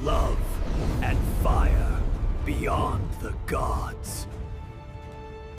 love, and fire beyond the gods.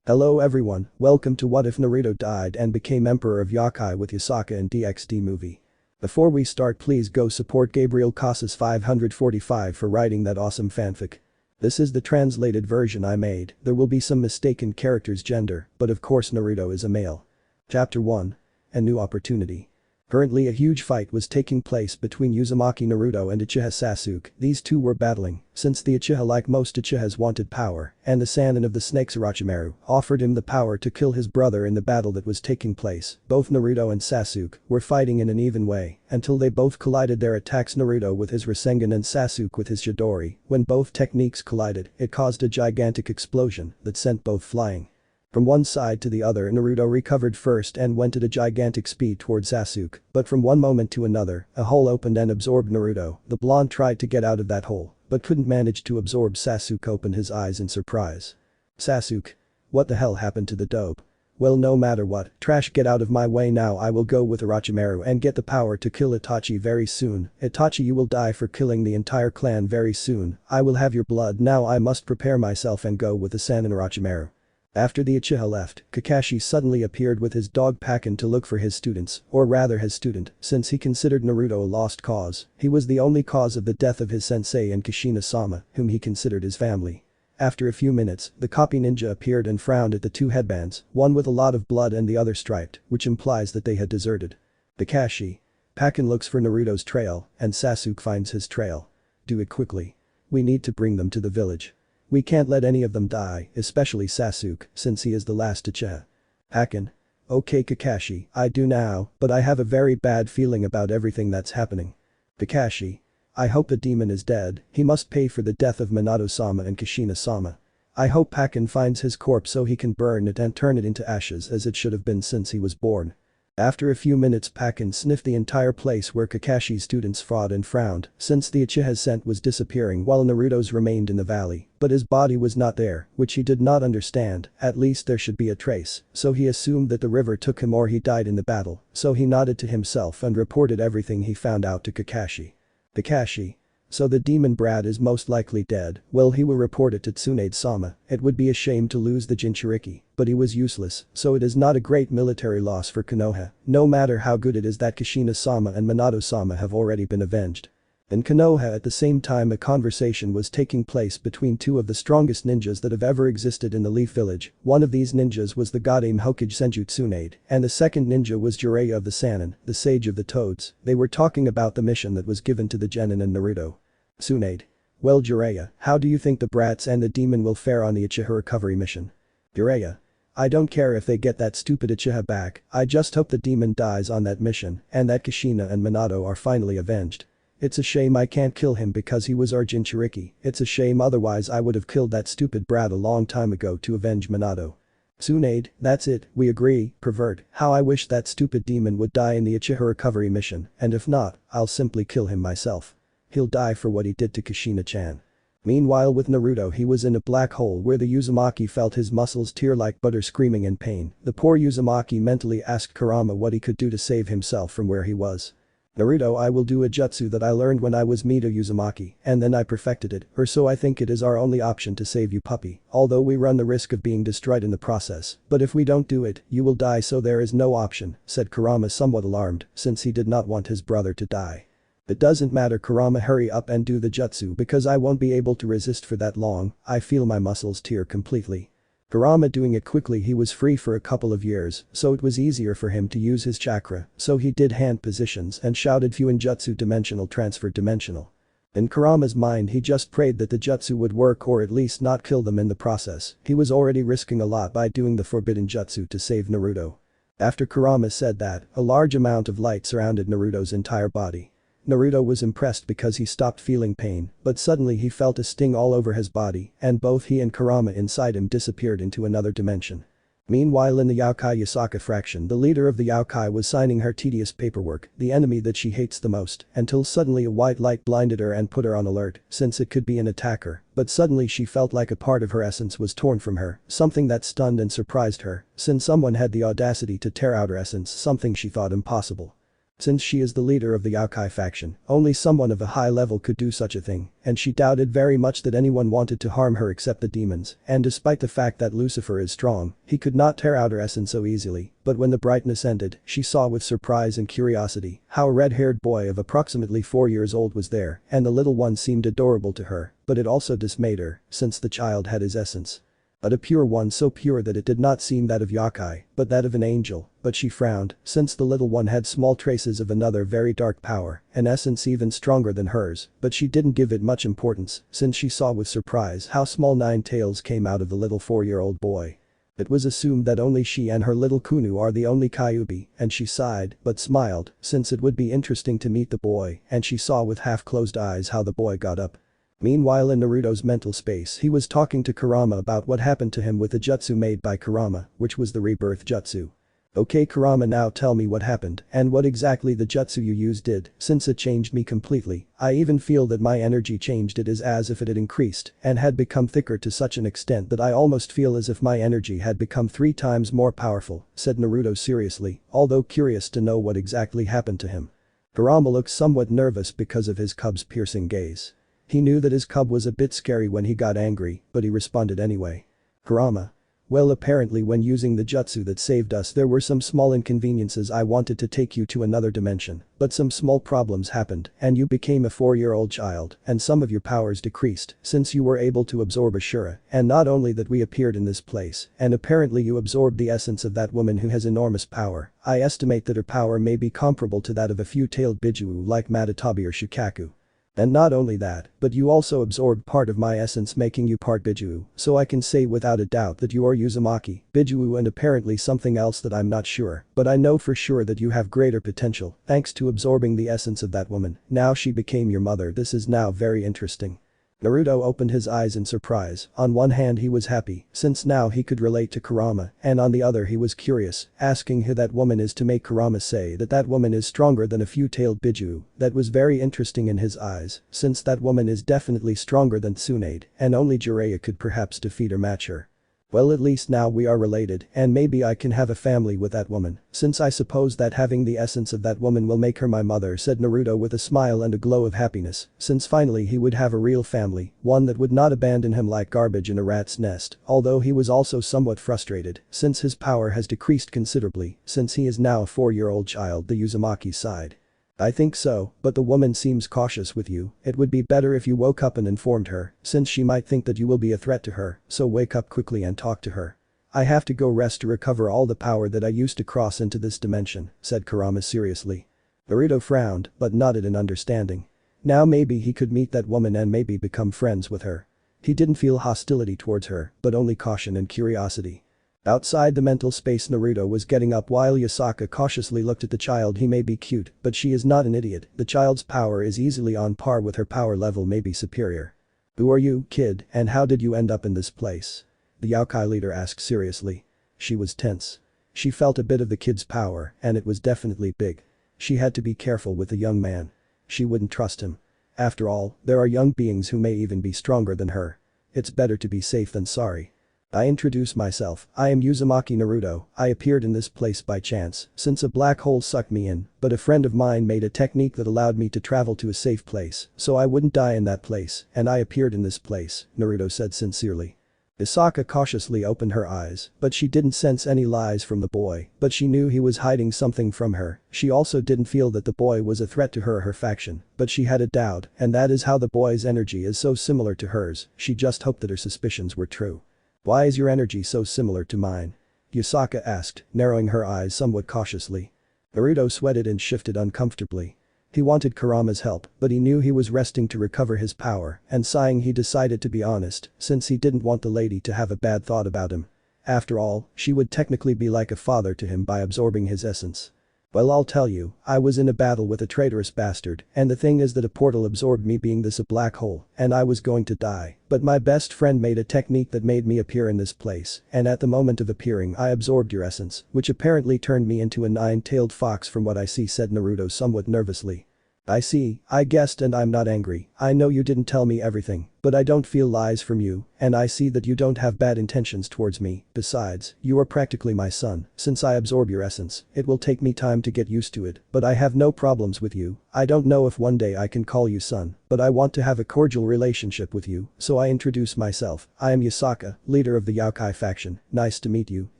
Hello everyone, welcome to What If Naruto Died and Became Emperor of Yokai with Yasaka and DxD Movie. Before we start, please go support Gabriel Casas 545 for writing that awesome fanfic. This is the translated version I made. There will be some mistaken characters' gender, but of course Naruto is a male. Chapter 1. A New Opportunity. Currently a huge fight was taking place between Uzumaki Naruto and Uchiha Sasuke. These two were battling, since the Uchiha, like most Uchihas, wanted power, and the Sannin of the Snakes Orochimaru offered him the power to kill his brother in the battle that was taking place. Both Naruto and Sasuke were fighting in an even way until they both collided their attacks, Naruto with his Rasengan and Sasuke with his Chidori. When both techniques collided, it caused a gigantic explosion that sent both flying. From one side to the other, Naruto recovered first and went at a gigantic speed toward Sasuke, but from one moment to another, a hole opened and absorbed Naruto. The blonde tried to get out of that hole, but couldn't manage to absorb Sasuke. Opened his eyes in surprise. Sasuke. What the hell happened to the dope? Well, no matter what, trash, get out of my way now. I will go with Orochimaru and get the power to kill Itachi very soon. Itachi, you will die for killing the entire clan very soon. I will have your blood now. I must prepare myself and go with the Sannin Orochimaru. After the Uchiha left, Kakashi suddenly appeared with his dog Pakin to look for his students, or rather his student, since he considered Naruto a lost cause. He was the only cause of the death of his sensei and Kushina-sama, whom he considered his family. After a few minutes, the copy ninja appeared and frowned at the two headbands, one with a lot of blood and the other striped, which implies that they had deserted. Kakashi. Pakin looks for Naruto's trail, and Sasuke finds his trail. Do it quickly. We need to bring them to the village. We can't let any of them die, especially Sasuke, since he is the last Uchiha. Pakin. Okay Kakashi, I do now, but I have a very bad feeling about everything that's happening. Kakashi. I hope the demon is dead. He must pay for the death of Minato-sama and Kushina-sama. I hope Pakin finds his corpse so he can burn it and turn it into ashes as it should have been since he was born. After a few minutes, Pakin sniffed the entire place where Kakashi's students fought and frowned, since the Uchiha's scent was disappearing while Naruto's remained in the valley, but his body was not there, which he did not understand. At least there should be a trace, so he assumed that the river took him or he died in the battle, so he nodded to himself and reported everything he found out to Kakashi. Kakashi. So the demon brat is most likely dead. Well, he will report it to Tsunade-sama. It would be a shame to lose the Jinchuriki, but he was useless, so it is not a great military loss for Konoha, no matter how good it is that Kushina-sama and Minato-sama have already been avenged. In Konoha at the same time, a conversation was taking place between two of the strongest ninjas that have ever existed in the Leaf Village. One of these ninjas was the Godame Hokage Senju Tsunade, and the second ninja was Jiraiya of the Sannin, the sage of the Toads. They were talking about the mission that was given to the Genin and Naruto. Tsunade. Well Jiraiya, how do you think the brats and the demon will fare on the Uchiha recovery mission? Jiraiya. I don't care if they get that stupid Uchiha back, I just hope the demon dies on that mission and that Kushina and Minato are finally avenged. It's a shame I can't kill him because he was our Jinchuriki. It's a shame, otherwise I would have killed that stupid brat a long time ago to avenge Minato. Tsunade, that's it, we agree, pervert. How I wish that stupid demon would die in the Uchiha recovery mission, and if not, I'll simply kill him myself. He'll die for what he did to Kushina-chan. Meanwhile with Naruto, he was in a black hole where the Uzumaki felt his muscles tear like butter, screaming in pain. The poor Uzumaki mentally asked Kurama what he could do to save himself from where he was. Naruto, I will do a jutsu that I learned when I was Mito Uzumaki, and then I perfected it, or so I think. It is our only option to save you, puppy, although we run the risk of being destroyed in the process, but if we don't do it, you will die, so there is no option, said Kurama, somewhat alarmed, since he did not want his brother to die. It doesn't matter, Kurama, hurry up and do the jutsu because I won't be able to resist for that long. I feel my muscles tear completely. Kurama doing it quickly. He was free for a couple of years, so it was easier for him to use his chakra, so he did hand positions and shouted Fuinjutsu dimensional transfer dimensional. In Kurama's mind, he just prayed that the jutsu would work or at least not kill them in the process. He was already risking a lot by doing the forbidden jutsu to save Naruto. After Kurama said that, a large amount of light surrounded Naruto's entire body. Naruto was impressed because he stopped feeling pain, but suddenly he felt a sting all over his body, and both he and Kurama inside him disappeared into another dimension. Meanwhile in the Yokai Yasaka fraction, the leader of the Yokai was signing her tedious paperwork, the enemy that she hates the most, until suddenly a white light blinded her and put her on alert, since it could be an attacker, but suddenly she felt like a part of her essence was torn from her, something that stunned and surprised her, since someone had the audacity to tear out her essence, something she thought impossible. Since she is the leader of the Yokai faction, only someone of a high level could do such a thing, and she doubted very much that anyone wanted to harm her except the demons, and despite the fact that Lucifer is strong, he could not tear out her essence so easily, but when the brightness ended, she saw with surprise and curiosity how a red-haired boy of approximately 4 years old was there, and the little one seemed adorable to her, but it also dismayed her, since the child had his essence. But a pure one, so pure that it did not seem that of Yokai, but that of an angel, but she frowned, since the little one had small traces of another very dark power, an essence even stronger than hers, but she didn't give it much importance, since she saw with surprise how small 9 tails came out of the little 4-year-old boy. It was assumed that only she and her little Kunu are the only Kyuubi, and she sighed, but smiled, since it would be interesting to meet the boy, and she saw with half-closed eyes how the boy got up. Meanwhile in Naruto's mental space he was talking to Kurama about what happened to him with the jutsu made by Kurama, which was the rebirth jutsu. Okay Kurama, now tell me what happened and what exactly the jutsu you used did, since it changed me completely. I even feel that my energy changed. It is as if it had increased and had become thicker to such an extent that I almost feel as if my energy had become 3 times more powerful, said Naruto seriously, although curious to know what exactly happened to him. Kurama looked somewhat nervous because of his cub's piercing gaze. He knew that his cub was a bit scary when he got angry, but he responded anyway. Kurama. Well, apparently when using the jutsu that saved us there were some small inconveniences. I wanted to take you to another dimension, but some small problems happened and you became a 4-year-old child and some of your powers decreased since you were able to absorb Ashura, and not only that we appeared in this place, and apparently you absorbed the essence of that woman who has enormous power. I estimate that her power may be comparable to that of a few-tailed Biju like Matatabi or Shukaku. And not only that, but you also absorbed part of my essence making you part Biju, so I can say without a doubt that you are Uzumaki, Biju and apparently something else that I'm not sure, but I know for sure that you have greater potential thanks to absorbing the essence of that woman. Now she became your mother. This is now very interesting. Naruto opened his eyes in surprise. On one hand he was happy, since now he could relate to Kurama, and on the other he was curious, asking who that woman is to make Kurama say that that woman is stronger than a few-tailed Biju. That was very interesting in his eyes, since that woman is definitely stronger than Tsunade, and only Jiraiya could perhaps defeat or match her. Well, at least now we are related and maybe I can have a family with that woman, since I suppose that having the essence of that woman will make her my mother, said Naruto with a smile and a glow of happiness, since finally he would have a real family, one that would not abandon him like garbage in a rat's nest, although he was also somewhat frustrated since his power has decreased considerably since he is now a 4-year-old child. The Uzumaki sighed. I think so, but the woman seems cautious with you. It would be better if you woke up and informed her, since she might think that you will be a threat to her, so wake up quickly and talk to her. I have to go rest to recover all the power that I used to cross into this dimension, said Kurama seriously. Naruto frowned, but nodded in understanding. Now maybe he could meet that woman and maybe become friends with her. He didn't feel hostility towards her, but only caution and curiosity. Outside the mental space Naruto was getting up while Yasaka cautiously looked at the child. He may be cute, but she is not an idiot. The child's power is easily on par with her power level, maybe superior. Who are you, kid, and how did you end up in this place? The Yokai leader asked seriously. She was tense. She felt a bit of the kid's power, and it was definitely big. She had to be careful with the young man. She wouldn't trust him. After all, there are young beings who may even be stronger than her. It's better to be safe than sorry. I introduce myself. I am Uzumaki Naruto. I appeared in this place by chance, since a black hole sucked me in, but a friend of mine made a technique that allowed me to travel to a safe place, so I wouldn't die in that place, and I appeared in this place, Naruto said sincerely. Yasaka cautiously opened her eyes, but she didn't sense any lies from the boy, but she knew he was hiding something from her. She also didn't feel that the boy was a threat to her or her faction, but she had a doubt, and that is how the boy's energy is so similar to hers. She just hoped that her suspicions were true. Why is your energy so similar to mine? Yasaka asked, narrowing her eyes somewhat cautiously. Naruto sweated and shifted uncomfortably. He wanted Kurama's help, but he knew he was resting to recover his power, and sighing he decided to be honest, since he didn't want the lady to have a bad thought about him. After all, she would technically be like a father to him by absorbing his essence. Well, I'll tell you, I was in a battle with a traitorous bastard, and the thing is that a portal absorbed me, being this a black hole, and I was going to die, but my best friend made a technique that made me appear in this place, and at the moment of appearing I absorbed your essence, which apparently turned me into a 9-tailed fox from what I see, said Naruto somewhat nervously. I see, I guessed and I'm not angry. I know you didn't tell me everything, but I don't feel lies from you, and I see that you don't have bad intentions towards me. Besides, you are practically my son. Since I absorb your essence, it will take me time to get used to it, but I have no problems with you. I don't know if one day I can call you son, but I want to have a cordial relationship with you, so I introduce myself. I am Yasaka, leader of the Yokai faction. Nice to meet you,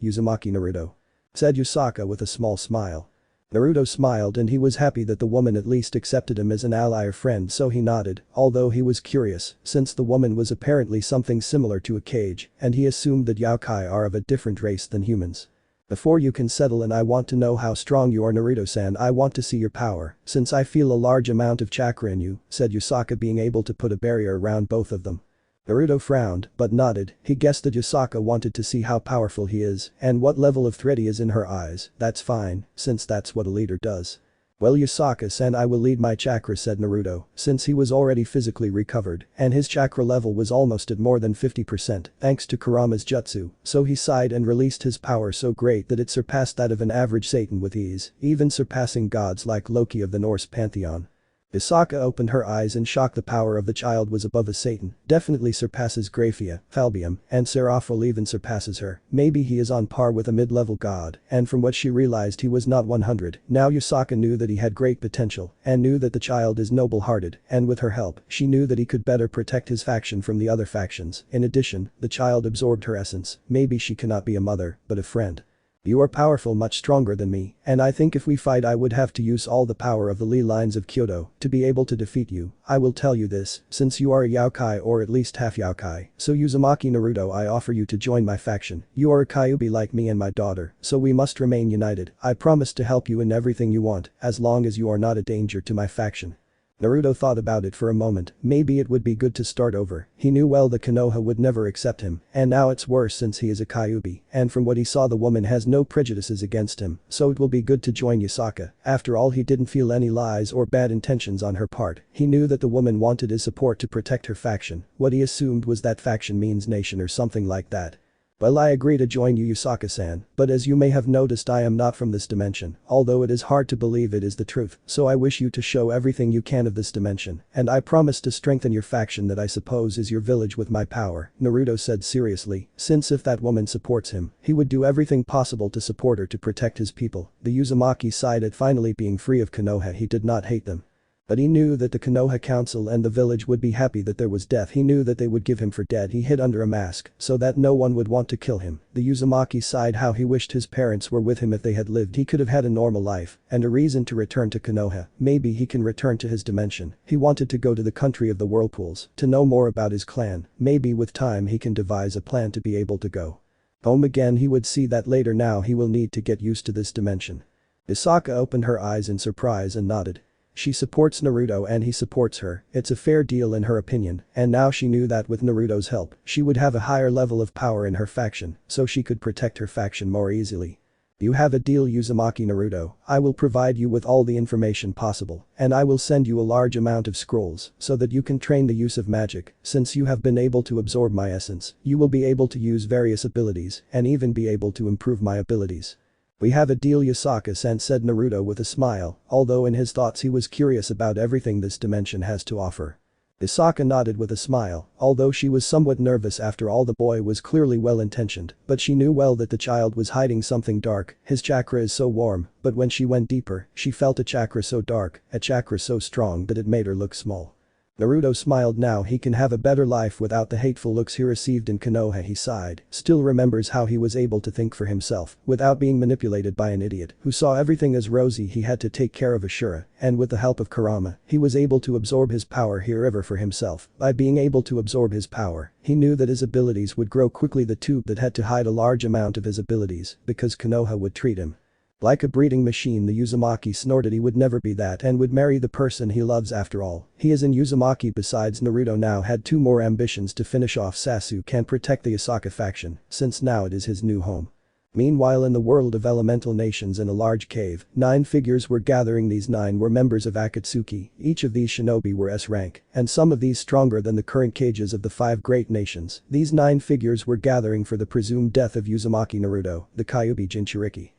Uzumaki Naruto. Said Yasaka with a small smile. Naruto smiled and he was happy that the woman at least accepted him as an ally or friend, so he nodded, although he was curious since the woman was apparently something similar to a cage and he assumed that yokai are of a different race than humans. Before you can settle in, I want to know how strong you are, Naruto-san. I want to see your power since I feel a large amount of chakra in you, said Yasaka, being able to put a barrier around both of them. Naruto frowned, but nodded. He guessed that Yasaka wanted to see how powerful he is and what level of threat he is in her eyes. That's fine, since that's what a leader does. Well, Yasaka-san, I will lead my chakra, said Naruto, since he was already physically recovered and his chakra level was almost at more than 50% thanks to Kurama's jutsu, so he sighed and released his power so great that it surpassed that of an average Satan with ease, even surpassing gods like Loki of the Norse pantheon. Yasaka opened her eyes in shock. The power of the child was above a Satan, definitely surpasses Graphia, Falbium, and Seraphil, even surpasses her. Maybe he is on par with a mid-level god, and from what she realized he was not 100. Now Yasaka knew that he had great potential and knew that the child is noble-hearted, and with her help, she knew that he could better protect his faction from the other factions. In addition, the child absorbed her essence. Maybe she cannot be a mother, but a friend. You are powerful, much stronger than me, and I think if we fight I would have to use all the power of the Lee lines of Kyoto to be able to defeat you. I will tell you this, since you are a Yokai or at least half Yokai, so Uzumaki Naruto, I offer you to join my faction. You are a Kyuubi like me and my daughter, so we must remain united. I promise to help you in everything you want, as long as you are not a danger to my faction. Naruto thought about it for a moment. Maybe it would be good to start over. He knew well that Konoha would never accept him, and now it's worse since he is a Kyuubi, and from what he saw the woman has no prejudices against him, so it will be good to join Yasaka. After all, he didn't feel any lies or bad intentions on her part. He knew that the woman wanted his support to protect her faction. What he assumed was that faction means nation or something like that. Well, I agree to join you, Yasaka-san, but as you may have noticed I am not from this dimension, although it is hard to believe it is the truth, so I wish you to show everything you can of this dimension, and I promise to strengthen your faction that I suppose is your village with my power, Naruto said seriously, since if that woman supports him, he would do everything possible to support her to protect his people. The Uzumaki sighed at finally being free of Konoha. He did not hate them. But he knew that the Konoha council and the village would be happy that there was death. He knew that they would give him for dead. He hid under a mask so that no one would want to kill him. The Uzumaki sighed how he wished his parents were with him. If they had lived, he could have had a normal life and a reason to return to Konoha. Maybe he can return to his dimension. He wanted to go to the country of the whirlpools to know more about his clan. Maybe with time he can devise a plan to be able to go home again. He would see that later. Now he will need to get used to this dimension. Yasaka opened her eyes in surprise and nodded. She supports Naruto and he supports her. It's a fair deal in her opinion, and now she knew that with Naruto's help, she would have a higher level of power in her faction, so she could protect her faction more easily. You have a deal, Uzumaki Naruto. I will provide you with all the information possible, and I will send you a large amount of scrolls so that you can train the use of magic. Since you have been able to absorb my essence, you will be able to use various abilities and even be able to improve my abilities. We have a deal, Yasaka-san, said Naruto with a smile, although in his thoughts he was curious about everything this dimension has to offer. Yasaka nodded with a smile, although she was somewhat nervous. After all, the boy was clearly well-intentioned, but she knew well that the child was hiding something dark. His chakra is so warm, but when she went deeper, she felt a chakra so dark, a chakra so strong that it made her look small. Naruto smiled. Now he can have a better life without the hateful looks he received in Konoha. He sighed, still remembers how he was able to think for himself without being manipulated by an idiot who saw everything as rosy. He had to take care of Ashura, and with the help of Kurama, he was able to absorb his power here for himself. By being able to absorb his power, he knew that his abilities would grow quickly. The tube that had to hide a large amount of his abilities because Konoha would treat him like a breeding machine. The Uzumaki snorted. He would never be that and would marry the person he loves. After all, he is an Uzumaki. Besides, Naruto now had two more ambitions: to finish off Sasuke and protect the Yasaka faction, since now it is his new home. Meanwhile, in the world of elemental nations, in a large cave, 9 figures were gathering. These 9 were members of Akatsuki. Each of these shinobi were S rank, and some of these stronger than the current cages of the 5 great nations. These 9 figures were gathering for the presumed death of Uzumaki Naruto, the Kyuubi Jinchuriki.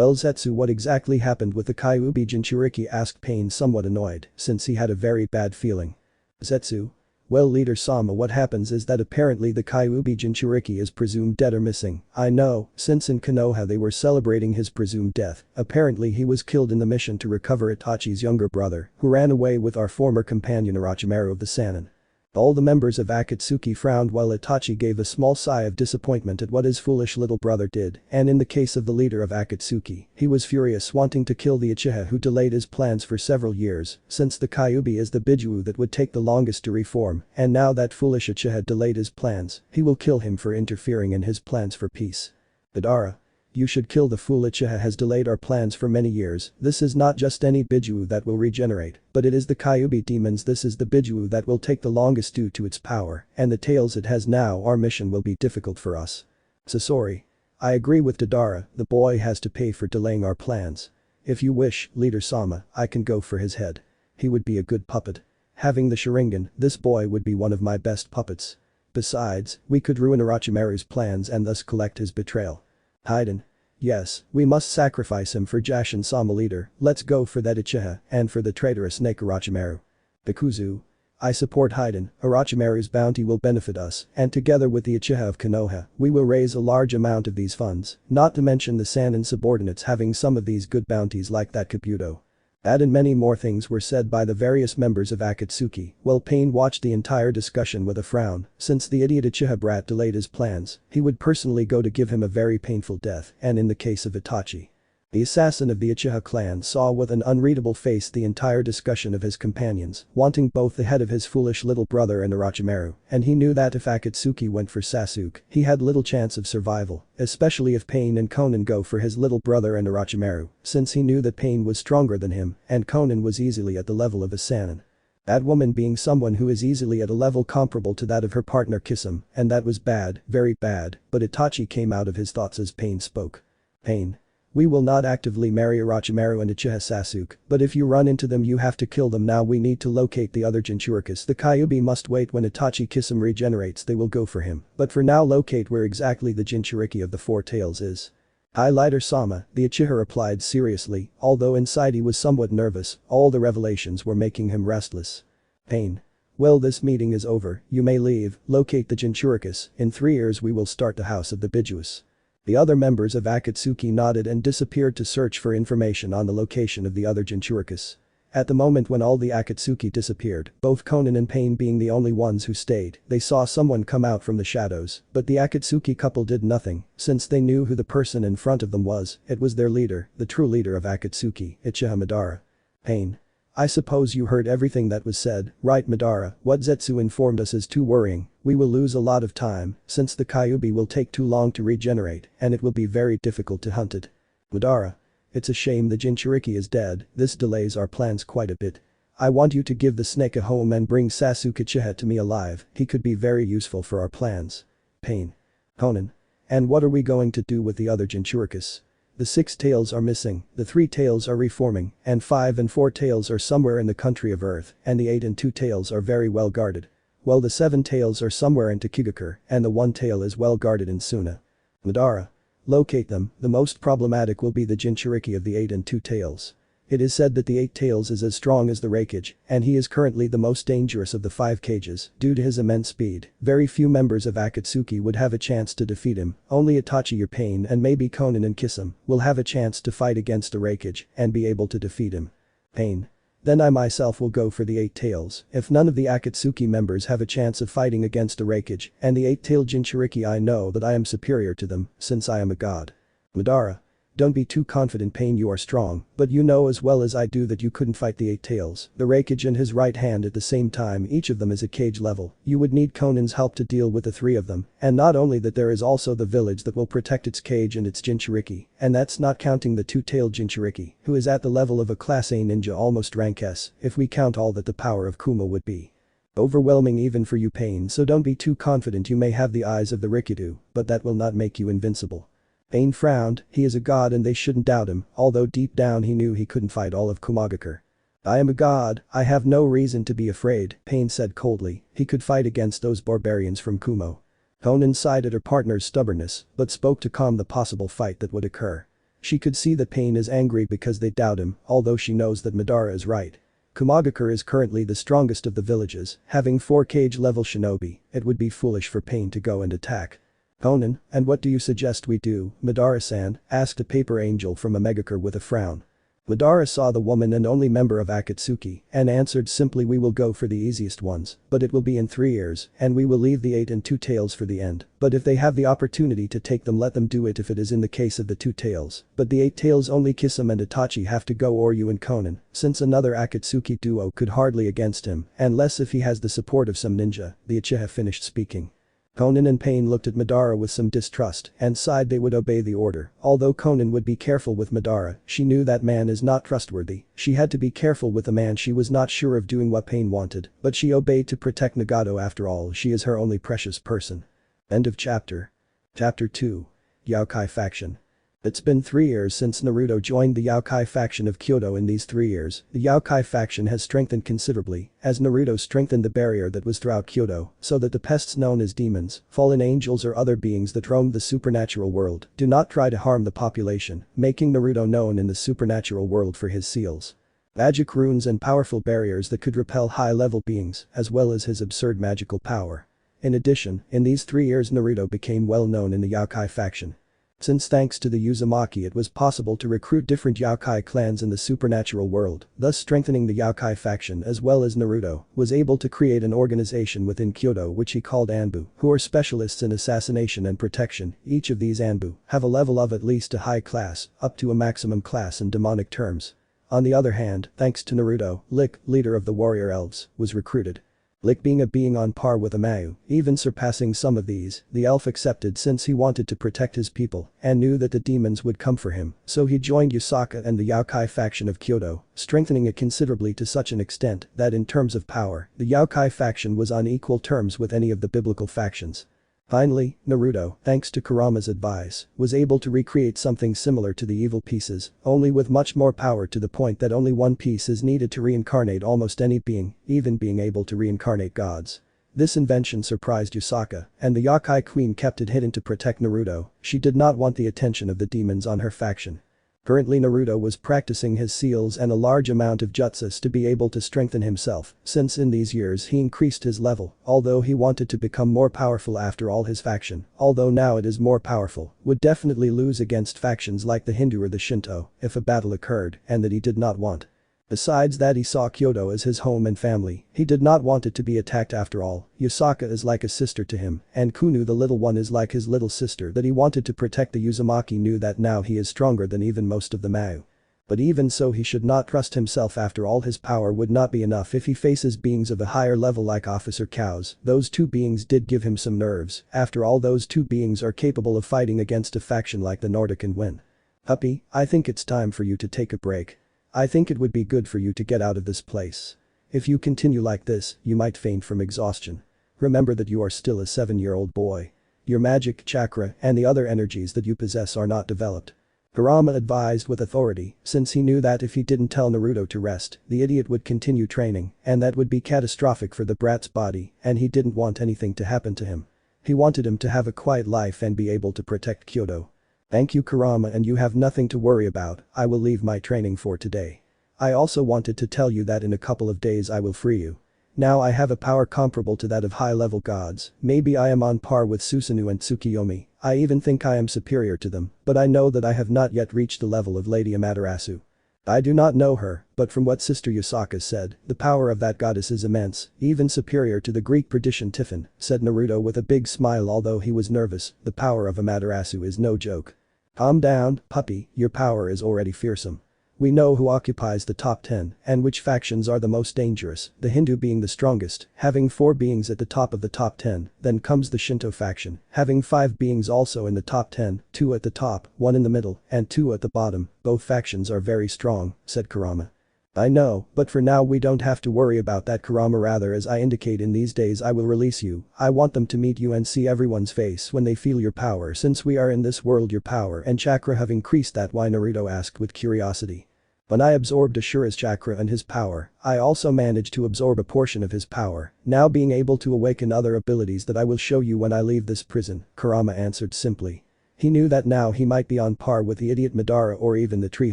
Well Zetsu, what exactly happened with the Kyuubi Jinchuriki, asked Pain, somewhat annoyed since he had a very bad feeling. Zetsu. Well Leader Sama, what happens is that apparently the Kyuubi Jinchuriki is presumed dead or missing. I know, since in Konoha they were celebrating his presumed death, apparently he was killed in the mission to recover Itachi's younger brother, who ran away with our former companion Orochimaru of the Sannin. All the members of Akatsuki frowned while Itachi gave a small sigh of disappointment at what his foolish little brother did, and in the case of the leader of Akatsuki, he was furious, wanting to kill the Uchiha who delayed his plans for several years, since the Kyuubi is the Bijuu that would take the longest to reform, and now that foolish Uchiha delayed his plans, he will kill him for interfering in his plans for peace. Madara. You should kill the fool. Uchiha has delayed our plans for many years. This is not just any Bijuu that will regenerate, but it is the Kyuubi demons. This is the Bijuu that will take the longest due to its power, and the tails it has now. Our mission will be difficult for us. Sasori. I agree with Madara, the boy has to pay for delaying our plans. If you wish, Leader Sama, I can go for his head. He would be a good puppet. Having the Sharingan, this boy would be one of my best puppets. Besides, we could ruin Orochimaru's plans and thus collect his betrayal. Haiden. Yes, we must sacrifice him for Jashin Sama. Leader, let's go for that Uchiha and for the traitorous snake Orochimaru. Bikuzu. I support Haiden. Orochimaru's bounty will benefit us, and together with the Uchiha of Konoha, we will raise a large amount of these funds, not to mention the Sannin subordinates having some of these good bounties like that Kabuto. That and many more things were said by the various members of Akatsuki, while Pain watched the entire discussion with a frown, since the idiot Uchiha brat delayed his plans, he would personally go to give him a very painful death, and in the case of Itachi. The assassin of the Uchiha clan saw with an unreadable face the entire discussion of his companions, wanting both the head of his foolish little brother and Orochimaru, and he knew that if Akatsuki went for Sasuke, he had little chance of survival, especially if Pain and Konan go for his little brother and Orochimaru, since he knew that Pain was stronger than him, and Konan was easily at the level of a Sannin. That woman being someone who is easily at a level comparable to that of her partner Kisame, and that was bad, very bad, but Itachi came out of his thoughts as Pain spoke. Pain. We will not actively marry Orochimaru and Uchiha Sasuke, but if you run into them you have to kill them now. We need to locate the other Jinchurikis. The Kyuubi must wait. When Itachi Kisame regenerates they will go for him, but for now locate where exactly the Jinchuriki of the Four Tails is. Highlighter Sama, the Uchiha replied seriously, although inside he was somewhat nervous, all the revelations were making him restless. Pain. Well, this meeting is over, you may leave, locate the Jinchurikis, in 3 years we will start the House of the Bijuus. The other members of Akatsuki nodded and disappeared to search for information on the location of the other Jinchurikis. At the moment when all the Akatsuki disappeared, both Konan and Pain being the only ones who stayed, they saw someone come out from the shadows, but the Akatsuki couple did nothing, since they knew who the person in front of them was. It was their leader, the true leader of Akatsuki, Uchiha Madara. Pain. I suppose you heard everything that was said, right Madara? What Zetsu informed us is too worrying. We will lose a lot of time, since the Kyuubi will take too long to regenerate, and it will be very difficult to hunt it. Madara. It's a shame the Jinchuriki is dead, this delays our plans quite a bit. I want you to give the snake a home and bring Sasuke Uchiha to me alive, he could be very useful for our plans. Pain. Konan. And what are we going to do with the other Jinchurikis? The 6 tails are missing, the 3 tails are reforming, and 5 and 4 tails are somewhere in the country of Earth, and the 8 and 2 tails are very well guarded. Well, the 7 tails are somewhere in Tokigakur, and the 1 tail is well guarded in Suna. Madara. Locate them. The most problematic will be the Jinchuriki of the 8 and 2 tails. It is said that the 8 tails is as strong as the Raikage, and he is currently the most dangerous of the 5 cages. Due to his immense speed, very few members of Akatsuki would have a chance to defeat him. Only Itachi or Pain and maybe Konan and Kisame will have a chance to fight against the Raikage and be able to defeat him. Pain. Then I myself will go for the 8 tails. If none of the Akatsuki members have a chance of fighting against the Raikage and the 8-tailed Jinchuriki, I know that I am superior to them, since I am a god. Madara. Don't be too confident, Pain, you are strong, but you know as well as I do that you couldn't fight the 8 tails, the Raikage and his right hand at the same time. Each of them is a cage level. You would need Konan's help to deal with the 3 of them, and not only that, there is also the village that will protect its cage and its Jinchuriki, and that's not counting the 2-tailed Jinchuriki, who is at the level of a class A ninja, almost rank S, if we count all that the power of Kuma would be. Overwhelming even for you, Pain, so don't be too confident. You may have the eyes of the Rikido, but that will not make you invincible. Pain frowned, he is a god and they shouldn't doubt him, although deep down he knew he couldn't fight all of Kumagakure. I am a god, I have no reason to be afraid, Pain said coldly, he could fight against those barbarians from Kumo. Konan sighed at her partner's stubbornness, but spoke to calm the possible fight that would occur. She could see that Pain is angry because they doubt him, although she knows that Madara is right. Kumagakure is currently the strongest of the villages, having 4 cage-level shinobi. It would be foolish for Pain to go and attack. Conan, and what do you suggest we do, Madara-san, asked a paper angel from a Megakure with a frown. Madara saw the woman and only member of Akatsuki and answered simply, we will go for the easiest ones, but it will be in 3 years and we will leave the 8 and 2 tails for the end, but if they have the opportunity to take them, let them do it if it is in the case of the 2 tails, but the 8 tails only Kisame and Itachi have to go, or you and Conan, since another Akatsuki duo could hardly against him, unless if he has the support of some ninja. The Uchiha finished speaking. Conan and Pain looked at Madara with some distrust and sighed they would obey the order. Although Conan would be careful with Madara, she knew that man is not trustworthy. She had to be careful with a man she was not sure of doing what Pain wanted, but she obeyed to protect Nagato. After all, she is her only precious person. End of chapter. Chapter 2. Yokai Faction. It's been 3 years since Naruto joined the Yokai faction of Kyoto. In these 3 years, the Yokai faction has strengthened considerably, as Naruto strengthened the barrier that was throughout Kyoto, so that the pests known as demons, fallen angels or other beings that roam the supernatural world do not try to harm the population, making Naruto known in the supernatural world for his seals, magic runes and powerful barriers that could repel high-level beings, as well as his absurd magical power. In addition, in these 3 years Naruto became well known in the Yokai faction. Since thanks to the Uzumaki it was possible to recruit different Yokai clans in the supernatural world, thus strengthening the Yokai faction, as well as Naruto was able to create an organization within Kyoto which he called Anbu, who are specialists in assassination and protection. Each of these Anbu have a level of at least a high class, up to a maximum class in demonic terms. On the other hand, thanks to Naruto, Lick, leader of the warrior elves, was recruited. Lick being a being on par with a Mayu, even surpassing some of these, the elf accepted since he wanted to protect his people and knew that the demons would come for him, so he joined Yasaka and the Yokai faction of Kyoto, strengthening it considerably to such an extent that in terms of power, the Yokai faction was on equal terms with any of the biblical factions. Finally, Naruto, thanks to Kurama's advice, was able to recreate something similar to the evil pieces, only with much more power, to the point that only one piece is needed to reincarnate almost any being, even being able to reincarnate gods. This invention surprised Yasaka, and the Yokai queen kept it hidden to protect Naruto. She did not want the attention of the demons on her faction. Currently Naruto was practicing his seals and a large amount of jutsus to be able to strengthen himself, since in these years he increased his level, although he wanted to become more powerful. After all, his faction, although now it is more powerful, would definitely lose against factions like the Hindu or the Shinto if a battle occurred, and that he did not want. Besides that, he saw Kyoto as his home and family. He did not want it to be attacked. After all, Yasaka is like a sister to him, and Kunu the little one is like his little sister that he wanted to protect. The Uzumaki knew that now he is stronger than even most of the Mayu. But even so, he should not trust himself. After all, his power would not be enough if he faces beings of a higher level like Officer Cows. Those 2 beings did give him some nerves. After all, those 2 beings are capable of fighting against a faction like the Nordic and win. Puppy, I think it's time for you to take a break. I think it would be good for you to get out of this place. If you continue like this, you might faint from exhaustion. Remember that you are still a 7-year-old boy. Your magic, chakra, and the other energies that you possess are not developed. Kurama advised with authority, since he knew that if he didn't tell Naruto to rest, the idiot would continue training, and that would be catastrophic for the brat's body, and he didn't want anything to happen to him. He wanted him to have a quiet life and be able to protect Kyoto. Thank you, Kurama, and you have nothing to worry about. I will leave my training for today. I also wanted to tell you that in a couple of days I will free you. Now I have a power comparable to that of high-level gods. Maybe I am on par with Susanoo and Tsukiyomi. I even think I am superior to them, but I know that I have not yet reached the level of Lady Amaterasu. I do not know her, but from what Sister Yasaka said, the power of that goddess is immense, even superior to the Greek perdition Tiffin, said Naruto with a big smile. Although he was nervous, the power of Amaterasu is no joke. Calm down, puppy, your power is already fearsome. We know who occupies the top 10 and which factions are the most dangerous, the Hindu being the strongest, having 4 beings at the top of the top 10, then comes the Shinto faction, having 5 beings also in the top 10, 2 at the top, 1 in the middle, and 2 at the bottom. Both factions are very strong, said Kurama. I know, but for now we don't have to worry about that, Kurama. Rather, as I indicate, in these days I will release you. I want them to meet you and see everyone's face when they feel your power. Since we are in this world, your power and chakra have increased. That why? Naruto asked with curiosity. When I absorbed Ashura's chakra and his power, I also managed to absorb a portion of his power, now being able to awaken other abilities that I will show you when I leave this prison, Kurama answered simply. He knew that now he might be on par with the idiot Madara or even the tree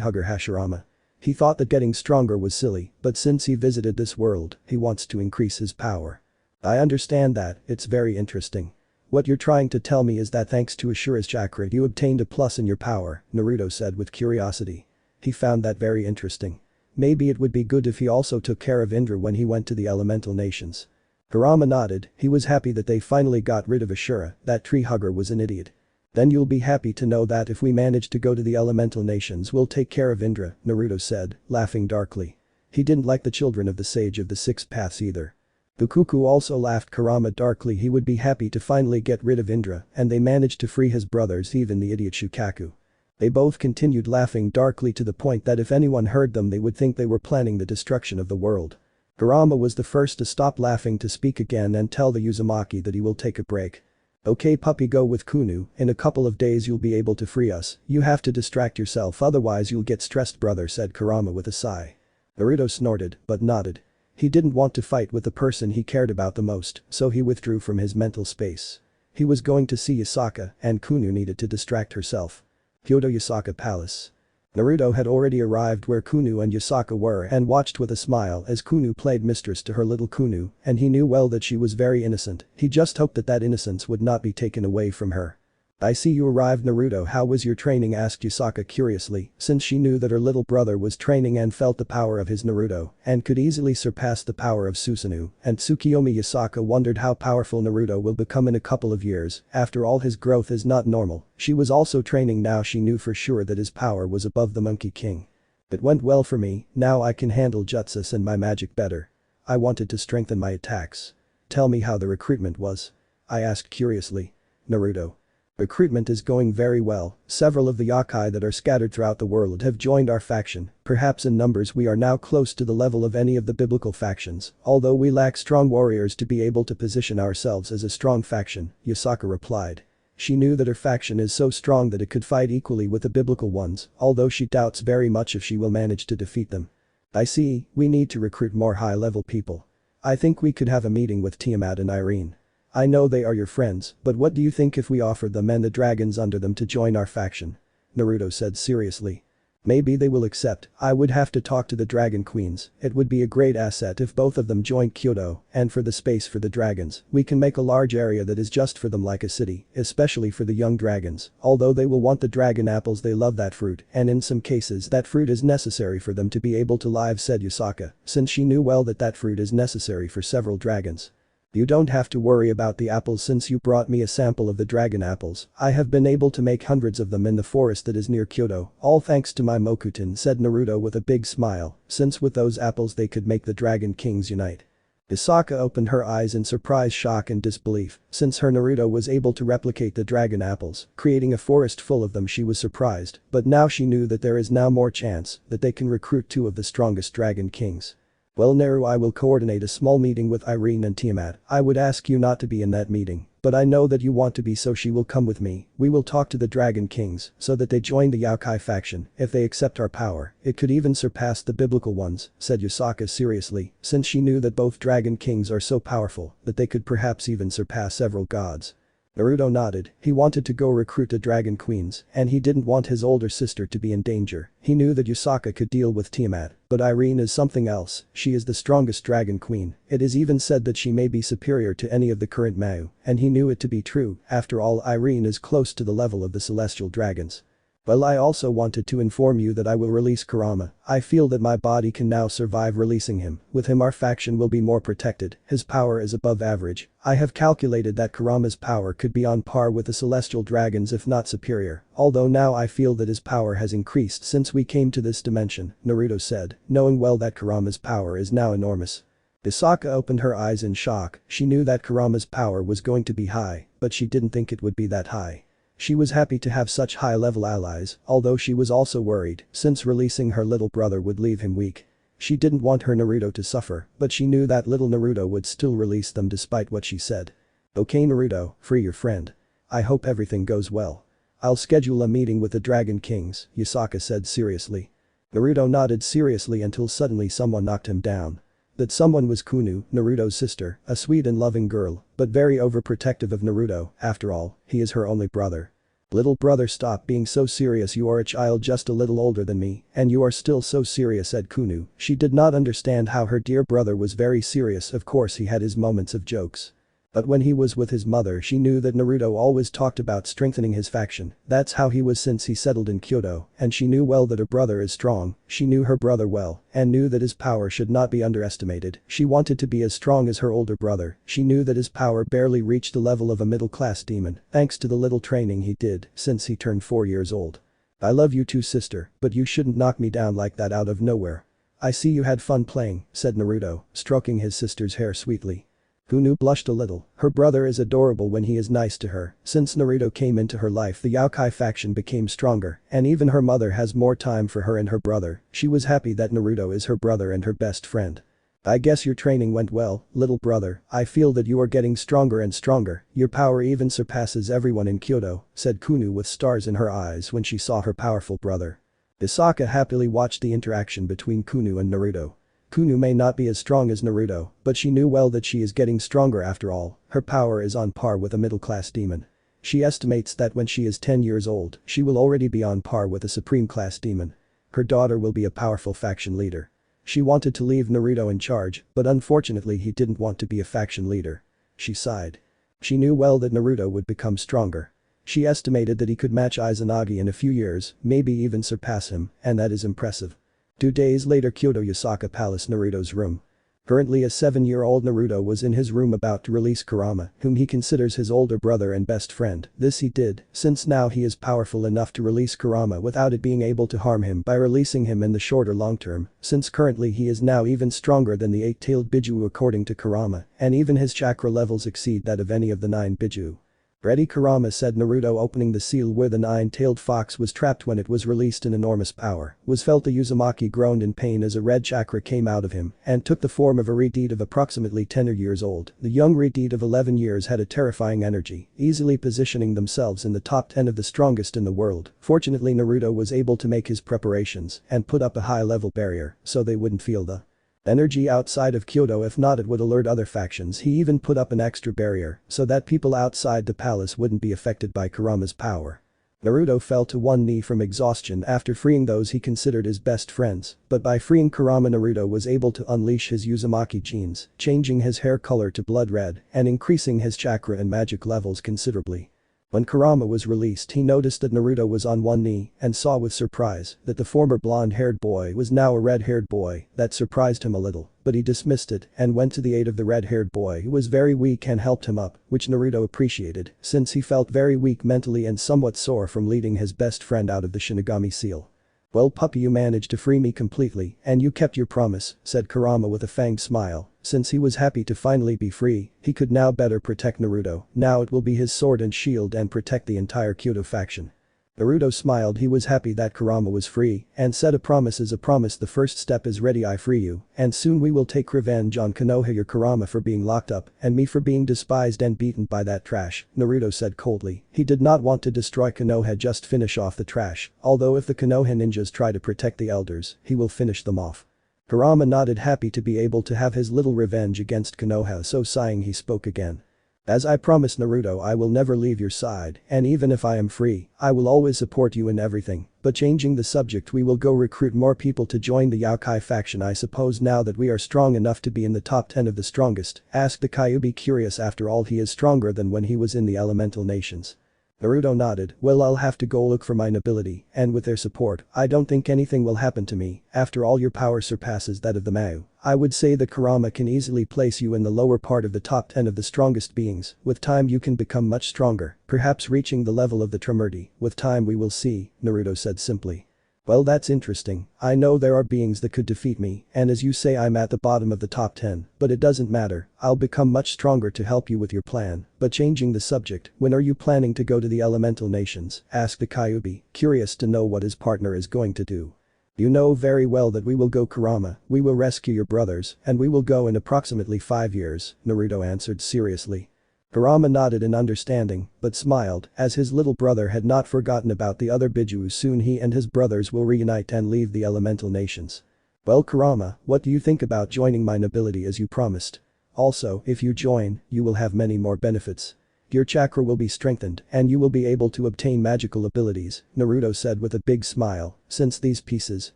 hugger Hashirama. He thought that getting stronger was silly, but since he visited this world, he wants to increase his power. I understand that, it's very interesting. What you're trying to tell me is that thanks to Ashura's chakra you obtained a plus in your power, Naruto said with curiosity. He found that very interesting. Maybe it would be good if he also took care of Indra when he went to the elemental nations. Kurama nodded, he was happy that they finally got rid of Ashura, that tree hugger was an idiot. Then you'll be happy to know that if we manage to go to the elemental nations we'll take care of Indra, Naruto said, laughing darkly. He didn't like the children of the Sage of the Six Paths either. Bukuku also laughed Kurama darkly he would be happy to finally get rid of Indra and they managed to free his brothers even the idiot Shukaku. They both continued laughing darkly to the point that if anyone heard them they would think they were planning the destruction of the world. Kurama was the first to stop laughing to speak again and tell the Uzumaki that he will take a break. Okay puppy, go with Kunu, in a couple of days you'll be able to free us, you have to distract yourself otherwise you'll get stressed brother, said Kurama with a sigh. Naruto snorted but nodded. He didn't want to fight with the person he cared about the most, so he withdrew from his mental space. He was going to see Yasaka and Kunu needed to distract herself. Kyoto Yasaka Palace. Naruto had already arrived where Kunu and Yasaka were and watched with a smile as Kunu played mistress to her little Kunu and he knew well that she was very innocent, he just hoped that innocence would not be taken away from her. I see you arrived Naruto, how was your training, asked Yasaka curiously since she knew that her little brother was training and felt the power of his Naruto and could easily surpass the power of Susanoo and Tsukiyomi. Yasaka wondered how powerful Naruto will become in a couple of years, after all his growth is not normal, she was also training now she knew for sure that his power was above the Monkey King. It went well for me, now I can handle jutsus and my magic better. I wanted to strengthen my attacks. Tell me how the recruitment was. I asked curiously. Naruto. Recruitment is going very well, several of the yokai that are scattered throughout the world have joined our faction, perhaps in numbers we are now close to the level of any of the biblical factions, although we lack strong warriors to be able to position ourselves as a strong faction, Yasaka replied. She knew that her faction is so strong that it could fight equally with the biblical ones, although she doubts very much if she will manage to defeat them. I see, we need to recruit more high-level people. I think we could have a meeting with Tiamat and Irene. I know they are your friends, but what do you think if we offered them and the dragons under them to join our faction? Naruto said seriously. Maybe they will accept, I would have to talk to the dragon queens, it would be a great asset if both of them joined Kyoto, and for the space for the dragons, we can make a large area that is just for them like a city, especially for the young dragons, although they will want the dragon apples, they love that fruit and in some cases that fruit is necessary for them to be able to live, said Yasaka, since she knew well that fruit is necessary for several dragons. You don't have to worry about the apples since you brought me a sample of the dragon apples, I have been able to make hundreds of them in the forest that is near Kyoto, all thanks to my Mokutin, said Naruto with a big smile, since with those apples they could make the dragon kings unite. Yasaka opened her eyes in surprise, shock and disbelief, since her Naruto was able to replicate the dragon apples, creating a forest full of them. She was surprised, but now she knew that there is now more chance that they can recruit two of the strongest dragon kings. Well Naru, I will coordinate a small meeting with Irene and Tiamat, I would ask you not to be in that meeting, but I know that you want to be, so she will come with me, we will talk to the dragon kings so that they join the Yokai faction, if they accept our power, it could even surpass the biblical ones, said Yasaka seriously, since she knew that both dragon kings are so powerful that they could perhaps even surpass several gods. Naruto nodded, he wanted to go recruit the dragon queens and he didn't want his older sister to be in danger, he knew that Yasaka could deal with Tiamat, but Irene is something else, she is the strongest dragon queen, it is even said that she may be superior to any of the current Mau, and he knew it to be true, after all Irene is close to the level of the celestial dragons. Well, I also wanted to inform you that I will release Kurama, I feel that my body can now survive releasing him, with him our faction will be more protected, his power is above average, I have calculated that Kurama's power could be on par with the celestial dragons if not superior, although now I feel that his power has increased since we came to this dimension, Naruto said, knowing well that Kurama's power is now enormous. Yasaka opened her eyes in shock, she knew that Kurama's power was going to be high, but she didn't think it would be that high. She was happy to have such high-level allies, although she was also worried, since releasing her little brother would leave him weak. She didn't want her Naruto to suffer, but she knew that little Naruto would still release them despite what she said. Okay Naruto, free your friend. I hope everything goes well. I'll schedule a meeting with the Dragon Kings, Yasaka said seriously. Naruto nodded seriously until suddenly someone knocked him down. That someone was Kunu, Naruto's sister, a sweet and loving girl, but very overprotective of Naruto, after all, he is her only brother. Little brother, stop being so serious, you are a child just a little older than me, and you are still so serious, said Kunu. She did not understand how her dear brother was very serious. Of course he had his moments of jokes. But when he was with his mother, she knew that Naruto always talked about strengthening his faction. That's how he was since he settled in Kyoto, and she knew well that her brother is strong. She knew her brother well, and knew that his power should not be underestimated. She wanted to be as strong as her older brother. She knew that his power barely reached the level of a middle-class demon, thanks to the little training he did since he turned 4 years old. I love you too, sister, but you shouldn't knock me down like that out of nowhere. I see you had fun playing, said Naruto, stroking his sister's hair sweetly. Kunu blushed a little. Her brother is adorable when he is nice to her. Since Naruto came into her life, the Yokai faction became stronger, and even her mother has more time for her and her brother. She was happy that Naruto is her brother and her best friend. I guess your training went well, little brother. I feel that you are getting stronger and stronger. Your power even surpasses everyone in Kyoto, said Kunu with stars in her eyes when she saw her powerful brother. Yasaka happily watched the interaction between Kunu and Naruto. Kunu may not be as strong as Naruto, but she knew well that she is getting stronger after all. Her power is on par with a middle-class demon. She estimates that when she is 10 years old, she will already be on par with a supreme-class demon. Her daughter will be a powerful faction leader. She wanted to leave Naruto in charge, but unfortunately he didn't want to be a faction leader. She sighed. She knew well that Naruto would become stronger. She estimated that he could match Izanagi in a few years, maybe even surpass him, and that is impressive. 2 days later, Kyoto Yasaka Palace, Naruto's room. Currently a 7-year-old Naruto was in his room about to release Kurama, whom he considers his older brother and best friend. This he did, since now he is powerful enough to release Kurama without it being able to harm him by releasing him in the short or long term, since currently he is now even stronger than the 8-tailed Biju according to Kurama, and even his chakra levels exceed that of any of the 9 Biju. Ready, Kurama, said Naruto, opening the seal where the 9-tailed fox was trapped when it was released in enormous power. Was felt the Uzumaki groaned in pain as a red chakra came out of him and took the form of a Redeed of approximately 10 years old. The young Redeed of 11 years had a terrifying energy, easily positioning themselves in the top 10 of the strongest in the world. Fortunately, Naruto was able to make his preparations and put up a high-level barrier so they wouldn't feel the energy outside of Kyoto. If not, it would alert other factions. He even put up an extra barrier so that people outside the palace wouldn't be affected by Kurama's power. Naruto fell to one knee from exhaustion after freeing those he considered his best friends, but by freeing Kurama, Naruto was able to unleash his Uzumaki genes, changing his hair color to blood red and increasing his chakra and magic levels considerably. When Kurama was released, he noticed that Naruto was on one knee and saw with surprise that the former blonde-haired boy was now a red-haired boy. That surprised him a little, but he dismissed it and went to the aid of the red-haired boy who was very weak and helped him up, which Naruto appreciated since he felt very weak mentally and somewhat sore from leading his best friend out of the Shinigami seal. Well, puppy, you managed to free me completely, and you kept your promise, said Kurama with a fanged smile. Since he was happy to finally be free, he could now better protect Naruto. Now it will be his sword and shield and protect the entire Kyoto faction. Naruto smiled. He was happy that Kurama was free and said, a promise is a promise. The first step is ready. I free you, and soon we will take revenge on Konoha, your Kurama for being locked up and me for being despised and beaten by that trash, Naruto said coldly. He did not want to destroy Konoha, just finish off the trash, although if the Konoha ninjas try to protect the elders, he will finish them off. Kurama nodded, happy to be able to have his little revenge against Konoha, so sighing he spoke again. As I promised, Naruto, I will never leave your side, and even if I am free, I will always support you in everything. But changing the subject, we will go recruit more people to join the Yokai faction. I suppose now that we are strong enough to be in the top 10 of the strongest, asked the Kyuubi, curious. After all, he is stronger than when he was in the elemental nations. Naruto nodded. Well, I'll have to go look for my nobility, and with their support, I don't think anything will happen to me. After all, your power surpasses that of the Mao. I would say that Kurama can easily place you in the lower part of the top 10 of the strongest beings. With time you can become much stronger, perhaps reaching the level of the Trimurti. With time we will see, Naruto said simply. Well, that's interesting. I know there are beings that could defeat me, and as you say, I'm at the bottom of the top 10, but it doesn't matter. I'll become much stronger to help you with your plan. But changing the subject, when are you planning to go to the elemental nations? Asked the Kyuubi, curious to know what his partner is going to do. You know very well that we will go, Kurama. We will rescue your brothers, and we will go in approximately 5 years, Naruto answered seriously. Kurama nodded in understanding, but smiled, as his little brother had not forgotten about the other Biju. Soon he and his brothers will reunite and leave the elemental nations. Well, Kurama, what do you think about joining my nobility as you promised? Also, if you join, you will have many more benefits. Your chakra will be strengthened and you will be able to obtain magical abilities, Naruto said with a big smile, since these pieces,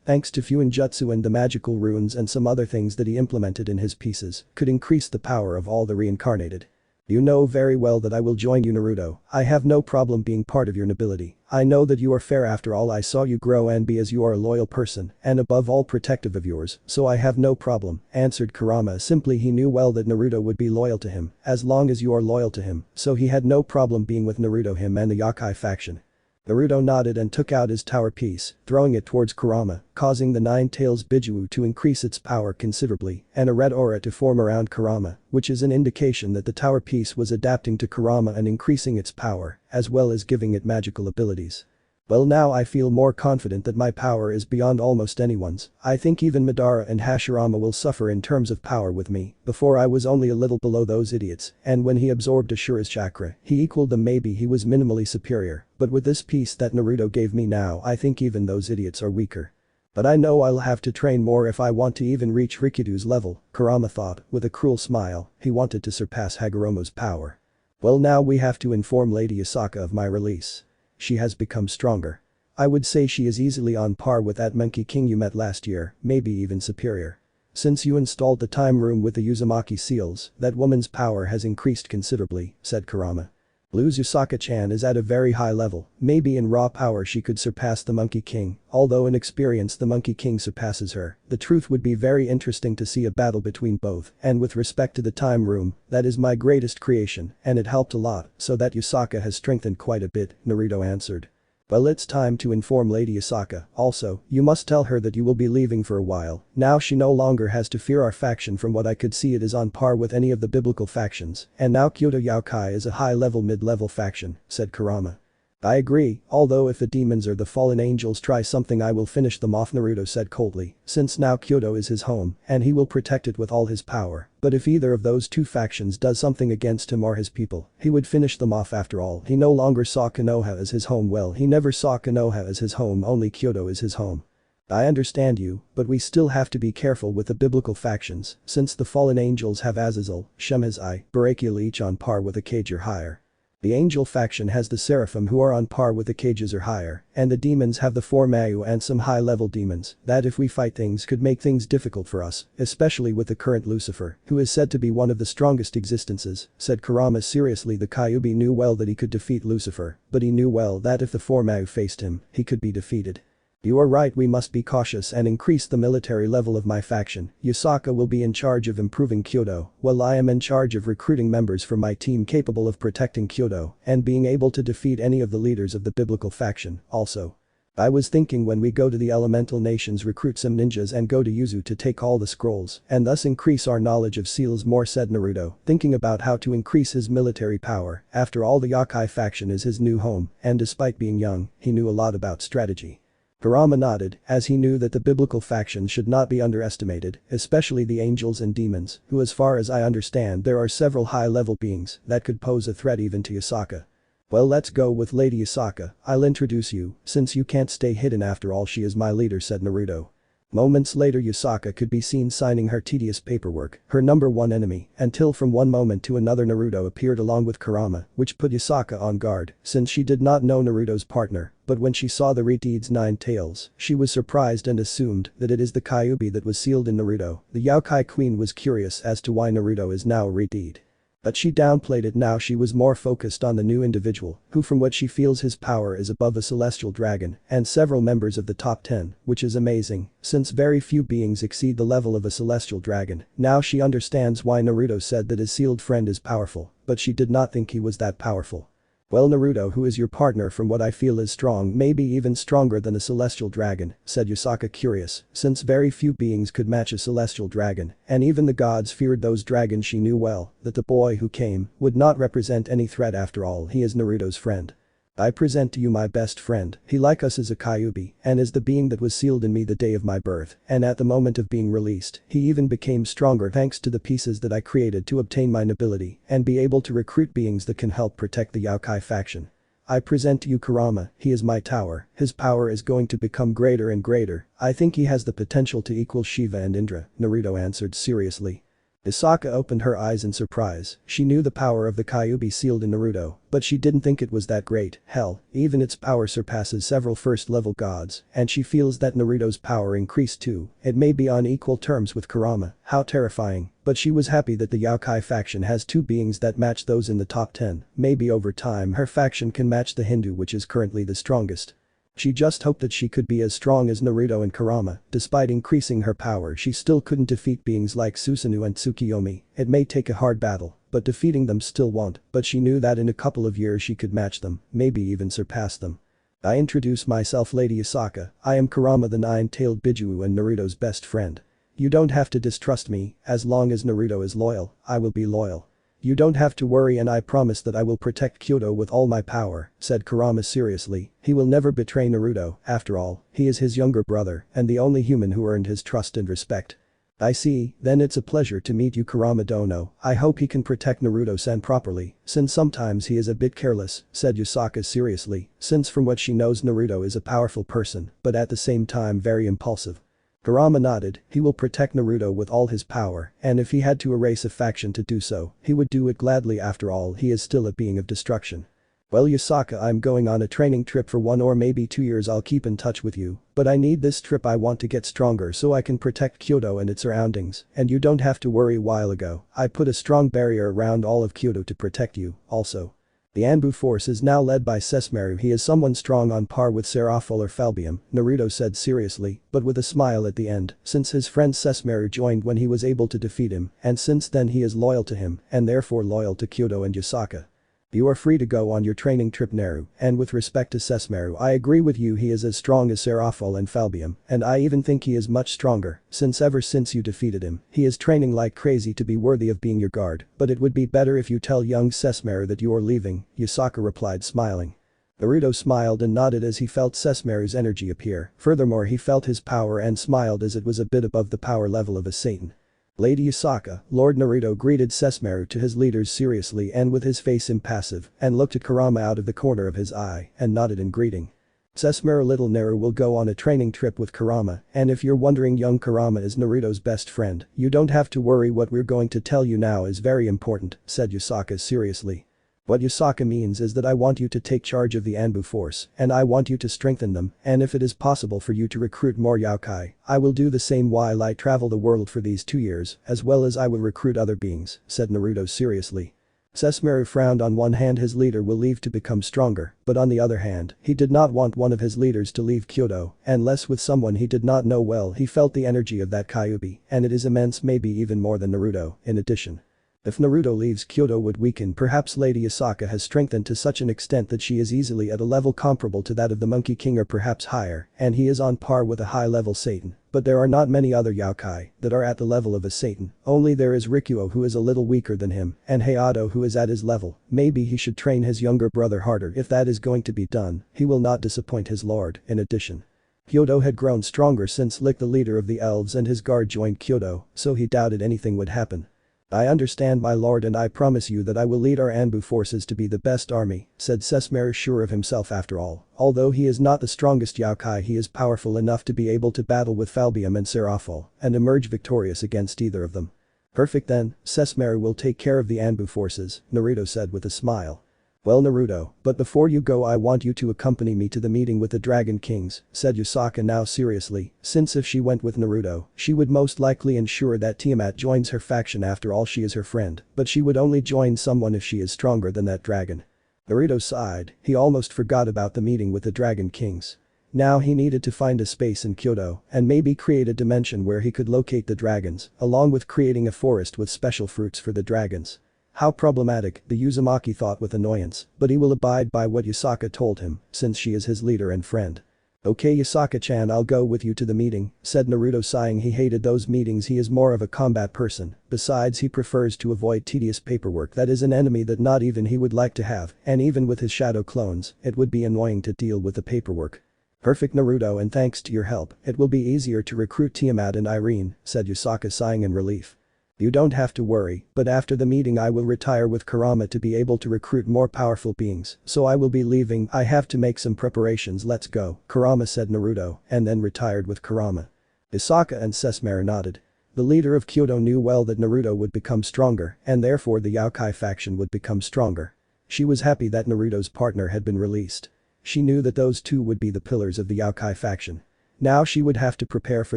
thanks to Fuinjutsu and the magical runes and some other things that he implemented in his pieces, could increase the power of all the reincarnated. You know very well that I will join you, Naruto. I have no problem being part of your nobility. I know that you are fair after all. I saw you grow and be as you are a loyal person and above all protective of yours, so I have no problem, answered Kurama. Simply he knew well that Naruto would be loyal to him as long as you are loyal to him, so he had no problem being with Naruto, him and the Yokai faction. Naruto nodded and took out his tower piece, throwing it towards Kurama, causing the Nine Tails Bijuu to increase its power considerably and a red aura to form around Kurama, which is an indication that the tower piece was adapting to Kurama and increasing its power, as well as giving it magical abilities. Well, now I feel more confident that my power is beyond almost anyone's. I think even Madara and Hashirama will suffer in terms of power with me. Before I was only a little below those idiots, and when he absorbed Ashura's chakra, he equaled them. Maybe he was minimally superior, but with this piece that Naruto gave me now, I think even those idiots are weaker. But I know I'll have to train more if I want to even reach Rikudo's level, Kurama thought, with a cruel smile. He wanted to surpass Hagoromo's power. Well, now we have to inform Lady Yasaka of my release. She has become stronger. I would say she is easily on par with that Monkey King you met last year, maybe even superior. Since you installed the time room with the Uzumaki seals, that woman's power has increased considerably, said Kurama. Blue's Yasaka-chan is at a very high level, maybe in raw power she could surpass the Monkey King, although in experience the Monkey King surpasses her. The truth would be very interesting to see a battle between both, and with respect to the time room, that is my greatest creation, and it helped a lot, so that Yasaka has strengthened quite a bit, Naruto answered. Well, it's time to inform Lady Yasaka. Also, you must tell her that you will be leaving for a while. Now she no longer has to fear our faction. From what I could see, it is on par with any of the biblical factions, and now Kyoto Yokai is a high-level mid-level faction, said Kurama. I agree, although if the demons or the fallen angels try something I will finish them off, Naruto said coldly, since now Kyoto is his home and he will protect it with all his power. But if either of those two factions does something against him or his people, he would finish them off. After all, he no longer saw Konoha as his home. Well, he never saw Konoha as his home, only Kyoto is his home. I understand you, but we still have to be careful with the biblical factions, since the fallen angels have Azazel, Shemhazai, Barakiel each on par with a Kage or higher. The angel faction has the Seraphim who are on par with the Kages or higher, and the demons have the 4 Mayu and some high-level demons that if we fight things could make things difficult for us, especially with the current Lucifer, who is said to be one of the strongest existences, said Kurama seriously. The Kyuubi knew well that he could defeat Lucifer, but he knew well that if the 4 Mayu faced him, he could be defeated. You are right, we must be cautious and increase the military level of my faction. Yasaka will be in charge of improving Kyoto, while I am in charge of recruiting members from my team capable of protecting Kyoto and being able to defeat any of the leaders of the biblical faction. Also, I was thinking when we go to the elemental nations, recruit some ninjas and go to Yuzu to take all the scrolls and thus increase our knowledge of seals more, said Naruto, thinking about how to increase his military power. After all, the Yokai faction is his new home, and despite being young, he knew a lot about strategy. Kurama nodded, as he knew that the biblical factions should not be underestimated, especially the angels and demons, who as far as I understand there are several high-level beings that could pose a threat even to Yasaka. Well, let's go with Lady Yasaka. I'll introduce you, since you can't stay hidden. After all, she is my leader, said Naruto. Moments later, Yasaka could be seen signing her tedious paperwork, her number one enemy, until from one moment to another Naruto appeared along with Kurama, which put Yasaka on guard, since she did not know Naruto's partner, but when she saw the Redeed's 9 tails, she was surprised and assumed that it is the Kyuubi that was sealed in Naruto. The Yokai queen was curious as to why Naruto is now a Redeed. But she downplayed it. Now she was more focused on the new individual, who from what she feels his power is above a celestial dragon and several members of the top 10, which is amazing, since very few beings exceed the level of a celestial dragon. Now she understands why Naruto said that his sealed friend is powerful, but she did not think he was that powerful. Well, Naruto, who is your partner, from what I feel is strong, maybe even stronger than a celestial dragon, said Yasaka, curious, since very few beings could match a celestial dragon, and even the gods feared those dragons. She knew well that the boy who came would not represent any threat. After all, he is Naruto's friend. I present to you my best friend. He like us is a Kyuubi and is the being that was sealed in me the day of my birth, and at the moment of being released, he even became stronger thanks to the pieces that I created to obtain my nobility and be able to recruit beings that can help protect the Yokai faction. I present to you Kurama. He is my tower. His power is going to become greater and greater. I think he has the potential to equal Shiva and Indra, Naruto answered seriously. Yasaka opened her eyes in surprise. She knew the power of the Kyuubi sealed in Naruto, but she didn't think it was that great. Hell, even its power surpasses several first-level gods, and she feels that Naruto's power increased too. It may be on equal terms with Kurama. How terrifying. But she was happy that the Yokai faction has two beings that match those in the top 10. Maybe over time her faction can match the Hindu, which is currently the strongest. She just hoped that she could be as strong as Naruto and Kurama. Despite increasing her power, she still couldn't defeat beings like Susanoo and Tsukiyomi. It may take a hard battle, but defeating them still won't, but she knew that in a couple of years she could match them, maybe even surpass them. I introduce myself, Lady Yasaka. I am Kurama, the nine-tailed Bijuu and Naruto's best friend. You don't have to distrust me. As long as Naruto is loyal, I will be loyal. You don't have to worry, and I promise that I will protect Kyoto with all my power, said Kurama seriously. He will never betray Naruto. After all, he is his younger brother and the only human who earned his trust and respect. I see, then it's a pleasure to meet you, Kurama Dono. I hope he can protect Naruto-san properly, since sometimes he is a bit careless, said Yasaka seriously, since from what she knows Naruto is a powerful person, but at the same time very impulsive. Kurama nodded. He will protect Naruto with all his power, and if he had to erase a faction to do so, he would do it gladly. After all, he is still a being of destruction. Well, Yasaka, I'm going on a training trip for 1 or maybe 2 years. I'll keep in touch with you, but I need this trip. I want to get stronger so I can protect Kyoto and its surroundings, and you don't have to worry. A while ago, I put a strong barrier around all of Kyoto to protect you, also. The Anbu force is now led by Sessmaru. He is someone strong on par with Seraphol or Falbium, Naruto said seriously, but with a smile at the end, since his friend Sessmaru joined when he was able to defeat him, and since then he is loyal to him, and therefore loyal to Kyoto and Yasaka. You are free to go on your training trip, Naru, and with respect to Sessmaru, I agree with you. He is as strong as Seraphol and Falbium, and I even think he is much stronger, since ever since you defeated him, he is training like crazy to be worthy of being your guard, but it would be better if you tell young Sessmaru that you are leaving, Yasaka replied, smiling. Naruto smiled and nodded as he felt Sessmaru's energy appear. Furthermore, he felt his power and smiled as it was a bit above the power level of a Satan. Lady Yasaka, Lord Naruto greeted Sessmaru to his leaders seriously and with his face impassive, and looked at Kurama out of the corner of his eye and nodded in greeting. Sessmaru, little Naru will go on a training trip with Kurama, and if you're wondering, young Kurama is Naruto's best friend. You don't have to worry. What we're going to tell you now is very important, said Yasaka seriously. What Yasaka means is that I want you to take charge of the Anbu force, and I want you to strengthen them, and if it is possible for you to recruit more Yokai, I will do the same while I travel the world for these 2 years, as well as I will recruit other beings, said Naruto seriously. Sessmaru frowned. On one hand, his leader will leave to become stronger, but on the other hand, he did not want one of his leaders to leave Kyoto, unless with someone he did not know well. He felt the energy of that Kyuubi, and it is immense, maybe even more than Naruto. In addition, if Naruto leaves, Kyoto would weaken. Perhaps Lady Yasaka has strengthened to such an extent that she is easily at a level comparable to that of the Monkey King or perhaps higher, and he is on par with a high-level Satan. But there are not many other Yokai that are at the level of a Satan. Only there is Rikuo, who is a little weaker than him, and Hayato, who is at his level. Maybe he should train his younger brother harder. If that is going to be done, he will not disappoint his lord. In addition, Kyoto had grown stronger since Lick, the leader of the elves, and his guard joined Kyoto, so he doubted anything would happen. I understand, my lord, and I promise you that I will lead our Anbu forces to be the best army, said Sessmaru, sure of himself. After all, although he is not the strongest Yokai, he is powerful enough to be able to battle with Falbium and Seraphol and emerge victorious against either of them. Perfect then, Sessmaru will take care of the Anbu forces, Naruto said with a smile. Well, Naruto, but before you go I want you to accompany me to the meeting with the Dragon Kings, said Yasaka now seriously, since if she went with Naruto, she would most likely ensure that Tiamat joins her faction. After all, she is her friend, but she would only join someone if she is stronger than that dragon. Naruto sighed. He almost forgot about the meeting with the Dragon Kings. Now he needed to find a space in Kyoto and maybe create a dimension where he could locate the dragons, along with creating a forest with special fruits for the dragons. How problematic, the Uzumaki thought with annoyance, but he will abide by what Yasaka told him, since she is his leader and friend. Okay, Yasaka-chan, I'll go with you to the meeting, said Naruto, sighing. He hated those meetings. He is more of a combat person. Besides, he prefers to avoid tedious paperwork that is an enemy that not even he would like to have, and even with his shadow clones, it would be annoying to deal with the paperwork. Perfect, Naruto, and thanks to your help, it will be easier to recruit Tiamat and Irene, said Yasaka, sighing in relief. You don't have to worry, but after the meeting I will retire with Kurama to be able to recruit more powerful beings, so I will be leaving. I have to make some preparations. Let's go, Kurama, said Naruto, and then retired with Kurama. Yasaka and Sessmaru nodded. The leader of Kyoto knew well that Naruto would become stronger and therefore the Yokai faction would become stronger. She was happy that Naruto's partner had been released. She knew that those two would be the pillars of the Yokai faction. Now she would have to prepare for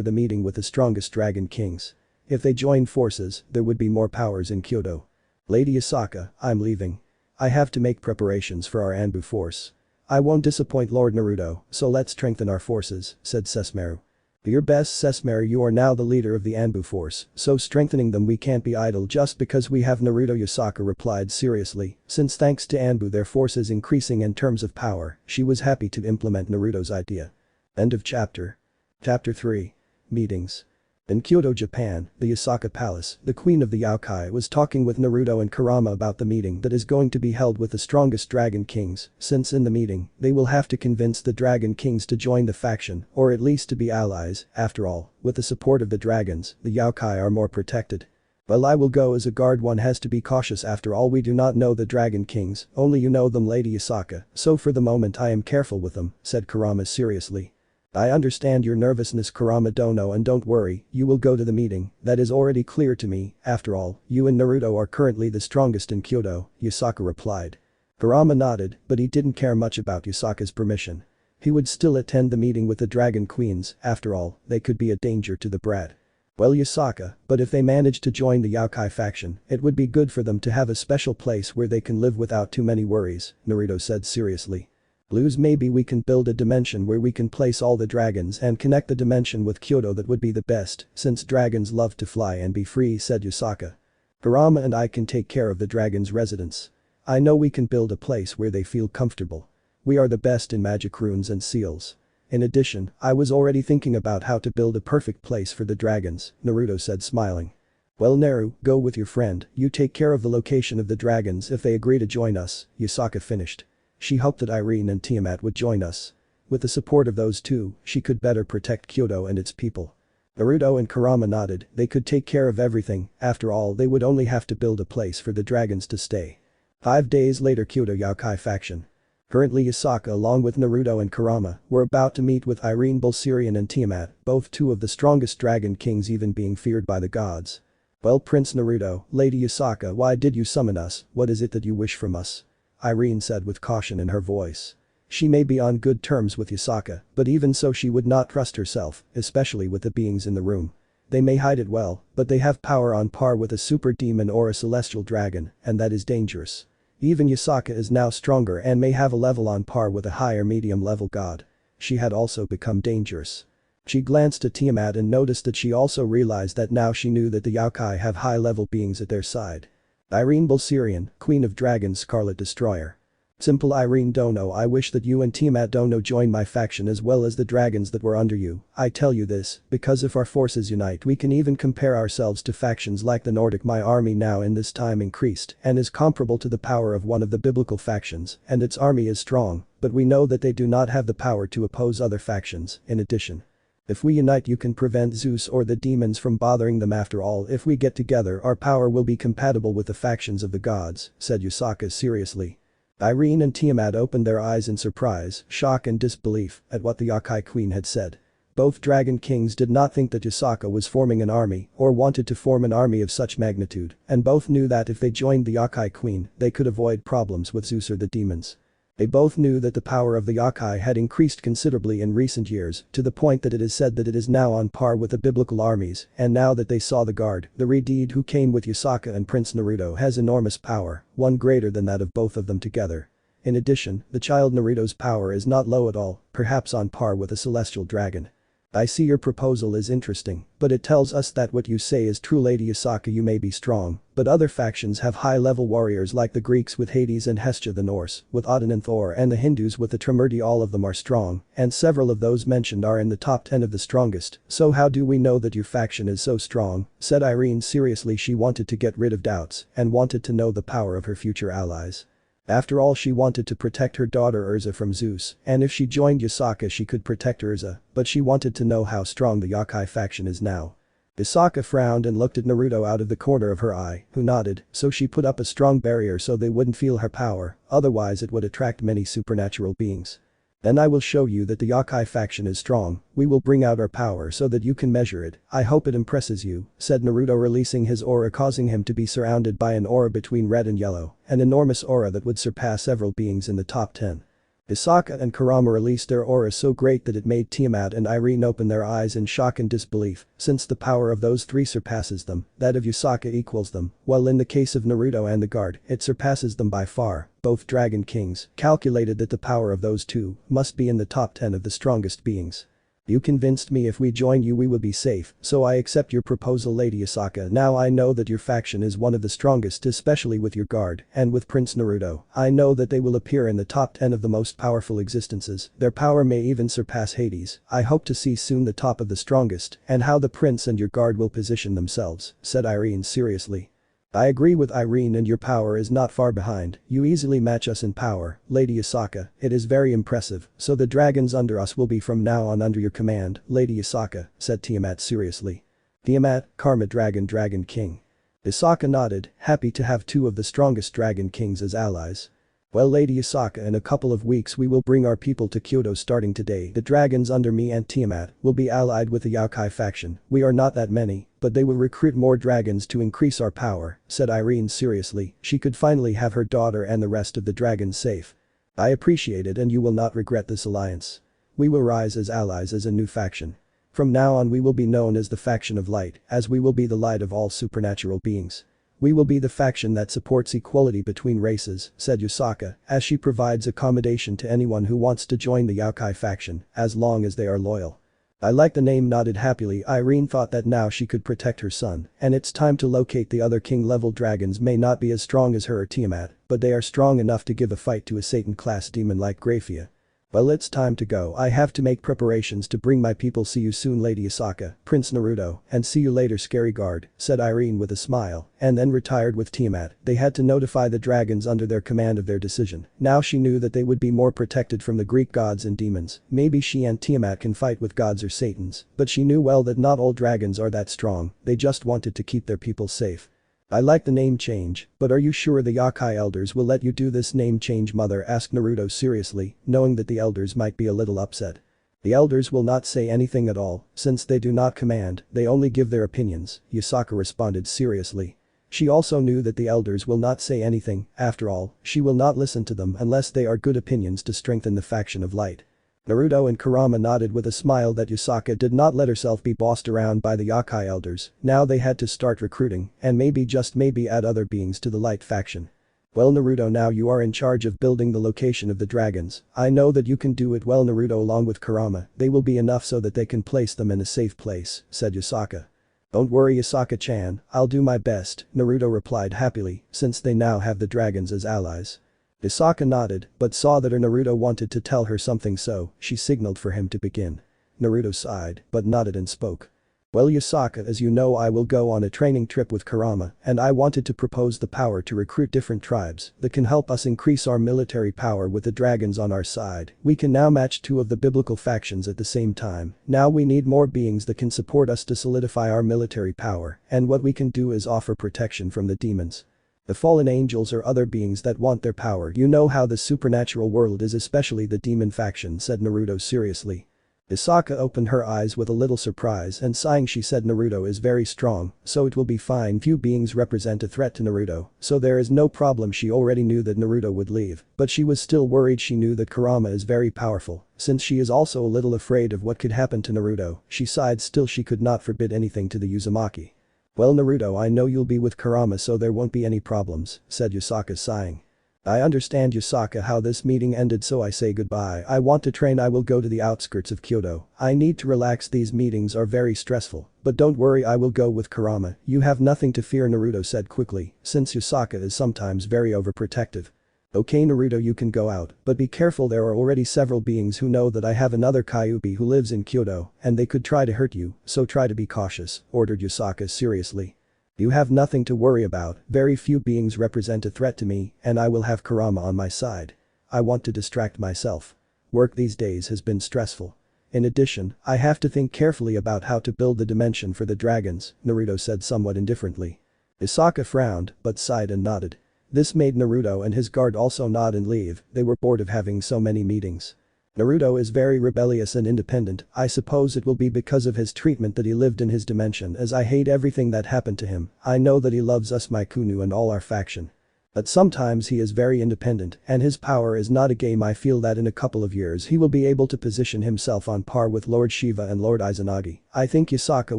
the meeting with the strongest Dragon Kings. If they joined forces, there would be more powers in Kyoto. Lady Yasaka, I'm leaving. I have to make preparations for our Anbu force. I won't disappoint Lord Naruto, so let's strengthen our forces, said Sessmaru. Your best, Sessmaru. You are now the leader of the Anbu force, so strengthening them we can't be idle just because we have Naruto. Yasaka replied seriously, since thanks to Anbu their force is increasing in terms of power, she was happy to implement Naruto's idea. End of chapter. Chapter 3. Meetings. In Kyoto, Japan, the Yasaka Palace, the queen of the Yokai was talking with Naruto and Kurama about the meeting that is going to be held with the strongest Dragon Kings, since in the meeting, they will have to convince the Dragon Kings to join the faction, or at least to be allies. After all, with the support of the dragons, the Yokai are more protected. Well, I will go as a guard. One has to be cautious. After all, we do not know the Dragon Kings, only you know them, Lady Yasaka, so for the moment I am careful with them, said Kurama seriously. I understand your nervousness, Kurama Dono, and don't worry, you will go to the meeting, that is already clear to me. After all, you and Naruto are currently the strongest in Kyoto, Yasaka replied. Kurama nodded, but he didn't care much about Yasaka's permission. He would still attend the meeting with the Dragon Queens, after all, they could be a danger to the brat. Well, Yasaka, but if they manage to join the Yokai faction, it would be good for them to have a special place where they can live without too many worries, Naruto said seriously. Blues, maybe we can build a dimension where we can place all the dragons and connect the dimension with Kyoto. That would be the best, since dragons love to fly and be free, said Yasaka. Kurama and I can take care of the dragons' residence. I know we can build a place where they feel comfortable. We are the best in magic runes and seals. In addition, I was already thinking about how to build a perfect place for the dragons, Naruto said smiling. Well, Naru, go with your friend, you take care of the location of the dragons if they agree to join us, Yasaka finished. She hoped that Irene and Tiamat would join us. With the support of those two, she could better protect Kyoto and its people. Naruto and Kurama nodded, they could take care of everything, after all they would only have to build a place for the dragons to stay. 5 days later, Kyoto Yokai faction. Currently Yasaka along with Naruto and Kurama were about to meet with Irene Bulsirian and Tiamat, both two of the strongest Dragon Kings, even being feared by the gods. Well, Prince Naruto, Lady Yasaka, why did you summon us? What is it that you wish from us? Irene said with caution in her voice. She may be on good terms with Yasaka, but even so she would not trust herself, especially with the beings in the room. They may hide it well, but they have power on par with a super demon or a celestial dragon, and that is dangerous. Even Yasaka is now stronger and may have a level on par with a higher medium level god. She had also become dangerous. She glanced at Tiamat and noticed that she also realized that now she knew that the Yokai have high level beings at their side. Irene Bulsirian, Queen of Dragons, Scarlet Destroyer. Simple Irene Dono, I wish that you and Tiamat Dono join my faction as well as the dragons that were under you. I tell you this, because if our forces unite we can even compare ourselves to factions like the Nordic. My army now in this time increased and is comparable to the power of one of the biblical factions, and its army is strong, but we know that they do not have the power to oppose other factions. In addition, if we unite you can prevent Zeus or the demons from bothering them. After all, if we get together our power will be compatible with the factions of the gods, said Yasaka seriously. Irene and Tiamat opened their eyes in surprise, shock and disbelief at what the Yokai Queen had said. Both Dragon Kings did not think that Yasaka was forming an army or wanted to form an army of such magnitude, and both knew that if they joined the Yokai Queen, they could avoid problems with Zeus or the demons. They both knew that the power of the Yokai had increased considerably in recent years, to the point that it is said that it is now on par with the biblical armies, and now that they saw the guard, the Redeed who came with Yasaka and Prince Naruto has enormous power, one greater than that of both of them together. In addition, the child Naruto's power is not low at all, perhaps on par with a celestial dragon. I see your proposal is interesting, but it tells us that what you say is true. Lady Yasaka, you may be strong, but other factions have high-level warriors like the Greeks with Hades and Hestia, the Norse with Odin and Thor, and the Hindus with the Trimurti. All of them are strong, and several of those mentioned are in the top 10 of the strongest, so how do we know that your faction is so strong, said Irene seriously. She wanted to get rid of doubts and wanted to know the power of her future allies. After all, she wanted to protect her daughter Urza from Zeus, and if she joined Yasaka she could protect Urza, but she wanted to know how strong the Yokai faction is now. Yasaka frowned and looked at Naruto out of the corner of her eye, who nodded, so she put up a strong barrier so they wouldn't feel her power, otherwise it would attract many supernatural beings. Then I will show you that the Yokai faction is strong, we will bring out our power so that you can measure it, I hope it impresses you, said Naruto, releasing his aura, causing him to be surrounded by an aura between red and yellow, an enormous aura that would surpass several beings in the top 10. Yasaka and Kurama released their aura so great that it made Tiamat and Irene open their eyes in shock and disbelief, since the power of those three surpasses them, that of Yasaka equals them, while in the case of Naruto and the guard, it surpasses them by far. Both Dragon Kings calculated that the power of those two must be in the top 10 of the strongest beings. You convinced me if we join you we will be safe, so I accept your proposal, Lady Yasaka. Now I know that your faction is one of the strongest, especially with your guard, and with Prince Naruto. I know that they will appear in the top 10 of the most powerful existences, their power may even surpass Hades. I hope to see soon the top of the strongest, and how the prince and your guard will position themselves, said Irene seriously. I agree with Irene, and your power is not far behind, you easily match us in power, Lady Yasaka, it is very impressive, so the dragons under us will be from now on under your command, Lady Yasaka, said Tiamat seriously. Tiamat, Karma Dragon King. Yasaka nodded, happy to have two of the strongest Dragon Kings as allies. Well, Lady Yasaka, in a couple of weeks we will bring our people to Kyoto starting today. The dragons under me and Tiamat will be allied with the Yokai faction. We are not that many, but they will recruit more dragons to increase our power, said Irene seriously. She could finally have her daughter and the rest of the dragons safe. I appreciate it, and you will not regret this alliance. We will rise as allies as a new faction. From now on we will be known as the faction of light, as we will be the light of all supernatural beings. We will be the faction that supports equality between races, said Yasaka, as she provides accommodation to anyone who wants to join the Yokai faction, as long as they are loyal. I like the name, nodded happily. Irene thought that now she could protect her son, and it's time to locate the other king-level dragons. May not be as strong as her or Tiamat, but they are strong enough to give a fight to a Satan-class demon like Graphia. Well, it's time to go. I have to make preparations to bring my people. See you soon, Lady Yasaka, Prince Naruto, and see you later, scary guard, said Irene with a smile, and then retired with Tiamat. They had to notify the dragons under their command of their decision. Now she knew that they would be more protected from the Greek gods and demons. Maybe she and Tiamat can fight with gods or Satans, but she knew well that not all dragons are that strong, they just wanted to keep their people safe. I like the name change, but are you sure the Yokai elders will let you do this name change, mother, asked Naruto seriously, knowing that the elders might be a little upset. The elders will not say anything at all, since they do not command, they only give their opinions, Yasaka responded seriously. She also knew that the elders will not say anything, after all, she will not listen to them unless they are good opinions to strengthen the faction of light. Naruto and Kurama nodded with a smile that Yasaka did not let herself be bossed around by the Yokai elders. Now they had to start recruiting, and maybe, just maybe, add other beings to the light faction. Well, Naruto, now you are in charge of building the location of the dragons. I know that you can do it well, Naruto, along with Kurama. They will be enough so that they can place them in a safe place, said Yasaka. Don't worry, Yasaka-chan, I'll do my best, Naruto replied happily, since they now have the dragons as allies. Yasaka nodded, but saw that her Naruto wanted to tell her something, so she signaled for him to begin. Naruto sighed, but nodded and spoke. Well, Yasaka, as you know, I will go on a training trip with Kurama, and I wanted to propose the power to recruit different tribes that can help us increase our military power with the dragons on our side. We can now match two of the biblical factions at the same time. Now we need more beings that can support us to solidify our military power, and what we can do is offer protection from the demons. The fallen angels or other beings that want their power. You know how the supernatural world is, especially the demon faction, said Naruto seriously. Yasaka opened her eyes with a little surprise, and sighing she said, Naruto is very strong, so it will be fine. Few beings represent a threat to Naruto, so there is no problem. She already knew that Naruto would leave, but she was still worried. She knew that Kurama is very powerful, since she is also a little afraid of what could happen to Naruto. She sighed, still she could not forbid anything to the Uzumaki. Well, Naruto, I know you'll be with Kurama, so there won't be any problems, said Yasaka, sighing. I understand, Yasaka, how this meeting ended, so I say goodbye. I want to train. I will go to the outskirts of Kyoto. I need to relax. These meetings are very stressful, but don't worry, I will go with Kurama. You have nothing to fear, Naruto said quickly, since Yasaka is sometimes very overprotective. Okay, Naruto, you can go out, but be careful. There are already several beings who know that I have another Kyuubi who lives in Kyoto, and they could try to hurt you, so try to be cautious, ordered Yasaka seriously. You have nothing to worry about. Very few beings represent a threat to me, and I will have Kurama on my side. I want to distract myself. Work these days has been stressful. In addition, I have to think carefully about how to build the dimension for the dragons, Naruto said somewhat indifferently. Yasaka frowned, but sighed and nodded. This made Naruto and his guard also nod and leave. They were bored of having so many meetings. Naruto is very rebellious and independent. I suppose it will be because of his treatment that he lived in his dimension, as I hate everything that happened to him. I know that he loves us Maikunu and all our faction. But sometimes he is very independent and his power is not a game. I feel that in a couple of years he will be able to position himself on par with Lord Shiva and Lord Izanagi. I think Yasaka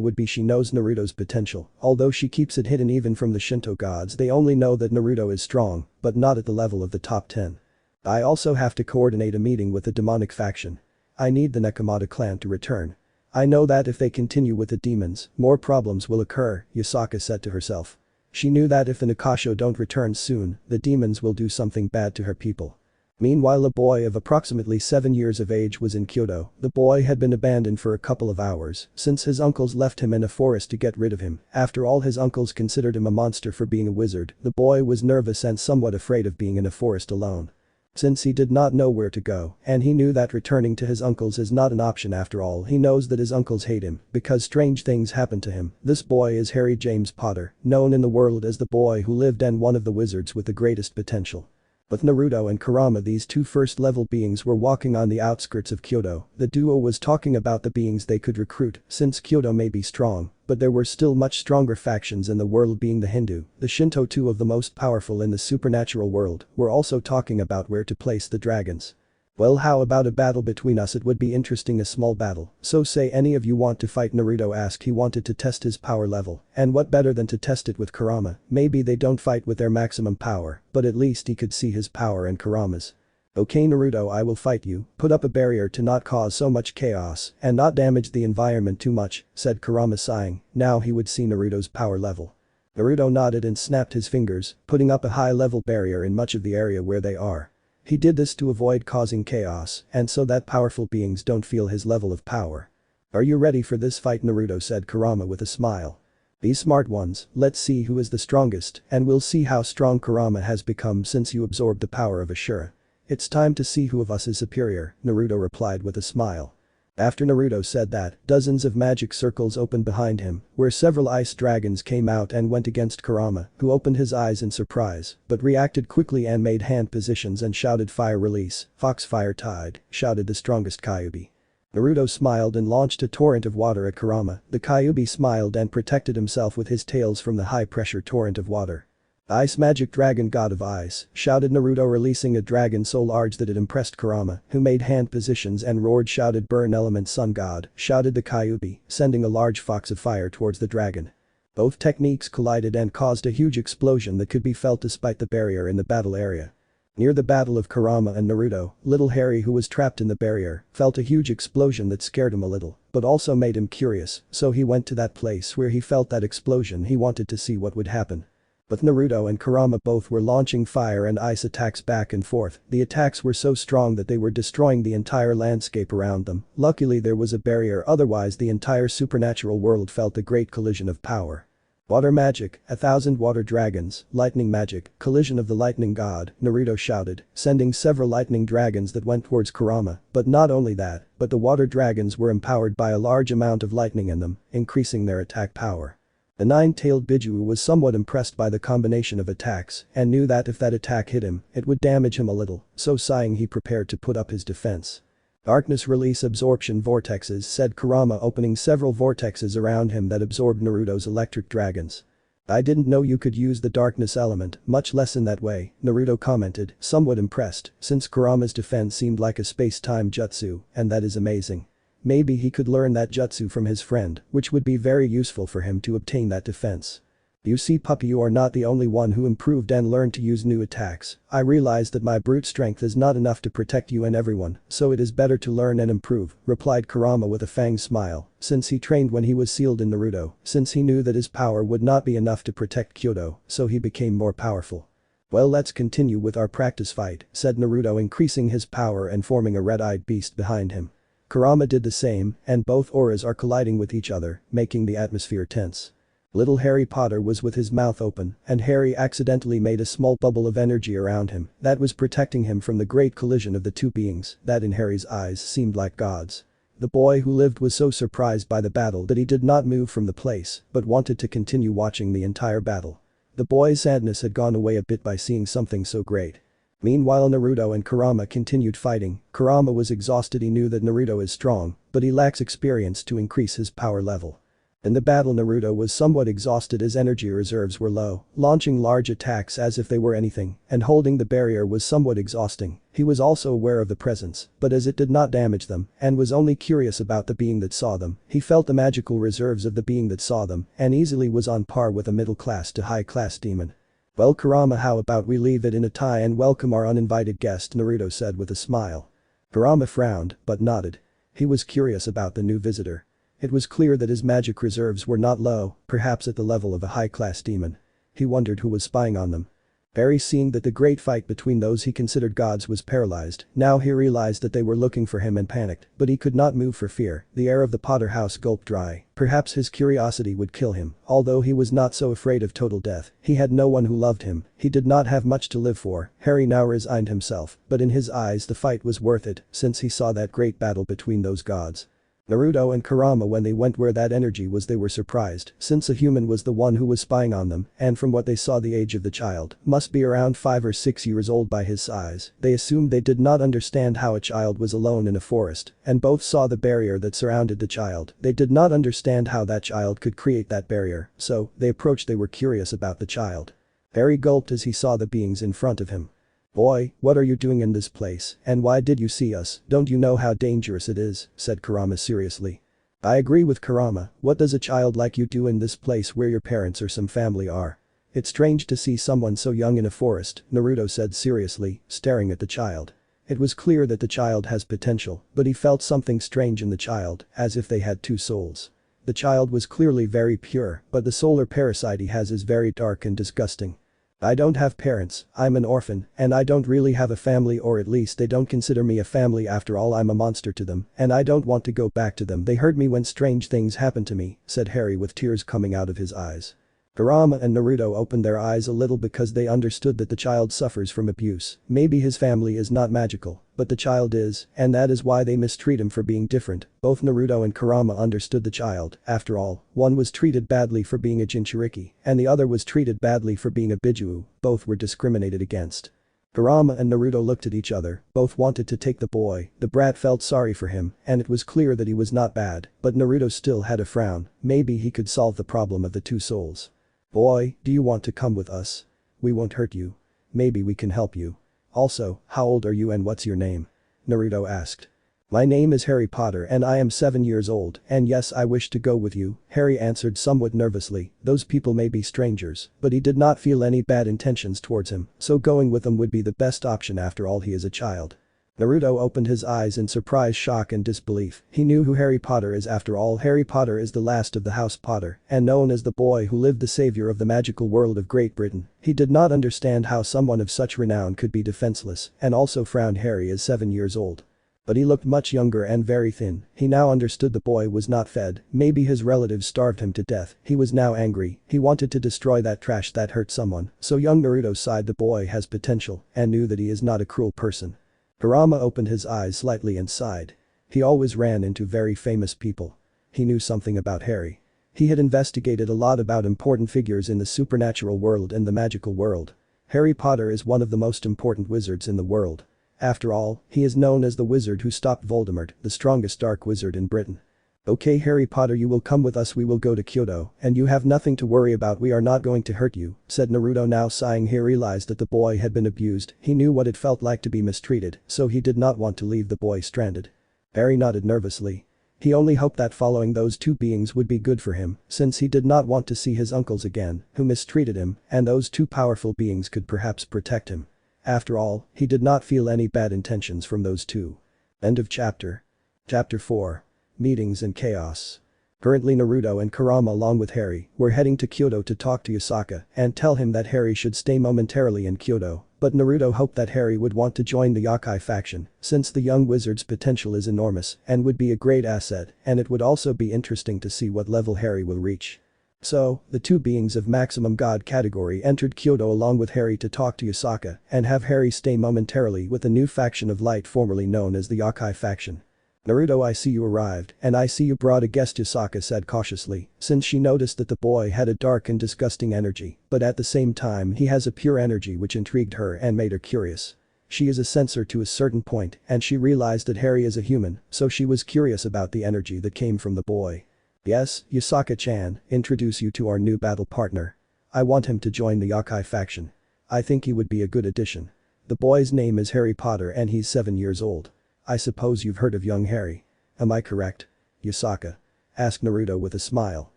would be. She knows Naruto's potential, although she keeps it hidden even from the Shinto gods. They only know that Naruto is strong, but not at the level of the top 10. I also have to coordinate a meeting with the demonic faction. I need the Nekomata clan to return. I know that if they continue with the demons, more problems will occur, Yasaka said to herself. She knew that if the Nakasho don't return soon, the demons will do something bad to her people. Meanwhile, a boy of approximately 7 years of age was in Kyoto. The boy had been abandoned for a couple of hours since his uncles left him in a forest to get rid of him. After all, his uncles considered him a monster for being a wizard. The boy was nervous and somewhat afraid of being in a forest alone. Since he did not know where to go, and he knew that returning to his uncles is not an option after all. He knows that his uncles hate him because strange things happen to him. This boy is Harry James Potter, known in the world as the boy who lived and one of the wizards with the greatest potential. With Naruto and Kurama, these two first-level beings were walking on the outskirts of Kyoto. The duo was talking about the beings they could recruit, since Kyoto may be strong, but there were still much stronger factions in the world, being the Hindu, the Shinto, two of the most powerful in the supernatural world. Were also talking about where to place the dragons. Well, how about a battle between us? It would be interesting, a small battle. So say any of you want to fight? Naruto asked. He wanted to test his power level, and what better than to test it with Kurama. Maybe they don't fight with their maximum power, but at least he could see his power and Kurama's. Okay Naruto, I will fight you. Put up a barrier to not cause so much chaos and not damage the environment too much, said Kurama, sighing. Now he would see Naruto's power level. Naruto nodded and snapped his fingers, putting up a high-level barrier in much of the area where they are. He did this to avoid causing chaos and so that powerful beings don't feel his level of power. Are you ready for this fight? Naruto said Kurama with a smile. Be smart ones, let's see who is the strongest and we'll see how strong Kurama has become since you absorbed the power of Ashura. It's time to see who of us is superior, Naruto replied with a smile. After Naruto said that, dozens of magic circles opened behind him, where several ice dragons came out and went against Kurama, who opened his eyes in surprise, but reacted quickly and made hand positions and shouted, fire release, Foxfire Tide, shouted the strongest Kyuubi. Naruto smiled and launched a torrent of water at Kurama. The Kyuubi smiled and protected himself with his tails from the high-pressure torrent of water. Ice magic dragon, god of ice, shouted Naruto, releasing a dragon so large that it impressed Kurama, who made hand positions and roared. Shouted burn element sun god, shouted the Kyuubi, sending a large fox of fire towards the dragon. Both techniques collided and caused a huge explosion that could be felt despite the barrier in the battle area. Near the battle of Kurama and Naruto, little Harry, who was trapped in the barrier, felt a huge explosion that scared him a little, but also made him curious, so he went to that place where he felt that explosion. He wanted to see what would happen. But Naruto and Kurama both were launching fire and ice attacks back and forth. The attacks were so strong that they were destroying the entire landscape around them. Luckily there was a barrier, otherwise the entire supernatural world felt a great collision of power. Water magic, 1,000 water dragons, lightning magic, collision of the lightning god, Naruto shouted, sending several lightning dragons that went towards Kurama. But not only that, but the water dragons were empowered by a large amount of lightning in them, increasing their attack power. The nine-tailed Biju was somewhat impressed by the combination of attacks and knew that if that attack hit him, it would damage him a little, so sighing he prepared to put up his defense. Darkness release absorption vortexes, said Kurama, opening several vortexes around him that absorbed Naruto's electric dragons. I didn't know you could use the darkness element, much less in that way, Naruto commented, somewhat impressed, since Kurama's defense seemed like a space-time jutsu, and that is amazing. Maybe he could learn that jutsu from his friend, which would be very useful for him to obtain that defense. You see puppy, you are not the only one who improved and learned to use new attacks. I realize that my brute strength is not enough to protect you and everyone, so it is better to learn and improve, replied Kurama with a fang smile, since he trained when he was sealed in Naruto, since he knew that his power would not be enough to protect Kyoto, so he became more powerful. Well, let's continue with our practice fight, said Naruto, increasing his power and forming a red-eyed beast behind him. Kurama did the same, and both auras are colliding with each other, making the atmosphere tense. Little Harry Potter was with his mouth open, and Harry accidentally made a small bubble of energy around him that was protecting him from the great collision of the two beings that in Harry's eyes seemed like gods. The boy who lived was so surprised by the battle that he did not move from the place, but wanted to continue watching the entire battle. The boy's sadness had gone away a bit by seeing something so great. Meanwhile Naruto and Kurama continued fighting. Kurama was exhausted. He knew that Naruto is strong, but he lacks experience to increase his power level. In the battle Naruto was somewhat exhausted. His energy reserves were low, launching large attacks as if they were anything, and holding the barrier was somewhat exhausting. He was also aware of the presence, but as it did not damage them, and was only curious about the being that saw them, he felt the magical reserves of the being that saw them, and easily was on par with a middle class to high class demon. "Well Kurama, how about we leave it in a tie and welcome our uninvited guest," Naruto said with a smile. Kurama frowned, but nodded. He was curious about the new visitor. It was clear that his magic reserves were not low, perhaps at the level of a high-class demon. He wondered who was spying on them. Barry, seeing that the great fight between those he considered gods was paralyzed, now he realized that they were looking for him and panicked, but he could not move for fear. The air of the Potter house gulped dry. Perhaps his curiosity would kill him, although he was not so afraid of total death. He had no one who loved him, he did not have much to live for. Harry now resigned himself, but in his eyes the fight was worth it, since he saw that great battle between those gods. Naruto and Kurama, when they went where that energy was, they were surprised, since a human was the one who was spying on them, and from what they saw the age of the child must be around 5 or 6 years old by his size. They assumed they did not understand how a child was alone in a forest, and both saw the barrier that surrounded the child. They did not understand how that child could create that barrier, so they approached. They were curious about the child. Harry gulped as he saw the beings in front of him. "Boy, what are you doing in this place, and why did you see us? Don't you know how dangerous it is?" said Kurama seriously. "I agree with Kurama. What does a child like you do in this place where your parents or some family are? It's strange to see someone so young in a forest," Naruto said seriously, staring at the child. It was clear that the child has potential, but he felt something strange in the child, as if they had two souls. The child was clearly very pure, but the solar parasite he has is very dark and disgusting. "I don't have parents, I'm an orphan, and I don't really have a family, or at least they don't consider me a family. After all, I'm a monster to them, and I don't want to go back to them. They hurt me when strange things happen to me," said Harry with tears coming out of his eyes. Kurama and Naruto opened their eyes a little because they understood that the child suffers from abuse. Maybe his family is not magical, but the child is, and that is why they mistreat him for being different. Both Naruto and Kurama understood the child. After all, one was treated badly for being a Jinchuriki, and the other was treated badly for being a Bijuu. Both were discriminated against. Kurama and Naruto looked at each other. Both wanted to take the boy. The brat felt sorry for him, and it was clear that he was not bad, but Naruto still had a frown. Maybe he could solve the problem of the two souls. "Boy, do you want to come with us? We won't hurt you. Maybe we can help you. Also, how old are you and what's your name?" Naruto asked. "My name is Harry Potter and I am 7 years old, and yes, I wish to go with you," Harry answered somewhat nervously. Those people may be strangers, but he did not feel any bad intentions towards him, so going with them would be the best option. After all, he is a child. Naruto opened his eyes in surprise, shock and disbelief. He knew who Harry Potter is. After all, Harry Potter is the last of the House Potter and known as the boy who lived, the savior of the magical world of Great Britain. He did not understand how someone of such renown could be defenseless, and also frowned. Harry is 7 years old. But he looked much younger and very thin. He now understood the boy was not fed. Maybe his relatives starved him to death. He was now angry. He wanted to destroy that trash that hurt someone. So young Naruto sighed. The boy has potential and knew that he is not a cruel person. Kurama opened his eyes slightly and sighed. He always ran into very famous people. He knew something about Harry. He had investigated a lot about important figures in the supernatural world and the magical world. Harry Potter is one of the most important wizards in the world. After all, he is known as the wizard who stopped Voldemort, the strongest dark wizard in Britain. "Okay Harry Potter, you will come with us. We will go to Kyoto, and you have nothing to worry about. We are not going to hurt you," said Naruto, now sighing. He realized that the boy had been abused. He knew what it felt like to be mistreated, so he did not want to leave the boy stranded. Harry nodded nervously. He only hoped that following those two beings would be good for him, since he did not want to see his uncles again, who mistreated him, and those two powerful beings could perhaps protect him. After all, he did not feel any bad intentions from those two. End of chapter. Chapter 4. Meetings and Chaos. Currently Naruto and Kurama along with Harry were heading to Kyoto to talk to Yasaka and tell him that Harry should stay momentarily in Kyoto, but Naruto hoped that Harry would want to join the Yokai faction since the young wizard's potential is enormous and would be a great asset, and it would also be interesting to see what level Harry will reach. So, the two beings of maximum god category entered Kyoto along with Harry to talk to Yasaka and have Harry stay momentarily with the new faction of light formerly known as the Yokai faction. "Naruto, I see you arrived, and I see you brought a guest," Yasaka said cautiously, since she noticed that the boy had a dark and disgusting energy, but at the same time he has a pure energy which intrigued her and made her curious. She is a censor to a certain point and she realized that Harry is a human, so she was curious about the energy that came from the boy. Yes, Yasaka-chan, introduce you to our new battle partner. I want him to join the Yokai faction. I think he would be a good addition. The boy's name is Harry Potter and he's 7 years old. I suppose you've heard of young Harry. Am I correct? Yasaka asked Naruto with a smile.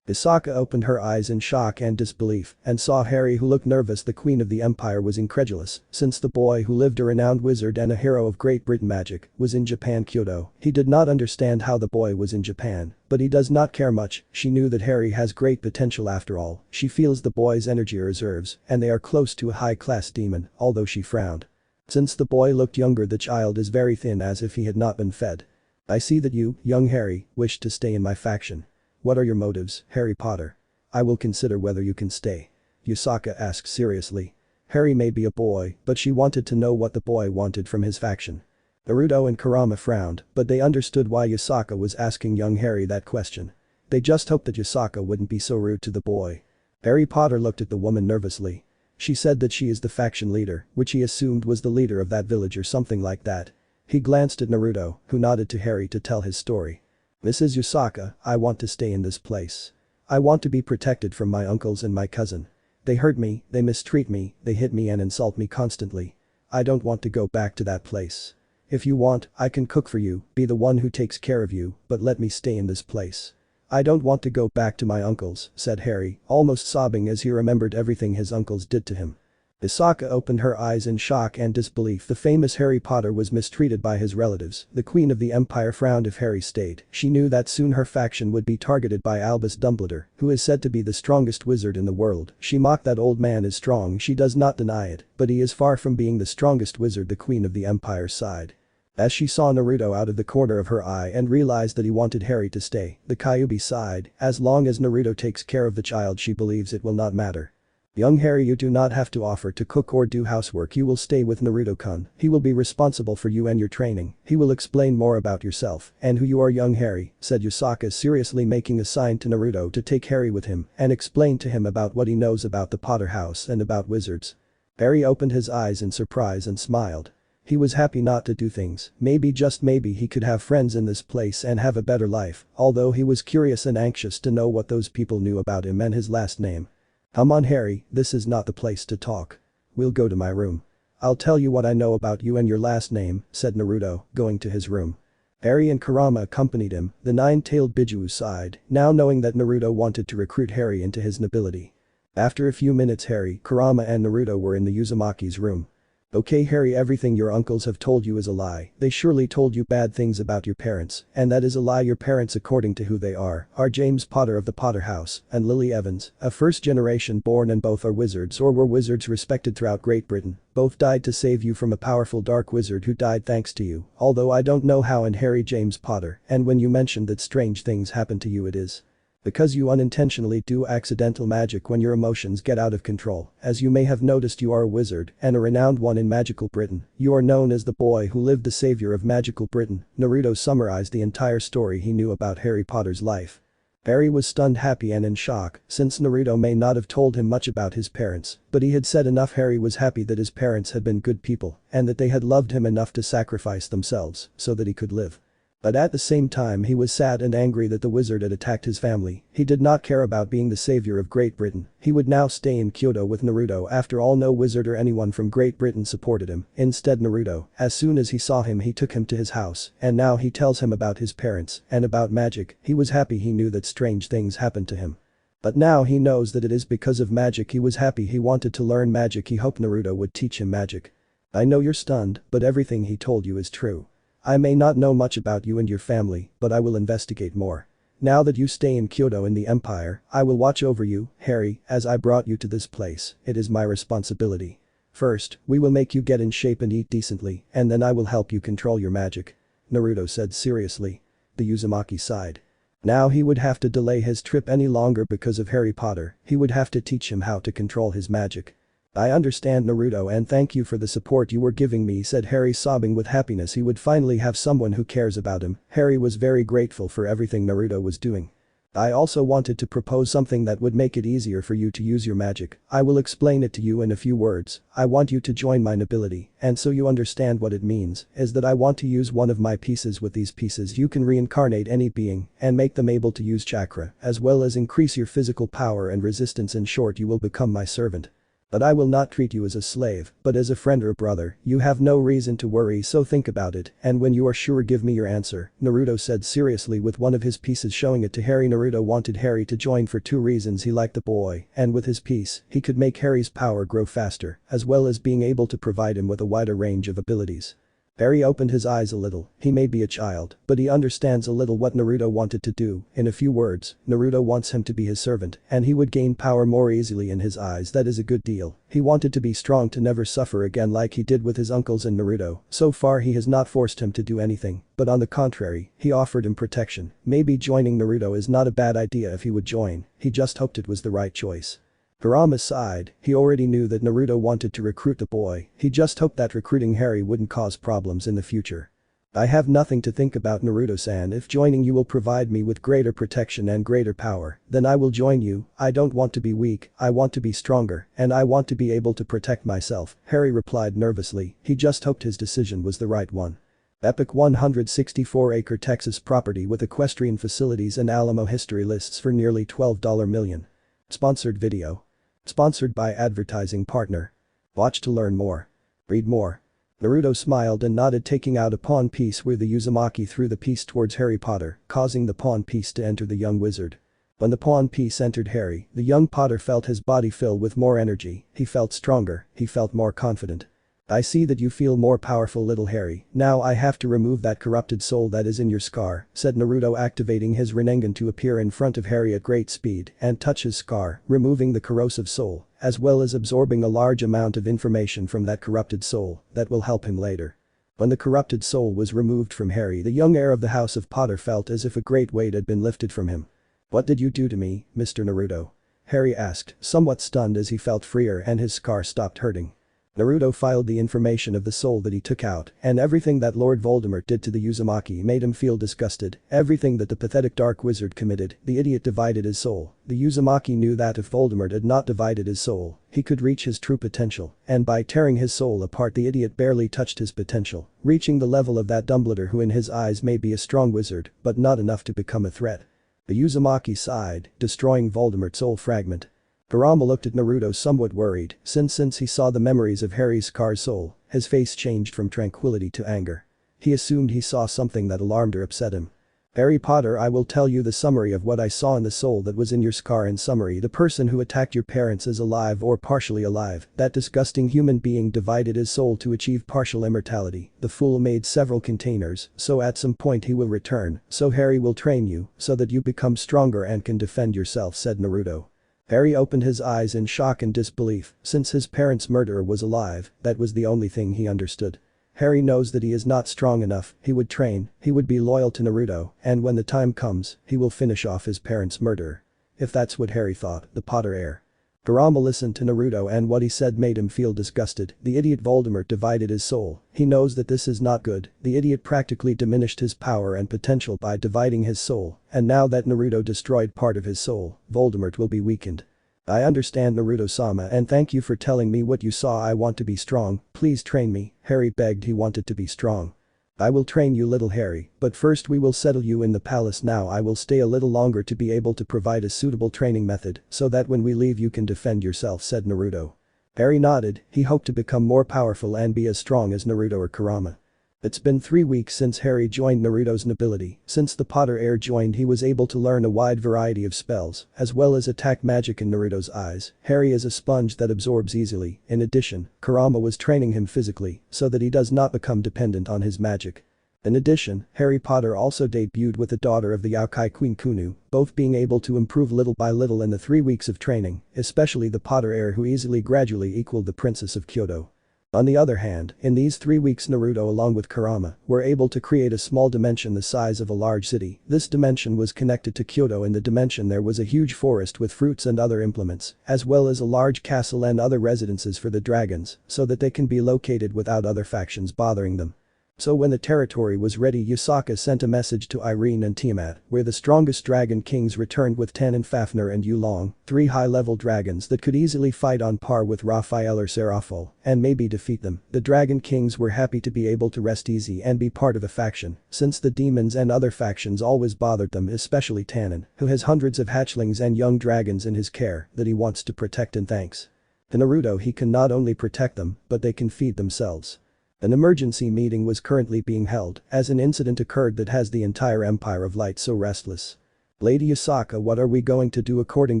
Yasaka opened her eyes in shock and disbelief and saw Harry, who looked nervous. The queen of the empire was incredulous, since the boy, who lived a renowned wizard and a hero of Great Britain magic, was in Japan, Kyoto. He did not understand how the boy was in Japan, but he does not care much. She knew that Harry has great potential after all. She feels the boy's energy reserves and they are close to a high-class demon, although she frowned. Since the boy looked younger, the child is very thin, as if he had not been fed. I see that you, young Harry, wish to stay in my faction. What are your motives, Harry Potter? I will consider whether you can stay. Yasaka asked seriously. Harry may be a boy, but she wanted to know what the boy wanted from his faction. Naruto and Kurama frowned, but they understood why Yasaka was asking young Harry that question. They just hoped that Yasaka wouldn't be so rude to the boy. Harry Potter looked at the woman nervously. She said that she is the faction leader, which he assumed was the leader of that village or something like that. He glanced at Naruto, who nodded to Harry to tell his story. This is Yasaka, I want to stay in this place. I want to be protected from my uncles and my cousin. They hurt me, they mistreat me, they hit me and insult me constantly. I don't want to go back to that place. If you want, I can cook for you, be the one who takes care of you, but let me stay in this place. I don't want to go back to my uncles, said Harry, almost sobbing as he remembered everything his uncles did to him. Yasaka opened her eyes in shock and disbelief. The famous Harry Potter was mistreated by his relatives. The queen of the empire frowned if Harry stayed. She knew that soon her faction would be targeted by Albus Dumbledore, who is said to be the strongest wizard in the world. She mocked that old man is strong, she does not deny it, but he is far from being the strongest wizard. The queen of the empire sighed. As she saw Naruto out of the corner of her eye and realized that he wanted Harry to stay, the Kyuubi sighed. As long as Naruto takes care of the child, she believes it will not matter. Young Harry, you do not have to offer to cook or do housework. You will stay with Naruto-kun. He will be responsible for you and your training. He will explain more about yourself and who you are. Young Harry, said Yasaka, seriously making a sign to Naruto to take Harry with him and explain to him about what he knows about the Potter house and about wizards. Harry opened his eyes in surprise and smiled. He was happy not to do things. Maybe, just maybe, he could have friends in this place and have a better life, although he was curious and anxious to know what those people knew about him and his last name. Come on, Harry, this is not the place to talk. We'll go to my room. I'll tell you what I know about you and your last name, said Naruto, going to his room. Harry and Kurama accompanied him. The nine-tailed Bijuu sighed, now knowing that Naruto wanted to recruit Harry into his nobility. After a few minutes, Harry, Kurama and Naruto were in the Uzumaki's room. Okay, Harry, everything your uncles have told you is a lie. They surely told you bad things about your parents, and that is a lie. Your parents, according to who they are James Potter of the Potter house and Lily Evans, a first-generation born, and both are wizards or were wizards respected throughout Great Britain. Both died to save you from a powerful dark wizard who died thanks to you, although I don't know how. And Harry, James Potter, and when you mentioned that strange things happen to you, it is because you unintentionally do accidental magic when your emotions get out of control. As you may have noticed, you are a wizard and a renowned one in magical Britain. You are known as the boy who lived, the savior of magical Britain. Naruto summarized the entire story he knew about Harry Potter's life. Harry was stunned, happy and in shock, since Naruto may not have told him much about his parents, but he had said enough. Harry was happy that his parents had been good people and that they had loved him enough to sacrifice themselves so that he could live. But at the same time, he was sad and angry that the wizard had attacked his family. He did not care about being the savior of Great Britain. He would now stay in Kyoto with Naruto. After all, no wizard or anyone from Great Britain supported him. Instead, Naruto, as soon as he saw him, he took him to his house, and now he tells him about his parents and about magic. He was happy. He knew that strange things happened to him. But now he knows that it is because of magic. He was happy. He wanted to learn magic. He hoped Naruto would teach him magic. I know you're stunned, but everything he told you is true. I may not know much about you and your family, but I will investigate more. Now that you stay in Kyoto in the empire, I will watch over you, Harry, as I brought you to this place. It is my responsibility. First, we will make you get in shape and eat decently, and then I will help you control your magic. Naruto said seriously. The Uzumaki sighed. Now he would have to delay his trip any longer because of Harry Potter. He would have to teach him how to control his magic. I understand, Naruto, and thank you for the support you were giving me, said Harry, sobbing with happiness. He would finally have someone who cares about him. Harry was very grateful for everything Naruto was doing. I also wanted to propose something that would make it easier for you to use your magic. I will explain it to you in a few words. I want you to join my nobility, and so you understand what it means, is that I want to use one of my pieces. With these pieces you can reincarnate any being and make them able to use chakra, as well as increase your physical power and resistance. In short, you will become my servant. But I will not treat you as a slave, but as a friend or brother. You have no reason to worry, so think about it, and when you are sure give me your answer, Naruto said seriously with one of his pieces showing it to Harry. Naruto wanted Harry to join for two reasons. He liked the boy, and with his piece, he could make Harry's power grow faster, as well as being able to provide him with a wider range of abilities. Harry opened his eyes a little. He may be a child, but he understands a little what Naruto wanted to do. In a few words, Naruto wants him to be his servant, and he would gain power more easily in his eyes. That is a good deal. He wanted to be strong to never suffer again like he did with his uncles and Naruto. So far he has not forced him to do anything, but on the contrary, he offered him protection. Maybe joining Naruto is not a bad idea if he would join. He just hoped it was the right choice. Kurama sighed. He already knew that Naruto wanted to recruit the boy. He just hoped that recruiting Harry wouldn't cause problems in the future. I have nothing to think about, Naruto-san. If joining you will provide me with greater protection and greater power, then I will join you. I don't want to be weak, I want to be stronger, and I want to be able to protect myself, Harry replied nervously. He just hoped his decision was the right one. Epic 164-acre Texas property with equestrian facilities and Alamo history lists for nearly $12 million. Sponsored video. Sponsored by advertising partner. Watch to learn more. Read more. Naruto smiled and nodded, taking out a pawn piece where the Uzumaki threw the piece towards Harry Potter, causing the pawn piece to enter the young wizard. When the pawn piece entered Harry, the young Potter felt his body fill with more energy. He felt stronger, he felt more confident. I see that you feel more powerful, little Harry. Now I have to remove that corrupted soul that is in your scar, said Naruto, activating his Rinnegan to appear in front of Harry at great speed and touch his scar, removing the corrosive soul, as well as absorbing a large amount of information from that corrupted soul that will help him later. When the corrupted soul was removed from Harry, the young heir of the House of Potter felt as if a great weight had been lifted from him. What did you do to me, Mr. Naruto? Harry asked, somewhat stunned as he felt freer and his scar stopped hurting. Naruto filed the information of the soul that he took out, and everything that Lord Voldemort did to the Uzumaki made him feel disgusted. Everything that the pathetic dark wizard committed, the idiot divided his soul. The Uzumaki knew that if Voldemort had not divided his soul, he could reach his true potential, and by tearing his soul apart the idiot barely touched his potential, reaching the level of that Dumbledore, who in his eyes may be a strong wizard, but not enough to become a threat. The Uzumaki sighed, destroying Voldemort's soul fragment. Kurama looked at Naruto somewhat worried, since he saw the memories of Harry's scarred soul, his face changed from tranquility to anger. He assumed he saw something that alarmed or upset him. Harry Potter, I will tell you the summary of what I saw in the soul that was in your scar. In summary, the person who attacked your parents is alive or partially alive. That disgusting human being divided his soul to achieve partial immortality. The fool made several containers, so at some point he will return, so Harry will train you, so that you become stronger and can defend yourself, said Naruto. Harry opened his eyes in shock and disbelief. Since his parents' murderer was alive, that was the only thing he understood. Harry knows that he is not strong enough. He would train, he would be loyal to Naruto, and when the time comes, he will finish off his parents' murderer. If that's what Harry thought, the Potter heir. Kurama listened to Naruto, and what he said made him feel disgusted. The idiot Voldemort divided his soul. He knows that this is not good. The idiot practically diminished his power and potential by dividing his soul, and now that Naruto destroyed part of his soul, Voldemort will be weakened. I understand, Naruto-sama, and thank you for telling me what you saw. I want to be strong, please train me, Harry begged. He wanted to be strong. I will train you, little Harry, but first we will settle you in the palace. Now I will stay a little longer to be able to provide a suitable training method so that when we leave you can defend yourself, said Naruto. Harry nodded. He hoped to become more powerful and be as strong as Naruto or Kurama. It's been 3 weeks since Harry joined Naruto's nobility. Since the Potter heir joined, he was able to learn a wide variety of spells, as well as attack magic in Naruto's eyes. Harry is a sponge that absorbs easily. In addition, Kurama was training him physically, so that he does not become dependent on his magic. In addition, Harry Potter also debuted with the daughter of the Yokai Queen Kunu, both being able to improve little by little in the 3 weeks of training, especially the Potter heir, who easily gradually equaled the Princess of Kyoto. On the other hand, in these 3 weeks Naruto along with Kurama were able to create a small dimension the size of a large city. This dimension was connected to Kyoto. In the dimension there was a huge forest with fruits and other implements, as well as a large castle and other residences for the dragons, so that they can be located without other factions bothering them. So when the territory was ready, Yasaka sent a message to Irene and Tiamat, where the strongest dragon kings returned with Tannen Fafnir and Yulong, 3 high-level dragons that could easily fight on par with Raphael or Seraphol, and maybe defeat them. The dragon kings were happy to be able to rest easy and be part of a faction, since the demons and other factions always bothered them, especially Tannen, who has hundreds of hatchlings and young dragons in his care that he wants to protect and thanks. In Naruto he can not only protect them, but they can feed themselves. An emergency meeting was currently being held as an incident occurred that has the entire Empire of Light so restless. Lady Yasaka, what are we going to do? According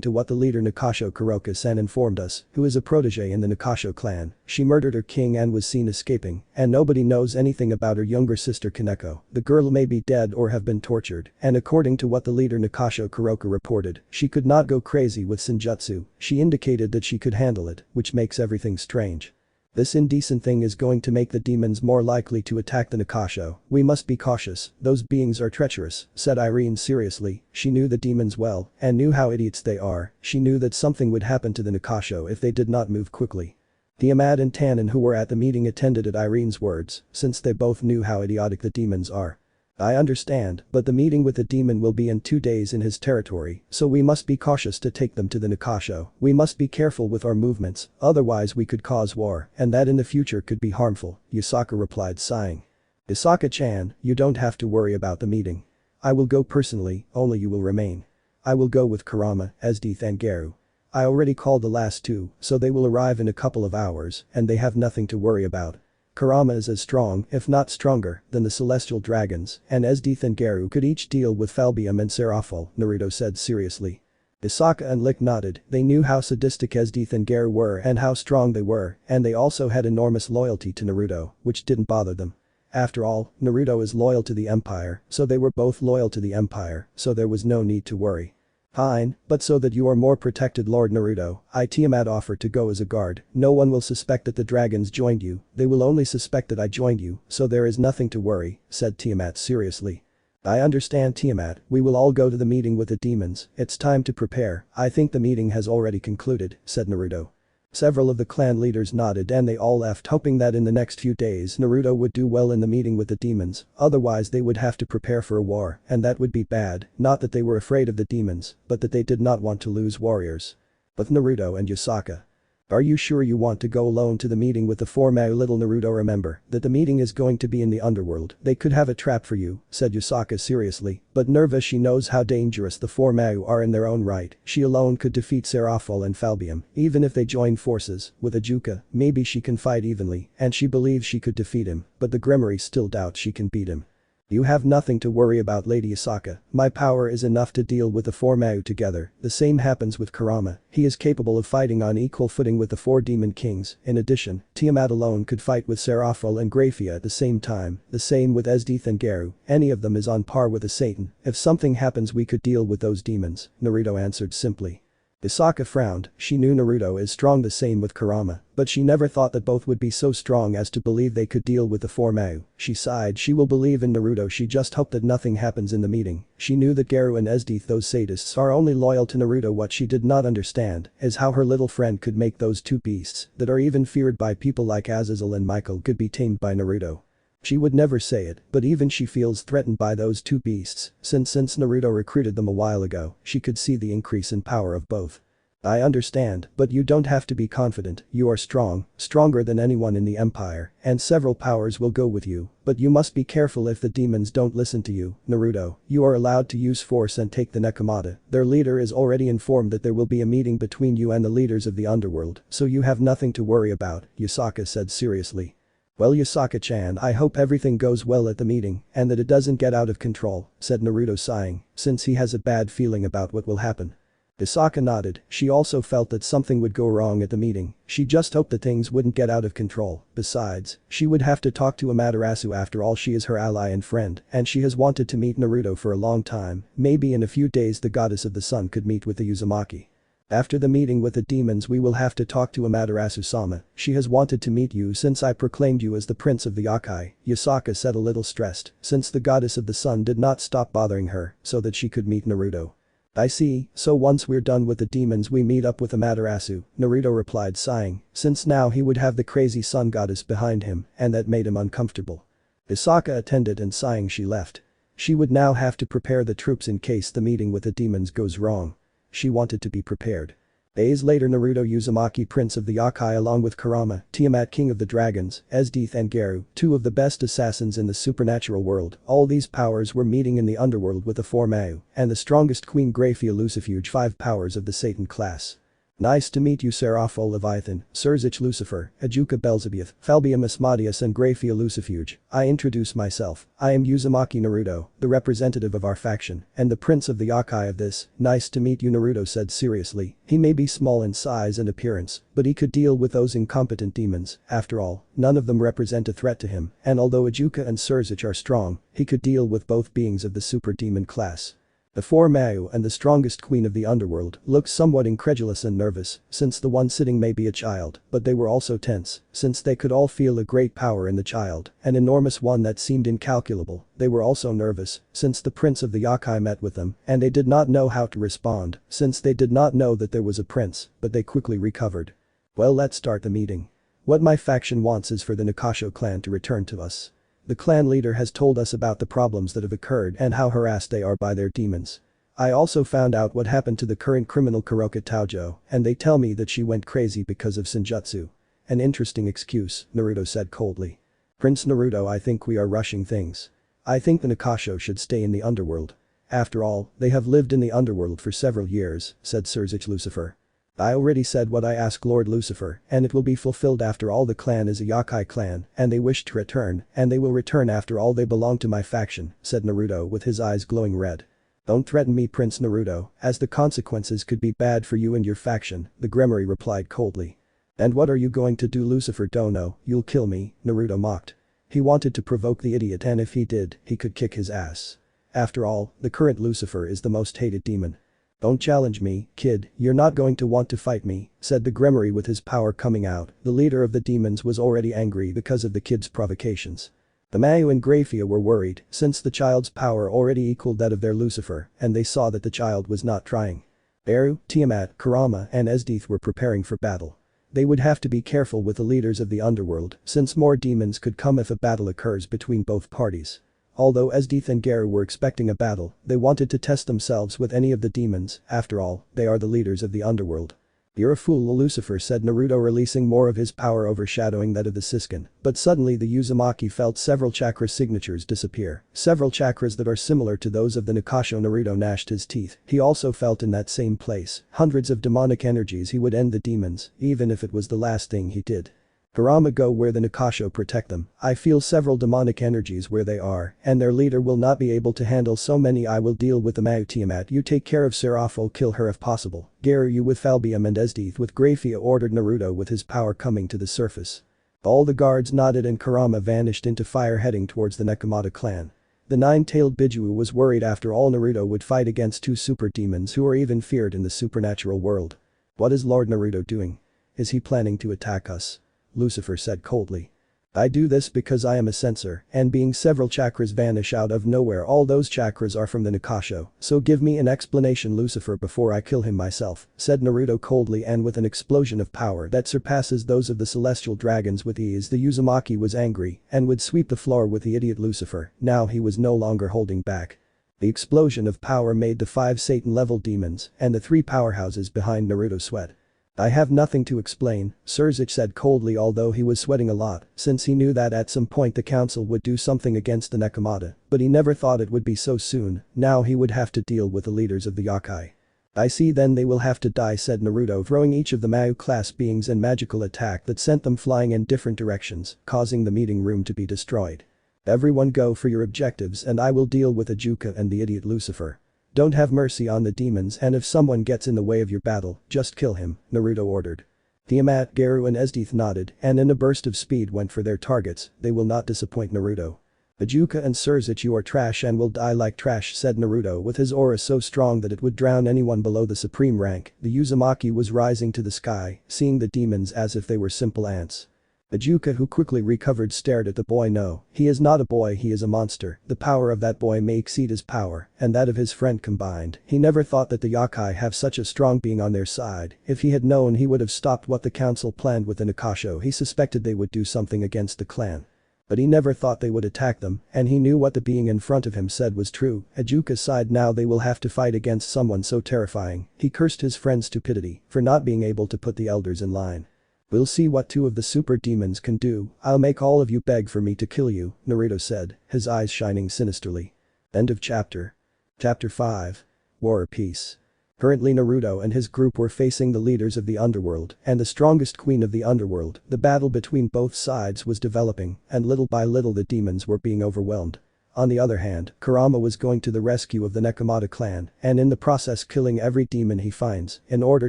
to what the leader Nakasho Kuroka-san informed us, who is a protege in the Nakasho clan, she murdered her king and was seen escaping, and nobody knows anything about her younger sister Kaneko. The girl may be dead or have been tortured, and according to what the leader Nakasho Kuroka reported, she could not go crazy with Senjutsu. She indicated that she could handle it, which makes everything strange. This indecent thing is going to make the demons more likely to attack the Nakasho. We must be cautious, those beings are treacherous, said Irene seriously. She knew the demons well and knew how idiots they are. She knew that something would happen to the Nakasho if they did not move quickly. Tiamat and Tannen, who were at the meeting, attended at Irene's words, since they both knew how idiotic the demons are. I understand, but the meeting with the demon will be in 2 days in his territory, so we must be cautious to take them to the Nakasho. We must be careful with our movements, otherwise we could cause war, and that in the future could be harmful, Yasaka replied, sighing. Yasaka-chan, you don't have to worry about the meeting. I will go personally, only you will remain. I will go with Kurama, Esdeath and Garu. I already called the last 2, so they will arrive in a couple of hours, and they have nothing to worry about. Kurama is as strong, if not stronger, than the celestial dragons, and Esdeath and Garu could each deal with Falbium and Seraphol, Naruto said seriously. Yasaka and Lick nodded. They knew how sadistic Esdeath and Garu were and how strong they were, and they also had enormous loyalty to Naruto, which didn't bother them. After all, Naruto is loyal to the Empire, so they were both loyal to the Empire, so there was no need to worry. Fine, but so that you are more protected, Lord Naruto, Tiamat offered to go as a guard. No one will suspect that the dragons joined you, they will only suspect that I joined you, so there is nothing to worry, said Tiamat seriously. I understand, Tiamat, we will all go to the meeting with the demons. It's time to prepare. I think the meeting has already concluded, said Naruto. Several of the clan leaders nodded and they all left, hoping that in the next few days Naruto would do well in the meeting with the demons, otherwise they would have to prepare for a war, and that would be bad. Not that they were afraid of the demons, but that they did not want to lose warriors. But Naruto and Yasaka. Are you sure you want to go alone to the meeting with the 4 Mau? Little Naruto, remember that the meeting is going to be in the underworld. They could have a trap for you, said Yasaka seriously, but nervous. She knows how dangerous the 4 Mau are in their own right. She alone could defeat Seraphol and Falbium, even if they join forces with Ajuka, maybe she can fight evenly, and she believes she could defeat him, but the Grimoire still doubts she can beat him. You have nothing to worry about, Lady Yasaka. My power is enough to deal with the 4 Mau together. The same happens with Kurama. He is capable of fighting on equal footing with the 4 demon kings. In addition, Tiamat alone could fight with Seraphol and Graphia at the same time. The same with Esdeath and Garu. Any of them is on par with a Satan. If something happens, we could deal with those demons, Naruto answered simply. Yasaka frowned. She knew Naruto is strong, the same with Kurama, but she never thought that both would be so strong as to believe they could deal with the 4 Mau. She sighed. She will believe in Naruto. She just hoped that nothing happens in the meeting. She knew that Garu and Esdeath, those sadists, are only loyal to Naruto. What she did not understand is how her little friend could make those 2 beasts that are even feared by people like Azazel and Michael could be tamed by Naruto. She would never say it, but even she feels threatened by those 2 beasts, since Naruto recruited them a while ago. She could see the increase in power of both. I understand, but you don't have to be confident. You are strong, stronger than anyone in the Empire, and several powers will go with you, but you must be careful if the demons don't listen to you. Naruto, you are allowed to use force and take the Nekomata. Their leader is already informed that there will be a meeting between you and the leaders of the underworld, so you have nothing to worry about, Yasaka said seriously. Well, Yasaka-chan, I hope everything goes well at the meeting and that it doesn't get out of control, said Naruto sighing, since he has a bad feeling about what will happen. Yasaka nodded. She also felt that something would go wrong at the meeting. She just hoped that things wouldn't get out of control. Besides, she would have to talk to Amaterasu. After all, she is her ally and friend, and she has wanted to meet Naruto for a long time. Maybe in a few days the goddess of the sun could meet with the Uzumaki. After the meeting with the demons, we will have to talk to Amaterasu-sama. She has wanted to meet you since I proclaimed you as the prince of the Yokai, Yasaka said, a little stressed, since the goddess of the sun did not stop bothering her so that she could meet Naruto. I see, so once we're done with the demons we meet up with Amaterasu, Naruto replied sighing, since now he would have the crazy sun goddess behind him and that made him uncomfortable. Yasaka attended and sighing she left. She would now have to prepare the troops in case the meeting with the demons goes wrong. She wanted to be prepared. Days later Naruto Uzumaki Prince of the Yokai along with Kurama, Tiamat King of the Dragons, Esdeath and Garu, two of the best assassins in the supernatural world, all these powers were meeting in the underworld with the four Mau, and the strongest Queen Graphia Lucifuge 5 powers of the Satan class. Nice to meet you Serapho Leviathan, Surzich Lucifer, Ajuka Belzebuth, Falbium Asmodeus and Graphia Lucifuge. I introduce myself. I am Uzumaki Naruto, the representative of our faction, and the prince of the Yokai of this. Nice to meet you Naruto said seriously. He may be small in size and appearance, but he could deal with those incompetent demons. After all, none of them represent a threat to him, and although Ajuka and Surzich are strong, he could deal with both beings of the super demon class. The four Mau and the strongest queen of the underworld looked somewhat incredulous and nervous, since the one sitting may be a child, but they were also tense, since they could all feel a great power in the child, an enormous one that seemed incalculable. They were also nervous, since the prince of the Yokai met with them, and they did not know how to respond, since they did not know that there was a prince, but they quickly recovered. Well, let's start the meeting. What my faction wants is for the Nakasho clan to return to us. The clan leader has told us about the problems that have occurred and how harassed they are by their demons. I also found out what happened to the current criminal Kuroka Taojo, and they tell me that she went crazy because of Senjutsu. An interesting excuse, Naruto said coldly. Prince Naruto, I think we are rushing things. I think the Nakasho should stay in the underworld. After all, they have lived in the underworld for several years, said Surzich Lucifer. I already said what I asked Lord Lucifer, and it will be fulfilled after all. The clan is a Yokai clan, and they wish to return, and they will return after all. They belong to my faction, said Naruto with his eyes glowing red. Don't threaten me Prince Naruto, as the consequences could be bad for you and your faction, the Gremory replied coldly. And what are you going to do Lucifer? Don't know, you'll kill me, Naruto mocked. He wanted to provoke the idiot and if he did, he could kick his ass. After all, the current Lucifer is the most hated demon. Don't challenge me, kid, you're not going to want to fight me, said the Gremory with his power coming out. The leader of the demons was already angry because of the kid's provocations. The Mau and Graphia were worried since the child's power already equaled that of their Lucifer and they saw that the child was not trying. Eru, Tiamat, Kurama and Esdeath were preparing for battle. They would have to be careful with the leaders of the underworld since more demons could come if a battle occurs between both parties. Although Esdeath and Garu were expecting a battle, they wanted to test themselves with any of the demons. After all, they are the leaders of the underworld. You're a fool Lucifer said Naruto releasing more of his power overshadowing that of the Sasuke, but suddenly the Uzumaki felt several chakra signatures disappear, several chakras that are similar to those of the Nakasho. Naruto gnashed his teeth, he also felt in that same place, hundreds of demonic energies. He would end the demons, even if it was the last thing he did. Kurama go where the Nakasho protect them. I feel several demonic energies where they are, and their leader will not be able to handle so many. I will deal with the Mau. Tiamat you take care of Serapho, kill her if possible. Garu you with Falbium and Esdeath with Graphia ordered Naruto with his power coming to the surface. All the guards nodded and Kurama vanished into fire heading towards the Nekomata clan. The nine-tailed Biju was worried after all Naruto would fight against two super demons who are even feared in the supernatural world. What is Lord Naruto doing? Is he planning to attack us? Lucifer said coldly. I do this because I am a censor, and being several chakras vanish out of nowhere. All those chakras are from the Nakasho, so give me an explanation Lucifer before I kill him myself, said Naruto coldly and with an explosion of power that surpasses those of the celestial dragons with ease. The Uzumaki was angry and would sweep the floor with the idiot Lucifer, now he was no longer holding back. The explosion of power made the 5 Satan-level demons and the 3 powerhouses behind Naruto sweat. I have nothing to explain, Surzich said coldly although he was sweating a lot since he knew that at some point the council would do something against the Nekomata, but he never thought it would be so soon. Now he would have to deal with the leaders of the Yokai. I see then they will have to die said Naruto throwing each of the Mau class beings and magical attack that sent them flying in different directions, causing the meeting room to be destroyed. Everyone go for your objectives and I will deal with Ajuka and the idiot Lucifer. Don't have mercy on the demons and if someone gets in the way of your battle, just kill him, Naruto ordered. Tiamat, Garu and Esdeath nodded and in a burst of speed went for their targets. They will not disappoint Naruto. Ajuka and Surzich you are trash and will die like trash said Naruto with his aura so strong that it would drown anyone below the supreme rank. The Uzumaki was rising to the sky, seeing the demons as if they were simple ants. Ajuka who quickly recovered stared at the boy. No, he is not a boy, he is a monster. The power of that boy may exceed his power and that of his friend combined. He never thought that the Yokai have such a strong being on their side. If he had known he would have stopped what the council planned with the Nakasho. He suspected they would do something against the clan. But he never thought they would attack them, and he knew what the being in front of him said was true. Ajuka sighed. Now they will have to fight against someone so terrifying. He cursed his friend's stupidity for not being able to put the elders in line. We'll see what two of the super demons can do. I'll make all of you beg for me to kill you, Naruto said, his eyes shining sinisterly. End of chapter. Chapter 5. War or Peace. Currently Naruto and his group were facing the leaders of the underworld and the strongest queen of the underworld. The battle between both sides was developing, and little by little the demons were being overwhelmed. On the other hand, Kurama was going to the rescue of the Nekomata clan and in the process killing every demon he finds in order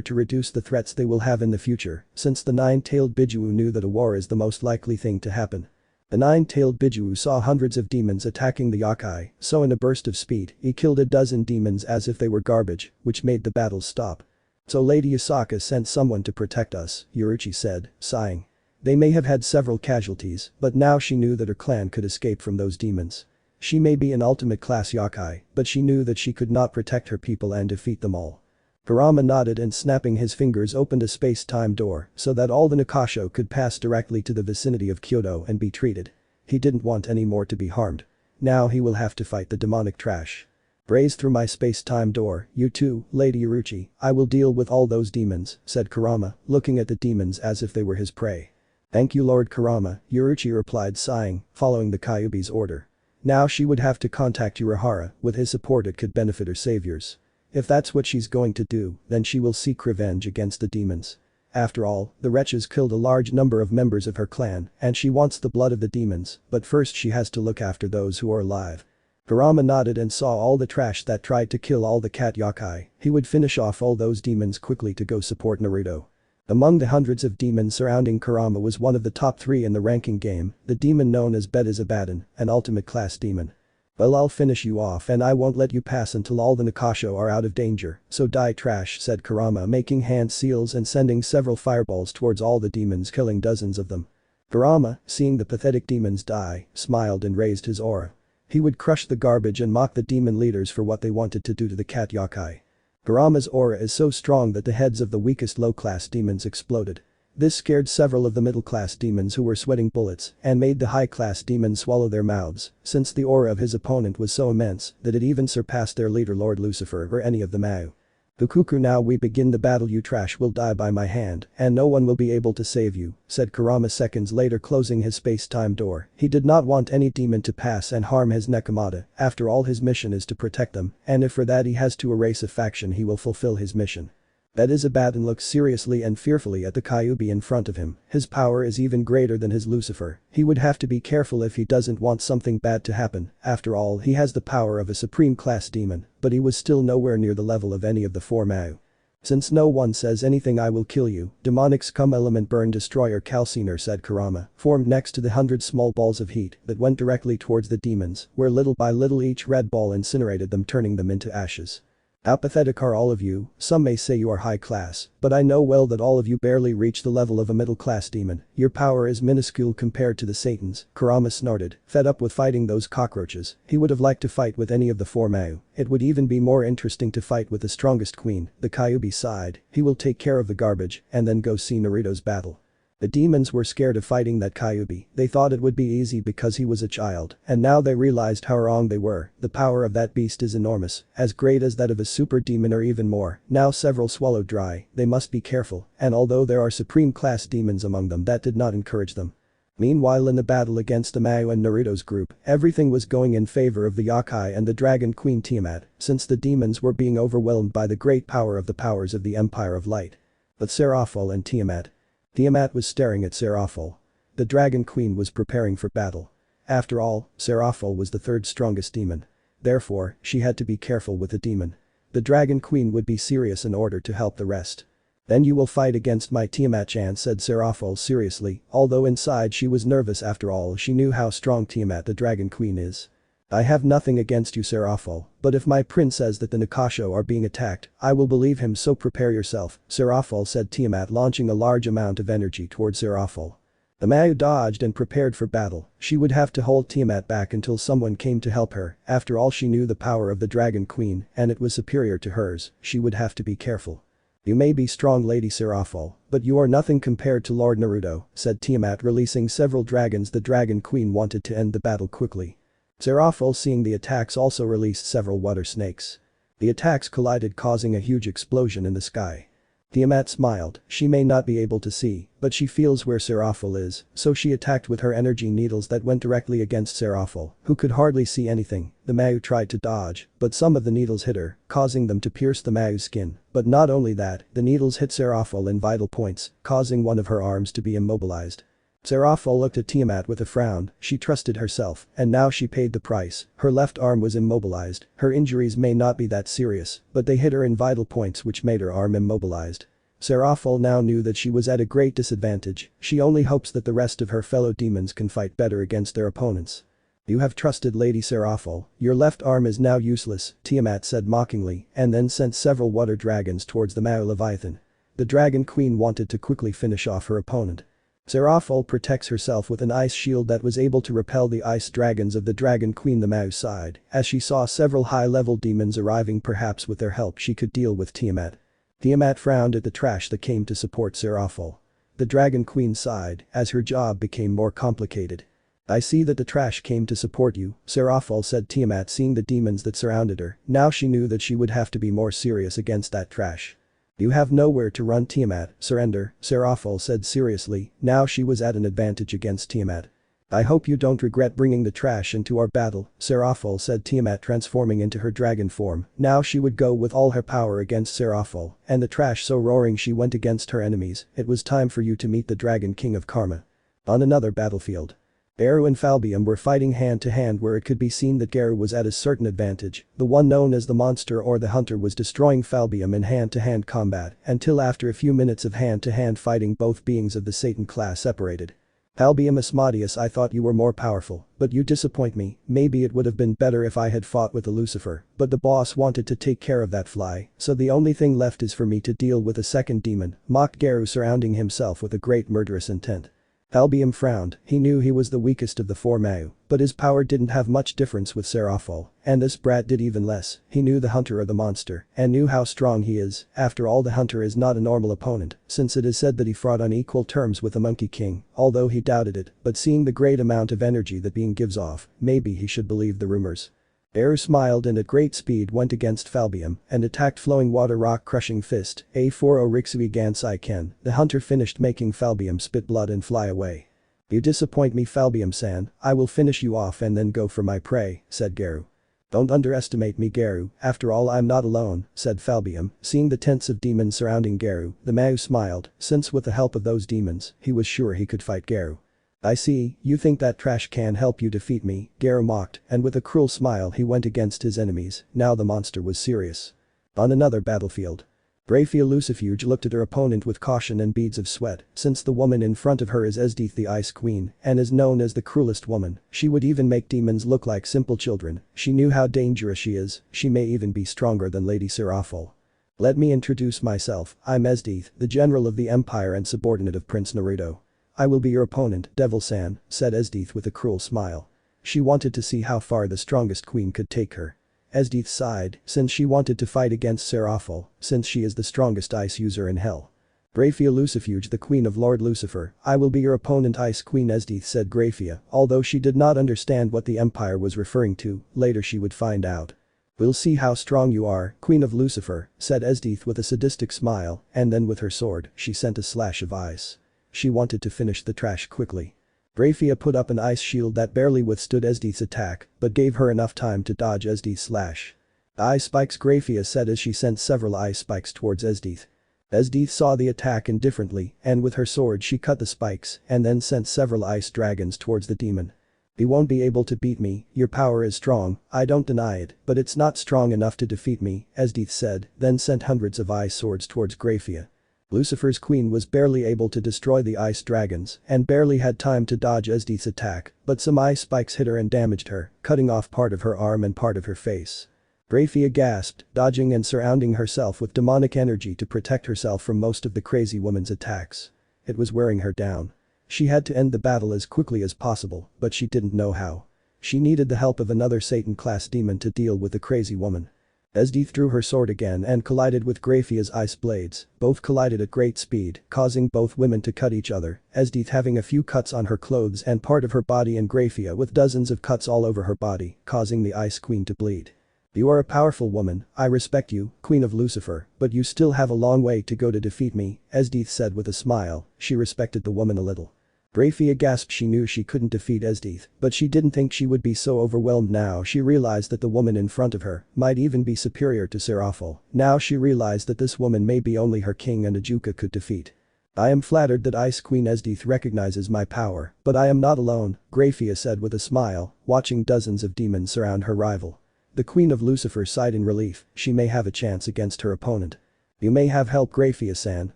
to reduce the threats they will have in the future, since the nine-tailed Biju knew that a war is the most likely thing to happen. The nine-tailed Biju saw hundreds of demons attacking the yokai, so in a burst of speed, he killed a dozen demons as if they were garbage, which made the battle stop. So Lady Yasaka sent someone to protect us, Yoruichi said, sighing. They may have had several casualties, but now she knew that her clan could escape from those demons. She may be an ultimate class yokai, but she knew that she could not protect her people and defeat them all. Kurama nodded and snapping his fingers opened a space-time door so that all the Nikasho could pass directly to the vicinity of Kyoto and be treated. He didn't want any more to be harmed. Now he will have to fight the demonic trash. Braze through my space-time door, you too, Lady Yoruichi, I will deal with all those demons, said Kurama, looking at the demons as if they were his prey. Thank you Lord Kurama, Yoruichi replied sighing, following the Kyuubi's order. Now she would have to contact Urahara, with his support it could benefit her saviors. If that's what she's going to do, then she will seek revenge against the demons. After all, the wretches killed a large number of members of her clan, and she wants the blood of the demons, but first she has to look after those who are alive. Kurama nodded and saw all the trash that tried to kill all the cat yokai. He would finish off all those demons quickly to go support Naruto. Among the hundreds of demons surrounding Kurama was one of the top 3 in the ranking game, the demon known as Bedizabaden, an ultimate class demon. Well, I'll finish you off and I won't let you pass until all the Nikasho are out of danger, so die trash, said Kurama, making hand seals and sending several fireballs towards all the demons, killing dozens of them. Kurama, seeing the pathetic demons die, smiled and raised his aura. He would crush the garbage and mock the demon leaders for what they wanted to do to the cat yokai. Kurama's aura is so strong that the heads of the weakest low-class demons exploded. This scared several of the middle-class demons who were sweating bullets and made the high-class demons swallow their mouths, since the aura of his opponent was so immense that it even surpassed their leader Lord Lucifer or any of the Mao. Fukuku, now we begin the battle. You trash will die by my hand and no one will be able to save you, said Kurama seconds later, closing his space-time door. He did not want any demon to pass and harm his Nekomata. After all, his mission is to protect them, and if for that he has to erase a faction, he will fulfill his mission. Bedizabaden looks seriously and fearfully at the Kyuubi in front of him. His power is even greater than his Lucifer. He would have to be careful if he doesn't want something bad to happen. After all, he has the power of a supreme class demon, but he was still nowhere near the level of any of the 4 Mao. Since no one says anything, I will kill you. Demonic scum element burn destroyer calciner, said Kurama, formed next to the 100 small balls of heat that went directly towards the demons, where little by little each red ball incinerated them, turning them into ashes. How pathetic are all of you. Some may say you are high class, but I know well that all of you barely reach the level of a middle class demon. Your power is minuscule compared to the Satan's, Kurama snorted, fed up with fighting those cockroaches. He would have liked to fight with any of the 4 Mao. It would even be more interesting to fight with the strongest queen. The Kyuubi sighed. He will take care of the garbage and then go see Naruto's battle. The demons were scared of fighting that Kyuubi. They thought it would be easy because he was a child, and now they realized how wrong they were. The power of that beast is enormous, as great as that of a super demon or even more. Now several swallowed dry. They must be careful, and although there are supreme class demons among them, that did not encourage them. Meanwhile, in the battle against the Mao and Naruto's group, everything was going in favor of the yokai and the Dragon Queen Tiamat, since the demons were being overwhelmed by the great power of the powers of the Empire of Light. But Seraphol and Tiamat was staring at Seraphol. The Dragon Queen was preparing for battle. After all, Seraphol was the 3rd strongest demon. Therefore, she had to be careful with the demon. The Dragon Queen would be serious in order to help the rest. Then you will fight against my Tiamat-chan, said Seraphol seriously, although inside she was nervous. After all, she knew how strong Tiamat the Dragon Queen is. I have nothing against you, Seraphol, but if my prince says that the Nikasho are being attacked, I will believe him, so prepare yourself, Seraphol said, Tiamat launching a large amount of energy towards Seraphol. The Mao dodged and prepared for battle. She would have to hold Tiamat back until someone came to help her. After all, she knew the power of the Dragon Queen and it was superior to hers. She would have to be careful. "You may be strong, Lady Seraphol, but you are nothing compared to Lord Naruto," said Tiamat, releasing several dragons. The Dragon Queen wanted to end the battle quickly. Seraphol, seeing the attacks, also released several water snakes. The attacks collided, causing a huge explosion in the sky. Tiamat smiled. She may not be able to see, but she feels where Seraphol is, so she attacked with her energy needles that went directly against Seraphol, who could hardly see anything. The Mau tried to dodge, but some of the needles hit her, causing them to pierce the Mau's skin. But not only that, the needles hit Seraphol in vital points, causing one of her arms to be immobilized. Seraphol looked at Tiamat with a frown. She trusted herself, and now she paid the price. Her left arm was immobilized. Her injuries may not be that serious, but they hit her in vital points, which made her arm immobilized. Seraphol now knew that she was at a great disadvantage. She only hopes that the rest of her fellow demons can fight better against their opponents. "You have trusted Lady Seraphol. Your left arm is now useless," Tiamat said mockingly, and then sent several water dragons towards the Mau Leviathan. The Dragon Queen wanted to quickly finish off her opponent. Seraphol protects herself with an ice shield that was able to repel the ice dragons of the Dragon Queen. The Mau sighed as she saw several high-level demons arriving. Perhaps with their help she could deal with Tiamat. Tiamat frowned at the trash that came to support Seraphol. The Dragon Queen sighed as her job became more complicated. "I see that the trash came to support you," Seraphol said. Tiamat, seeing the demons that surrounded her, now she knew that she would have to be more serious against that trash. "You have nowhere to run, Tiamat. Surrender," Seraphol said seriously. Now she was at an advantage against Tiamat. "I hope you don't regret bringing the trash into our battle," Seraphol said. Tiamat transforming into her dragon form. Now she would go with all her power against Seraphol, and the trash so roaring she went against her enemies. "It was time for you to meet the Dragon King of Karma." On another battlefield, Garu and Falbium were fighting hand to hand, where it could be seen that Garu was at a certain advantage. The one known as the monster or the hunter was destroying Falbium in hand-to-hand combat until after a few minutes of hand-to-hand fighting both beings of the Satan class separated. "Falbium Asmodeus, I thought you were more powerful, but you disappoint me. Maybe it would have been better if I had fought with the Lucifer, but the boss wanted to take care of that fly, so the only thing left is for me to deal with a second demon," mocked Garu, surrounding himself with a great murderous intent. Falbium frowned. He knew he was the weakest of the four Mau, but his power didn't have much difference with Seraphol, and this brat did even less. He knew the hunter or the monster, and knew how strong he is. After all, the hunter is not a normal opponent, since it is said that he fought on equal terms with the Monkey King, although he doubted it, but seeing the great amount of energy that being gives off, maybe he should believe the rumors. Garu smiled and at great speed went against Falbium and attacked Flowing Water Rock Crushing Fist, A4 Orixui Gansai Ken. The hunter finished, making Falbium spit blood and fly away. "You disappoint me, Falbium-san. I will finish you off and then go for my prey," said Garu. "Don't underestimate me, Garu. After all, I'm not alone," said Falbium. Seeing the tents of demons surrounding Garu, the Mau smiled, since with the help of those demons, he was sure he could fight Garu. "I see, you think that trash can help you defeat me," Garu mocked, and with a cruel smile he went against his enemies. Now the monster was serious. On another battlefield, Graphia Lucifuge looked at her opponent with caution and beads of sweat. Since the woman in front of her is Esdeath, the Ice Queen, and is known as the cruelest woman, she would even make demons look like simple children. She knew how dangerous she is. She may even be stronger than Lady Seraphol. "Let me introduce myself. I'm Esdeath, the general of the Empire and subordinate of Prince Naruto. I will be your opponent, Devil-san," said Esdeath with a cruel smile. She wanted to see how far the strongest queen could take her. Esdeath sighed, since she wanted to fight against Seraphol, since she is the strongest ice user in hell. "Graphia Lucifuge, the queen of Lord Lucifer. I will be your opponent, Ice Queen," Esdeath said. Graphia, although she did not understand what the Empire was referring to, later she would find out. "We'll see how strong you are, Queen of Lucifer," said Esdeath with a sadistic smile, and then with her sword, she sent a slash of ice. She wanted to finish the trash quickly. Graphia put up an ice shield that barely withstood Esdeath's attack, but gave her enough time to dodge Esdeath's slash. "Ice spikes," Graphia said as she sent several ice spikes towards Esdeath. Esdeath saw the attack indifferently, and with her sword she cut the spikes and then sent several ice dragons towards the demon. "You won't be able to beat me. Your power is strong, I don't deny it, but it's not strong enough to defeat me," Esdeath said, then sent hundreds of ice swords towards Graphia. Lucifer's queen was barely able to destroy the ice dragons and barely had time to dodge Esdeath's attack, but some ice spikes hit her and damaged her, cutting off part of her arm and part of her face. Graphia gasped, dodging and surrounding herself with demonic energy to protect herself from most of the crazy woman's attacks. It was wearing her down. She had to end the battle as quickly as possible, but she didn't know how. She needed the help of another Satan-class demon to deal with the crazy woman. Esdeath drew her sword again and collided with Graphia's ice blades, both collided at great speed, causing both women to cut each other, Esdeath having a few cuts on her clothes and part of her body and Graphia with dozens of cuts all over her body, causing the Ice Queen to bleed. You are a powerful woman, I respect you, Queen of Lucifer, but you still have a long way to go to defeat me, Esdeath said with a smile, she respected the woman a little. Graphia gasped. She knew she couldn't defeat Esdeath, but she didn't think she would be so overwhelmed. Now she realized that the woman in front of her might even be superior to Seraphil. Now she realized that this woman may be only her king and Ajuka could defeat. I am flattered that Ice Queen Esdeath recognizes my power, but I am not alone, Graphia said with a smile, watching dozens of demons surround her rival. The Queen of Lucifer sighed in relief, she may have a chance against her opponent. You may have help Graphia-san,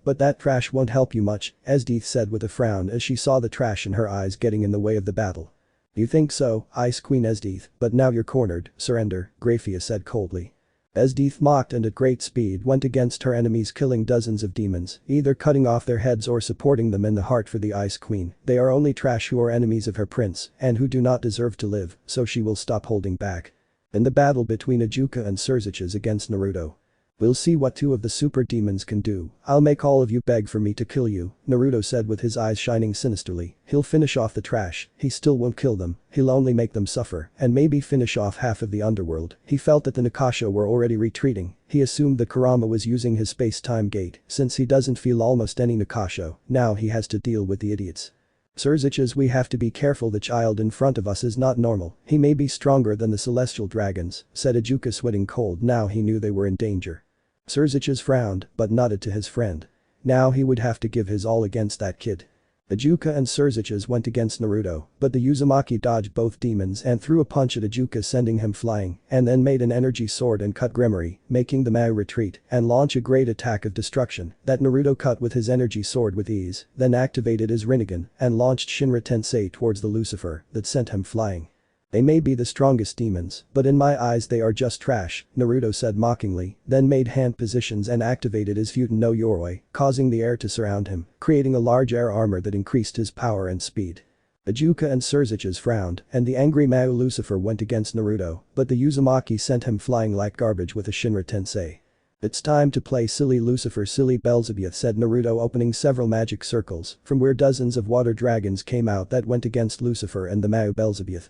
but that trash won't help you much, Esdeath said with a frown as she saw the trash in her eyes getting in the way of the battle. You think so, Ice Queen Esdeath, but now you're cornered, surrender, Graphia said coldly. Esdeath mocked and at great speed went against her enemies, killing dozens of demons, either cutting off their heads or supporting them in the heart for the Ice Queen. They are only trash who are enemies of her prince and who do not deserve to live, so she will stop holding back. In the battle between Ajuka and Surziches against Naruto. We'll see what two of the super demons can do. I'll make all of you beg for me to kill you, Naruto said with his eyes shining sinisterly. He'll finish off the trash, he still won't kill them, he'll only make them suffer and maybe finish off half of the underworld. He felt that the Nakasha were already retreating. He assumed that Kurama was using his space-time gate since he doesn't feel almost any Nakasha. Now he has to deal with the idiots. Surziches, we have to be careful, the child in front of us is not normal. He may be stronger than the celestial dragons, said Ajuka sweating cold. Now he knew they were in danger. Surziches frowned, but nodded to his friend. Now he would have to give his all against that kid. Ajuka and Surziches went against Naruto, but the Uzumaki dodged both demons and threw a punch at Ajuka sending him flying, and then made an energy sword and cut Gremory, making the Mao retreat and launch a great attack of destruction that Naruto cut with his energy sword with ease, then activated his Rinnegan and launched Shinra Tensei towards the Lucifer that sent him flying. They may be the strongest demons, but in my eyes they are just trash, Naruto said mockingly, then made hand positions and activated his Futen no Yoroi, causing the air to surround him, creating a large air armor that increased his power and speed. Ajuka and Surziches frowned, and the angry Mao Lucifer went against Naruto, but the Uzumaki sent him flying like garbage with a Shinra Tensei. It's time to play silly Lucifer, silly Beelzebub, said Naruto, opening several magic circles from where dozens of water dragons came out that went against Lucifer and the Mao Beelzebub.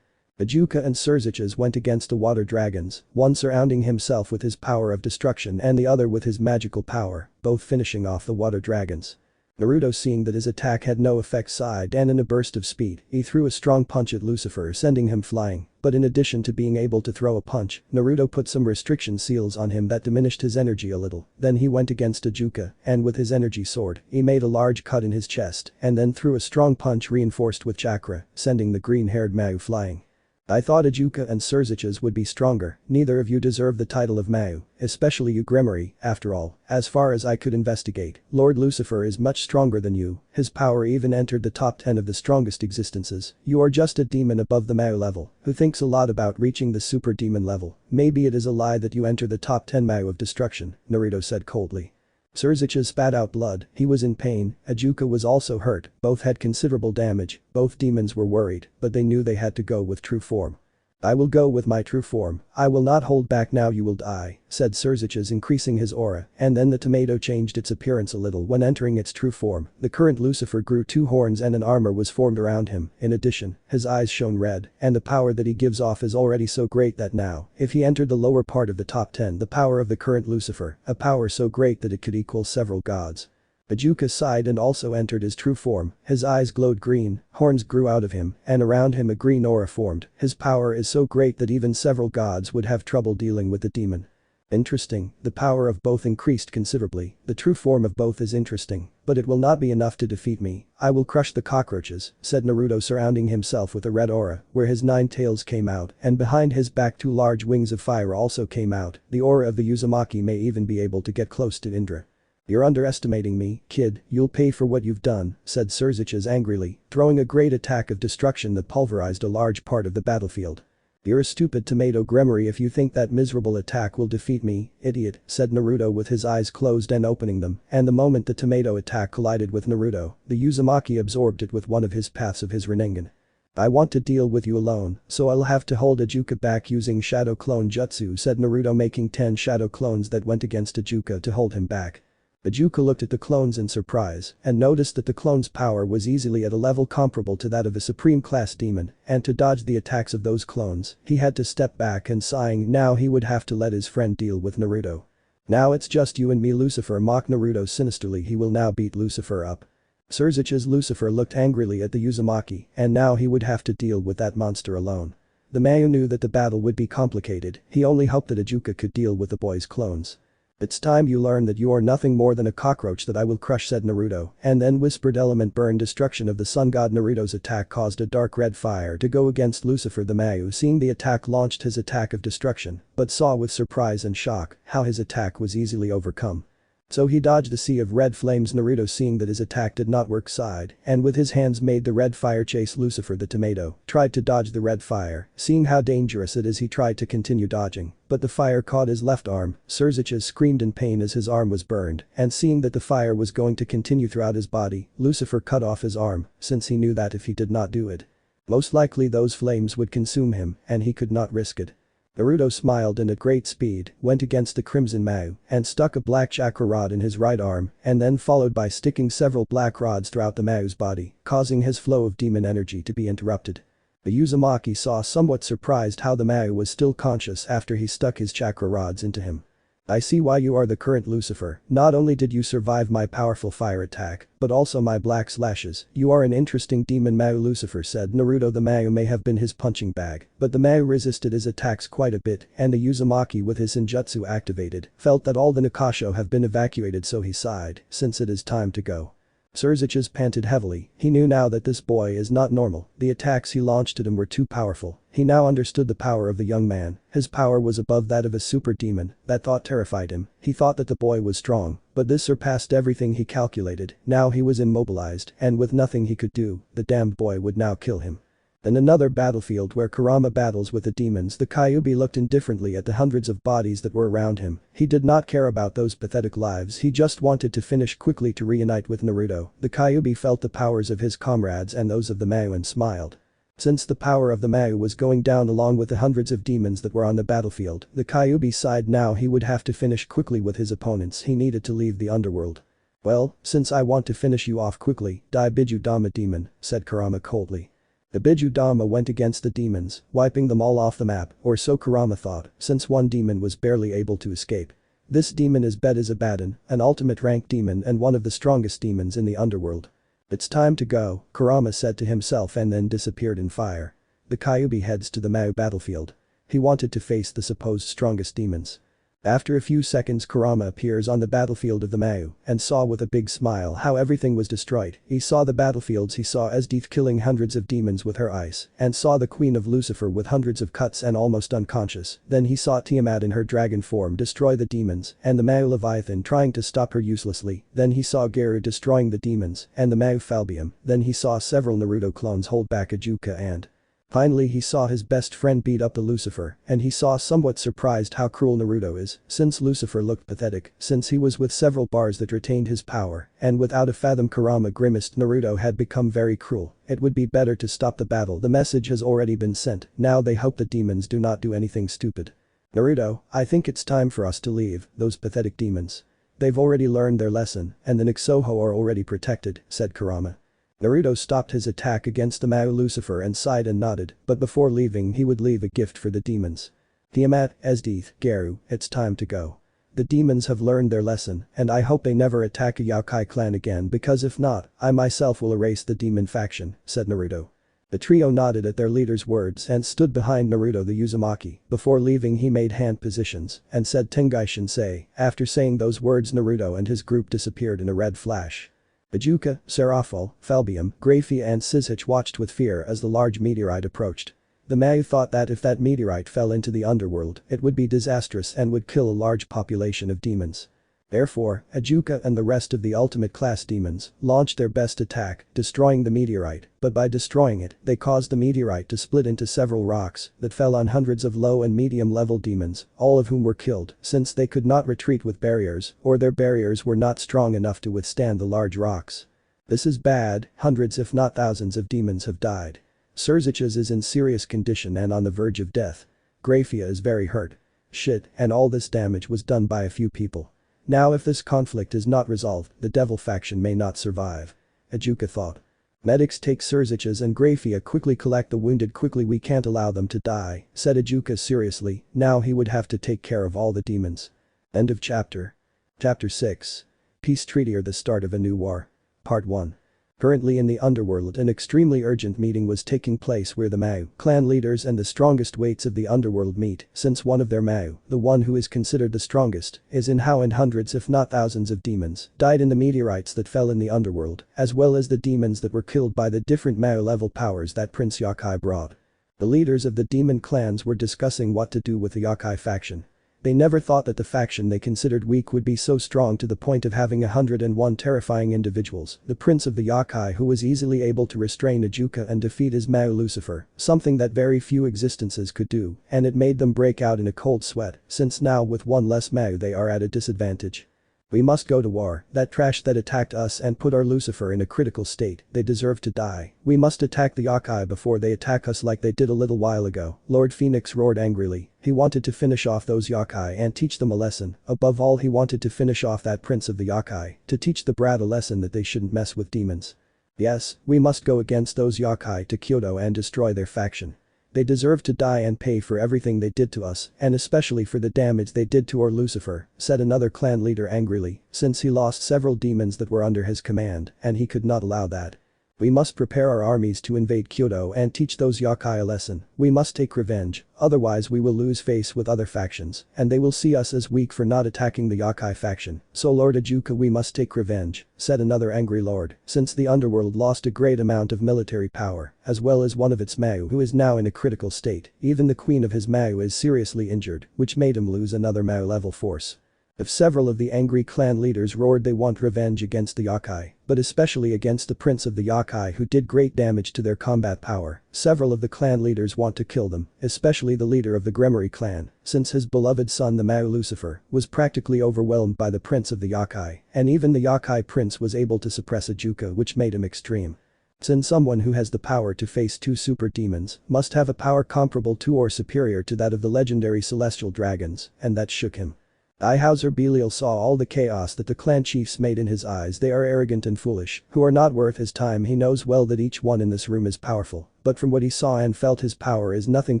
Ajuka and Surziches went against the water dragons, one surrounding himself with his power of destruction and the other with his magical power, both finishing off the water dragons. Naruto, seeing that his attack had no effect, sighed and in a burst of speed, he threw a strong punch at Lucifer sending him flying, but in addition to being able to throw a punch, Naruto put some restriction seals on him that diminished his energy a little. Then he went against Ajuka and with his energy sword, he made a large cut in his chest and then threw a strong punch reinforced with chakra, sending the green-haired Mao flying. I thought Ajuka and Surziches would be stronger, neither of you deserve the title of Mao, especially you Gremory. After all, as far as I could investigate, Lord Lucifer is much stronger than you, his power even entered the top 10 of the strongest existences. You are just a demon above the Mao level, who thinks a lot about reaching the super demon level. Maybe it is a lie that you enter the top 10 Mao of destruction, Naruto said coldly. Surziches spat out blood, he was in pain, Ajuka was also hurt, both had considerable damage, both demons were worried, but they knew they had to go with true form. I will go with my true form, I will not hold back, now you will die, said Surziches, increasing his aura, and then the tomato changed its appearance a little when entering its true form. The current Lucifer grew 2 horns and an armor was formed around him. In addition, his eyes shone red, and the power that he gives off is already so great that now, if he entered the lower part of the top 10, the power of the current Lucifer, a power so great that it could equal several gods. Ajuka sighed and also entered his true form, his eyes glowed green, horns grew out of him, and around him a green aura formed. His power is so great that even several gods would have trouble dealing with the demon. Interesting, the power of both increased considerably, the true form of both is interesting, but it will not be enough to defeat me. I will crush the cockroaches, said Naruto, surrounding himself with a red aura, where his 9 tails came out, and behind his back 2 large wings of fire also came out. The aura of the Uzumaki may even be able to get close to Indra. You're underestimating me, kid, you'll pay for what you've done, said Surziches angrily, throwing a great attack of destruction that pulverized a large part of the battlefield. You're a stupid tomato Gremory if you think that miserable attack will defeat me, idiot, said Naruto with his eyes closed and opening them, and the moment the tomato attack collided with Naruto, the Uzumaki absorbed it with one of his paths of his Rinnegan. I want to deal with you alone, so I'll have to hold Ichigo back using Shadow Clone Jutsu, said Naruto, making 10 shadow clones that went against Ichigo to hold him back. Ichigo looked at the clones in surprise and noticed that the clone's power was easily at a level comparable to that of a supreme class demon, and to dodge the attacks of those clones, he had to step back, and sighing, now he would have to let his friend deal with Naruto. Now it's just you and me, Lucifer, mocked Naruto sinisterly. He will now beat Lucifer up. Sasuke's Lucifer looked angrily at the Uzumaki, and now he would have to deal with that monster alone. The man knew that the battle would be complicated, he only hoped that Ichigo could deal with the boy's clones. It's time you learn that you are nothing more than a cockroach that I will crush, said Naruto, and then whispered, element burn, destruction of the sun god. Naruto's attack caused a dark red fire to go against Lucifer. The Mayu, seeing the attack, launched his attack of destruction, but saw with surprise and shock how his attack was easily overcome. So he dodged the sea of red flames. Naruto, seeing that his attack did not work, sighed, and with his hands made the red fire chase Lucifer. The tomato tried to dodge the red fire, seeing how dangerous it is he tried to continue dodging, but the fire caught his left arm. Sasuke screamed in pain as his arm was burned, and seeing that the fire was going to continue throughout his body, Lucifer cut off his arm, since he knew that if he did not do it, most likely those flames would consume him, and he could not risk it. Naruto smiled and at great speed went against the Crimson Mayu and stuck a black chakra rod in his right arm, and then followed by sticking several black rods throughout the Mayu's body, causing his flow of demon energy to be interrupted. The Uzumaki saw, somewhat surprised, how the Mayu was still conscious after he stuck his chakra rods into him. I see why you are the current Lucifer. Not only did you survive my powerful fire attack, but also my black slashes. You are an interesting demon, Mayu, Lucifer said. Naruto, the Mayu may have been his punching bag, but the Mayu resisted his attacks quite a bit, and the Uzumaki, with his senjutsu activated, felt that all the Nakasho have been evacuated, so he sighed, since it is time to go. Sasuke panted heavily. He knew now that this boy is not normal. The attacks he launched at him were too powerful. He now understood the power of the young man. His power was above that of a super demon. That thought terrified him. He thought that the boy was strong, but this surpassed everything he calculated. Now he was immobilized, and with nothing he could do, the damned boy would now kill him. In another battlefield where Kurama battles with the demons, the Kyuubi looked indifferently at the hundreds of bodies that were around him. He did not care about those pathetic lives, he just wanted to finish quickly to reunite with Naruto. The Kyuubi felt the powers of his comrades and those of the Mayu and smiled. Since the power of the Mayu was going down along with the hundreds of demons that were on the battlefield, the Kyuubi sighed. Now he would have to finish quickly with his opponents. He needed to leave the underworld. Well, since I want to finish you off quickly, die Biju Dama demon, said Kurama coldly. The Biju Dama went against the demons, wiping them all off the map, or so Kurama thought, since one demon was barely able to escape. This demon is Abaddon, an ultimate rank demon and one of the strongest demons in the underworld. It's time to go, Kurama said to himself and then disappeared in fire. The Kyuubi heads to the Mayu battlefield. He wanted to face the supposed strongest demons. After a few seconds, Kurama appears on the battlefield of the Mayu and saw with a big smile how everything was destroyed. He saw the battlefields, he saw Esdeath killing hundreds of demons with her ice, and saw the Queen of Lucifer with hundreds of cuts and almost unconscious. Then he saw Tiamat in her dragon form destroy the demons, and the Mayu Leviathan trying to stop her uselessly. Then he saw Geru destroying the demons, and the Mayu Falbium. Then he saw several Naruto clones hold back Ichigo, and finally he saw his best friend beat up the Lucifer, and he saw, somewhat surprised, how cruel Naruto is, since Lucifer looked pathetic, since he was with several bars that retained his power, and without a fathom. Kurama grimaced. Naruto had become very cruel. It would be better to stop the battle. The message has already been sent, now they hope the demons do not do anything stupid. Naruto, I think it's time for us to leave, those pathetic demons. They've already learned their lesson, and the Nixoho are already protected, said Kurama. Naruto stopped his attack against the Mayu Lucifer and sighed and nodded, but before leaving he would leave a gift for the demons. Tiamat, Esdeath, Geru, it's time to go. The demons have learned their lesson, and I hope they never attack a Yokai clan again, because if not, I myself will erase the demon faction, said Naruto. The trio nodded at their leader's words and stood behind Naruto the Uzumaki. Before leaving he made hand positions and said Tengai Shinsei. After saying those words, Naruto and his group disappeared in a red flash. Ichigo, Seraphil, Falbium, Grafia and Sasuke watched with fear as the large meteorite approached. The Mayu thought that if that meteorite fell into the underworld, it would be disastrous and would kill a large population of demons. Therefore, Ichigo and the rest of the ultimate class demons launched their best attack, destroying the meteorite, but by destroying it, they caused the meteorite to split into several rocks that fell on hundreds of low and medium level demons, all of whom were killed since they could not retreat with barriers, or their barriers were not strong enough to withstand the large rocks. This is bad, hundreds if not thousands of demons have died. Surziches is in serious condition and on the verge of death. Grafia is very hurt. Shit, and all this damage was done by a few people. Now if this conflict is not resolved, the devil faction may not survive. Ajuka thought. Medics take Surziches and Grafia quickly collect the wounded quickly we can't allow them to die, said Ajuka seriously, now he would have to take care of all the demons. End of chapter. Chapter 6. Peace Treaty or the Start of a New War. Part 1. Currently in the underworld an extremely urgent meeting was taking place where the Mao clan leaders and the strongest weights of the underworld meet since one of their Mao, the one who is considered the strongest, is in how and hundreds if not thousands of demons died in the meteorites that fell in the underworld, as well as the demons that were killed by the different Mao level powers that Prince Yokai brought. The leaders of the demon clans were discussing what to do with the Yokai faction. They never thought that the faction they considered weak would be so strong to the point of having 101 terrifying individuals, the prince of the Yokai who was easily able to restrain Ajuka and defeat his Mao Lucifer, something that very few existences could do, and it made them break out in a cold sweat, since now with one less Mao they are at a disadvantage. We must go to war, that trash that attacked us and put our Lucifer in a critical state, they deserve to die. We must attack the Yokai before they attack us like they did a little while ago, Lord Phoenix roared angrily. He wanted to finish off those Yokai and teach them a lesson, above all he wanted to finish off that prince of the Yokai, to teach the brat a lesson that they shouldn't mess with demons. Yes, we must go against those Yokai to Kyoto and destroy their faction. They deserve to die and pay for everything they did to us, and especially for the damage they did to our Lucifer, said another clan leader angrily, since he lost several demons that were under his command, and he could not allow that. We must prepare our armies to invade Kyoto and teach those Yokai a lesson, we must take revenge, otherwise we will lose face with other factions, and they will see us as weak for not attacking the Yokai faction, so Lord Ajuka we must take revenge, said another angry lord, since the underworld lost a great amount of military power, as well as one of its Mao who is now in a critical state, even the queen of his Mao is seriously injured, which made him lose another Mao level force. If several of the angry clan leaders roared they want revenge against the Yokai, but especially against the prince of the Yokai who did great damage to their combat power, several of the clan leaders want to kill them, especially the leader of the Gremory clan, since his beloved son the Mao Lucifer was practically overwhelmed by the prince of the Yokai, and even the Yokai prince was able to suppress Ajuka which made him extreme. Since someone who has the power to face two super demons must have a power comparable to or superior to that of the legendary celestial dragons, and that shook him. Ihauser Belial saw all the chaos that the clan chiefs made in his eyes. They are arrogant and foolish, who are not worth his time. He knows well that each one in this room is powerful, but from what he saw and felt his power is nothing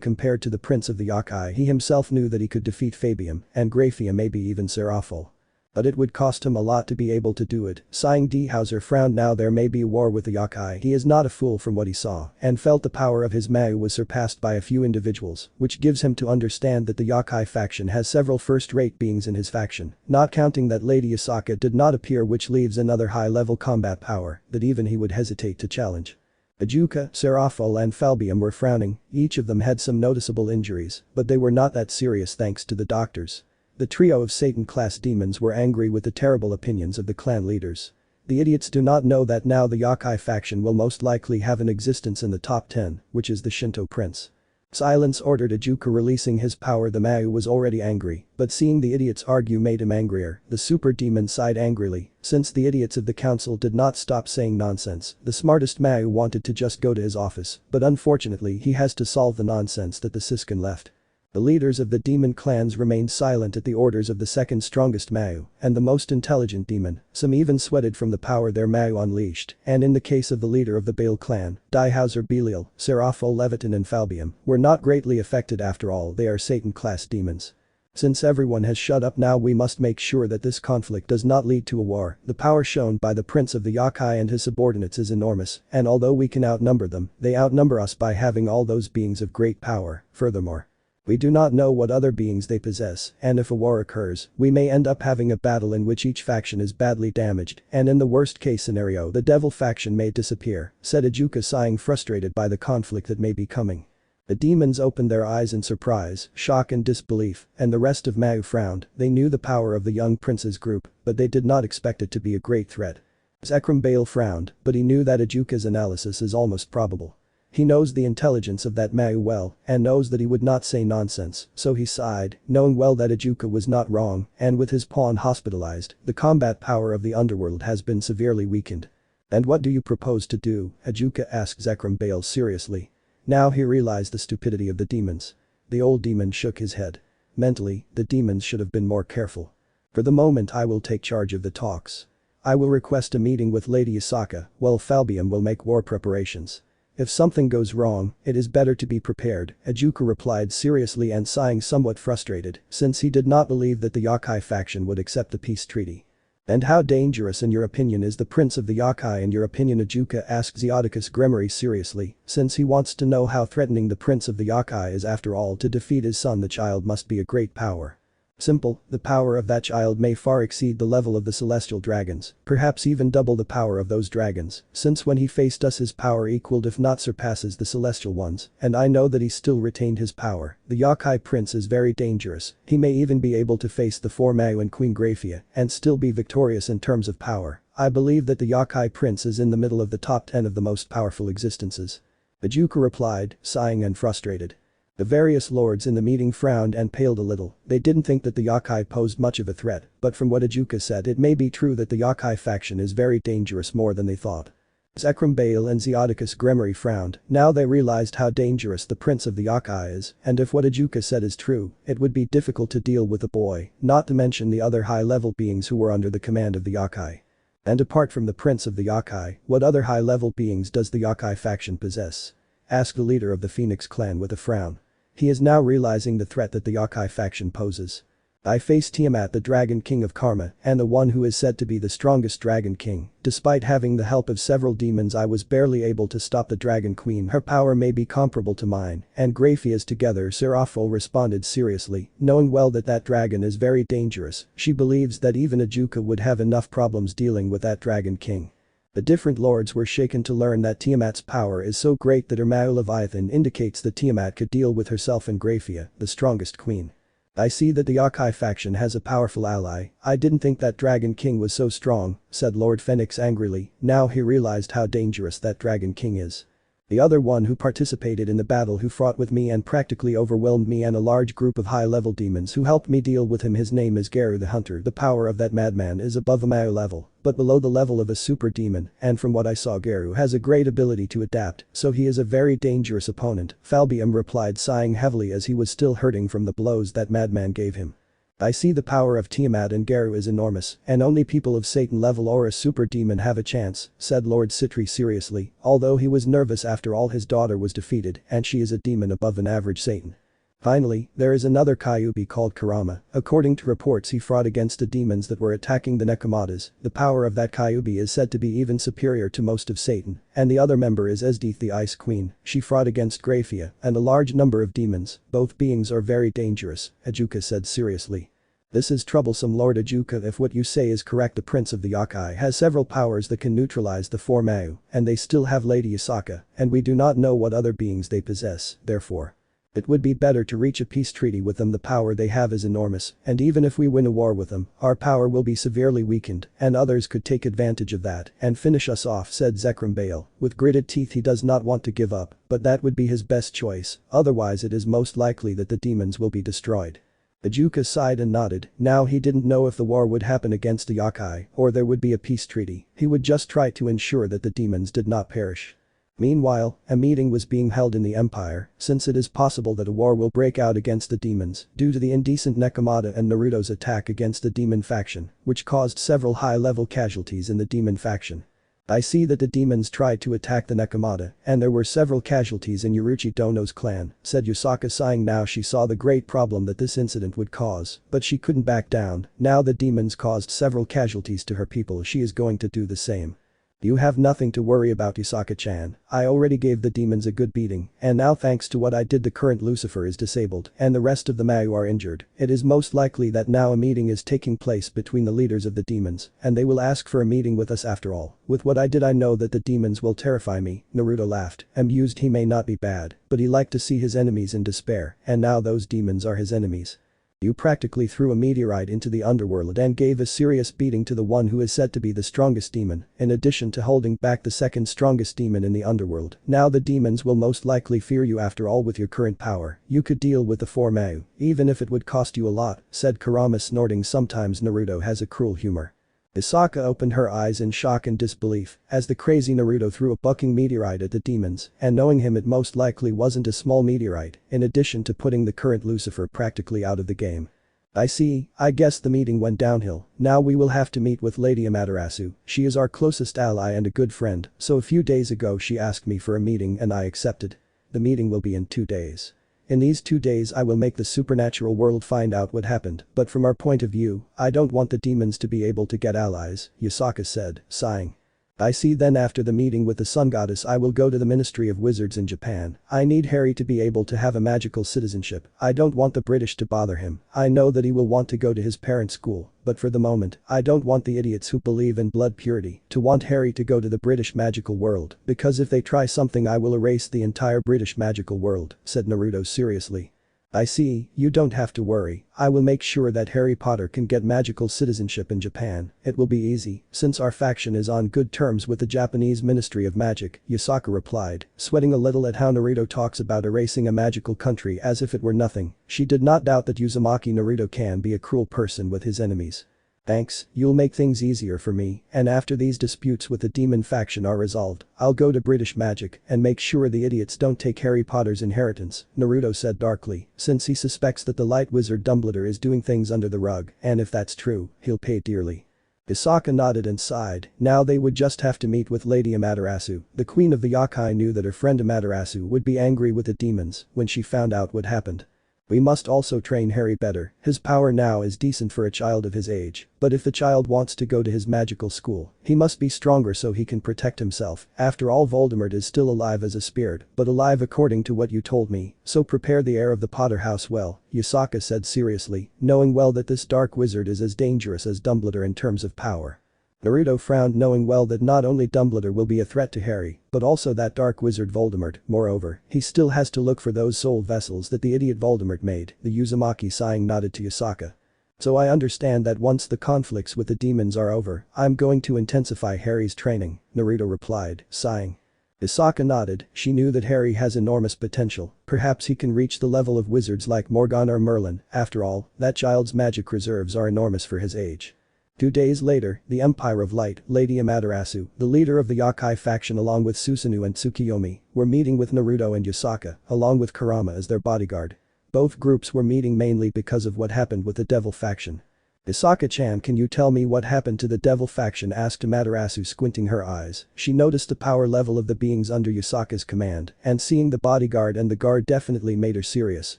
compared to the prince of the Yokai. He himself knew that he could defeat Fabium and Grafia, maybe even Seraphol. But it would cost him a lot to be able to do it, sighing. Ihauser frowned. Now there may be a war with the Yokai. He is not a fool from what he saw and felt the power of his Mao was surpassed by a few individuals, which gives him to understand that the Yokai faction has several first-rate beings in his faction, not counting that Lady Yasaka did not appear, which leaves another high-level combat power that even he would hesitate to challenge. Ajuka, Seraphol and Falbium were frowning, each of them had some noticeable injuries, but they were not that serious thanks to the doctors. The trio of Satan-class demons were angry with the terrible opinions of the clan leaders. The idiots do not know that now the Yokai faction will most likely have an existence in the top 10, which is the Shinto prince. Silence, ordered Ajuka, releasing his power. The Mao was already angry, but seeing the idiots argue made him angrier. The super demon sighed angrily, since the idiots of the council did not stop saying nonsense. The smartest Mao wanted to just go to his office, but unfortunately he has to solve the nonsense that the Siskin left. The leaders of the demon clans remained silent at the orders of the second strongest Mao and the most intelligent demon. Some even sweated from the power their Mao unleashed, and in the case of the leader of the Bale clan, Ihauser Belial, Seraphol Leviton and Falbium were not greatly affected. After all, they are Satan-class demons. Since everyone has shut up now, we must make sure that this conflict does not lead to a war. The power shown by the prince of the Yokai and his subordinates is enormous, and although we can outnumber them, they outnumber us by having all those beings of great power. Furthermore, we do not know what other beings they possess, and if a war occurs, we may end up having a battle in which each faction is badly damaged, and in the worst case scenario the devil faction may disappear, said Ajuka, sighing, frustrated by the conflict that may be coming. The demons opened their eyes in surprise, shock and disbelief, and the rest of Mao frowned. They knew the power of the young prince's group, but they did not expect it to be a great threat. Zekrom Bale frowned, but he knew that Ajuka's analysis is almost probable. He knows the intelligence of that Mao well and knows that he would not say nonsense, so he sighed, knowing well that Ajuka was not wrong, and with his pawn hospitalized, the combat power of the underworld has been severely weakened. And what do you propose to do? Ajuka asked Zekrom Bale seriously. Now he realized the stupidity of the demons. The old demon shook his head. Mentally, the demons should have been more careful. For the moment I will take charge of the talks. I will request a meeting with Lady Yasaka, while Falbium will make war preparations. If something goes wrong, it is better to be prepared, Ichigo replied seriously and sighing somewhat frustrated, since he did not believe that the Yokai faction would accept the peace treaty. And how dangerous in your opinion is the prince of the Yokai in your opinion, Ichigo asked Zeodicus Gremory seriously, since he wants to know how threatening the prince of the Yokai is. After all, to defeat his son the child must be a great power. Simple, the power of that child may far exceed the level of the celestial dragons, perhaps even double the power of those dragons, since when he faced us his power equaled if not surpasses the celestial ones, and I know that he still retained his power. The Yokai prince is very dangerous, he may even be able to face the 4 Mayu and Queen Graphia and still be victorious in terms of power. I believe that the Yokai prince is in the middle of the top 10 of the most powerful existences. Ichigo replied, sighing and frustrated. The various lords in the meeting frowned and paled a little. They didn't think that the Yokai posed much of a threat, but from what Ichigo said it may be true that the Yokai faction is very dangerous, more than they thought. Zekrom Bail and Zeodicus Gremory frowned. Now they realized how dangerous the prince of the Yokai is, and if what Ichigo said is true, it would be difficult to deal with the boy, not to mention the other high-level beings who were under the command of the Yokai. And apart from the prince of the Yokai, what other high-level beings does the Yokai faction possess? Asked the leader of the Phoenix clan with a frown. He is now realizing the threat that the Yokai faction poses. I face Tiamat, the Dragon King of Karma, and the one who is said to be the strongest Dragon King. Despite having the help of several demons, I was barely able to stop the Dragon Queen. Her power may be comparable to mine and Graphia's together. Seraphil responded seriously, knowing well that that dragon is very dangerous. She believes that even Ichigo would have enough problems dealing with that Dragon King. The different lords were shaken to learn that Tiamat's power is so great that her Mayu Leviathan indicates that Tiamat could deal with herself and Graphia, the strongest queen. I see that the Yokai faction has a powerful ally. I didn't think that Dragon King was so strong, said Lord Phoenix angrily. Now he realized how dangerous that Dragon King is. The other one who participated in the battle, who fought with me and practically overwhelmed me, and a large group of high-level demons who helped me deal with him. His name is Garu the Hunter. The power of that madman is above a Mayu level, but below the level of a super demon, and from what I saw Garu has a great ability to adapt, so he is a very dangerous opponent, Falbium replied, sighing heavily as he was still hurting from the blows that madman gave him. I see the power of Tiamat and Garu is enormous, and only people of Satan level or a super demon have a chance, said Lord Citri seriously, although he was nervous after all his daughter was defeated and she is a demon above an average Satan. Finally, there is another Kyuubi called Kurama. According to reports, he fought against the demons that were attacking the Nekomatas. The power of that Kyuubi is said to be even superior to most of Satan, and the other member is Esdeath the Ice Queen. She fought against Graphia and a large number of demons. Both beings are very dangerous, Ichigo said seriously. This is troublesome, Lord Ichigo. If what you say is correct, the prince of the Yokai has several powers that can neutralize the 4 Mayu, and they still have Lady Yasaka, and we do not know what other beings they possess. Therefore, it would be better to reach a peace treaty with them. The power they have is enormous, and even if we win a war with them, our power will be severely weakened, and others could take advantage of that and finish us off, said Zekrom Bail. With gritted teeth, he does not want to give up, but that would be his best choice, otherwise it is most likely that the demons will be destroyed. Ichigo sighed and nodded. Now he didn't know if the war would happen against the Yokai or there would be a peace treaty. He would just try to ensure that the demons did not perish. Meanwhile, a meeting was being held in the Empire, since it is possible that a war will break out against the demons due to the indecent Nekomata and Naruto's attack against the demon faction, which caused several high-level casualties in the demon faction. I see that the demons tried to attack the Nekomata, and there were several casualties in Uruchi Dono's clan, said Yasaka, sighing. Now she saw the great problem that this incident would cause, but she couldn't back down. Now the demons caused several casualties to her people, she is going to do the same. You have nothing to worry about, Yasaka-chan. I already gave the demons a good beating, and now thanks to what I did the current Lucifer is disabled and the rest of the Mayu are injured. It is most likely that now a meeting is taking place between the leaders of the demons, and they will ask for a meeting with us after all. With what I did, I know that the demons will terrify me. Naruto laughed, amused. He may not be bad, but he liked to see his enemies in despair, and now those demons are his enemies. You practically threw a meteorite into the underworld and gave a serious beating to the one who is said to be the strongest demon, in addition to holding back the second strongest demon in the underworld. Now the demons will most likely fear you. After all, with your current power, you could deal with the 4 Mayu, even if it would cost you a lot, said Kurama, snorting. Sometimes Naruto has a cruel humor. Yasaka opened her eyes in shock and disbelief as the crazy Naruto threw a bucking meteorite at the demons, and knowing him, it most likely wasn't a small meteorite, in addition to putting the current Lucifer practically out of the game. I see, I guess the meeting went downhill. Now we will have to meet with Lady Amaterasu. She is our closest ally and a good friend, so a few days ago she asked me for a meeting and I accepted. The meeting will be in 2 days. In these 2 days I will make the supernatural world find out what happened, but from our point of view, I don't want the demons to be able to get allies, Yasaka said, sighing. I see, then after the meeting with the Sun Goddess I will go to the Ministry of Wizards in Japan. I need Harry to be able to have a magical citizenship. I don't want the British to bother him. I know that he will want to go to his parents' school, but for the moment, I don't want the idiots who believe in blood purity to want Harry to go to the British magical world, because if they try something I will erase the entire British magical world, said Naruto seriously. I see, you don't have to worry, I will make sure that Harry Potter can get magical citizenship in Japan. It will be easy, since our faction is on good terms with the Japanese Ministry of Magic, Yasaka replied, sweating a little at how Naruto talks about erasing a magical country as if it were nothing. She did not doubt that Uzumaki Naruto can be a cruel person with his enemies. Thanks, you'll make things easier for me, and after these disputes with the demon faction are resolved, I'll go to British Magic and make sure the idiots don't take Harry Potter's inheritance, Naruto said darkly, since he suspects that the light wizard Dumbledore is doing things under the rug, and if that's true, he'll pay dearly. Yasaka nodded and sighed. Now they would just have to meet with Lady Amaterasu. The queen of the Yokai knew that her friend Amaterasu would be angry with the demons when she found out what happened. We must also train Harry better. His power now is decent for a child of his age, but if the child wants to go to his magical school, he must be stronger so he can protect himself. After all, Voldemort is still alive as a spirit, but alive according to what you told me, so prepare the heir of the Potter house well, Yasaka said seriously, knowing well that this dark wizard is as dangerous as Dumbledore in terms of power. Naruto frowned, knowing well that not only Dumbledore will be a threat to Harry, but also that dark wizard Voldemort. Moreover, he still has to look for those soul vessels that the idiot Voldemort made. The Uzumaki sighing nodded to Yasaka. So I understand that once the conflicts with the demons are over, I'm going to intensify Harry's training, Naruto replied, sighing. Yasaka nodded. She knew that Harry has enormous potential. Perhaps he can reach the level of wizards like Morgana or Merlin. After all, that child's magic reserves are enormous for his age. 2 days later, the Empire of Light, Lady Amaterasu, the leader of the Yokai faction along with Susanoo and Tsukiyomi, were meeting with Naruto and Yasaka, along with Kurama as their bodyguard. Both groups were meeting mainly because of what happened with the Devil faction. Yasaka-chan, can you tell me what happened to the Devil faction, asked Amaterasu, squinting her eyes. She noticed the power level of the beings under Yasaka's command, and seeing the bodyguard and the guard definitely made her serious,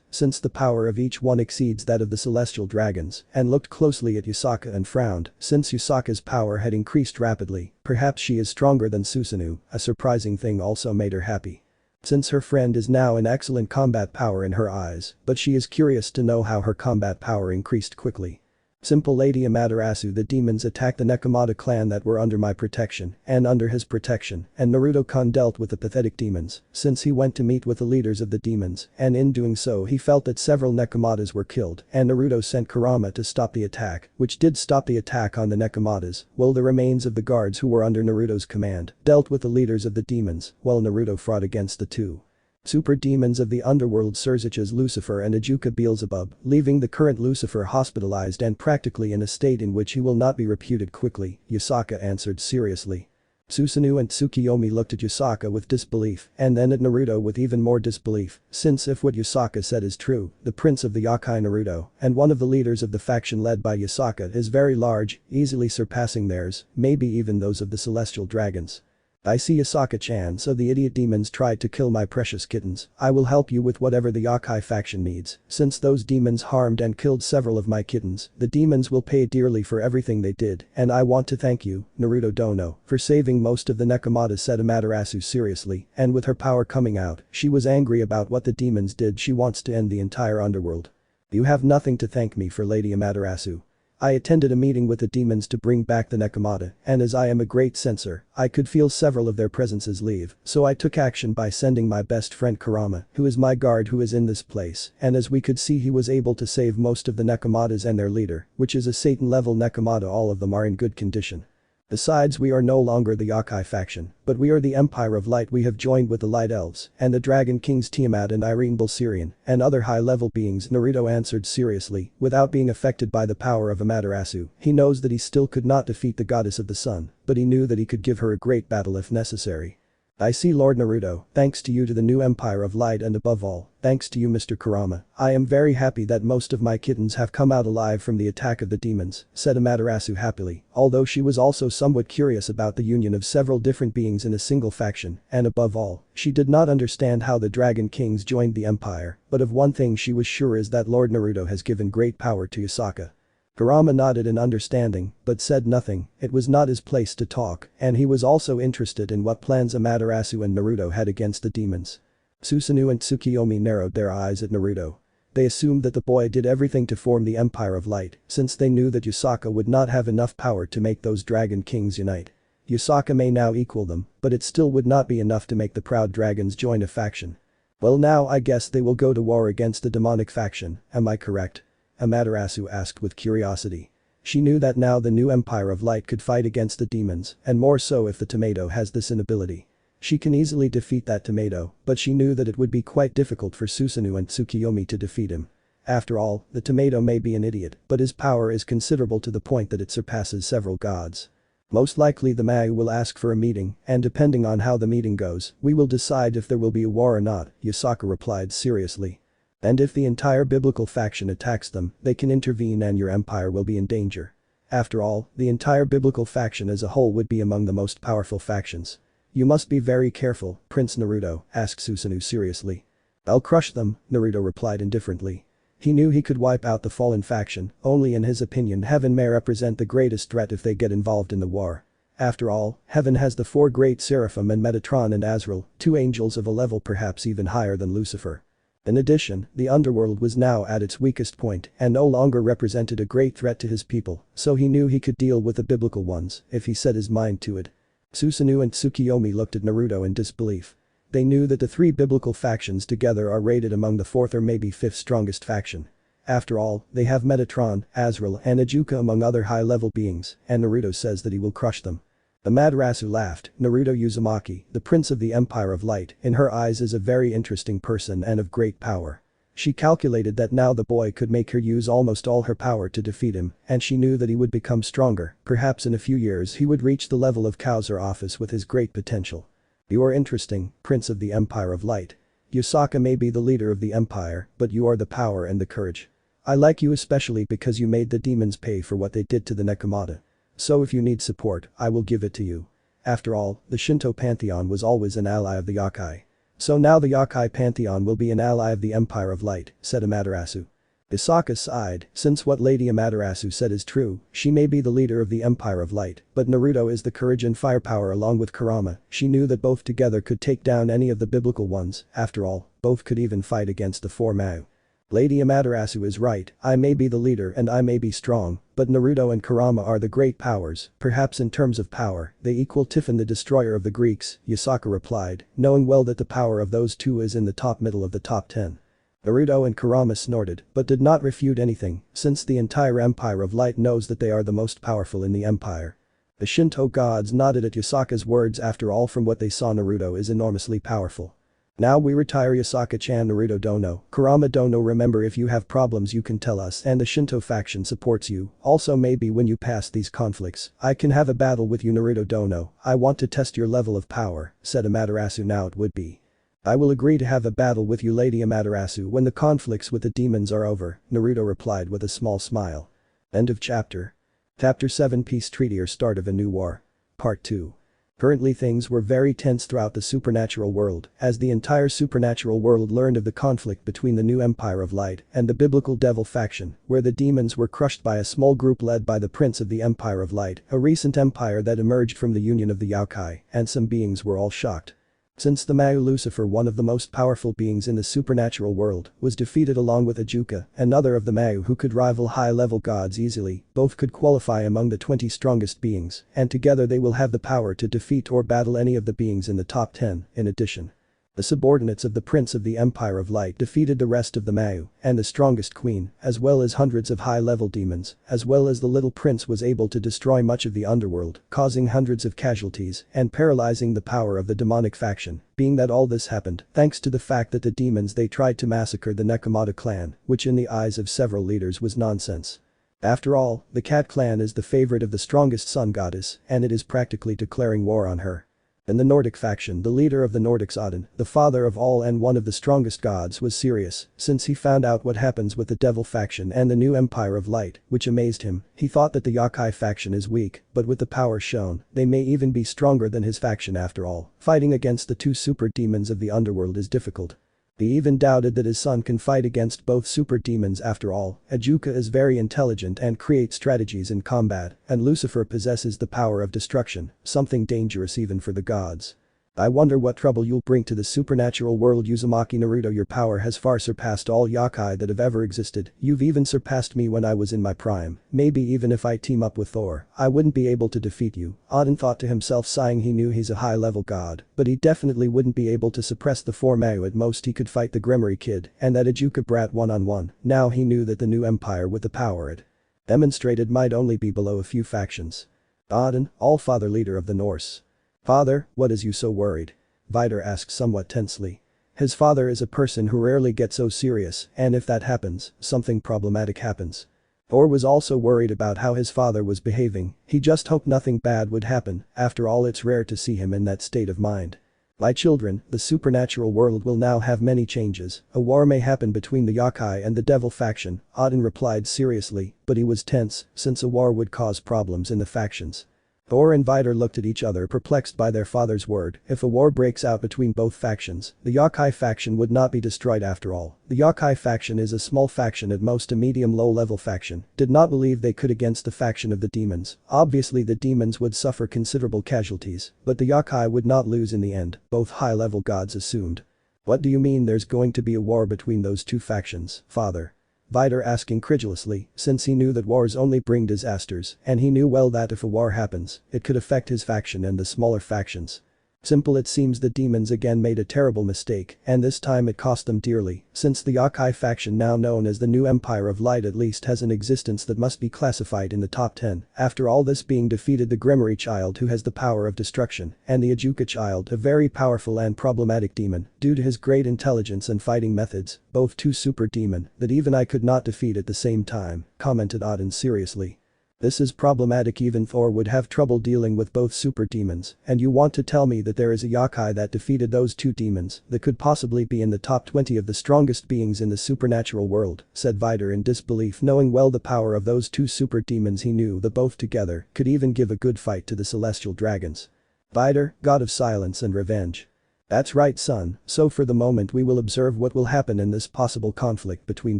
since the power of each one exceeds that of the celestial dragons, and looked closely at Yasaka and frowned, since Yasaka's power had increased rapidly. Perhaps she is stronger than Susanoo. A surprising thing also made her happy. Since her friend is now an excellent combat power in her eyes, but she is curious to know how her combat power increased quickly. Simple, Lady Amaterasu. The demons attacked the Nekomata clan that were under my protection and under his protection, and Naruto-kun dealt with the pathetic demons since he went to meet with the leaders of the demons, and in doing so he felt that several Nekomatas were killed, and Naruto sent Kurama to stop the attack, which did stop the attack on the Nekomatas, while the remains of the guards who were under Naruto's command dealt with the leaders of the demons, while Naruto fought against the two super demons of the underworld, Surzich's Lucifer and Ajuka Beelzebub, leaving the current Lucifer hospitalized and practically in a state in which he will not be reputed quickly, Yasaka answered seriously. Susanoo and Tsukiyomi looked at Yasaka with disbelief and then at Naruto with even more disbelief, since if what Yasaka said is true, the prince of the Yokai Naruto and one of the leaders of the faction led by Yasaka is very large, easily surpassing theirs, maybe even those of the celestial dragons. I see, Yasaka-chan, so the idiot demons tried to kill my precious kittens. I will help you with whatever the Yokai faction needs, since those demons harmed and killed several of my kittens. The demons will pay dearly for everything they did, and I want to thank you, Naruto Dono, for saving most of the Nekomata, said Amaterasu seriously, and with her power coming out, she was angry about what the demons did. She wants to end the entire underworld. You have nothing to thank me for, Lady Amaterasu. I attended a meeting with the demons to bring back the Nekomata, and as I am a great censor, I could feel several of their presences leave, so I took action by sending my best friend Kurama, who is my guard, who is in this place, and as we could see, he was able to save most of the Nekomatas and their leader, which is a Satan level Nekomata. All of them are in good condition. Besides, we are no longer the Yokai faction, but we are the Empire of Light. We have joined with the Light Elves and the Dragon Kings Tiamat and Irene Bulsirian and other high-level beings. Naruto answered seriously, without being affected by the power of Amaterasu. He knows that he still could not defeat the goddess of the sun, but he knew that he could give her a great battle if necessary. I see, Lord Naruto, thanks to you to the new Empire of Light, and above all, thanks to you, Mr. Kurama, I am very happy that most of my kittens have come out alive from the attack of the demons, said Amaterasu happily, although she was also somewhat curious about the union of several different beings in a single faction, and above all, she did not understand how the Dragon Kings joined the Empire, but of one thing she was sure is that Lord Naruto has given great power to Yasaka. Kurama nodded in understanding, but said nothing. It was not his place to talk, and he was also interested in what plans Amaterasu and Naruto had against the demons. Susanoo and Tsukiyomi narrowed their eyes at Naruto. They assumed that the boy did everything to form the Empire of Light, since they knew that Yasaka would not have enough power to make those Dragon Kings unite. Yasaka may now equal them, but it still would not be enough to make the proud dragons join a faction. Well, now I guess they will go to war against the demonic faction, am I correct? Amaterasu asked with curiosity. She knew that now the new Empire of Light could fight against the demons, and more so if the tomato has this inability. She can easily defeat that tomato, but she knew that it would be quite difficult for Susanoo and Tsukiyomi to defeat him. After all, the tomato may be an idiot, but his power is considerable to the point that it surpasses several gods. Most likely the Mayu will ask for a meeting, and depending on how the meeting goes, we will decide if there will be a war or not, Yasaka replied seriously. And if the entire biblical faction attacks them, they can intervene and your empire will be in danger. After all, the entire biblical faction as a whole would be among the most powerful factions. You must be very careful, Prince Naruto, asked Susanoo seriously. I'll crush them, Naruto replied indifferently. He knew he could wipe out the fallen faction, only in his opinion Heaven may represent the greatest threat if they get involved in the war. After all, Heaven has the four great Seraphim and Metatron and Azrael, two angels of a level perhaps even higher than Lucifer. In addition, the underworld was now at its weakest point and no longer represented a great threat to his people, so he knew he could deal with the biblical ones if he set his mind to it. Susanoo and Tsukiyomi looked at Naruto in disbelief. They knew that the three biblical factions together are rated among the fourth or maybe fifth strongest faction. After all, they have Metatron, Azrael and Ajuka among other high-level beings, and Naruto says that he will crush them. Amaterasu laughed. Naruto Uzumaki, the prince of the Empire of Light, in her eyes is a very interesting person and of great power. She calculated that now the boy could make her use almost all her power to defeat him, and she knew that he would become stronger, perhaps in a few years he would reach the level of Kaiser office with his great potential. You are interesting, Prince of the Empire of Light. Yasaka may be the leader of the empire, but you are the power and the courage. I like you especially because you made the demons pay for what they did to the Nekomata. So if you need support, I will give it to you. After all, the Shinto pantheon was always an ally of the Yokai. So now the Yokai pantheon will be an ally of the Empire of Light, said Amaterasu. Yasaka sighed, since what Lady Amaterasu said is true, she may be the leader of the Empire of Light, but Naruto is the courage and firepower along with Kurama. She knew that both together could take down any of the biblical ones, after all, both could even fight against the four Mayu. Lady Amaterasu is right, I may be the leader and I may be strong, but Naruto and Kurama are the great powers, perhaps in terms of power, they equal Tifon the destroyer of the Greeks, Yasaka replied, knowing well that the power of those two is in the top middle of the top 10. Naruto and Kurama snorted, but did not refute anything, since the entire Empire of Light knows that they are the most powerful in the empire. The Shinto gods nodded at Yasaka's words. After all, from what they saw, Naruto is enormously powerful. Now we retire Yasaka-chan. Naruto dono, Kurama dono, remember if you have problems you can tell us and the Shinto faction supports you, also maybe when you pass these conflicts, I can have a battle with you. Naruto dono, I want to test your level of power, said Amaterasu. Now it would be. I will agree to have a battle with you Lady Amaterasu when the conflicts with the demons are over, Naruto replied with a small smile. End of chapter. Chapter 7 Peace Treaty or Start of a New War. Part 2. Currently things were very tense throughout the supernatural world as the entire supernatural world learned of the conflict between the new Empire of Light and the biblical devil faction, where the demons were crushed by a small group led by the Prince of the Empire of Light, a recent empire that emerged from the union of the Yokai, and some beings were all shocked. Since the Mayu Lucifer, one of the most powerful beings in the supernatural world, was defeated along with Ajuka, another of the Mayu who could rival high-level gods easily, both could qualify among the 20 strongest beings, and together they will have the power to defeat or battle any of the beings in the top 10, in addition. The subordinates of the Prince of the Empire of Light defeated the rest of the Mayu and the strongest queen, as well as hundreds of high-level demons, as well as the little prince was able to destroy much of the underworld, causing hundreds of casualties and paralyzing the power of the demonic faction, being that all this happened thanks to the fact that the demons they tried to massacre the Nekomata clan, which in the eyes of several leaders was nonsense. After all, the Cat clan is the favorite of the strongest sun goddess and it is practically declaring war on her. In the Nordic faction, the leader of the Nordics, Odin, the father of all and one of the strongest gods, was serious since he found out what happens with the Devil faction and the new Empire of Light, which amazed him. He thought that the Yokai faction is weak, but with the power shown, they may even be stronger than his faction after all. Fighting against the two super demons of the underworld is difficult. He even doubted that his son can fight against both super demons after all. Ichigo is very intelligent and creates strategies in combat, and Lucifer possesses the power of destruction, something dangerous even for the gods. I wonder what trouble you'll bring to the supernatural world, Uzumaki Naruto. Your power has far surpassed all yokai that have ever existed. You've even surpassed me when I was in my prime. Maybe even if I team up with Thor, I wouldn't be able to defeat you. Odin thought to himself, sighing. He knew he's a high-level god, but he definitely wouldn't be able to suppress the four Mayu. At most he could fight the Gremory kid and that Ichigo brat one-on-one. Now he knew that the new empire with the power it demonstrated might only be below a few factions. Odin, all-father leader of the Norse. Father, what is you so worried? Vidar asked somewhat tensely. His father is a person who rarely gets so serious, and if that happens, something problematic happens. Thor was also worried about how his father was behaving. He just hoped nothing bad would happen. After all, it's rare to see him in that state of mind. My children, the supernatural world will now have many changes. A war may happen between the Yokai and the Devil faction, Odin replied seriously, but he was tense since a war would cause problems in the factions. Thor and Vidar looked at each other, perplexed by their father's word. If a war breaks out between both factions, the Yokai faction would not be destroyed after all. The Yokai faction is a small faction, at most a medium-low-level faction, did not believe they could against the faction of the demons. Obviously the demons would suffer considerable casualties, but the Yokai would not lose in the end, both high-level gods assumed. What do you mean there's going to be a war between those two factions, father? Vidar asked incredulously, since he knew that wars only bring disasters, and he knew well that if a war happens, it could affect his faction and the smaller factions. Simple. It seems the demons again made a terrible mistake, and this time it cost them dearly, since the Yokai faction, now known as the new Empire of Light, at least has an existence that must be classified in the top 10. After all this being defeated the Gremory child, who has the power of destruction, and the Ichigo child, a very powerful and problematic demon, due to his great intelligence and fighting methods, both two super demon that even I could not defeat at the same time, commented Odin seriously. This is problematic. Even Thor would have trouble dealing with both super demons, and you want to tell me that there is a yokai that defeated those two demons that could possibly be in the top 20 of the strongest beings in the supernatural world, said Vidar in disbelief, knowing well the power of those two super demons. He knew that both together could even give a good fight to the celestial dragons. Vidar, god of silence and revenge. That's right, son, so for the moment we will observe what will happen in this possible conflict between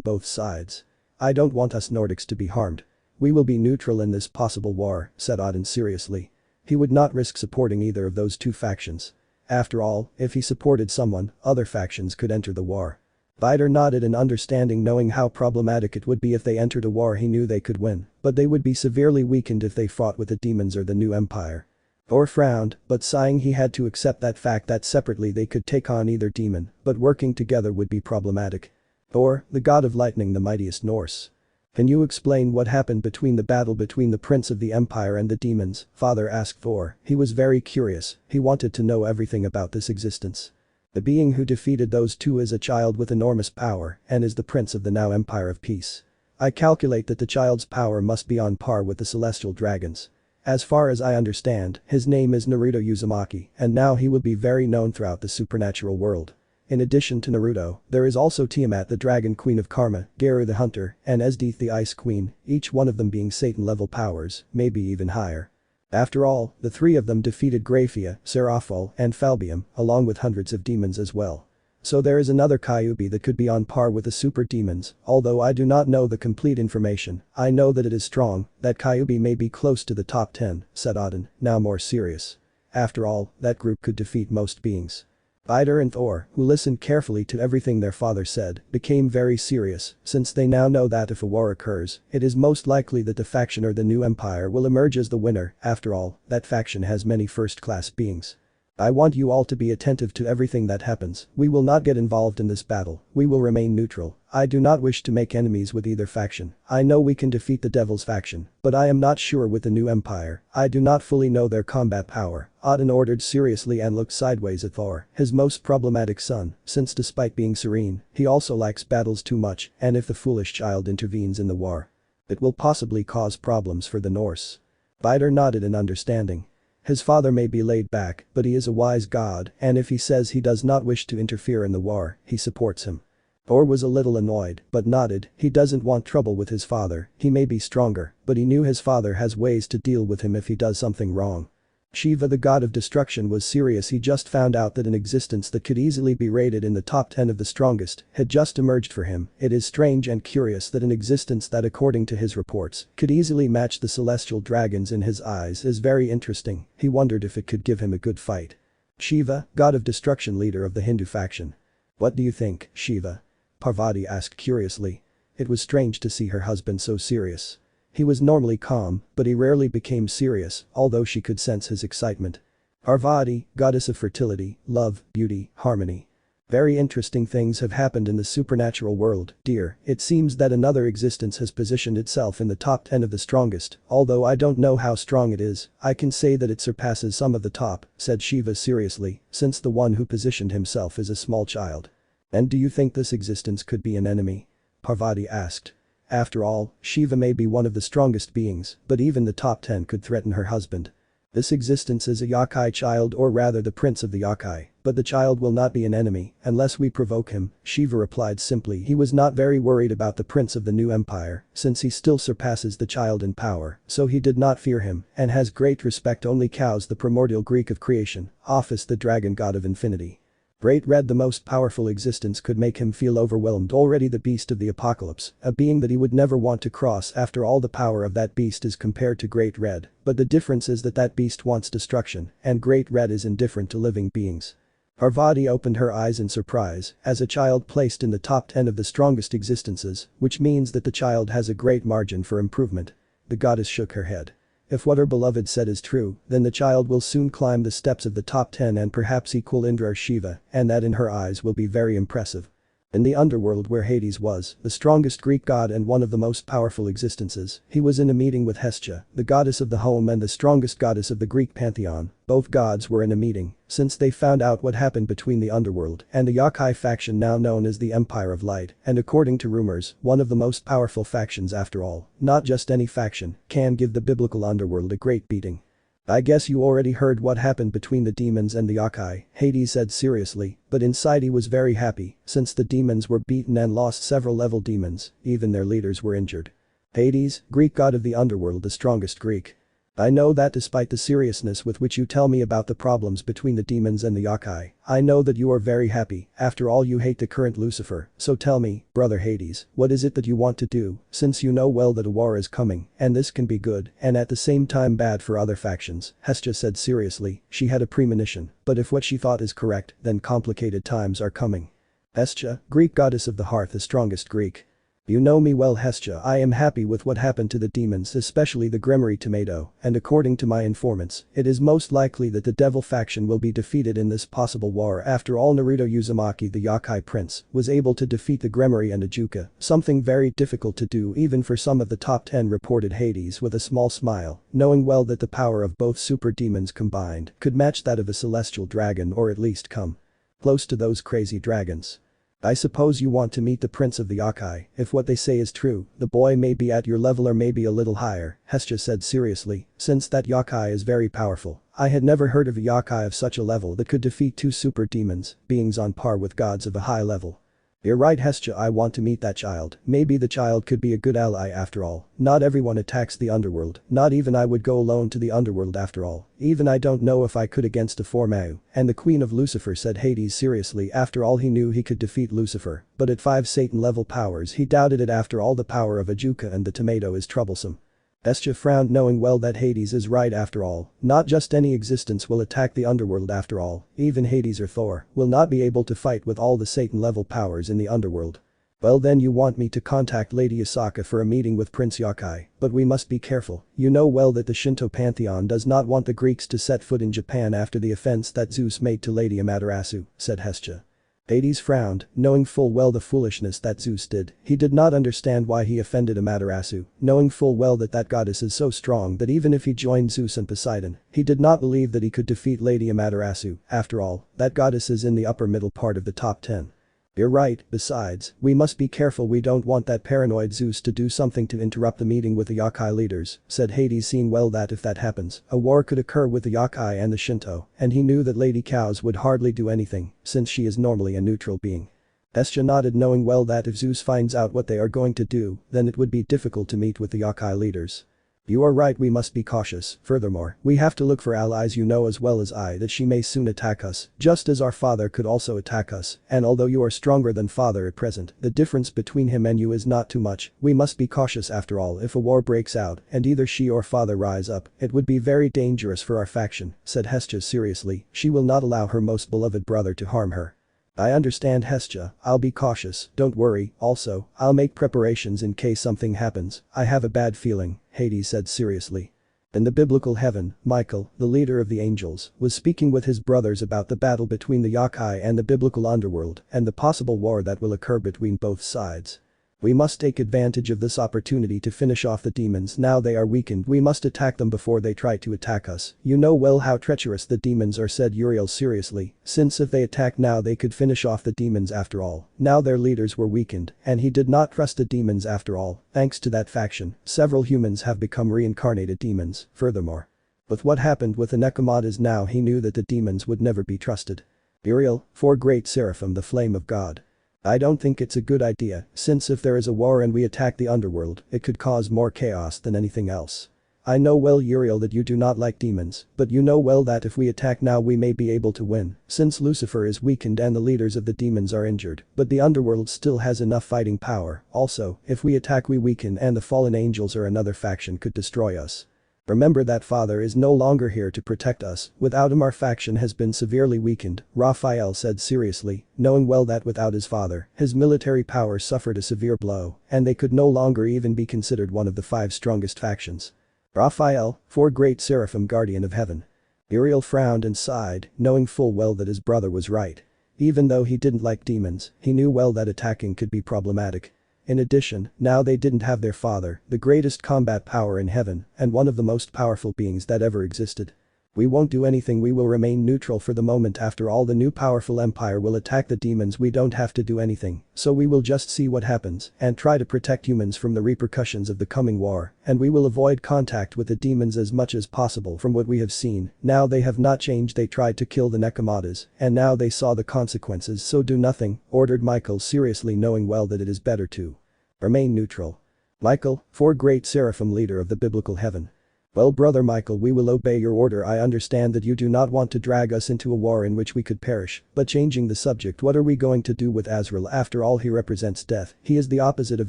both sides. I don't want us Nordics to be harmed. We will be neutral in this possible war, said Odin seriously. He would not risk supporting either of those two factions. After all, if he supported someone, other factions could enter the war. Vidar nodded in understanding, knowing how problematic it would be if they entered a war. He knew they could win, but they would be severely weakened if they fought with the demons or the new empire. Thor frowned, but sighing, he had to accept that fact that separately they could take on either demon, but working together would be problematic. Thor, the god of lightning, the mightiest Norse. Can you explain what happened between the battle between the Prince of the Empire and the demons? Father asked Thor. He was very curious, he wanted to know everything about this existence. The being who defeated those two is a child with enormous power and is the prince of the now Empire of Peace. I calculate that the child's power must be on par with the celestial dragons. As far as I understand, his name is Naruto Uzumaki, and now he will be very known throughout the supernatural world. In addition to Naruto, there is also Tiamat, the Dragon Queen of Karma, Geru the Hunter, and Esdeath the Ice Queen, each one of them being Satan-level powers, maybe even higher. After all, the three of them defeated Graphia, Seraphol, and Falbium, along with hundreds of demons as well. So there is another Kyuubi that could be on par with the super demons, although I do not know the complete information. I know that it is strong, that Kyuubi may be close to the top 10, said Odin, now more serious. After all, that group could defeat most beings. Vidar and Thor, who listened carefully to everything their father said, became very serious, since they now know that if a war occurs, it is most likely that the faction or the new empire will emerge as the winner. After all, that faction has many first-class beings. I want you all to be attentive to everything that happens. We will not get involved in this battle. We will remain neutral. I do not wish to make enemies with either faction. I know we can defeat the Devil's faction, but I am not sure with the new empire. I do not fully know their combat power. Odin ordered seriously and looked sideways at Thor, his most problematic son, since despite being serene, he also likes battles too much, and if the foolish child intervenes in the war, it will possibly cause problems for the Norse. Vidar nodded in understanding. His father may be laid back, but he is a wise god, and if he says he does not wish to interfere in the war, he supports him. Thor was a little annoyed, but nodded. He doesn't want trouble with his father. He may be stronger, but he knew his father has ways to deal with him if he does something wrong. Shiva, the god of destruction, was serious. He just found out that an existence that could easily be rated in the top 10 of the strongest had just emerged for him. It is strange and curious that an existence that, according to his reports, could easily match the celestial dragons in his eyes is very interesting. He wondered if it could give him a good fight. Shiva, god of destruction, leader of the Hindu faction. What do you think, Shiva? Parvati asked curiously. It was strange to see her husband so serious. He was normally calm, but he rarely became serious, although she could sense his excitement. Parvati, goddess of fertility, love, beauty, harmony. Very interesting things have happened in the supernatural world, dear. It seems that another existence has positioned itself in the top 10 of the strongest, although I don't know how strong it is. I can say that it surpasses some of the top, said Shiva seriously, since the one who positioned himself is a small child. And do you think this existence could be an enemy? Parvati asked. After all, Shiva may be one of the strongest beings, but even the top 10 could threaten her husband. This existence is a yokai child, or rather the prince of the yokai, but the child will not be an enemy unless we provoke him, Shiva replied simply. He was not very worried about the prince of the new empire, since he still surpasses the child in power, so he did not fear him and has great respect only Chaos, the primordial Greek of creation, Ophis, the dragon god of infinity. Great Red, the most powerful existence, could make him feel overwhelmed. Already the beast of the apocalypse, a being that he would never want to cross after all the power of that beast is compared to Great Red, but the difference is that that beast wants destruction, and Great Red is indifferent to living beings. Parvati opened her eyes in surprise, as a child placed in the top 10 of the strongest existences, which means that the child has a great margin for improvement. The goddess shook her head. If what her beloved said is true, then the child will soon climb the steps of the top 10 and perhaps equal Indra or Shiva, and that in her eyes will be very impressive. In the underworld where Hades was, the strongest Greek god and one of the most powerful existences, he was in a meeting with Hestia, the goddess of the home and the strongest goddess of the Greek pantheon. Both gods were in a meeting, since they found out what happened between the underworld and the yokai faction now known as the Empire of Light, and according to rumors, one of the most powerful factions after all. Not just any faction can give the biblical underworld a great beating. I guess you already heard what happened between the demons and the yokai, Hades said seriously, but inside he was very happy, since the demons were beaten and lost several level demons, even their leaders were injured. Hades, Greek god of the underworld, the strongest Greek. I know that despite the seriousness with which you tell me about the problems between the demons and the yokai, I know that you are very happy. After all, you hate the current Lucifer, so tell me, brother Hades, what is it that you want to do, since you know well that a war is coming, and this can be good and at the same time bad for other factions, Hestia said seriously. She had a premonition, but if what she thought is correct, then complicated times are coming. Hestia, Greek goddess of the hearth, the strongest Greek. You know me well, Hestia. I am happy with what happened to the demons, especially the Gremory tomato, and according to my informants, it is most likely that the devil faction will be defeated in this possible war. After all, Naruto Uzumaki, the yokai prince, was able to defeat the Gremory and Ajuka, something very difficult to do even for some of the top 10, reported Hades with a small smile, knowing well that the power of both super demons combined could match that of a celestial dragon, or at least come close to those crazy dragons. I suppose you want to meet the prince of the yokai. If what they say is true, the boy may be at your level or maybe a little higher, Hestia said seriously, since that yokai is very powerful. I had never heard of a yokai of such a level that could defeat two super demons, beings on par with gods of a high level. You're right, Hestia, I want to meet that child. Maybe the child could be a good ally after all. Not everyone attacks the underworld, not even I would go alone to the underworld after all. Even I don't know if I could against a Formau, and the queen of Lucifer, said Hades seriously. After all, he knew he could defeat Lucifer, but at 5 Satan level powers he doubted it. After all, the power of Ajuka and the tomato is troublesome. Hestia frowned, knowing well that Hades is right. After all, not just any existence will attack the underworld. After all, even Hades or Thor will not be able to fight with all the Satan level powers in the underworld. Well then you want me to contact Lady Yasaka for a meeting with Prince Yokai, but we must be careful. You know well that the Shinto pantheon does not want the Greeks to set foot in Japan after the offense that Zeus made to Lady Amaterasu, said Hestia. Hades frowned, knowing full well the foolishness that Zeus did. He did not understand why he offended Amaterasu, knowing full well that that goddess is so strong that even if he joined Zeus and Poseidon, he did not believe that he could defeat Lady Amaterasu. After all, that goddess is in the upper middle part of the top 10. You're right, besides, we must be careful, we don't want that paranoid Zeus to do something to interrupt the meeting with the Yokai leaders, said Hades, seeing well that if that happens, a war could occur with the Yokai and the Shinto, and he knew that Lady Cows would hardly do anything, since she is normally a neutral being. Hestia nodded, knowing well that if Zeus finds out what they are going to do, then it would be difficult to meet with the Yokai leaders. You are right, we must be cautious. Furthermore, we have to look for allies. You know as well as I that she may soon attack us, just as our father could also attack us, and although you are stronger than father at present, the difference between him and you is not too much. We must be cautious. After all, if a war breaks out and either she or father rise up, it would be very dangerous for our faction, said Hestia seriously. She will not allow her most beloved brother to harm her. I understand, Hestia, I'll be cautious, don't worry. Also, I'll make preparations in case something happens. I have a bad feeling, Hades said seriously. In the biblical heaven, Michael, the leader of the angels, was speaking with his brothers about the battle between the Yokai and the biblical underworld and the possible war that will occur between both sides. We must take advantage of this opportunity to finish off the demons. Now they are weakened, we must attack them before they try to attack us. You know well how treacherous the demons are, said Uriel seriously, since if they attack now they could finish off the demons after all. Now their leaders were weakened, and he did not trust the demons after all. Thanks to that faction, several humans have become reincarnated demons. Furthermore, with what happened with the Nekomatas now he knew that the demons would never be trusted. Uriel, four great seraphim, the flame of God. I don't think it's a good idea, since if there is a war and we attack the underworld, it could cause more chaos than anything else. I know well, Uriel, that you do not like demons, but you know well that if we attack now we may be able to win, since Lucifer is weakened and the leaders of the demons are injured, but the underworld still has enough fighting power. Also, if we attack we weaken and the fallen angels or another faction could destroy us. Remember that father is no longer here to protect us. Without him our faction has been severely weakened, Raphael said seriously, knowing well that without his father, his military power suffered a severe blow, and they could no longer even be considered one of the 5 strongest factions. Raphael, four great seraphim, guardian of heaven. Uriel frowned and sighed, knowing full well that his brother was right. Even though he didn't like demons, he knew well that attacking could be problematic. In addition, now they didn't have their father, the greatest combat power in heaven, and one of the most powerful beings that ever existed. We won't do anything, we will remain neutral for the moment. After all, the new powerful empire will attack the demons, we don't have to do anything, so we will just see what happens and try to protect humans from the repercussions of the coming war, and we will avoid contact with the demons as much as possible. From what we have seen, now they have not changed, they tried to kill the Nekomatas, and now they saw the consequences, so do nothing, ordered Michael seriously, knowing well that it is better to remain neutral. Michael, four great seraphim, leader of the biblical heaven. Well, brother Michael, we will obey your order. I understand that you do not want to drag us into a war in which we could perish, but changing the subject, what are we going to do with Azrael? After all, he represents death. He is the opposite of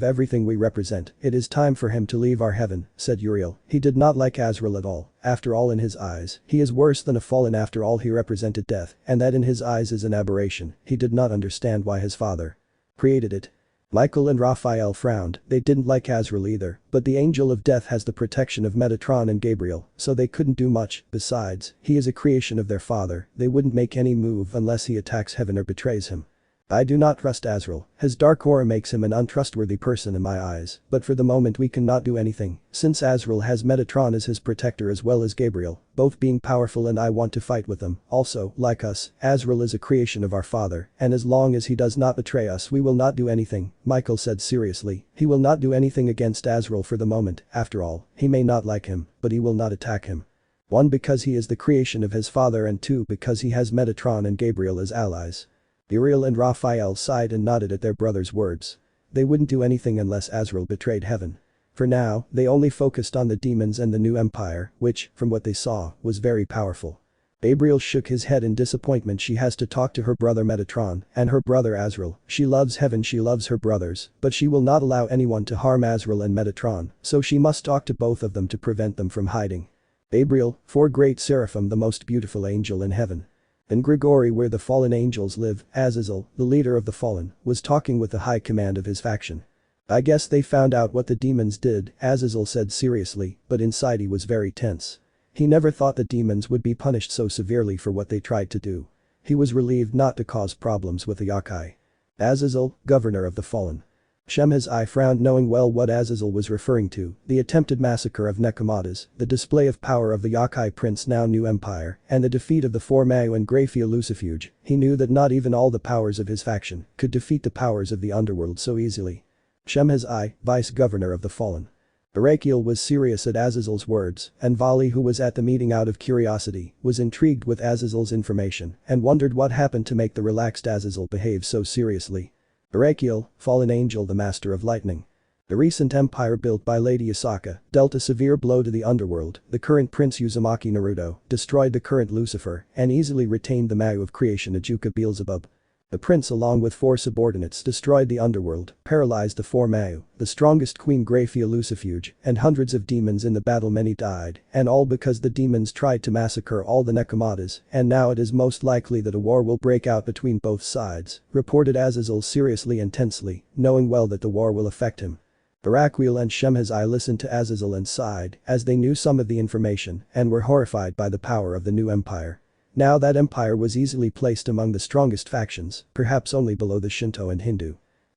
everything we represent. It is time for him to leave our heaven, said Uriel. He did not like Azrael at all. After all, in his eyes, he is worse than a fallen. After all, he represented death, and that in his eyes is an aberration. He did not understand why his father created it. Michael and Raphael frowned, they didn't like Azrael either, but the angel of death has the protection of Metatron and Gabriel, so they couldn't do much. Besides, he is a creation of their father, they wouldn't make any move unless he attacks heaven or betrays him. I do not trust Azrael. His dark aura makes him an untrustworthy person in my eyes, but for the moment we cannot do anything, since Azrael has Metatron as his protector as well as Gabriel, both being powerful, and I want to fight with them. Also, like us, Azrael is a creation of our father, and as long as he does not betray us we will not do anything, Michael said seriously. He will not do anything against Azrael for the moment. After all, he may not like him, but he will not attack him. 1, because he is the creation of his father, and 2, because he has Metatron and Gabriel as allies. Uriel and Raphael sighed and nodded at their brother's words. They wouldn't do anything unless Azrael betrayed heaven. For now, they only focused on the demons and the new empire, which, from what they saw, was very powerful. Gabriel shook his head in disappointment. She has to talk to her brother Metatron and her brother Azrael. She loves heaven, she loves her brothers, but she will not allow anyone to harm Azrael and Metatron, so she must talk to both of them to prevent them from hiding. Gabriel, four great seraphim, the most beautiful angel in heaven. In Grigori, where the fallen angels live, Azazel, the leader of the fallen, was talking with the high command of his faction. "I guess they found out what the demons did," Azazel said seriously, but inside he was very tense. He never thought the demons would be punished so severely for what they tried to do. He was relieved not to cause problems with the yokai. Azazel, governor of the fallen. Shemhazai frowned, knowing well what Azazel was referring to: the attempted massacre of Nekomatas, the display of power of the Yokai Prince now new empire, and the defeat of the four Mayu and Grafia Lucifuge. He knew that not even all the powers of his faction could defeat the powers of the underworld so easily. Shemhazai, vice-governor of the fallen. Barakiel was serious at Azazel's words, and Vali, who was at the meeting out of curiosity, was intrigued with Azazel's information and wondered what happened to make the relaxed Azazel behave so seriously. Barakiel, fallen angel, the master of lightning. The recent empire built by Lady Yasaka dealt a severe blow to the underworld. The current Prince Uzumaki Naruto destroyed the current Lucifer and easily retained the Mayu of creation Ajuka Beelzebub. The prince, along with four subordinates, destroyed the underworld, paralyzed the four Mayu, the strongest Queen Grafia Lucifuge, and hundreds of demons in the battle. Many died, and all because the demons tried to massacre all the Nekomatas, and now it is most likely that a war will break out between both sides, reported Azazel seriously and tensely, knowing well that the war will affect him. Barakiel and Shemhazai listened to Azazel and sighed, as they knew some of the information and were horrified by the power of the new empire. Now that empire was easily placed among the strongest factions, perhaps only below the Shinto and Hindu.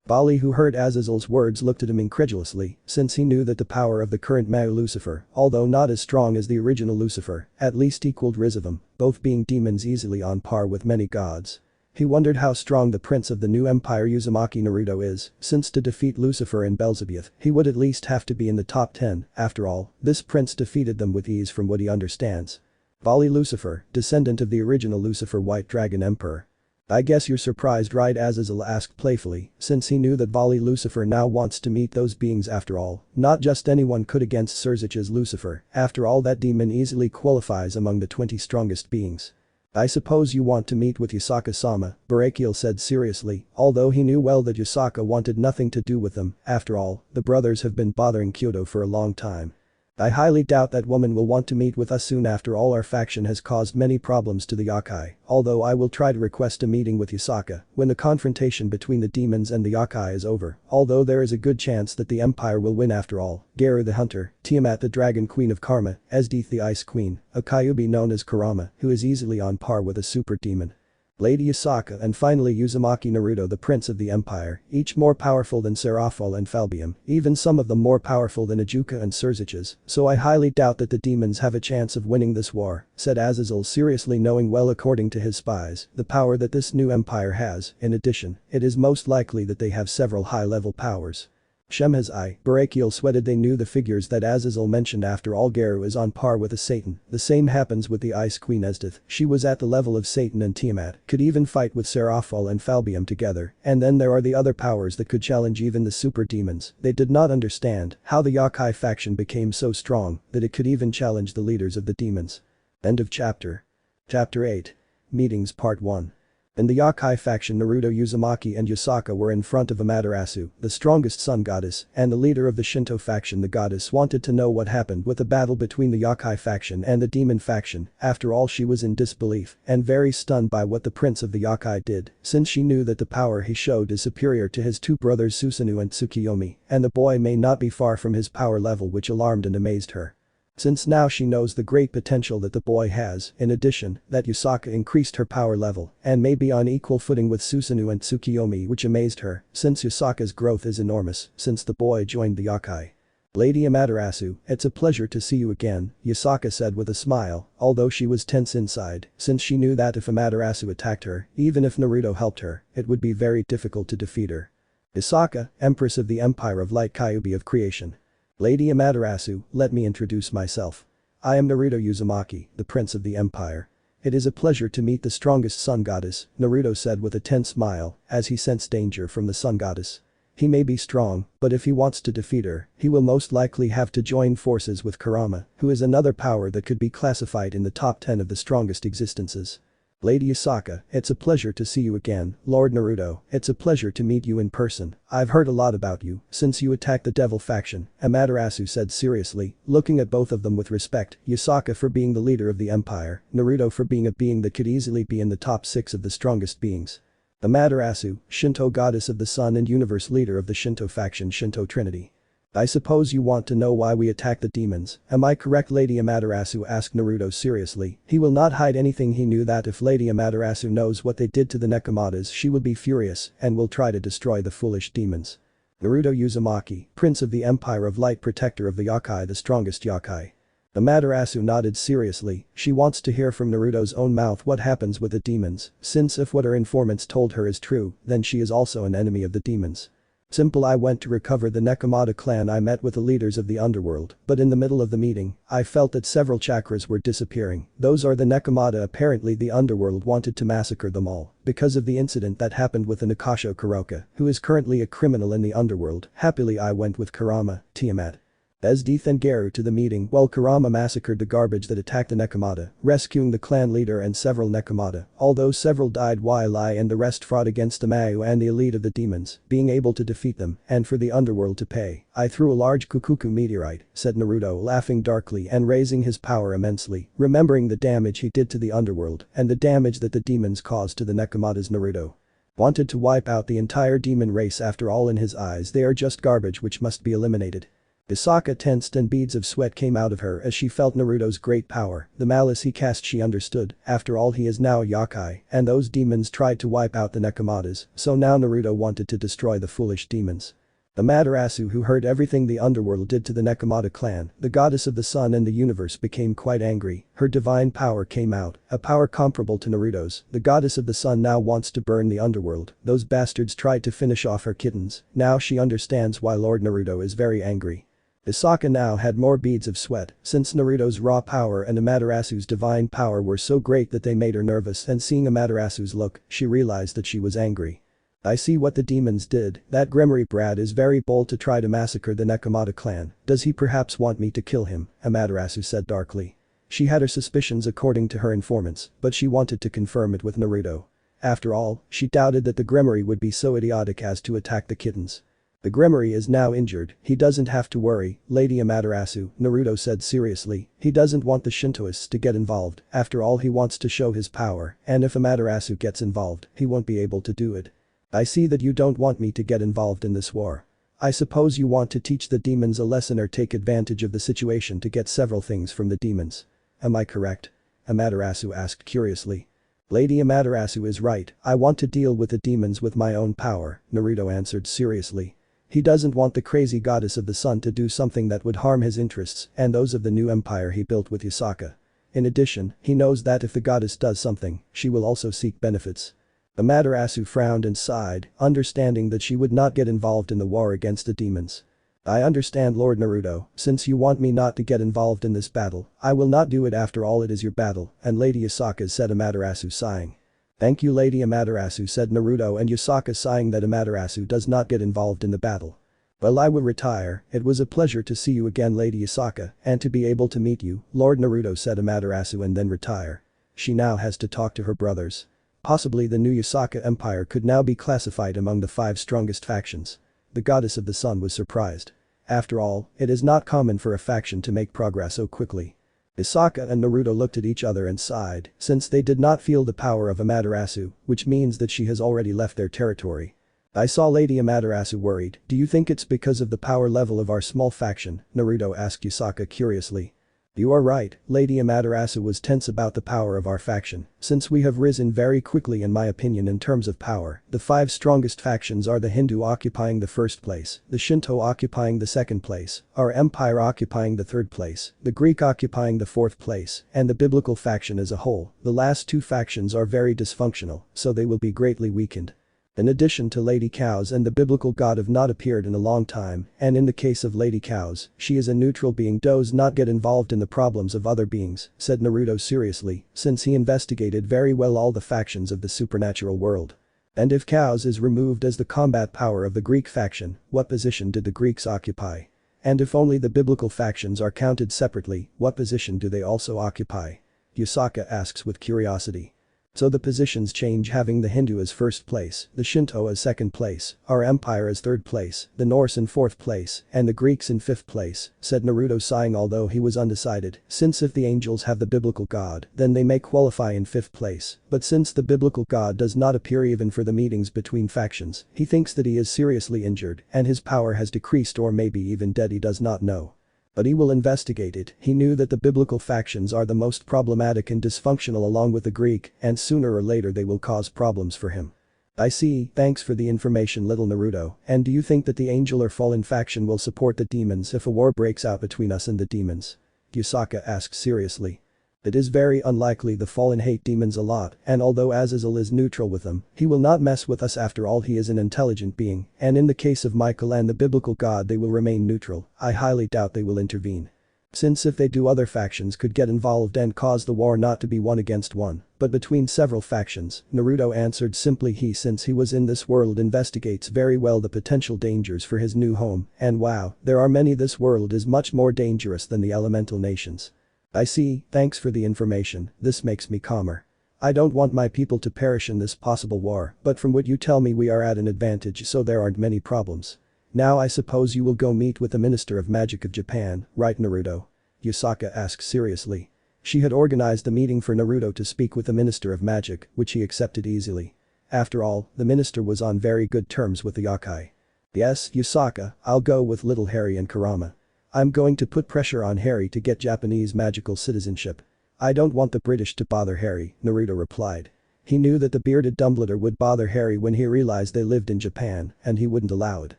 Bali, who heard Azazel's words, looked at him incredulously, since he knew that the power of the current Mayu Lucifer, although not as strong as the original Lucifer, at least equaled Rizavum, both being demons easily on par with many gods. He wondered how strong the prince of the new empire Uzumaki Naruto is, since to defeat Lucifer and Beelzebub, he would at least have to be in the top 10, after all, this prince defeated them with ease from what he understands. Bali Lucifer, descendant of the original Lucifer White Dragon Emperor. "I guess you're surprised, right?" Azazel asked playfully, since he knew that Bali Lucifer now wants to meet those beings after all. Not just anyone could against Surzich's Lucifer, after all that demon easily qualifies among the 20 strongest beings. "I suppose you want to meet with Yasaka-sama," Barakiel said seriously, although he knew well that Yasaka wanted nothing to do with them. After all, the brothers have been bothering Kyoto for a long time. "I highly doubt that woman will want to meet with us soon. After all, our faction has caused many problems to the yokai, although I will try to request a meeting with Yasaka when the confrontation between the demons and the yokai is over, although there is a good chance that the empire will win after all." Geru the hunter, Tiamat the dragon queen of Karma, Esdeath the ice queen, a Kyuubi known as Kurama, who is easily on par with a super demon. Lady Yasaka, and finally Uzumaki Naruto, the prince of the empire, each more powerful than Seraphol and Falbium, even some of them more powerful than Ajuka and Surzich's, so I highly doubt that the demons have a chance of winning this war, said Azazel seriously, knowing well according to his spies the power that this new empire has. In addition, it is most likely that they have several high-level powers. Shemhazai, Barakiel sweated. They knew the figures that Azazel mentioned. After all, Geru is on par with a Satan. The same happens with the Ice Queen Esdeath. She was at the level of Satan, and Tiamat could even fight with Seraphol and Falbium together. And then there are the other powers that could challenge even the super demons. They did not understand how the Yokai faction became so strong that it could even challenge the leaders of the demons. End of chapter. Chapter 8. Meetings Part 1. In the Yokai faction, Naruto, Uzumaki and Yasaka were in front of Amaterasu, the strongest sun goddess, and the leader of the Shinto faction. The goddess wanted to know what happened with the battle between the Yokai faction and the demon faction. After all, she was in disbelief and very stunned by what the prince of the Yokai did, since she knew that the power he showed is superior to his two brothers Susanoo and Tsukiyomi, and the boy may not be far from his power level, which alarmed and amazed her. Since now she knows the great potential that the boy has, in addition, that Yasaka increased her power level and may be on equal footing with Susanoo and Tsukiyomi, which amazed her, since Yasaka's growth is enormous since the boy joined the Yokai. "Lady Amaterasu, it's a pleasure to see you again," Yasaka said with a smile, although she was tense inside, since she knew that if Amaterasu attacked her, even if Naruto helped her, it would be very difficult to defeat her. Yasaka, Empress of the Empire of Light, Kyuubi of Creation. "Lady Amaterasu, let me introduce myself. I am Naruto Uzumaki, the prince of the empire. It is a pleasure to meet the strongest sun goddess," Naruto said with a tense smile, as he sensed danger from the sun goddess. He may be strong, but if he wants to defeat her, he will most likely have to join forces with Kurama, who is another power that could be classified in the top 10 of the strongest existences. Lady Yasaka, it's a pleasure to see you again, Lord Naruto, it's a pleasure to meet you in person, I've heard a lot about you since you attacked the devil faction, Amaterasu said seriously, looking at both of them with respect, Yasaka for being the leader of the empire, Naruto for being a being that could easily be in the top 6 of the strongest beings. Amaterasu, Shinto goddess of the sun and universe leader of the Shinto faction Shinto Trinity. I suppose you want to know why we attack the demons, am I correct? Lady Amaterasu asked Naruto seriously. He will not hide anything. He knew that if Lady Amaterasu knows what they did to the Nekomatas she will be furious and will try to destroy the foolish demons. Naruto Uzumaki, Prince of the Empire of Light, protector of the Yokai, the strongest Yokai. Amaterasu nodded seriously, she wants to hear from Naruto's own mouth what happens with the demons, since if what her informants told her is true, then she is also an enemy of the demons. Simple. I went to recover the Nekomata clan. I met with the leaders of the underworld, but in the middle of the meeting, I felt that several chakras were disappearing. Those are the Nekomata. Apparently the underworld wanted to massacre them all, because of the incident that happened with the Nakasho Kuroka, who is currently a criminal in the underworld. Happily I went with Kurama, Tiamat, Esdeath and Geru to the meeting while Kurama massacred the garbage that attacked the Nekomata, rescuing the clan leader and several Nekomata, although several died while I and the rest fought against the Mayu and the elite of the demons, being able to defeat them, and for the underworld to pay, I threw a large Kukuku meteorite, said Naruto laughing darkly and raising his power immensely, remembering the damage he did to the underworld and the damage that the demons caused to the Nekomatas. Naruto wanted to wipe out the entire demon race. After all, in his eyes they are just garbage which must be eliminated. Yasaka tensed and beads of sweat came out of her as she felt Naruto's great power, the malice he cast. She understood, after all he is now a yokai and those demons tried to wipe out the Nekomatas, so now Naruto wanted to destroy the foolish demons. Amaterasu, who heard everything the underworld did to the Nekomata clan, the goddess of the sun and the universe, became quite angry. Her divine power came out, a power comparable to Naruto's. The goddess of the sun now wants to burn the underworld. Those bastards tried to finish off her kittens. Now she understands why Lord Naruto is very angry. Yasaka now had more beads of sweat, since Naruto's raw power and Amaterasu's divine power were so great that they made her nervous, and seeing Amaterasu's look, she realized that she was angry. I see what the demons did. That Gremory brat is very bold to try to massacre the Nekomata clan. Does he perhaps want me to kill him? Amaterasu said darkly. She had her suspicions according to her informants, but she wanted to confirm it with Naruto. After all, she doubted that the Gremory would be so idiotic as to attack the kittens. The Gremory is now injured, he doesn't have to worry, Lady Amaterasu, Naruto said seriously. He doesn't want the Shintoists to get involved, after all he wants to show his power, and if Amaterasu gets involved, he won't be able to do it. I see that you don't want me to get involved in this war. I suppose you want to teach the demons a lesson or take advantage of the situation to get several things from the demons. Am I correct? Amaterasu asked curiously. Lady Amaterasu is right, I want to deal with the demons with my own power, Naruto answered seriously. He doesn't want the crazy goddess of the sun to do something that would harm his interests and those of the new empire he built with Yasaka. In addition, he knows that if the goddess does something, she will also seek benefits. Amaterasu frowned and sighed, understanding that she would not get involved in the war against the demons. I understand, Lord Naruto, since you want me not to get involved in this battle, I will not do it. After all, it is your battle, and Lady Yasaka said, Amaterasu sighing. Thank you, Lady Amaterasu, said Naruto and Yasaka, sighing that Amaterasu does not get involved in the battle. Well, I will retire. It was a pleasure to see you again, Lady Yasaka, and to be able to meet you, Lord Naruto, said Amaterasu, and then retire. She now has to talk to her brothers. Possibly the new Yasaka Empire could now be classified among the 5 strongest factions. The goddess of the sun was surprised. After all, it is not common for a faction to make progress so quickly. Yasaka and Naruto looked at each other and sighed, since they did not feel the power of Amaterasu, which means that she has already left their territory. I saw Lady Amaterasu worried. Do you think it's because of the power level of our small faction? Naruto asked Yasaka curiously. You are right, Lady Amaterasu was tense about the power of our faction, since we have risen very quickly in my opinion in terms of power. The 5 strongest factions are the Hindu occupying the 1st place, the Shinto occupying the 2nd place, our empire occupying the 3rd place, the Greek occupying the 4th place, and the biblical faction as a whole. The last 2 factions are very dysfunctional, so they will be greatly weakened. In addition to Lady Cows and the biblical god have not appeared in a long time, and in the case of Lady Cows, she is a neutral being, does not get involved in the problems of other beings, said Naruto seriously, since he investigated very well all the factions of the supernatural world. And if Cows is removed as the combat power of the Greek faction, what position did the Greeks occupy? And if only the biblical factions are counted separately, what position do they also occupy? Yasaka asks with curiosity. So the positions change, having the Hindu as first place, the Shinto as second place, our empire as third place, the Norse in fourth place, and the Greeks in fifth place, said Naruto, sighing although he was undecided, since if the angels have the biblical god, then they may qualify in fifth place, but since the biblical god does not appear even for the meetings between factions, he thinks that he is seriously injured and his power has decreased or maybe even dead, he does not know. But he will investigate it. He knew that the biblical factions are the most problematic and dysfunctional along with the Greek, and sooner or later they will cause problems for him. I see, thanks for the information, little Naruto, and do you think that the angel or fallen faction will support the demons if a war breaks out between us and the demons? Yasaka asked seriously. It is very unlikely. The fallen hate demons a lot, and although Azazel is neutral with them, he will not mess with us. After all, he is an intelligent being, and in the case of Michael and the biblical god they will remain neutral. I highly doubt they will intervene. Since if they do, other factions could get involved and cause the war not to be one against one, but between several factions, Naruto answered simply. He, since he was in this world, investigates very well the potential dangers for his new home, and wow, there are many. This world is much more dangerous than the elemental nations. I see, thanks for the information, this makes me calmer. I don't want my people to perish in this possible war, but from what you tell me we are at an advantage, so there aren't many problems. Now I suppose you will go meet with the Minister of Magic of Japan, right Naruto? Yasaka asked seriously. She had organized a meeting for Naruto to speak with the Minister of Magic, which he accepted easily. After all, the minister was on very good terms with the Yokai. Yes, Yasaka, I'll go with little Harry and Kurama. I'm going to put pressure on Harry to get Japanese magical citizenship. I don't want the British to bother Harry, Naruto replied. He knew that the bearded Dumbledore would bother Harry when he realized they lived in Japan, and he wouldn't allow it.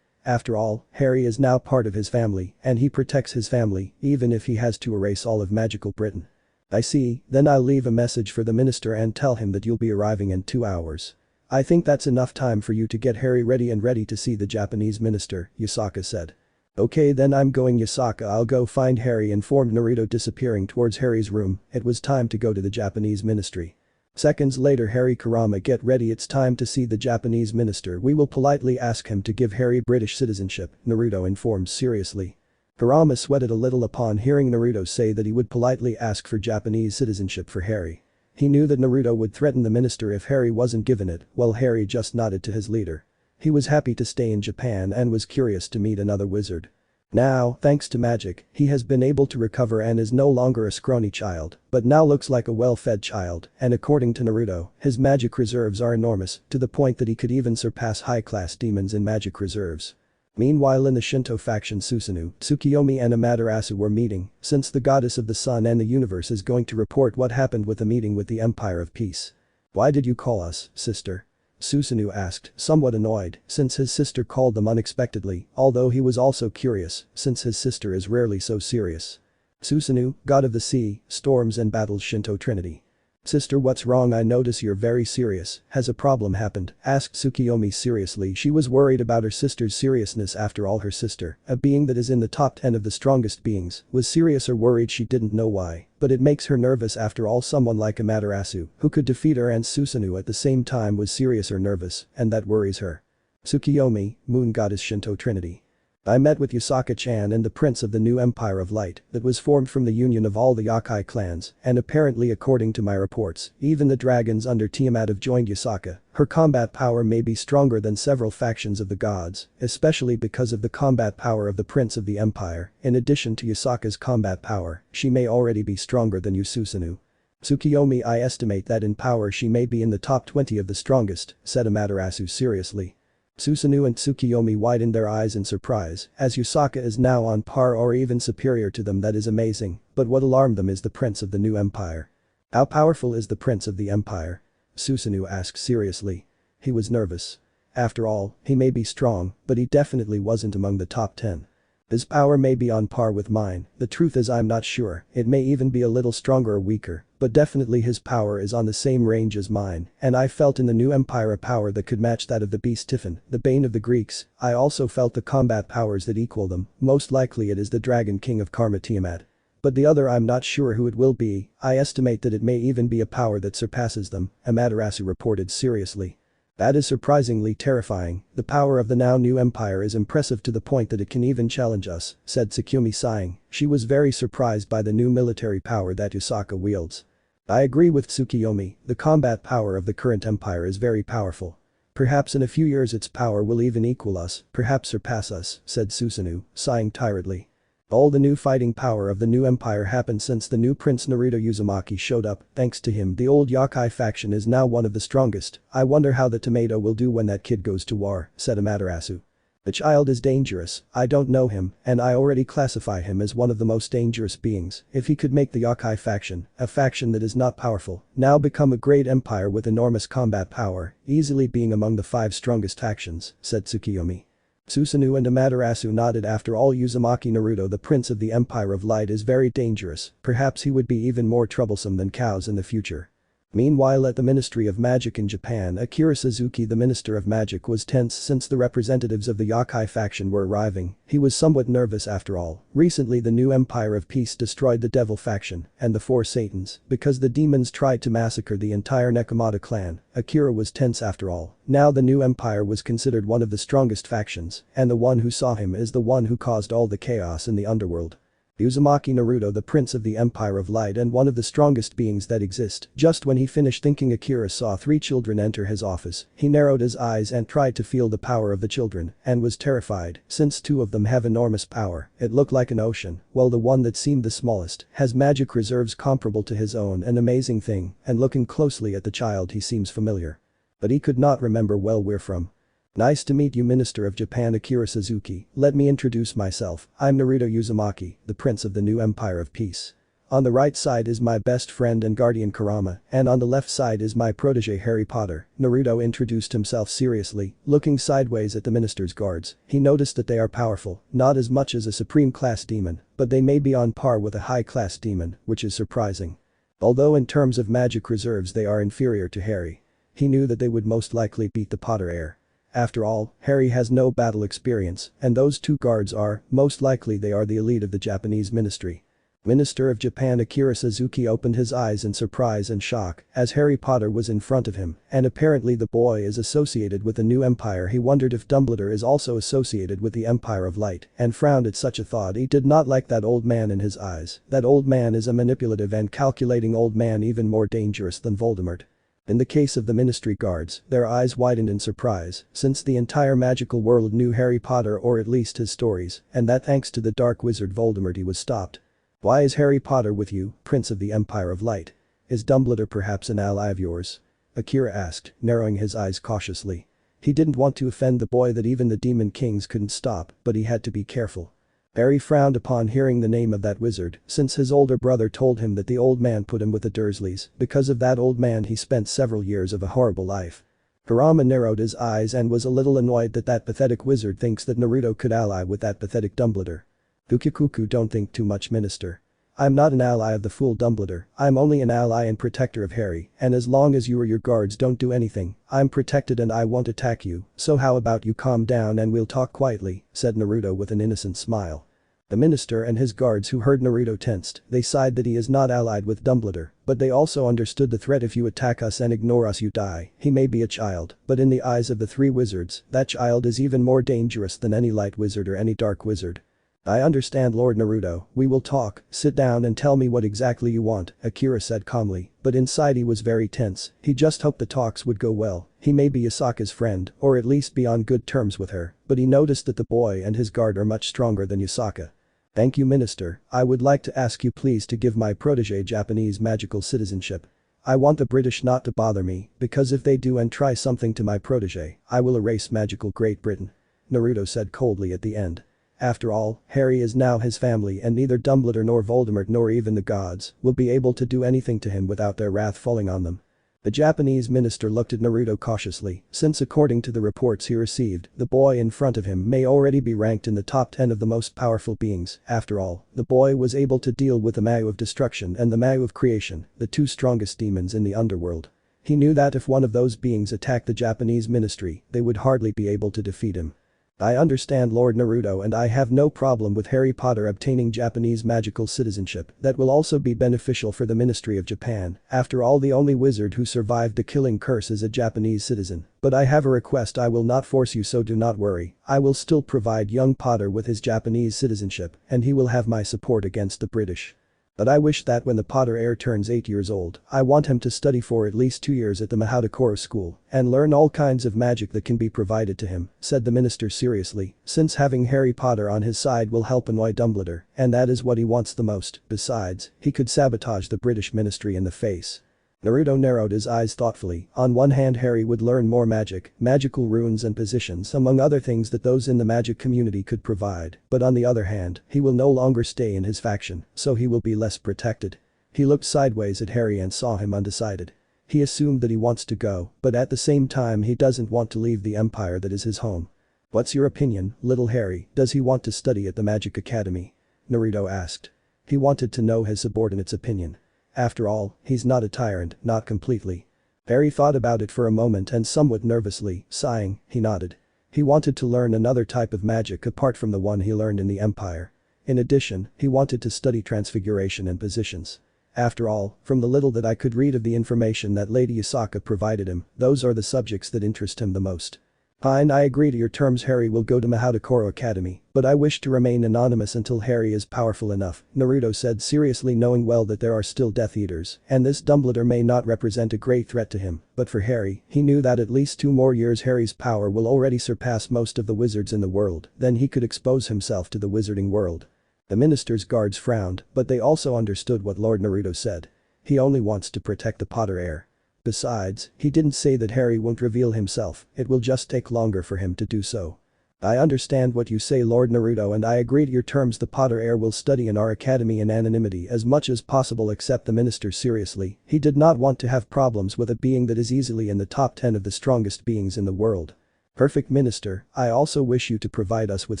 After all, Harry is now part of his family, and he protects his family, even if he has to erase all of magical Britain. I see, then I'll leave a message for the minister and tell him that you'll be arriving in 2 hours. I think that's enough time for you to get Harry ready and ready to see the Japanese minister, Yasaka said. Okay, then I'm going, Yasaka. I'll go find Harry, informed Naruto, disappearing towards Harry's room. It was time to go to the Japanese ministry. Seconds later, Harry, Kurama, get ready, it's time to see the Japanese minister. We will politely ask him to give Harry British citizenship, Naruto informed seriously. Kurama sweated a little upon hearing Naruto say that he would politely ask for Japanese citizenship for Harry. He knew that Naruto would threaten the minister if Harry wasn't given it, while Harry just nodded to his leader. He was happy to stay in Japan and was curious to meet another wizard. Now, thanks to magic, he has been able to recover and is no longer a scrawny child, but now looks like a well-fed child, and according to Naruto, his magic reserves are enormous, to the point that he could even surpass high-class demons in magic reserves. Meanwhile, in the Shinto faction, Susanoo, Tsukiyomi and Amaterasu were meeting, since the goddess of the sun and the universe is going to report what happened with the meeting with the Empire of Peace. Why did you call us, sister? Susanoo asked, somewhat annoyed, since his sister called them unexpectedly, although he was also curious, since his sister is rarely so serious. Susanoo, god of the sea, storms and battles, Shinto trinity. Sister, what's wrong? I notice you're very serious. Has a problem happened? Asked Tsukiyomi seriously. She was worried about her sister's seriousness. After all, her sister, a being that is in the top 10 of the strongest beings, was serious or worried. She didn't know why, but it makes her nervous. After all, someone like Amaterasu, who could defeat her and Susanoo at the same time, was serious or nervous, and that worries her. Tsukiyomi, moon goddess, Shinto trinity. I met with Yasaka-chan and the prince of the new Empire of Light that was formed from the union of all the Yokai clans, and apparently, according to my reports, even the dragons under Tiamat have joined Yasaka. Her combat power may be stronger than several factions of the gods, especially because of the combat power of the prince of the empire. In addition to Yasaka's combat power, she may already be stronger than Susanoo. Tsukiyomi, I estimate that in power she may be in the top 20 of the strongest, said Amaterasu seriously. Susanoo and Tsukiyomi widened their eyes in surprise, as Yasaka is now on par or even superior to them. That is amazing, but what alarmed them is the prince of the new empire. How powerful is the prince of the empire? Susanoo asked seriously. He was nervous. After all, he may be strong, but he definitely wasn't among the top 10. His power may be on par with mine, the truth is I'm not sure, it may even be a little stronger or weaker, but definitely his power is on the same range as mine, and I felt in the new empire a power that could match that of the beast Typhon, the bane of the Greeks. I also felt the combat powers that equal them. Most likely it is the Dragon King of Karma, Tiamat. But the other, I'm not sure who it will be. I estimate that it may even be a power that surpasses them, Amaterasu reported seriously. That is surprisingly terrifying. The power of the now new empire is impressive to the point that it can even challenge us, said Tsukiomi, sighing. She was very surprised by the new military power that Yasaka wields. I agree with Tsukiyomi, the combat power of the current empire is very powerful. Perhaps in a few years its power will even equal us, perhaps surpass us, said Susanoo, sighing tiredly. All the new fighting power of the new empire happened since the new Prince Naruto Uzumaki showed up, thanks to him the old Yokai faction is now one of the strongest. I wonder how the tomato will do when that kid goes to war, said Amaterasu. The child is dangerous, I don't know him, and I already classify him as one of the most dangerous beings. If he could make the Yokai faction, a faction that is not powerful, now become a great empire with enormous combat power, easily being among the 5 strongest factions, said Tsukiyomi. Susanoo and Amaterasu nodded. After all, Uzumaki Naruto, the Prince of the Empire of Light, is very dangerous, perhaps he would be even more troublesome than cows in the future. Meanwhile, at the Ministry of Magic in Japan, Akira Suzuki, the Minister of Magic, was tense since the representatives of the Yokai faction were arriving. He was somewhat nervous after all. Recently the new Empire of Peace destroyed the Devil faction and the 4 Satans because the demons tried to massacre the entire Nekomata clan. Akira was tense after all. Now the new empire was considered one of the strongest factions, and the one who saw him is the one who caused all the chaos in the underworld. Uzumaki Naruto, the Prince of the Empire of Light and one of the strongest beings that exist. Just when he finished thinking, Akira saw 3 children enter his office. He narrowed his eyes and tried to feel the power of the children and was terrified since 2 of them have enormous power. It looked like an ocean, while the one that seemed the smallest has magic reserves comparable to his own, an amazing thing, and looking closely at the child he seems familiar. But he could not remember well where from. Nice to meet you, Minister of Japan Akira Suzuki. Let me introduce myself. I'm Naruto Uzumaki, the Prince of the new Empire of Peace. On the right side is my best friend and guardian Kurama, and on the left side is my protege Harry Potter. Naruto introduced himself seriously, looking sideways at the minister's guards. He noticed that they are powerful, not as much as a supreme class demon, but they may be on par with a high class demon, which is surprising. Although in terms of magic reserves they are inferior to Harry. He knew that they would most likely beat the Potter heir. After all, Harry has no battle experience, and those 2 guards are, most likely they are the elite of the Japanese ministry. Minister of Japan Akira Suzuki opened his eyes in surprise and shock as Harry Potter was in front of him, and apparently the boy is associated with the new empire. He wondered if Dumbledore is also associated with the Empire of Light and frowned at such a thought. He did not like that old man in his eyes. That old man is a manipulative and calculating old man, even more dangerous than Voldemort. In the case of the ministry guards, their eyes widened in surprise, since the entire magical world knew Harry Potter, or at least his stories, and that thanks to the dark wizard Voldemort he was stopped. Why is Harry Potter with you, Prince of the Empire of Light? Is Dumbledore perhaps an ally of yours? Akira asked, narrowing his eyes cautiously. He didn't want to offend the boy that even the Demon Kings couldn't stop, but he had to be careful. Harry frowned upon hearing the name of that wizard, since his older brother told him that the old man put him with the Dursleys. Because of that old man he spent several years of a horrible life. Kurama narrowed his eyes and was a little annoyed that that pathetic wizard thinks that Naruto could ally with that pathetic Dumbledore. Ukikuku, don't think too much, Minister. I'm not an ally of the fool Dumbledore, I'm only an ally and protector of Harry, and as long as you or your guards don't do anything, I'm protected and I won't attack you, so how about you calm down and we'll talk quietly, said Naruto with an innocent smile. The minister and his guards who heard Naruto tensed. They sighed that he is not allied with Dumbledore, but they also understood the threat. If you attack us and ignore us you die. He may be a child, but in the eyes of the 3 wizards, that child is even more dangerous than any light wizard or any dark wizard. I understand, Lord Naruto, we will talk. Sit down and tell me what exactly you want, Akira said calmly, but inside he was very tense. He just hoped the talks would go well. He may be Yasaka's friend, or at least be on good terms with her, but he noticed that the boy and his guard are much stronger than Yasaka. Thank you, Minister. I would like to ask you please to give my protege Japanese magical citizenship. I want the British not to bother me, because if they do and try something to my protege, I will erase magical Great Britain. Naruto said coldly at the end. After all, Harry is now his family and neither Dumbledore nor Voldemort nor even the gods will be able to do anything to him without their wrath falling on them. The Japanese minister looked at Naruto cautiously, since according to the reports he received, the boy in front of him may already be ranked in the top 10 of the most powerful beings. After all, the boy was able to deal with the Mayu of Destruction and the Mayu of Creation, the 2 strongest demons in the underworld. He knew that if one of those beings attacked the Japanese ministry, they would hardly be able to defeat him. I understand, Lord Naruto, and I have no problem with Harry Potter obtaining Japanese magical citizenship. That will also be beneficial for the Ministry of Japan. After all, the only wizard who survived the killing curse is a Japanese citizen. But I have a request. I will not force you, so do not worry. I will still provide young Potter with his Japanese citizenship, and he will have my support against the British. But I wish that when the Potter heir turns 8 years old, I want him to study for at least 2 years at the Mahadakoro school and learn all kinds of magic that can be provided to him, said the minister seriously, since having Harry Potter on his side will help annoy Dumbledore, and that is what he wants the most. Besides, he could sabotage the British ministry in the face. Naruto narrowed his eyes thoughtfully. On one hand, Harry would learn more magic, magical runes and positions among other things that those in the magic community could provide, but on the other hand, he will no longer stay in his faction, so he will be less protected. He looked sideways at Harry and saw him undecided. He assumed that he wants to go, but at the same time he doesn't want to leave the empire that is his home. What's your opinion, little Harry, does he want to study at the Magic Academy? Naruto asked. He wanted to know his subordinate's opinion. After all, he's not a tyrant, not completely. Harry thought about it for a moment and somewhat nervously, sighing, he nodded. He wanted to learn another type of magic apart from the one he learned in the Empire. In addition, he wanted to study transfiguration and positions. After all, from the little that I could read of the information that Lady Yasaka provided him, those are the subjects that interest him the most. Fine, I agree to your terms. Harry will go to Mahadakoro Academy, but I wish to remain anonymous until Harry is powerful enough, Naruto said seriously, knowing well that there are still Death Eaters, and this Dumbledore may not represent a great threat to him, but for Harry, he knew that at least 2 more years Harry's power will already surpass most of the wizards in the world, then he could expose himself to the wizarding world. The minister's guards frowned, but they also understood what Lord Naruto said. He only wants to protect the Potter heir. Besides, he didn't say that Harry won't reveal himself, it will just take longer for him to do so. I understand what you say, Lord Naruto, and I agree to your terms. The Potter heir will study in our academy in anonymity as much as possible, except the minister seriously. He did not want to have problems with a being that is easily in the top 10 of the strongest beings in the world. Perfect, minister, I also wish you to provide us with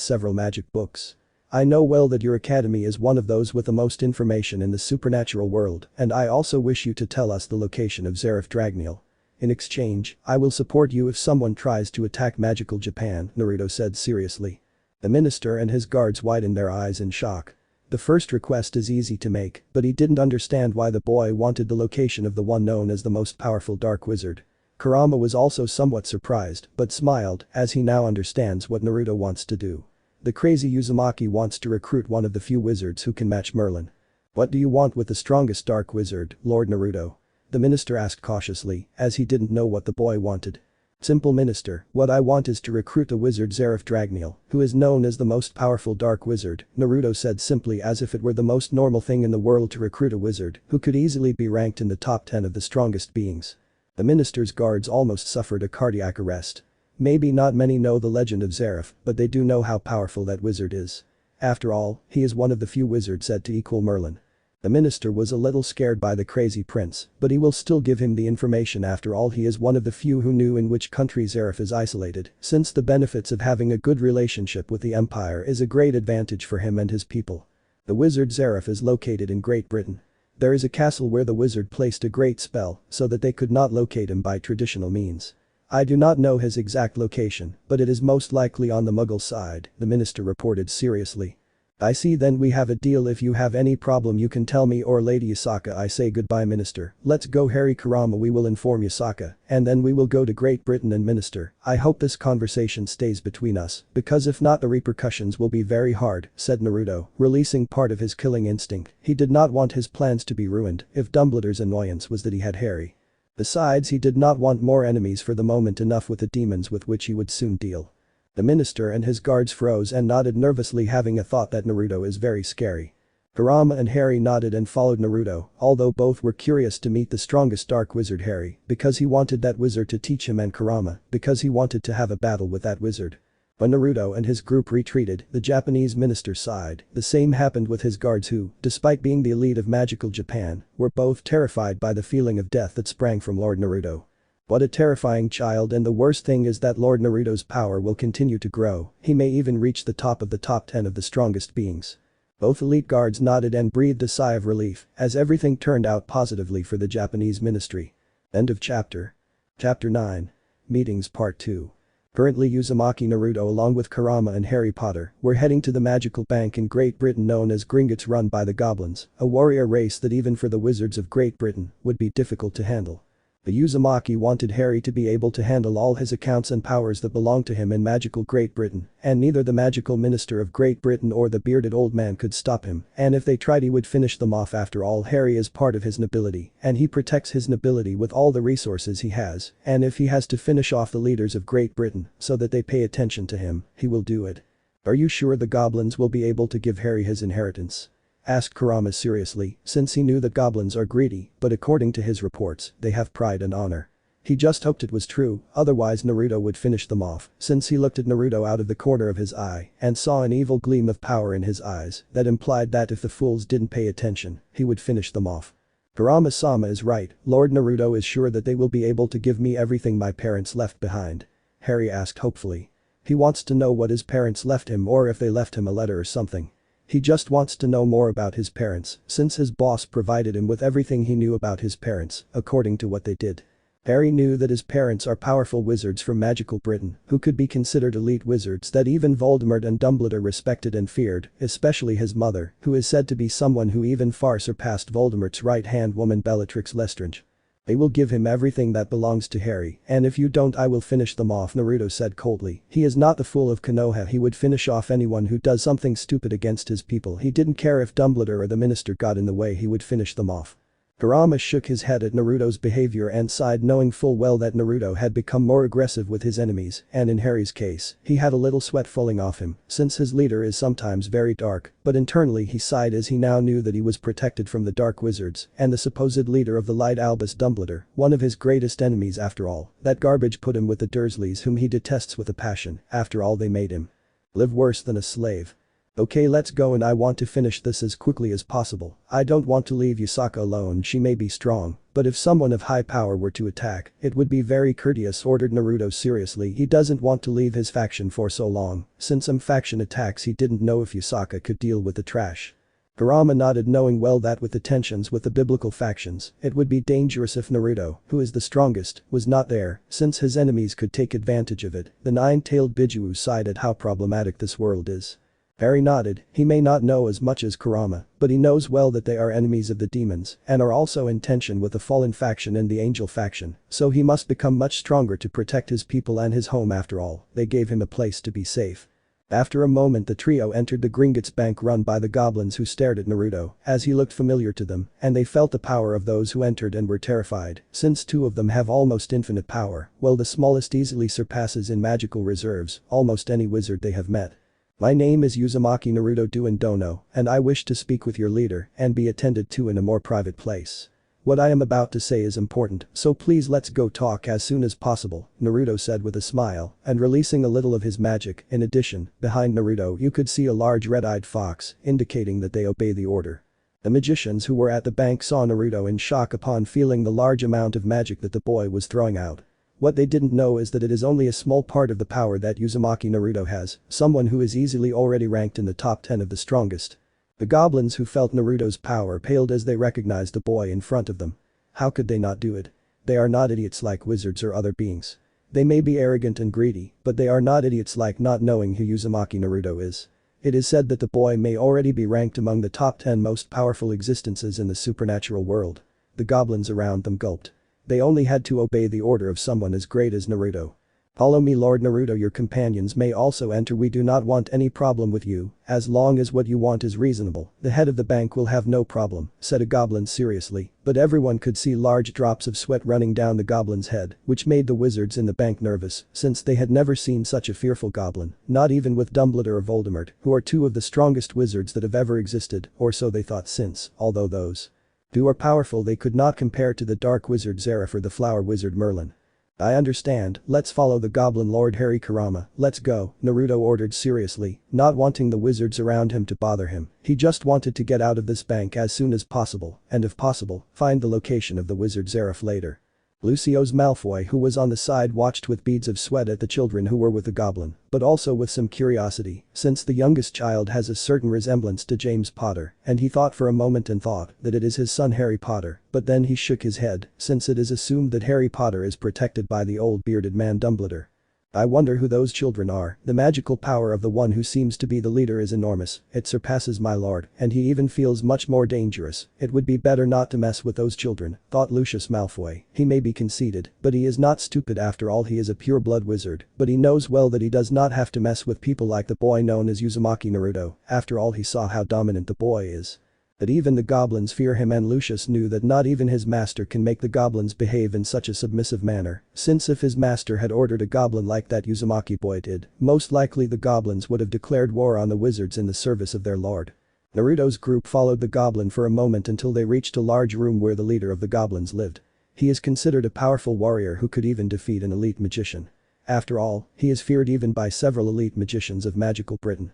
several magic books. I know well that your academy is one of those with the most information in the supernatural world, and I also wish you to tell us the location of Zeref Dragneel. In exchange, I will support you if someone tries to attack magical Japan, Naruto said seriously. The minister and his guards widened their eyes in shock. The first request is easy to make, but he didn't understand why the boy wanted the location of the one known as the most powerful dark wizard. Kurama was also somewhat surprised, but smiled, as he now understands what Naruto wants to do. The crazy Uzumaki wants to recruit one of the few wizards who can match Merlin. What do you want with the strongest dark wizard, Lord Naruto? The minister asked cautiously, as he didn't know what the boy wanted. Simple, minister, what I want is to recruit the wizard Zeref Dragneel, who is known as the most powerful dark wizard, Naruto said simply, as if it were the most normal thing in the world to recruit a wizard who could easily be ranked in the top 10 of the strongest beings. The minister's guards almost suffered a cardiac arrest. Maybe not many know the legend of Zeref, but they do know how powerful that wizard is. After all, he is one of the few wizards said to equal Merlin. The minister was a little scared by the crazy prince, but he will still give him the information. After all, he is one of the few who knew in which country Zeref is isolated, since the benefits of having a good relationship with the empire is a great advantage for him and his people. The wizard Zeref is located in Great Britain. There is a castle where the wizard placed a great spell so that they could not locate him by traditional means. I do not know his exact location, but it is most likely on the Muggle side, the minister reported seriously. I see, then we have a deal. If you have any problem you can tell me or Lady Yasaka. I say goodbye, minister. Let's go, Harry. Kurama, we will inform Yasaka, and then we will go to Great Britain. And minister, I hope this conversation stays between us, because if not the repercussions will be very hard, said Naruto, releasing part of his killing instinct. He did not want his plans to be ruined if Dumbledore's annoyance was that he had Harry. Besides, he did not want more enemies for the moment, enough with the demons with which he would soon deal. The minister and his guards froze and nodded nervously, having a thought that Naruto is very scary. Kurama and Harry nodded and followed Naruto, although both were curious to meet the strongest dark wizard Harry, because he wanted that wizard to teach him, and Kurama, because he wanted to have a battle with that wizard. When Naruto and his group retreated, the Japanese minister sighed. The same happened with his guards who, despite being the elite of magical Japan, were both terrified by the feeling of death that sprang from Lord Naruto. What a terrifying child, and the worst thing is that Lord Naruto's power will continue to grow. He may even reach the top of the top 10 of the strongest beings. Both elite guards nodded and breathed a sigh of relief, as everything turned out positively for the Japanese ministry. End of chapter. Chapter 9. Meetings Part 2. Currently, Uzumaki Naruto along with Kurama and Harry Potter were heading to the magical bank in Great Britain known as Gringotts, run by the goblins, a warrior race that even for the wizards of Great Britain would be difficult to handle. The Uzumaki wanted Harry to be able to handle all his accounts and powers that belonged to him in magical Great Britain, and neither the magical minister of Great Britain or the bearded old man could stop him, and if they tried he would finish them off. After all, Harry is part of his nobility, and he protects his nobility with all the resources he has, and if he has to finish off the leaders of Great Britain so that they pay attention to him, he will do it. Are you sure the goblins will be able to give Harry his inheritance? Asked Kurama seriously, since he knew that goblins are greedy, but according to his reports, they have pride and honor. He just hoped it was true, otherwise Naruto would finish them off, since he looked at Naruto out of the corner of his eye and saw an evil gleam of power in his eyes that implied that if the fools didn't pay attention, he would finish them off. Kurama-sama is right, Lord Naruto is sure that they will be able to give me everything my parents left behind. Harry asked hopefully. He wants to know what his parents left him or if they left him a letter or something. He just wants to know more about his parents, since his boss provided him with everything he knew about his parents, according to what they did. Harry knew that his parents are powerful wizards from magical Britain, who could be considered elite wizards that even Voldemort and Dumbledore respected and feared, especially his mother, who is said to be someone who even far surpassed Voldemort's right-hand woman Bellatrix Lestrange. They will give him everything that belongs to Harry, and if you don't I will finish them off, Naruto said coldly. He is not the fool of Konoha, he would finish off anyone who does something stupid against his people. He didn't care if Dumbledore or the minister got in the way, he would finish them off. Kurama shook his head at Naruto's behavior and sighed, knowing full well that Naruto had become more aggressive with his enemies, and in Harry's case, he had a little sweat falling off him, since his leader is sometimes very dark, but internally he sighed as he now knew that he was protected from the dark wizards and the supposed leader of the light Albus Dumbledore, one of his greatest enemies after all. That garbage put him with the Dursleys, whom he detests with a passion. After all, they made him live worse than a slave. Okay, let's go, and I want to finish this as quickly as possible. I don't want to leave Yasaka alone, she may be strong, but if someone of high power were to attack, it would be very courteous, ordered Naruto seriously. He doesn't want to leave his faction for so long, since some faction attacks he didn't know if Yasaka could deal with the trash. Kurama nodded, knowing well that with the tensions with the biblical factions, it would be dangerous if Naruto, who is the strongest, was not there, since his enemies could take advantage of it. The nine-tailed Biju sighed at how problematic this world is. Harry nodded. He may not know as much as Kurama, but he knows well that they are enemies of the demons and are also in tension with the fallen faction and the angel faction, so he must become much stronger to protect his people and his home. After all, they gave him a place to be safe. After a moment, the trio entered the Gringotts Bank run by the goblins, who stared at Naruto as he looked familiar to them, and they felt the power of those who entered and were terrified, since two of them have almost infinite power, while the smallest easily surpasses in magical reserves almost any wizard they have met. My name is Uzumaki Naruto Dono, and I wish to speak with your leader and be attended to in a more private place. What I am about to say is important, so please let's go talk as soon as possible, Naruto said with a smile and releasing a little of his magic. In addition, behind Naruto you could see a large red-eyed fox, indicating that they obey the order. The magicians who were at the bank saw Naruto in shock upon feeling the large amount of magic that the boy was throwing out. What they didn't know is that it is only a small part of the power that Uzumaki Naruto has, someone who is easily already ranked in the top 10 of the strongest. The goblins who felt Naruto's power paled as they recognized the boy in front of them. How could they not do it? They are not idiots like wizards or other beings. They may be arrogant and greedy, but they are not idiots like not knowing who Uzumaki Naruto is. It is said that the boy may already be ranked among the top 10 most powerful existences in the supernatural world. The goblins around them gulped. They only had to obey the order of someone as great as Naruto. Follow me, Lord Naruto, your companions may also enter. We do not want any problem with you, as long as what you want is reasonable. The head of the bank will have no problem, said a goblin seriously, but everyone could see large drops of sweat running down the goblin's head, which made the wizards in the bank nervous, since they had never seen such a fearful goblin, not even with Dumbledore or Voldemort, who are two of the strongest wizards that have ever existed, or so they thought, since, although those two are powerful, they could not compare to the dark wizard Zeref or the flower wizard Merlin. I understand, let's follow the goblin Lord Harry Kurama, let's go, Naruto ordered seriously, not wanting the wizards around him to bother him. He just wanted to get out of this bank as soon as possible, and if possible, find the location of the wizard Zeref later. Lucius Malfoy, who was on the side, watched with beads of sweat at the children who were with the goblin, but also with some curiosity, since the youngest child has a certain resemblance to James Potter, and he thought for a moment and thought that it is his son Harry Potter, but then he shook his head, since it is assumed that Harry Potter is protected by the old bearded man Dumbledore. I wonder who those children are. The magical power of the one who seems to be the leader is enormous, it surpasses my lord, and he even feels much more dangerous. It would be better not to mess with those children, thought Lucius Malfoy. He may be conceited, but he is not stupid after all. He is a pure-blood wizard, but he knows well that he does not have to mess with people like the boy known as Uzumaki Naruto. After all, he saw how dominant the boy is. That even the goblins fear him, and Lucius knew that not even his master can make the goblins behave in such a submissive manner, since if his master had ordered a goblin like that Uzumaki boy did, most likely the goblins would have declared war on the wizards in the service of their lord. Naruto's group followed the goblin for a moment until they reached a large room where the leader of the goblins lived. He is considered a powerful warrior who could even defeat an elite magician. After all, he is feared even by several elite magicians of magical Britain.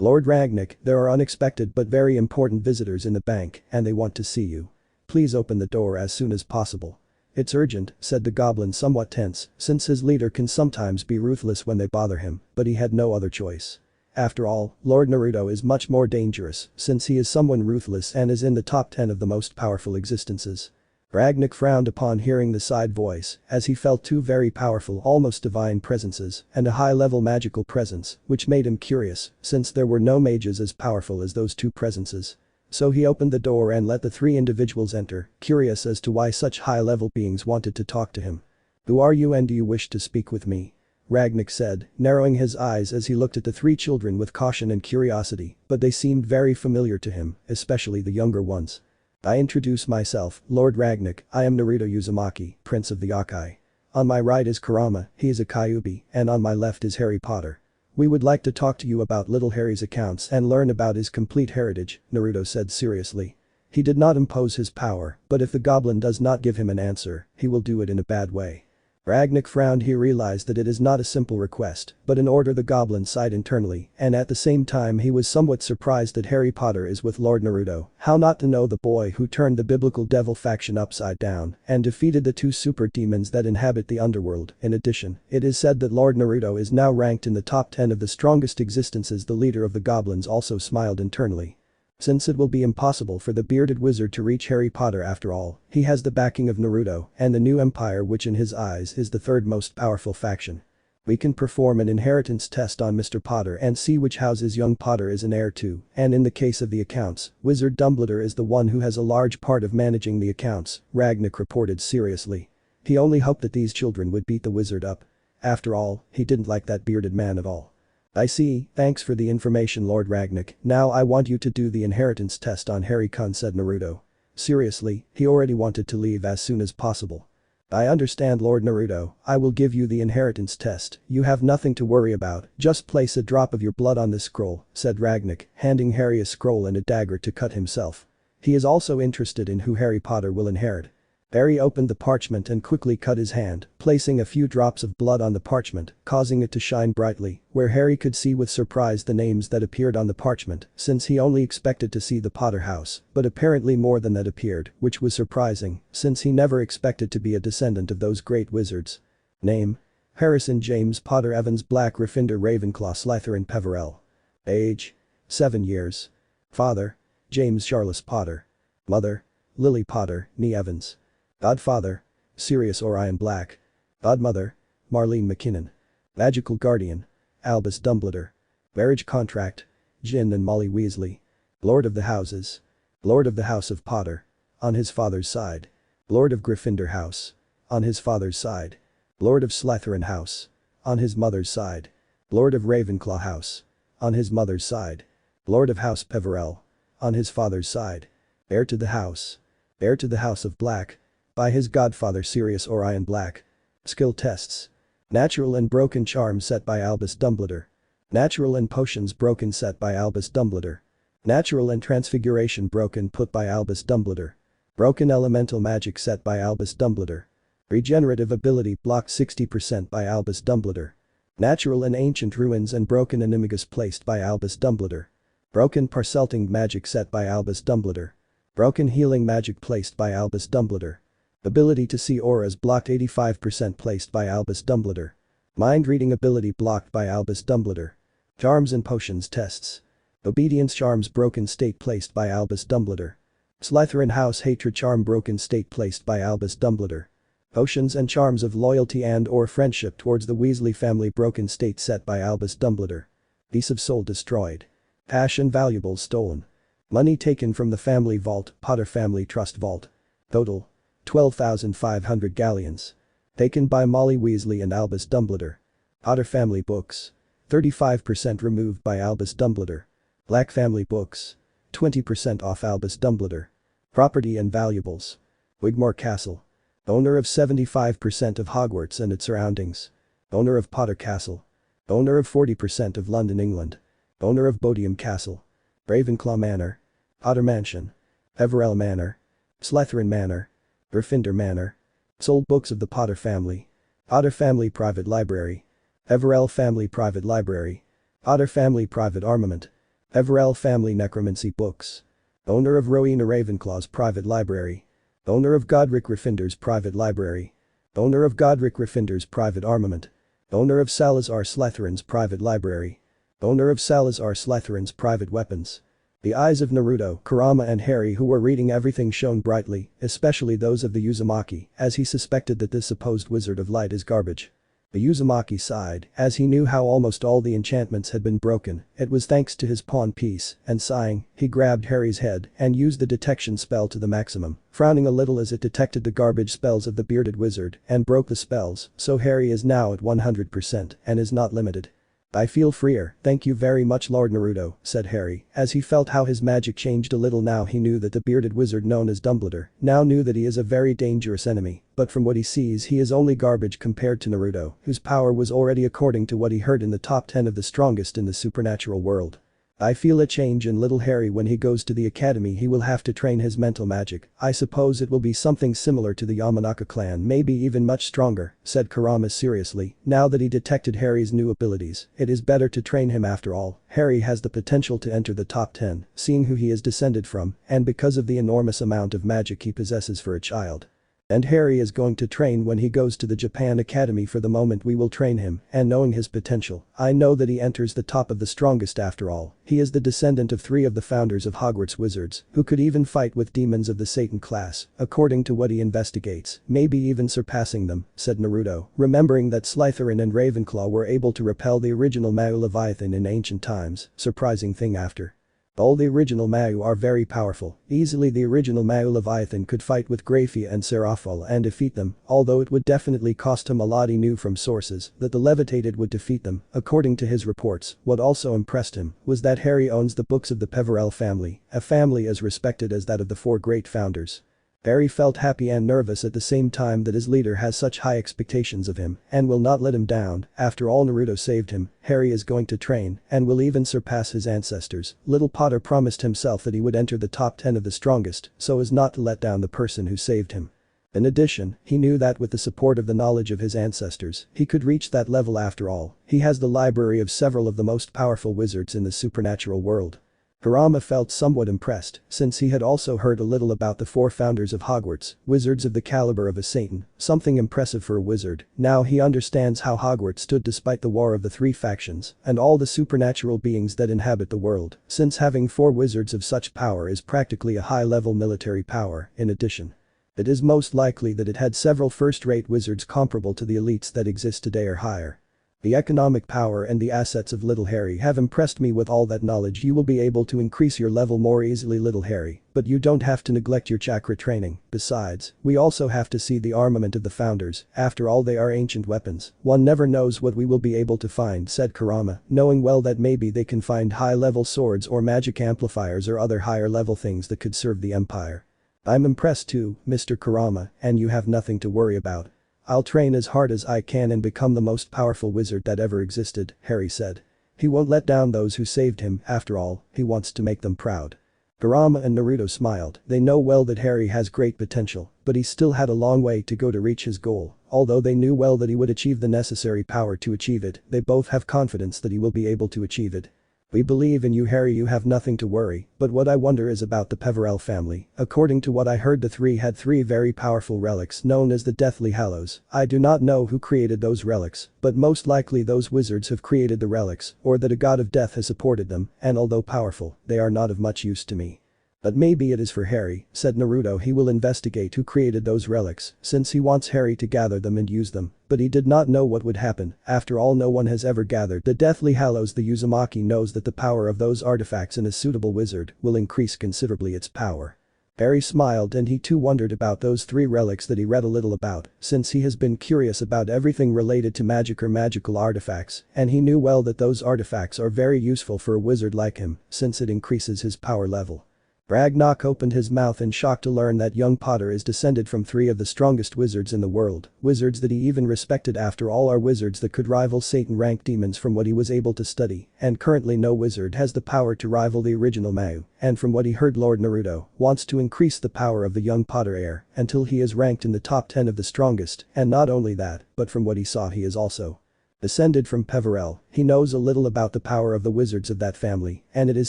Lord Ragnick, there are unexpected but very important visitors in the bank, and they want to see you. Please open the door as soon as possible. It's urgent, said the goblin somewhat tense, since his leader can sometimes be ruthless when they bother him, but he had no other choice. After all, Lord Naruto is much more dangerous, since he is someone ruthless and is in the top 10 of the most powerful existences. Ragnick frowned upon hearing the side voice, as he felt two very powerful, almost divine presences, and a high-level magical presence, which made him curious, since there were no mages as powerful as those two presences. So he opened the door and let the three individuals enter, curious as to why such high-level beings wanted to talk to him. Who are you and do you wish to speak with me? Ragnick said, narrowing his eyes as he looked at the three children with caution and curiosity, but they seemed very familiar to him, especially the younger ones. I introduce myself, Lord Ragnick. I am Naruto Uzumaki, Prince of the Yokai. On my right is Kurama, he is a Kyuubi, and on my left is Harry Potter. We would like to talk to you about little Harry's accounts and learn about his complete heritage, Naruto said seriously. He did not impose his power, but if the goblin does not give him an answer, he will do it in a bad way. Ragnick frowned. He realized that it is not a simple request, but an order. The goblin sighed internally, and at the same time he was somewhat surprised that Harry Potter is with Lord Naruto. How not to know the boy who turned the biblical devil faction upside down and defeated the two super demons that inhabit the underworld. In addition, it is said that Lord Naruto is now ranked in the top 10 of the strongest existences. The leader of the goblins also smiled internally. Since it will be impossible for the bearded wizard to reach Harry Potter after all, he has the backing of Naruto and the new empire, which in his eyes is the third most powerful faction. We can perform an inheritance test on Mr. Potter and see which houses young Potter is an heir to, and in the case of the accounts, Wizard Dumbledore is the one who has a large part of managing the accounts, Ragnick reported seriously. He only hoped that these children would beat the wizard up. After all, he didn't like that bearded man at all. I see, thanks for the information, Lord Ragnick. Now I want you to do the inheritance test on Harry-kun, said Naruto. Seriously, he already wanted to leave as soon as possible. I understand, Lord Naruto. I will give you the inheritance test. You have nothing to worry about, just place a drop of your blood on this scroll, said Ragnick, handing Harry a scroll and a dagger to cut himself. He is also interested in who Harry Potter will inherit. Harry opened the parchment and quickly cut his hand, placing a few drops of blood on the parchment, causing it to shine brightly, where Harry could see with surprise the names that appeared on the parchment, since he only expected to see the Potter house, but apparently more than that appeared, which was surprising, since he never expected to be a descendant of those great wizards. Name: Harrison James Potter Evans, Black Gryffindor, Ravenclaw, Slytherin, Peverell. Age: 7 years. Father: James Charles Potter. Mother: Lily Potter, née Evans. Godfather: Sirius Orion Black. Godmother: Marlene McKinnon. Magical Guardian: Albus Dumbledore. Marriage contract: Gin and Molly Weasley. Lord of the Houses: Lord of the House of Potter. On his father's side. Lord of Gryffindor House. On his father's side. Lord of Slytherin House. On his mother's side. Lord of Ravenclaw House. On his mother's side. Lord of House Peverell. On his father's side. Heir to the house. Heir to the House of Black. By his godfather Sirius Orion Black. Skill tests. Natural and broken charms set by Albus Dumbledore. Natural and potions broken set by Albus Dumbledore. Natural and transfiguration broken put by Albus Dumbledore. Broken elemental magic set by Albus Dumbledore. Regenerative ability blocked 60% by Albus Dumbledore. Natural and ancient ruins and broken animagus placed by Albus Dumbledore. Broken parcelting magic set by Albus Dumbledore. Broken healing magic placed by Albus Dumbledore. Ability to see auras blocked 85% placed by Albus Dumbledore. Mind reading ability blocked by Albus Dumbledore. Charms and potions tests. Obedience charms broken state placed by Albus Dumbledore. Slytherin House hatred charm broken state placed by Albus Dumbledore. Potions and charms of loyalty and or friendship towards the Weasley family. Broken state set by Albus Dumbledore. Piece of soul destroyed. Passion valuables stolen. Money taken from the family vault. Potter family trust vault. Total. 12,500 galleons. Taken by Molly Weasley and Albus Dumbledore. Potter family books. 35% removed by Albus Dumbledore. Black family books. 20% off Albus Dumbledore. Property and valuables. Wigmore Castle. Owner of 75% of Hogwarts and its surroundings. Owner of Potter Castle. Owner of 40% of London, England. Owner of Bodiam Castle. Ravenclaw Manor. Potter Mansion. Peverell Manor. Slytherin Manor. Gryffindor Manor. Sold books of the Potter family. Potter family private library. Peverell family private library. Potter family private armament. Peverell family necromancy books. Owner of Rowena Ravenclaw's private library. Owner of Godric Gryffindor's private library. Owner of Godric Gryffindor's private armament. Owner of Salazar Slytherin's private library. Owner of Salazar Slytherin's private weapons. The eyes of Naruto, Kurama and Harry, who were reading everything, shone brightly, especially those of the Uzumaki, as he suspected that this supposed wizard of light is garbage. The Uzumaki sighed, as he knew how almost all the enchantments had been broken. It was thanks to his pawn piece, and sighing, he grabbed Harry's head and used the detection spell to the maximum, frowning a little as it detected the garbage spells of the bearded wizard and broke the spells, so Harry is now at 100% and is not limited. I feel freer, thank you very much Lord Naruto, said Harry, as he felt how his magic changed a little. Now he knew that the bearded wizard known as Dumbledore now knew that he is a very dangerous enemy, but from what he sees he is only garbage compared to Naruto, whose power was already, according to what he heard, in the top 10 of the strongest in the supernatural world. I feel a change in little Harry. When he goes to the academy he will have to train his mental magic. I suppose it will be something similar to the Yamanaka clan, maybe even much stronger, said Kurama seriously. Now that he detected Harry's new abilities, it is better to train him. After all, Harry has the potential to enter the top 10, seeing who he is descended from, and because of the enormous amount of magic he possesses for a child. And Harry is going to train when he goes to the Japan Academy. For the moment we will train him, and knowing his potential, I know that he enters the top of the strongest. After all, he is the descendant of 3 of the founders of Hogwarts wizards, who could even fight with demons of the Satan class, according to what he investigates, maybe even surpassing them, said Naruto, remembering that Slytherin and Ravenclaw were able to repel the original Mau Leviathan in ancient times. Surprising thing after all, the original Mau are very powerful. Easily the original Mau Leviathan could fight with Graphia and Seraphol and defeat them, although it would definitely cost him a lot. He knew from sources that the Levitated would defeat them, according to his reports. What also impressed him was that Harry owns the books of the Peverell family, a family as respected as that of the 4 great founders. Harry felt happy and nervous at the same time that his leader has such high expectations of him and will not let him down. After all, Naruto saved him, Harry is going to train and will even surpass his ancestors. Little Potter promised himself that he would enter the top 10 of the strongest so as not to let down the person who saved him. In addition, he knew that with the support of the knowledge of his ancestors, he could reach that level. After all, he has the library of several of the most powerful wizards in the supernatural world. Kurama felt somewhat impressed, since he had also heard a little about the 4 founders of Hogwarts, wizards of the caliber of a Satan, something impressive for a wizard. Now he understands how Hogwarts stood despite the war of the 3 factions and all the supernatural beings that inhabit the world, since having 4 wizards of such power is practically a high-level military power. In addition, it is most likely that it had several first-rate wizards comparable to the elites that exist today or higher. The economic power and the assets of little Harry have impressed me. With all that knowledge you will be able to increase your level more easily, little Harry, but you don't have to neglect your chakra training. Besides, we also have to see the armament of the founders. After all, they are ancient weapons. One never knows what we will be able to find, said Kurama, knowing well that maybe they can find high-level swords or magic amplifiers or other higher-level things that could serve the empire. I'm impressed too, Mr. Kurama, and you have nothing to worry about. I'll train as hard as I can and become the most powerful wizard that ever existed, Harry said. He won't let down those who saved him. After all, he wants to make them proud. Kurama and Naruto smiled. They know well that Harry has great potential, but he still had a long way to go to reach his goal. Although they knew well that he would achieve the necessary power to achieve it, they both have confidence that he will be able to achieve it. We believe in you, Harry, you have nothing to worry, but what I wonder is about the Peverell family. According to what I heard, the 3 had 3 very powerful relics known as the Deathly Hallows. I do not know who created those relics, but most likely those wizards have created the relics, or that a god of death has supported them, and although powerful, they are not of much use to me. But maybe it is for Harry, said Naruto. He will investigate who created those relics, since he wants Harry to gather them and use them. But he did not know what would happen. After all, no one has ever gathered the Deathly Hallows. The Uzumaki knows that the power of those artifacts in a suitable wizard will increase considerably its power. Harry smiled, and he too wondered about those 3 relics that he read a little about, since he has been curious about everything related to magic or magical artifacts, and he knew well that those artifacts are very useful for a wizard like him, since it increases his power level. Ragnarok opened his mouth in shock to learn that young Potter is descended from 3 of the strongest wizards in the world, wizards that he even respected. After all, are wizards that could rival Satan-ranked demons from what he was able to study, and currently no wizard has the power to rival the original Mao, and from what he heard, Lord Naruto wants to increase the power of the young Potter heir until he is ranked in the top 10 of the strongest, and not only that, but from what he saw, he is also descended from Peverell. He knows a little about the power of the wizards of that family, and it is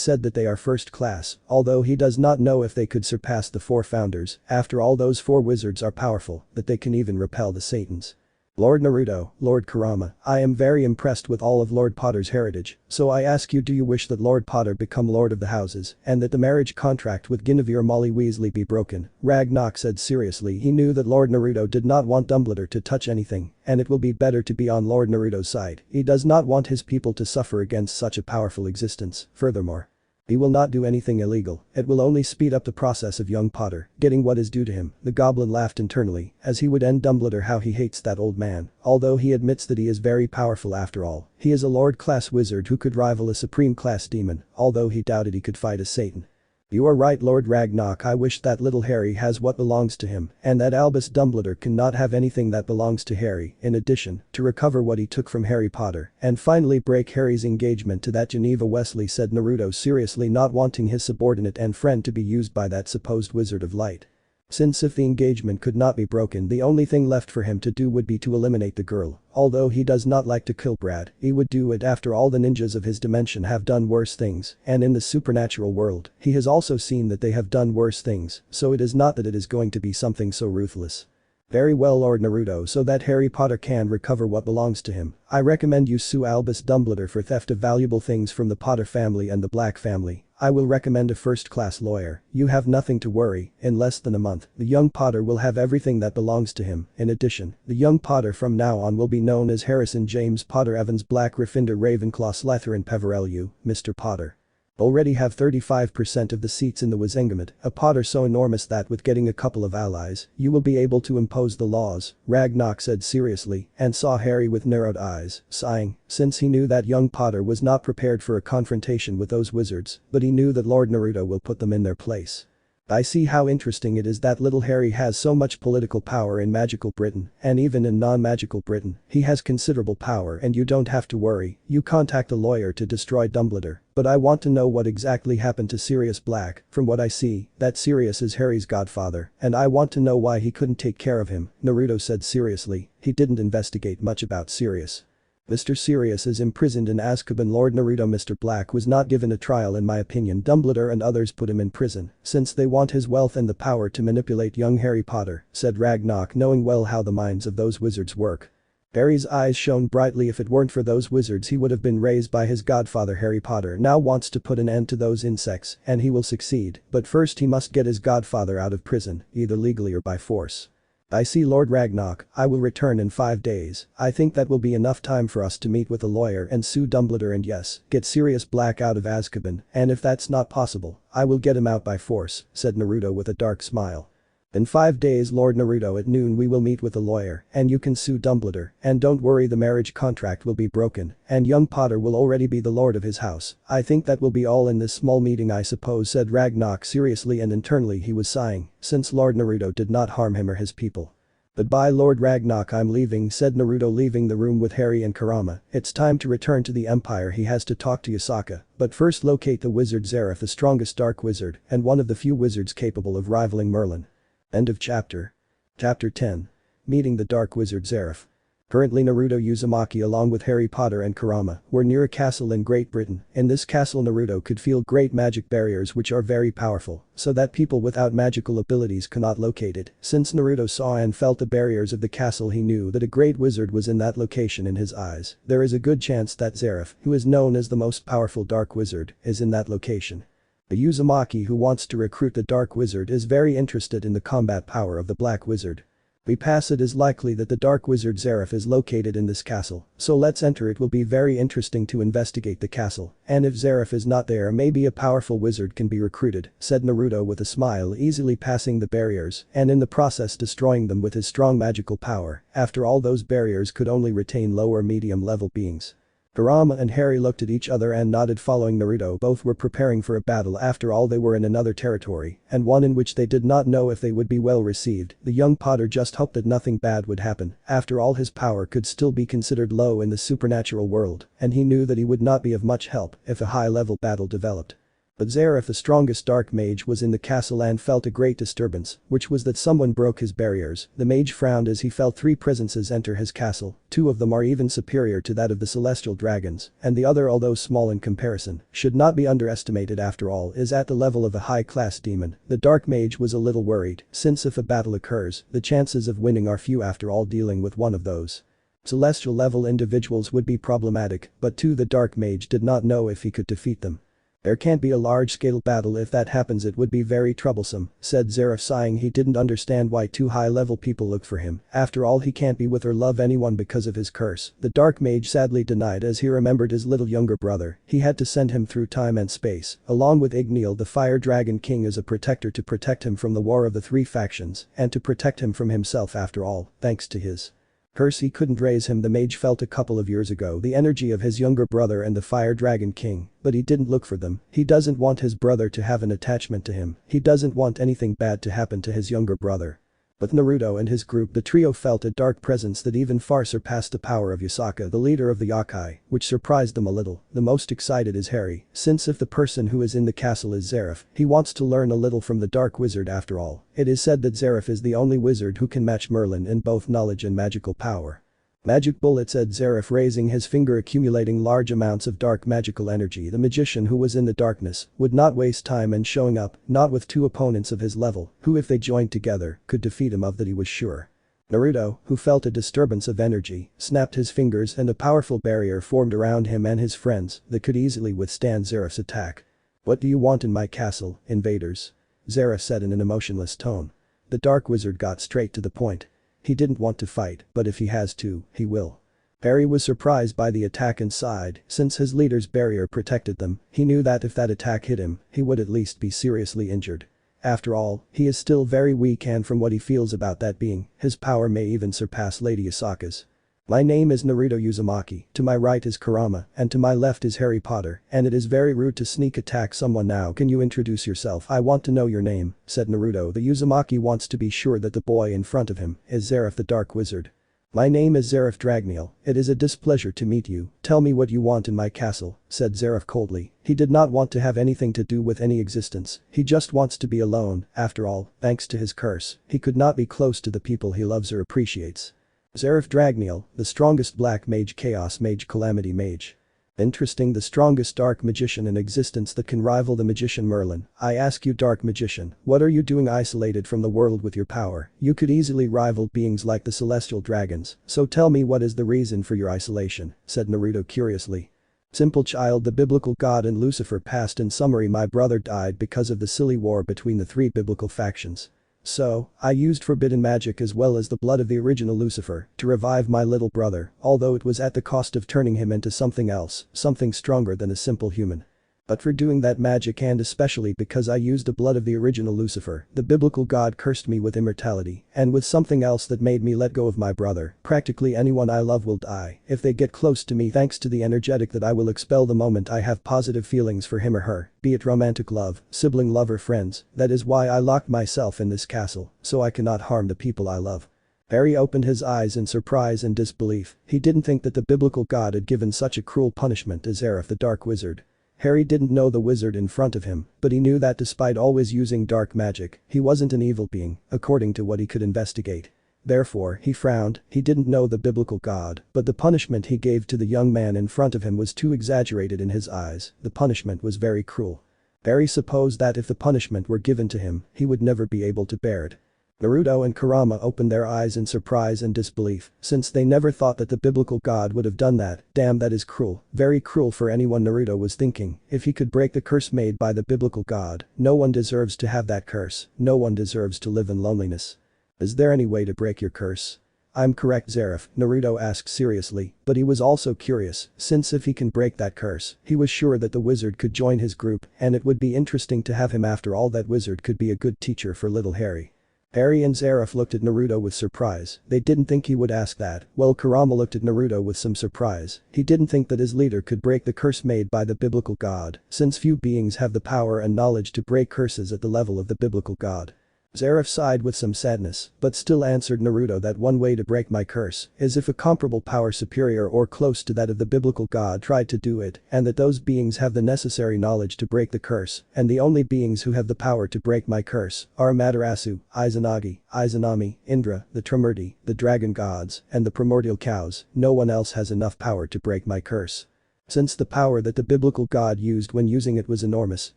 said that they are first class, although he does not know if they could surpass the 4 founders. After all, those 4 wizards are powerful, that they can even repel the Satans. Lord Naruto, Lord Kurama, I am very impressed with all of Lord Potter's heritage, so I ask you, do you wish that Lord Potter become Lord of the Houses, and that the marriage contract with Guinevere Molly Weasley be broken? Ragnarok said seriously. He knew that Lord Naruto did not want Dumbledore to touch anything, and it will be better to be on Lord Naruto's side. He does not want his people to suffer against such a powerful existence. Furthermore, he will not do anything illegal. It will only speed up the process of young Potter getting what is due to him. The goblin laughed internally as he would end Dumbledore. How he hates that old man, although he admits that he is very powerful after all. He is a Lord-class wizard who could rival a Supreme-class demon, although he doubted he could fight a Satan. You are right, Lord Ragnarok. I wish that little Harry has what belongs to him, and that Albus Dumbledore cannot have anything that belongs to Harry. In addition, to recover what he took from Harry Potter, and finally break Harry's engagement to that Geneva Wesley, said Naruto seriously, not wanting his subordinate and friend to be used by that supposed wizard of light. Since if the engagement could not be broken, the only thing left for him to do would be to eliminate the girl. Although he does not like to kill Brad, he would do it. After all, the ninjas of his dimension have done worse things, and in the supernatural world, he has also seen that they have done worse things, so it is not that it is going to be something so ruthless. Very well, Lord Naruto, so that Harry Potter can recover what belongs to him, I recommend you sue Albus Dumbledore for theft of valuable things from the Potter family and the Black family. I will recommend a first-class lawyer. You have nothing to worry. In less than a month, the young Potter will have everything that belongs to him. In addition, the young Potter from now on will be known as Harrison James Potter Evans, Black, Gryffindor, Ravenclaw, Slytherin, Peverell. You, Mr. Potter, already have 35% of the seats in the Wizengamot, a Potter so enormous that with getting a couple of allies, you will be able to impose the laws, Ragnarok said seriously, and saw Harry with narrowed eyes, sighing, since he knew that young Potter was not prepared for a confrontation with those wizards, but he knew that Lord Naruto will put them in their place. I see how interesting it is that little Harry has so much political power in magical Britain, and even in non-magical Britain, he has considerable power, and you don't have to worry. You contact a lawyer to destroy Dumbledore. But I want to know what exactly happened to Sirius Black. From what I see, that Sirius is Harry's godfather, and I want to know why he couldn't take care of him, Naruto said seriously. He didn't investigate much about Sirius. Mr. Sirius is imprisoned in Azkaban. Lord Naruto, Mr. Black was not given a trial in my opinion. Dumbledore and others put him in prison since they want his wealth and the power to manipulate young Harry Potter, said Ragnarok, knowing well how the minds of those wizards work. Harry's eyes shone brightly. If it weren't for those wizards, he would have been raised by his godfather. Harry Potter now wants to put an end to those insects, and he will succeed, but first he must get his godfather out of prison, either legally or by force. I see, Lord Ragnarok. I will return in 5 days. I think that will be enough time for us to meet with a lawyer and sue Dumbledore and yes, get Sirius Black out of Azkaban, and if that's not possible, I will get him out by force, said Naruto with a dark smile. In 5 days, Lord Naruto, at noon we will meet with a lawyer, and you can sue Dumbledore, and don't worry, the marriage contract will be broken, and young Potter will already be the lord of his house. I think that will be all in this small meeting, I suppose, said Ragnarok seriously, and internally he was sighing, since Lord Naruto did not harm him or his people. Goodbye, Lord Ragnarok, I'm leaving, said Naruto, leaving the room with Harry and Kurama. It's time to return to the Empire. He has to talk to Yasaka, but first locate the wizard Zeref, the strongest dark wizard, and one of the few wizards capable of rivaling Merlin. End of chapter. Chapter 10. Meeting the Dark Wizard Zeref. Currently Naruto Uzumaki along with Harry Potter and Kurama were near a castle in Great Britain. In this castle Naruto could feel great magic barriers which are very powerful, so that people without magical abilities cannot locate it. Since Naruto saw and felt the barriers of the castle, he knew that a great wizard was in that location. In his eyes, there is a good chance that Zeref, who is known as the most powerful dark wizard, is in that location. The Uzumaki who wants to recruit the Dark Wizard is very interested in the combat power of the Black Wizard. We pass it is likely that the Dark Wizard Zeref is located in this castle, so let's enter. It will be very interesting to investigate the castle, and if Zeref is not there maybe a powerful wizard can be recruited, said Naruto with a smile, easily passing the barriers and in the process destroying them with his strong magical power. After all, those barriers could only retain low or medium level beings. Kurama and Harry looked at each other and nodded, following Naruto. Both were preparing for a battle. After all, they were in another territory, and one in which they did not know if they would be well received. The young Potter just hoped that nothing bad would happen. After all, his power could still be considered low in the supernatural world, and he knew that he would not be of much help if a high-level battle developed. But Zeref, the strongest dark mage, was in the castle and felt a great disturbance, which was that someone broke his barriers. The mage frowned as he felt 3 presences enter his castle. 2 of them are even superior to that of the celestial dragons, and the other, although small in comparison, should not be underestimated. After all, is at the level of a high-class demon. The dark mage was a little worried, since if a battle occurs, the chances of winning are few. After all, dealing with one of those celestial level individuals would be problematic, but too, the dark mage did not know if he could defeat them. There can't be a large-scale battle. If that happens it would be very troublesome, said Zeref, sighing. He didn't understand why 2 high-level people looked for him. After all, he can't be with or love anyone because of his curse. The dark mage sadly denied as he remembered his little younger brother. He had to send him through time and space, along with Igneal, the Fire Dragon King, as a protector, to protect him from the war of the 3 factions and to protect him from himself. After all, thanks to his curse he couldn't raise him. The mage felt a couple of years ago the energy of his younger brother and the Fire Dragon King, but he didn't look for them. He doesn't want his brother to have an attachment to him. He doesn't want anything bad to happen to his younger brother. But Naruto and his group, the trio, felt a dark presence that even far surpassed the power of Yasaka, the leader of the Yokai, which surprised them a little. The most excited is Harry, since if the person who is in the castle is Zeref, he wants to learn a little from the Dark Wizard. After all, it is said that Zeref is the only wizard who can match Merlin in both knowledge and magical power. Magic bullet, said Zeref, raising his finger, accumulating large amounts of dark magical energy. The magician who was in the darkness would not waste time and showing up, not with 2 opponents of his level, who if they joined together, could defeat him, of that he was sure. Naruto, who felt a disturbance of energy, snapped his fingers and a powerful barrier formed around him and his friends that could easily withstand Zeref's attack. What do you want in my castle, invaders? Zeref said in an emotionless tone. The Dark Wizard got straight to the point. He didn't want to fight, but if he has to, he will. Harry was surprised by the attack and sighed. Since his leader's barrier protected them, he knew that if that attack hit him, he would at least be seriously injured. After all, he is still very weak, and from what he feels about that being, his power may even surpass Lady Yasaka's. My name is Naruto Uzumaki, to my right is Kurama, and to my left is Harry Potter, and it is very rude to sneak attack someone now. Can you introduce yourself? I want to know your name, said Naruto. The Uzumaki wants to be sure that the boy in front of him is Zeref, the Dark Wizard. My name is Zeref Dragneal. It is a displeasure to meet you. Tell me what you want in my castle, said Zeref coldly. He did not want to have anything to do with any existence. He just wants to be alone. After all, thanks to his curse, he could not be close to the people he loves or appreciates. Zeref Dragneal, the strongest black mage, chaos mage, calamity mage. Interesting, the strongest dark magician in existence that can rival the magician Merlin. I ask you, dark magician, what are you doing isolated from the world with your power? You could easily rival beings like the celestial dragons, so tell me, what is the reason for your isolation, said Naruto curiously. Simple, child, the biblical God and Lucifer passed. In summary, my brother died because of the silly war between the 3 biblical factions. So, I used forbidden magic as well as the blood of the original Lucifer to revive my little brother, although it was at the cost of turning him into something else, something stronger than a simple human. But for doing that magic, and especially because I used the blood of the original Lucifer, the biblical God cursed me with immortality and with something else that made me let go of my brother. Practically anyone I love will die if they get close to me, thanks to the energetic that I will expel the moment I have positive feelings for him or her, be it romantic love, sibling love or friends. That is why I locked myself in this castle, so I cannot harm the people I love. Harry opened his eyes in surprise and disbelief. He didn't think that the biblical God had given such a cruel punishment to Zeref, the Dark Wizard. Harry didn't know the wizard in front of him, but he knew that despite always using dark magic, he wasn't an evil being, according to what he could investigate. Therefore, he frowned. He didn't know the biblical God, but the punishment he gave to the young man in front of him was too exaggerated in his eyes. The punishment was very cruel. Harry supposed that if the punishment were given to him, he would never be able to bear it. Naruto and Kurama opened their eyes in surprise and disbelief, since they never thought that the biblical god would have done that. Damn, that is cruel, very cruel for anyone. Naruto was thinking, if he could break the curse made by the biblical god, no one deserves to have that curse, no one deserves to live in loneliness. Is there any way to break your curse? I'm correct, Zeref, Naruto asked seriously, but he was also curious, since if he can break that curse, he was sure that the wizard could join his group and it would be interesting to have him. After all, that wizard could be a good teacher for little Harry. Harry and Zeref looked at Naruto with surprise. They didn't think he would ask that. Well, Kurama looked at Naruto with some surprise. He didn't think that his leader could break the curse made by the biblical god, since few beings have the power and knowledge to break curses at the level of the biblical god. Zeref sighed with some sadness, but still answered Naruto that one way to break my curse is if a comparable power superior or close to that of the biblical god tried to do it, and that those beings have the necessary knowledge to break the curse, and the only beings who have the power to break my curse are Amaterasu, Izanagi, Izanami, Indra, the Trimurti, the dragon gods, and the primordial cows. No one else has enough power to break my curse. Since the power that the biblical god used when using it was enormous,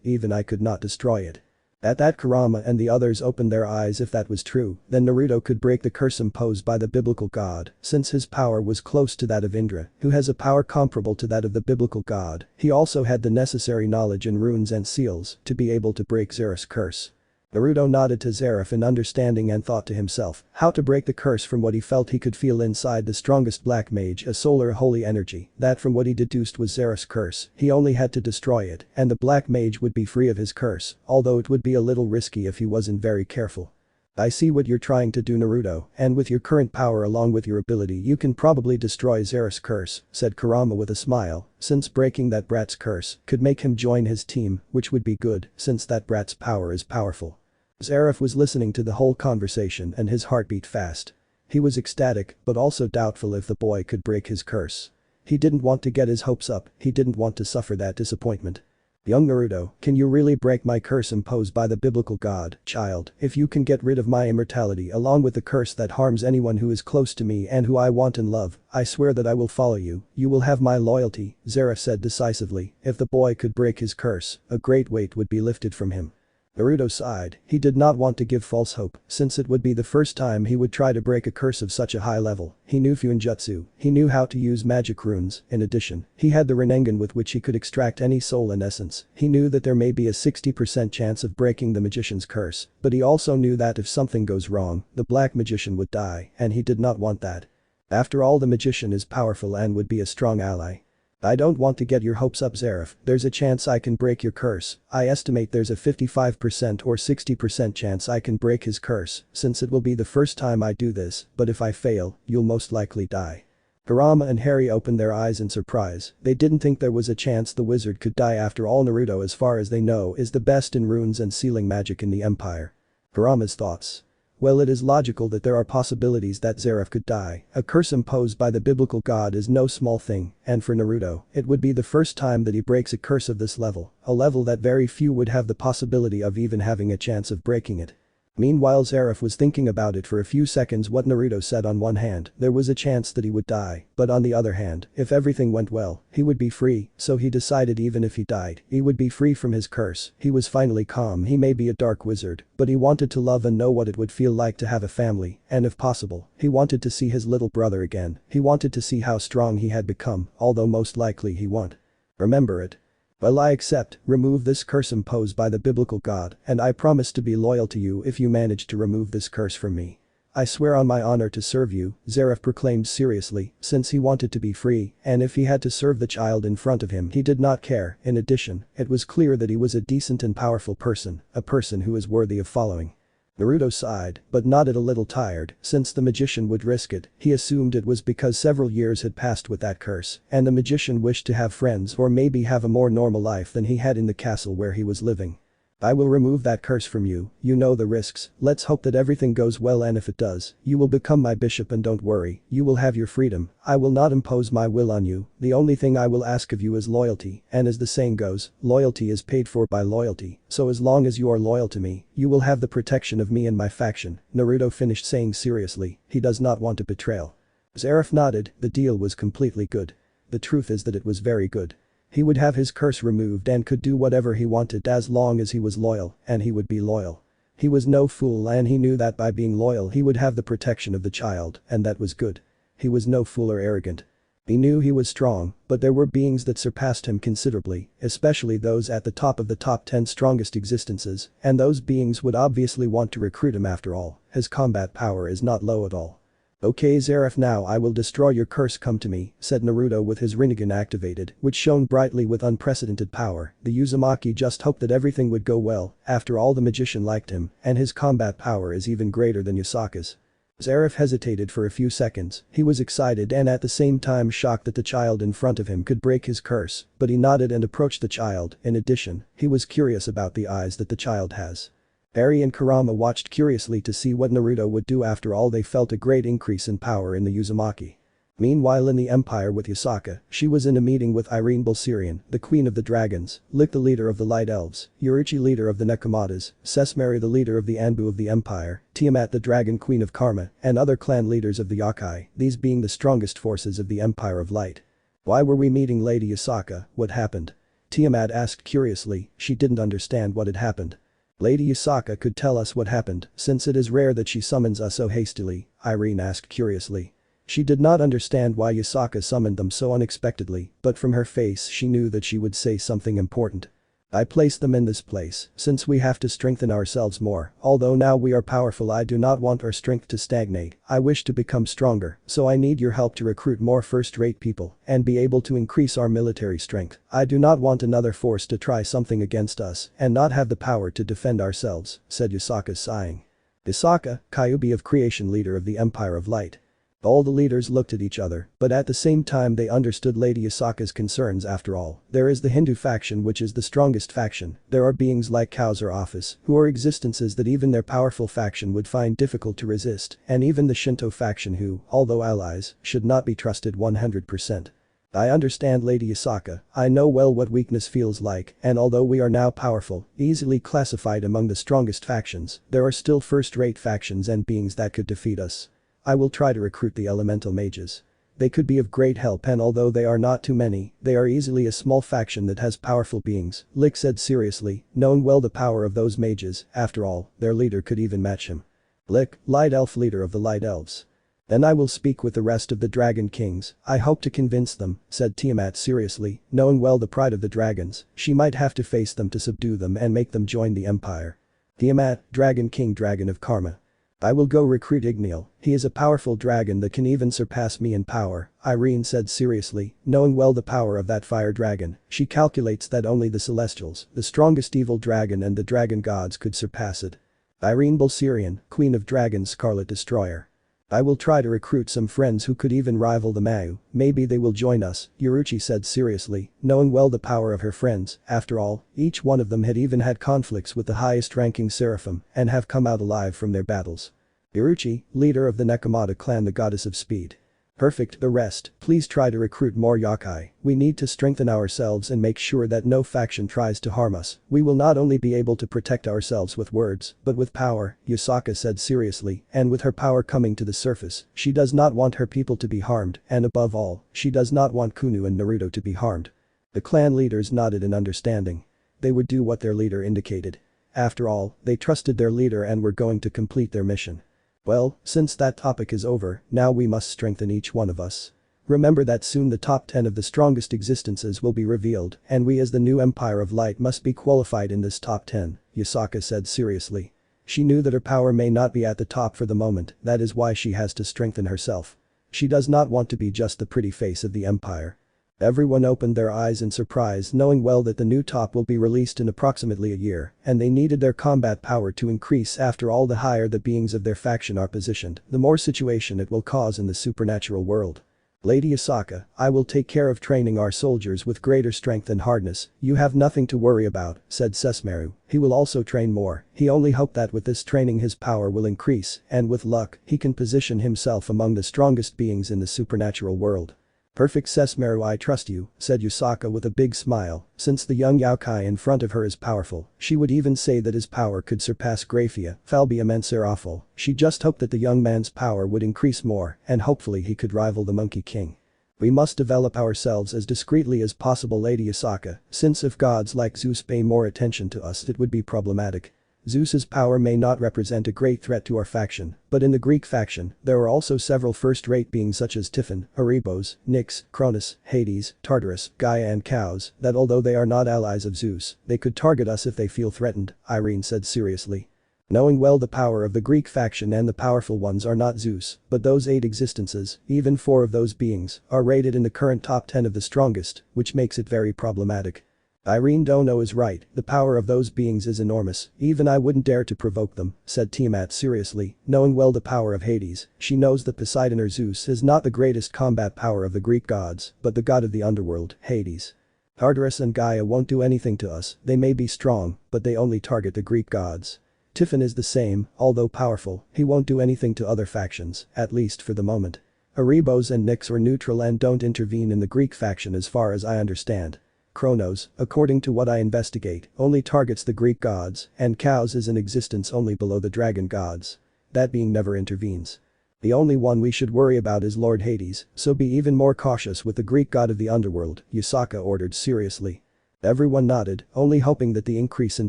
even I could not destroy it. At that, Kurama and the others opened their eyes. If that was true, then Naruto could break the curse imposed by the biblical god, since his power was close to that of Indra, who has a power comparable to that of the biblical god. He also had the necessary knowledge in runes and seals to be able to break Zeref's curse. Naruto nodded to Zeref in understanding and thought to himself how to break the curse. From what he felt, he could feel inside the strongest black mage a solar holy energy that from what he deduced was Zeref's curse. He only had to destroy it and the black mage would be free of his curse, although it would be a little risky if he wasn't very careful. I see what you're trying to do, Naruto, and with your current power along with your ability you can probably destroy Zeref's curse, said Kurama with a smile, since breaking that brat's curse could make him join his team, which would be good since that brat's power is powerful. Zeref was listening to the whole conversation and his heart beat fast. He was ecstatic but also doubtful if the boy could break his curse. He didn't want to get his hopes up, he didn't want to suffer that disappointment. Young Naruto, can you really break my curse imposed by the biblical god? Child, if you can get rid of my immortality along with the curse that harms anyone who is close to me and who I want and love, I swear that I will follow you, you will have my loyalty, Zeref said decisively. If the boy could break his curse, a great weight would be lifted from him. Naruto sighed. He did not want to give false hope, since it would be the first time he would try to break a curse of such a high level. He knew Fuinjutsu, he knew how to use magic runes. In addition, he had the Rinnegan with which he could extract any soul and essence. He knew that there may be a 60% chance of breaking the magician's curse, but he also knew that if something goes wrong, the black magician would die, and he did not want that. After all, the magician is powerful and would be a strong ally. I don't want to get your hopes up, Zeref. There's a chance I can break your curse. I estimate there's a 55% or 60% chance I can break his curse, since it will be the first time I do this, but if I fail, you'll most likely die. Kurama and Harry opened their eyes in surprise. They didn't think there was a chance the wizard could die. After all, Naruto, as far as they know, is the best in runes and sealing magic in the empire. Kurama's thoughts. Well, it is logical that there are possibilities that Zeref could die. A curse imposed by the biblical god is no small thing, and for Naruto, it would be the first time that he breaks a curse of this level, a level that very few would have the possibility of even having a chance of breaking it. Meanwhile, Zeref was thinking about it for a few seconds. What Naruto said, on one hand, there was a chance that he would die, but on the other hand, if everything went well, he would be free, so he decided even if he died, he would be free from his curse. He was finally calm. He may be a dark wizard, but he wanted to love and know what it would feel like to have a family, and if possible, he wanted to see his little brother again. He wanted to see how strong he had become, although most likely he won't. Remember it. Well, I accept, remove this curse imposed by the biblical god, and I promise to be loyal to you if you manage to remove this curse from me. I swear on my honor to serve you, Zeref proclaimed seriously, since he wanted to be free, and if he had to serve the child in front of him he did not care. In addition, it was clear that he was a decent and powerful person, a person who is worthy of following. Naruto sighed, but nodded a little tired, since the magician would risk it. He assumed it was because several years had passed with that curse, and the magician wished to have friends or maybe have a more normal life than he had in the castle where he was living. I will remove that curse from you, you know the risks, let's hope that everything goes well, and if it does, you will become my bishop, and don't worry, you will have your freedom. I will not impose my will on you, the only thing I will ask of you is loyalty, and as the saying goes, loyalty is paid for by loyalty, so as long as you are loyal to me, you will have the protection of me and my faction, Naruto finished saying seriously. He does not want a betrayal. Zeref nodded. The deal was completely good. The truth is that it was very good. He would have his curse removed and could do whatever he wanted as long as he was loyal, and he would be loyal. He was no fool and he knew that by being loyal he would have the protection of the child, and that was good. He was no fool or arrogant. He knew he was strong, but there were beings that surpassed him considerably, especially those at the top of the top 10 strongest existences, and those beings would obviously want to recruit him after all. His combat power is not low at all. "Okay Zeref, now I will destroy your curse, come to me," said Naruto with his Rinnegan activated, which shone brightly with unprecedented power. The Uzumaki just hoped that everything would go well, after all the magician liked him, and his combat power is even greater than Yasaka's. Zeref hesitated for a few seconds, he was excited and at the same time shocked that the child in front of him could break his curse, but he nodded and approached the child. In addition, he was curious about the eyes that the child has. Eri and Kurama watched curiously to see what Naruto would do. After all, they felt a great increase in power in the Uzumaki. Meanwhile in the Empire with Yasaka, she was in a meeting with Irene Bulsirian, the Queen of the Dragons, Lick the leader of the Light Elves, Yuruchi leader of the Nekomatas, Sesmeri the leader of the Anbu of the Empire, Tiamat the Dragon Queen of Karma, and other clan leaders of the Yokai, these being the strongest forces of the Empire of Light. "Why were we meeting Lady Yasaka, what happened?" Tiamat asked curiously, she didn't understand what had happened. "Lady Yasaka could tell us what happened, since it is rare that she summons us so hastily," Irene asked curiously. She did not understand why Yasaka summoned them so unexpectedly, but from her face she knew that she would say something important. "I placed them in this place, since we have to strengthen ourselves more, although now we are powerful I do not want our strength to stagnate, I wish to become stronger, so I need your help to recruit more first-rate people, and be able to increase our military strength. I do not want another force to try something against us, and not have the power to defend ourselves," said Yasaka sighing. Yasaka, Kyuubi of Creation leader of the Empire of Light. All the leaders looked at each other, but at the same time they understood Lady Yasaka's concerns. After all, there is the Hindu faction which is the strongest faction, there are beings like cows or office, who are existences that even their powerful faction would find difficult to resist, and even the Shinto faction who, although allies, should not be trusted 100%. "I understand Lady Yasaka, I know well what weakness feels like, and although we are now powerful, easily classified among the strongest factions, there are still first-rate factions and beings that could defeat us. I will try to recruit the elemental mages. They could be of great help, and although they are not too many, they are easily a small faction that has powerful beings," Lick said seriously, knowing well the power of those mages. After all, their leader could even match him. "Lick, Light Elf leader of the Light Elves. Then I will speak with the rest of the Dragon Kings, I hope to convince them," said Tiamat seriously, knowing well the pride of the dragons, she might have to face them to subdue them and make them join the empire. "Tiamat, Dragon King, Dragon of Karma. I will go recruit Igneal, he is a powerful dragon that can even surpass me in power," Irene said seriously, knowing well the power of that fire dragon. She calculates that only the Celestials, the strongest evil dragon and the dragon gods could surpass it. Irene Bulsirian, Queen of Dragons, Scarlet Destroyer. "I will try to recruit some friends who could even rival the Mau, maybe they will join us," Yuruchi said seriously, knowing well the power of her friends. After all, each one of them had even had conflicts with the highest-ranking Seraphim and have come out alive from their battles. Yuruchi, leader of the Nekomata clan, the goddess of speed. "Perfect, the rest, please try to recruit more yokai, we need to strengthen ourselves and make sure that no faction tries to harm us, we will not only be able to protect ourselves with words, but with power," Yasaka said seriously, and with her power coming to the surface, she does not want her people to be harmed, and above all, she does not want Kunu and Naruto to be harmed. The clan leaders nodded in understanding. They would do what their leader indicated. After all, they trusted their leader and were going to complete their mission. "Well, since that topic is over, now we must strengthen each one of us. Remember that soon the top 10 of the strongest existences will be revealed, and we as the new Empire of Light must be qualified in this top 10, Yasaka said seriously. She knew that her power may not be at the top for the moment, that is why she has to strengthen herself. She does not want to be just the pretty face of the Empire. Everyone opened their eyes in surprise, knowing well that the new top will be released in approximately a year, and they needed their combat power to increase. After all, the higher the beings of their faction are positioned, the more situation it will cause in the supernatural world. "Lady Yasaka, I will take care of training our soldiers with greater strength and hardness, you have nothing to worry about," said Sesmeru. He will also train more, he only hoped that with this training his power will increase, and with luck, he can position himself among the strongest beings in the supernatural world. "Perfect Sesmeru, I trust you," said Yasaka with a big smile, since the young yokai in front of her is powerful, she would even say that his power could surpass Graphia, Falbium and Seraphil. She just hoped that the young man's power would increase more, and hopefully he could rival the Monkey King. "We must develop ourselves as discreetly as possible, Lady Yasaka, since if gods like Zeus pay more attention to us it would be problematic." Zeus's power may not represent a great threat to our faction, but in the Greek faction, there are also several first-rate beings such as Typhon, Erebos, Nyx, Cronus, Hades, Tartarus, Gaia and Chaos, that although they are not allies of Zeus, they could target us if they feel threatened, Irene said seriously. Knowing well the power of the Greek faction and the powerful ones are not Zeus, but those 8 existences, even 4 of those beings, are rated in the current top 10 of the strongest, which makes it very problematic. Irene Dono is right, the power of those beings is enormous, even I wouldn't dare to provoke them, said Tiamat seriously, knowing well the power of Hades, she knows that Poseidon or Zeus is not the greatest combat power of the Greek gods, but the god of the underworld, Hades. Tartarus and Gaia won't do anything to us, they may be strong, but they only target the Greek gods. Typhon is the same, although powerful, he won't do anything to other factions, at least for the moment. Erebos and Nyx are neutral and don't intervene in the Greek faction as far as I understand. Kronos, according to what I investigate, only targets the Greek gods, and Chaos is in existence only below the dragon gods. That being never intervenes. The only one we should worry about is Lord Hades, so be even more cautious with the Greek god of the underworld, Yasaka ordered seriously. Everyone nodded, only hoping that the increase in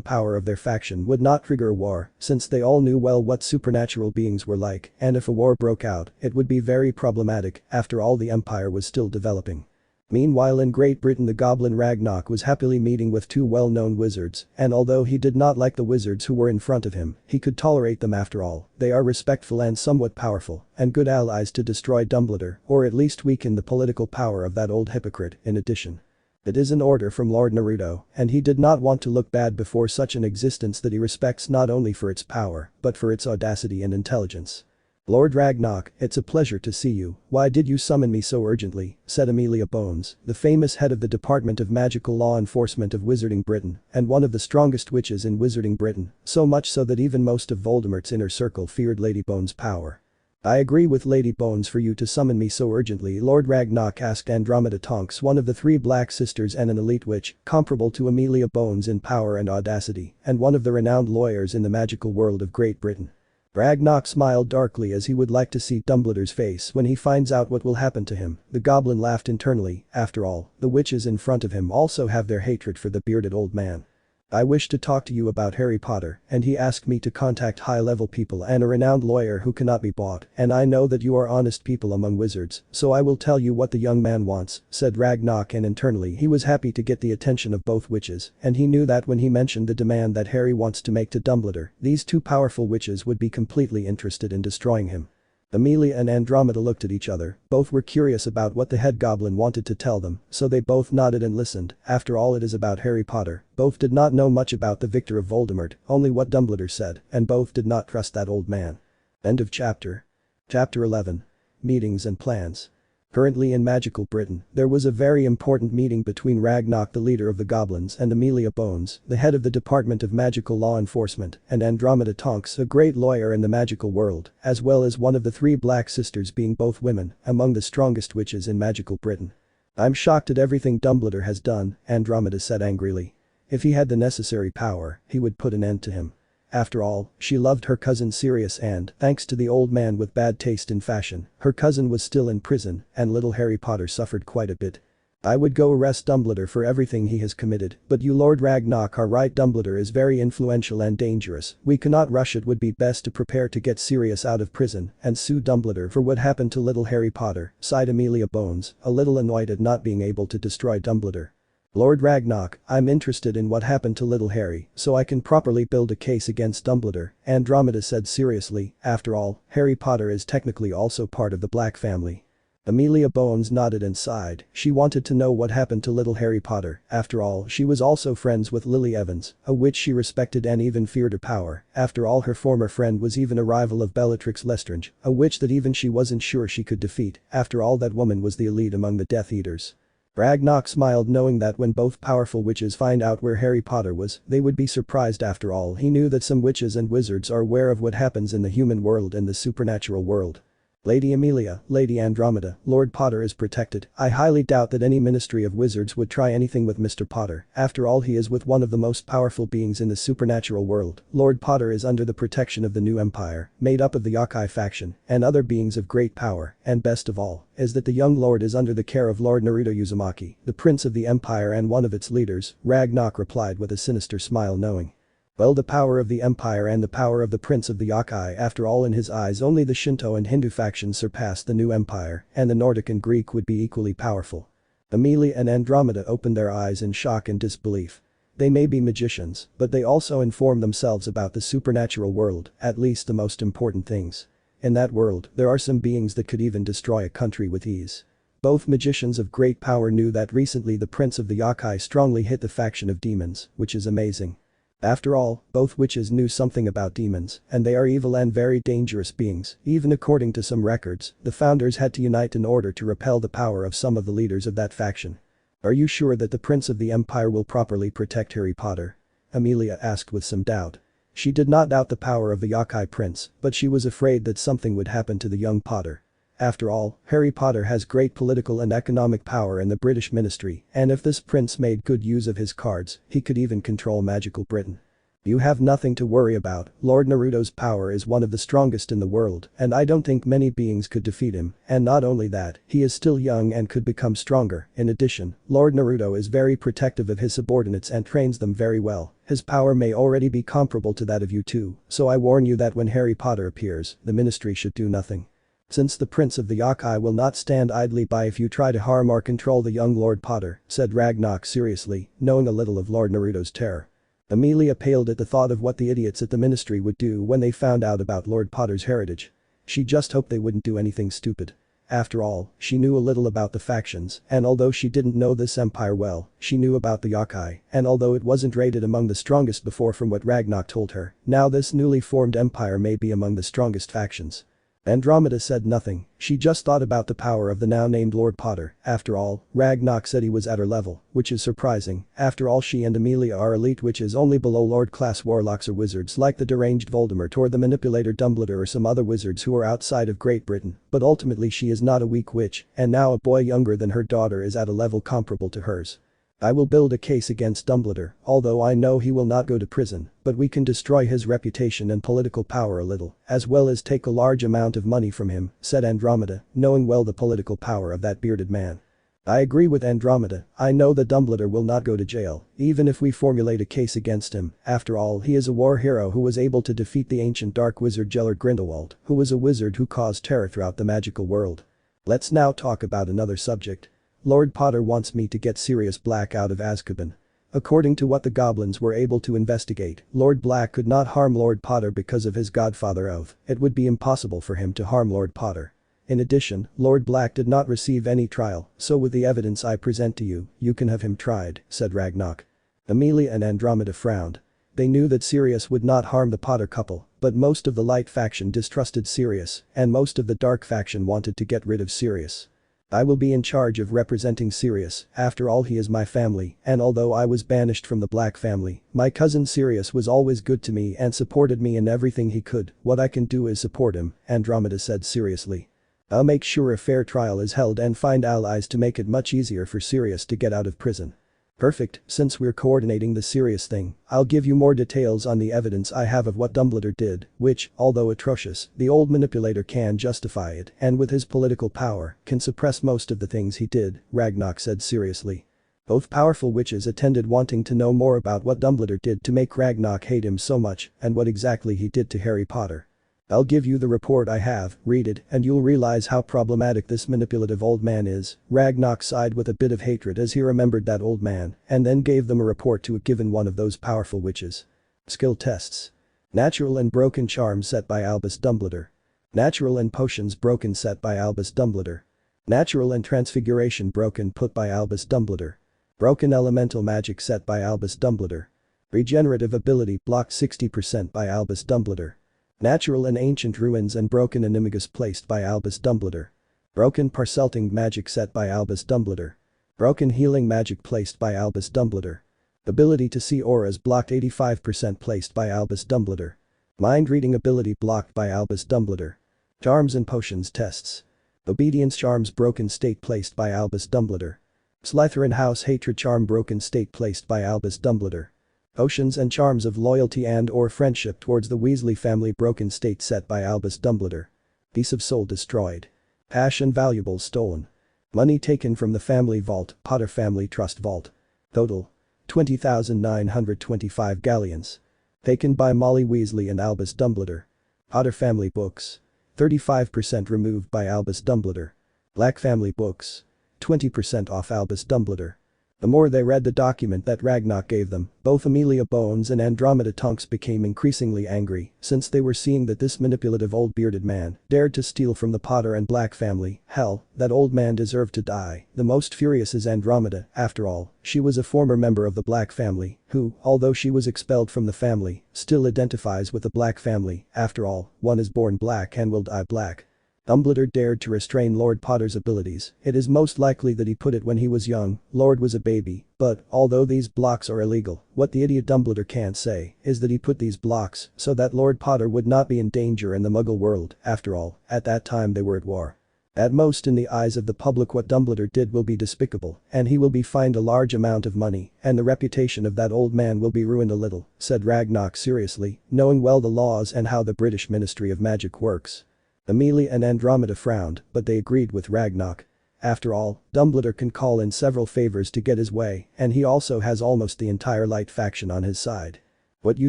power of their faction would not trigger a war, since they all knew well what supernatural beings were like, and if a war broke out, it would be very problematic, after all the empire was still developing. Meanwhile in Great Britain the goblin Ragnarok was happily meeting with 2 well-known wizards, and although he did not like the wizards who were in front of him, he could tolerate them after all, they are respectful and somewhat powerful, and good allies to destroy Dumbledore, or at least weaken the political power of that old hypocrite, in addition. It is an order from Lord Naruto, and he did not want to look bad before such an existence that he respects not only for its power, but for its audacity and intelligence. Lord Ragnarok, it's a pleasure to see you, why did you summon me so urgently, said Amelia Bones, the famous head of the Department of Magical Law Enforcement of Wizarding Britain, and one of the strongest witches in Wizarding Britain, so much so that even most of Voldemort's inner circle feared Lady Bones' power. I agree with Lady Bones for you to summon me so urgently, Lord Ragnarok asked Andromeda Tonks, one of the 3 black sisters and an elite witch, comparable to Amelia Bones in power and audacity, and one of the renowned lawyers in the magical world of Great Britain. Ragnarok smiled darkly as he would like to see Dumbledore's face when he finds out what will happen to him, the goblin laughed internally, after all, the witches in front of him also have their hatred for the bearded old man. I wish to talk to you about Harry Potter, and he asked me to contact high-level people and a renowned lawyer who cannot be bought, and I know that you are honest people among wizards, so I will tell you what the young man wants, said Ragnarok, and internally he was happy to get the attention of both witches, and he knew that when he mentioned the demand that Harry wants to make to Dumbledore, these 2 powerful witches would be completely interested in destroying him. Amelia and Andromeda looked at each other, both were curious about what the head goblin wanted to tell them, so they both nodded and listened, after all it is about Harry Potter, both did not know much about the victor of Voldemort, only what Dumbledore said, and both did not trust that old man. End of chapter. Chapter 11. Meetings and plans. Currently in magical Britain, there was a very important meeting between Ragnarok, the leader of the goblins, and Amelia Bones, the head of the Department of Magical Law Enforcement, and Andromeda Tonks, a great lawyer in the magical world, as well as one of the 3 black sisters being both women, among the strongest witches in magical Britain. I'm shocked at everything Dumbledore has done, Andromeda said angrily. If he had the necessary power, he would put an end to him. After all, she loved her cousin Sirius and, thanks to the old man with bad taste in fashion, her cousin was still in prison and little Harry Potter suffered quite a bit. I would go arrest Dumbledore for everything he has committed, but you Lord Ragnarok are right, Dumbledore is very influential and dangerous, we cannot rush, it would be best to prepare to get Sirius out of prison and sue Dumbledore for what happened to little Harry Potter, sighed Amelia Bones, a little annoyed at not being able to destroy Dumbledore. Lord Ragnarok, I'm interested in what happened to little Harry, so I can properly build a case against Dumbledore, Andromeda said seriously, after all, Harry Potter is technically also part of the Black family. Amelia Bones nodded and sighed, she wanted to know what happened to little Harry Potter, after all she was also friends with Lily Evans, a witch she respected and even feared her power, after all her former friend was even a rival of Bellatrix Lestrange, a witch that even she wasn't sure she could defeat, after all that woman was the elite among the Death Eaters. Ragnarok smiled knowing that when both powerful witches find out where Harry Potter was, they would be surprised after all he knew that some witches and wizards are aware of what happens in the human world and the supernatural world. Lady Amelia, Lady Andromeda, Lord Potter is protected, I highly doubt that any Ministry of Wizards would try anything with Mr. Potter, after all he is with one of the most powerful beings in the supernatural world, Lord Potter is under the protection of the new empire, made up of the Yokai faction, and other beings of great power, and best of all, is that the young lord is under the care of Lord Naruto Uzumaki, the prince of the empire and one of its leaders, Ragnarok replied with a sinister smile knowing. Well, the power of the empire and the power of the prince of the Yokai. After all, in his eyes only the Shinto and Hindu factions surpassed the new empire, and the Nordic and Greek would be equally powerful. Amelia and Andromeda opened their eyes in shock and disbelief. They may be magicians, but they also inform themselves about the supernatural world, at least the most important things. In that world, there are some beings that could even destroy a country with ease. Both magicians of great power knew that recently the prince of the Yokai strongly hit the faction of demons, which is amazing. After all, both witches knew something about demons, and they are evil and very dangerous beings. Even according to some records, the founders had to unite in order to repel the power of some of the leaders of that faction. Are you sure that the prince of the empire will properly protect Harry Potter? Amelia asked with some doubt. She did not doubt the power of the Yokai prince, but she was afraid that something would happen to the young Potter. After all, Harry Potter has great political and economic power in the British ministry, and if this prince made good use of his cards, he could even control magical Britain. You have nothing to worry about. Lord Naruto's power is one of the strongest in the world, and I don't think many beings could defeat him, and not only that, he is still young and could become stronger. In addition, Lord Naruto is very protective of his subordinates and trains them very well. His power may already be comparable to that of you two, so I warn you that when Harry Potter appears, the ministry should do nothing. Since the prince of the Yokai will not stand idly by if you try to harm or control the young Lord Potter, said Ragnarok seriously, knowing a little of Lord Naruto's terror. Amelia paled at the thought of what the idiots at the ministry would do when they found out about Lord Potter's heritage. She just hoped they wouldn't do anything stupid. After all, she knew a little about the factions, and although she didn't know this empire well, she knew about the Yokai, and although it wasn't rated among the strongest before from what Ragnarok told her, now this newly formed empire may be among the strongest factions. Andromeda said nothing, she just thought about the power of the now named Lord Potter. After all, Ragnarok said he was at her level, which is surprising. After all, she and Amelia are elite witches only below Lord class warlocks or wizards like the deranged Voldemort or the manipulator Dumbledore or some other wizards who are outside of Great Britain, but ultimately she is not a weak witch, and now a boy younger than her daughter is at a level comparable to hers. I will build a case against Dumbledore, although I know he will not go to prison, but we can destroy his reputation and political power a little, as well as take a large amount of money from him, said Andromeda, knowing well the political power of that bearded man. I agree with Andromeda, I know that Dumbledore will not go to jail, even if we formulate a case against him. After all, he is a war hero who was able to defeat the ancient dark wizard Gellert Grindelwald, who was a wizard who caused terror throughout the magical world. Let's now talk about another subject. Lord Potter wants me to get Sirius Black out of Azkaban. According to what the goblins were able to investigate, Lord Black could not harm Lord Potter because of his godfather oath. It would be impossible for him to harm Lord Potter. In addition, Lord Black did not receive any trial, so with the evidence I present to you, you can have him tried, said Ragnarok. Amelia and Andromeda frowned. They knew that Sirius would not harm the Potter couple, but most of the light faction distrusted Sirius, and most of the dark faction wanted to get rid of Sirius. I will be in charge of representing Sirius, after all he is my family, and although I was banished from the Black family, my cousin Sirius was always good to me and supported me in everything he could. What I can do is support him, Andromeda said seriously. I'll make sure a fair trial is held and find allies to make it much easier for Sirius to get out of prison. Perfect, since we're coordinating the Sirius thing, I'll give you more details on the evidence I have of what Dumbledore did, which, although atrocious, the old manipulator can justify it, and with his political power, can suppress most of the things he did, Ragnarok said seriously. Both powerful witches attended wanting to know more about what Dumbledore did to make Ragnarok hate him so much, and what exactly he did to Harry Potter. I'll give you the report I have, read it, and you'll realize how problematic this manipulative old man is. Ragnarok sighed with a bit of hatred as he remembered that old man, and then gave them a report to a given one of those powerful witches. Skill tests. Natural and broken charms set by Albus Dumbledore. Natural and potions broken set by Albus Dumbledore. Natural and transfiguration broken put by Albus Dumbledore. Broken elemental magic set by Albus Dumbledore. Regenerative ability blocked 60% by Albus Dumbledore. Natural and ancient ruins and broken animagus placed by Albus Dumbledore. Broken parcelting magic set by Albus Dumbledore. Broken healing magic placed by Albus Dumbledore. Ability to see auras blocked 85% placed by Albus Dumbledore. Mind reading ability blocked by Albus Dumbledore. Charms and potions tests. Obedience charms broken state placed by Albus Dumbledore. Slytherin house hatred charm broken state placed by Albus Dumbledore. Potions and charms of loyalty and or friendship towards the Weasley family broken state set by Albus Dumbledore. Piece of soul destroyed. Cash and valuables stolen. Money taken from the family vault, Potter family trust vault. Total. 20,925 galleons. Taken by Molly Weasley and Albus Dumbledore. Potter Family Books. 35% removed by Albus Dumbledore. Black Family Books. 20% off Albus Dumbledore. The more they read the document that Ragnarok gave them, both Amelia Bones and Andromeda Tonks became increasingly angry, since they were seeing that this manipulative old bearded man dared to steal from the Potter and Black family. Hell, that old man deserved to die. The most furious is Andromeda. After all, she was a former member of the Black family, who, although she was expelled from the family, still identifies with the Black family. After all, one is born black and will die black. Dumbledore dared to restrain Lord Potter's abilities. It is most likely that he put it when he was young. Lord was a baby, but, although these blocks are illegal, what the idiot Dumbledore can't say is that he put these blocks so that Lord Potter would not be in danger in the Muggle world. After all, at that time they were at war. At most, in the eyes of the public, what Dumbledore did will be despicable, and he will be fined a large amount of money, and the reputation of that old man will be ruined a little, said Ragnarok seriously, knowing well the laws and how the British Ministry of Magic works. Amelia and Andromeda frowned, but they agreed with Ragnarok. After all, Dumbledore can call in several favors to get his way, and he also has almost the entire Light faction on his side. What you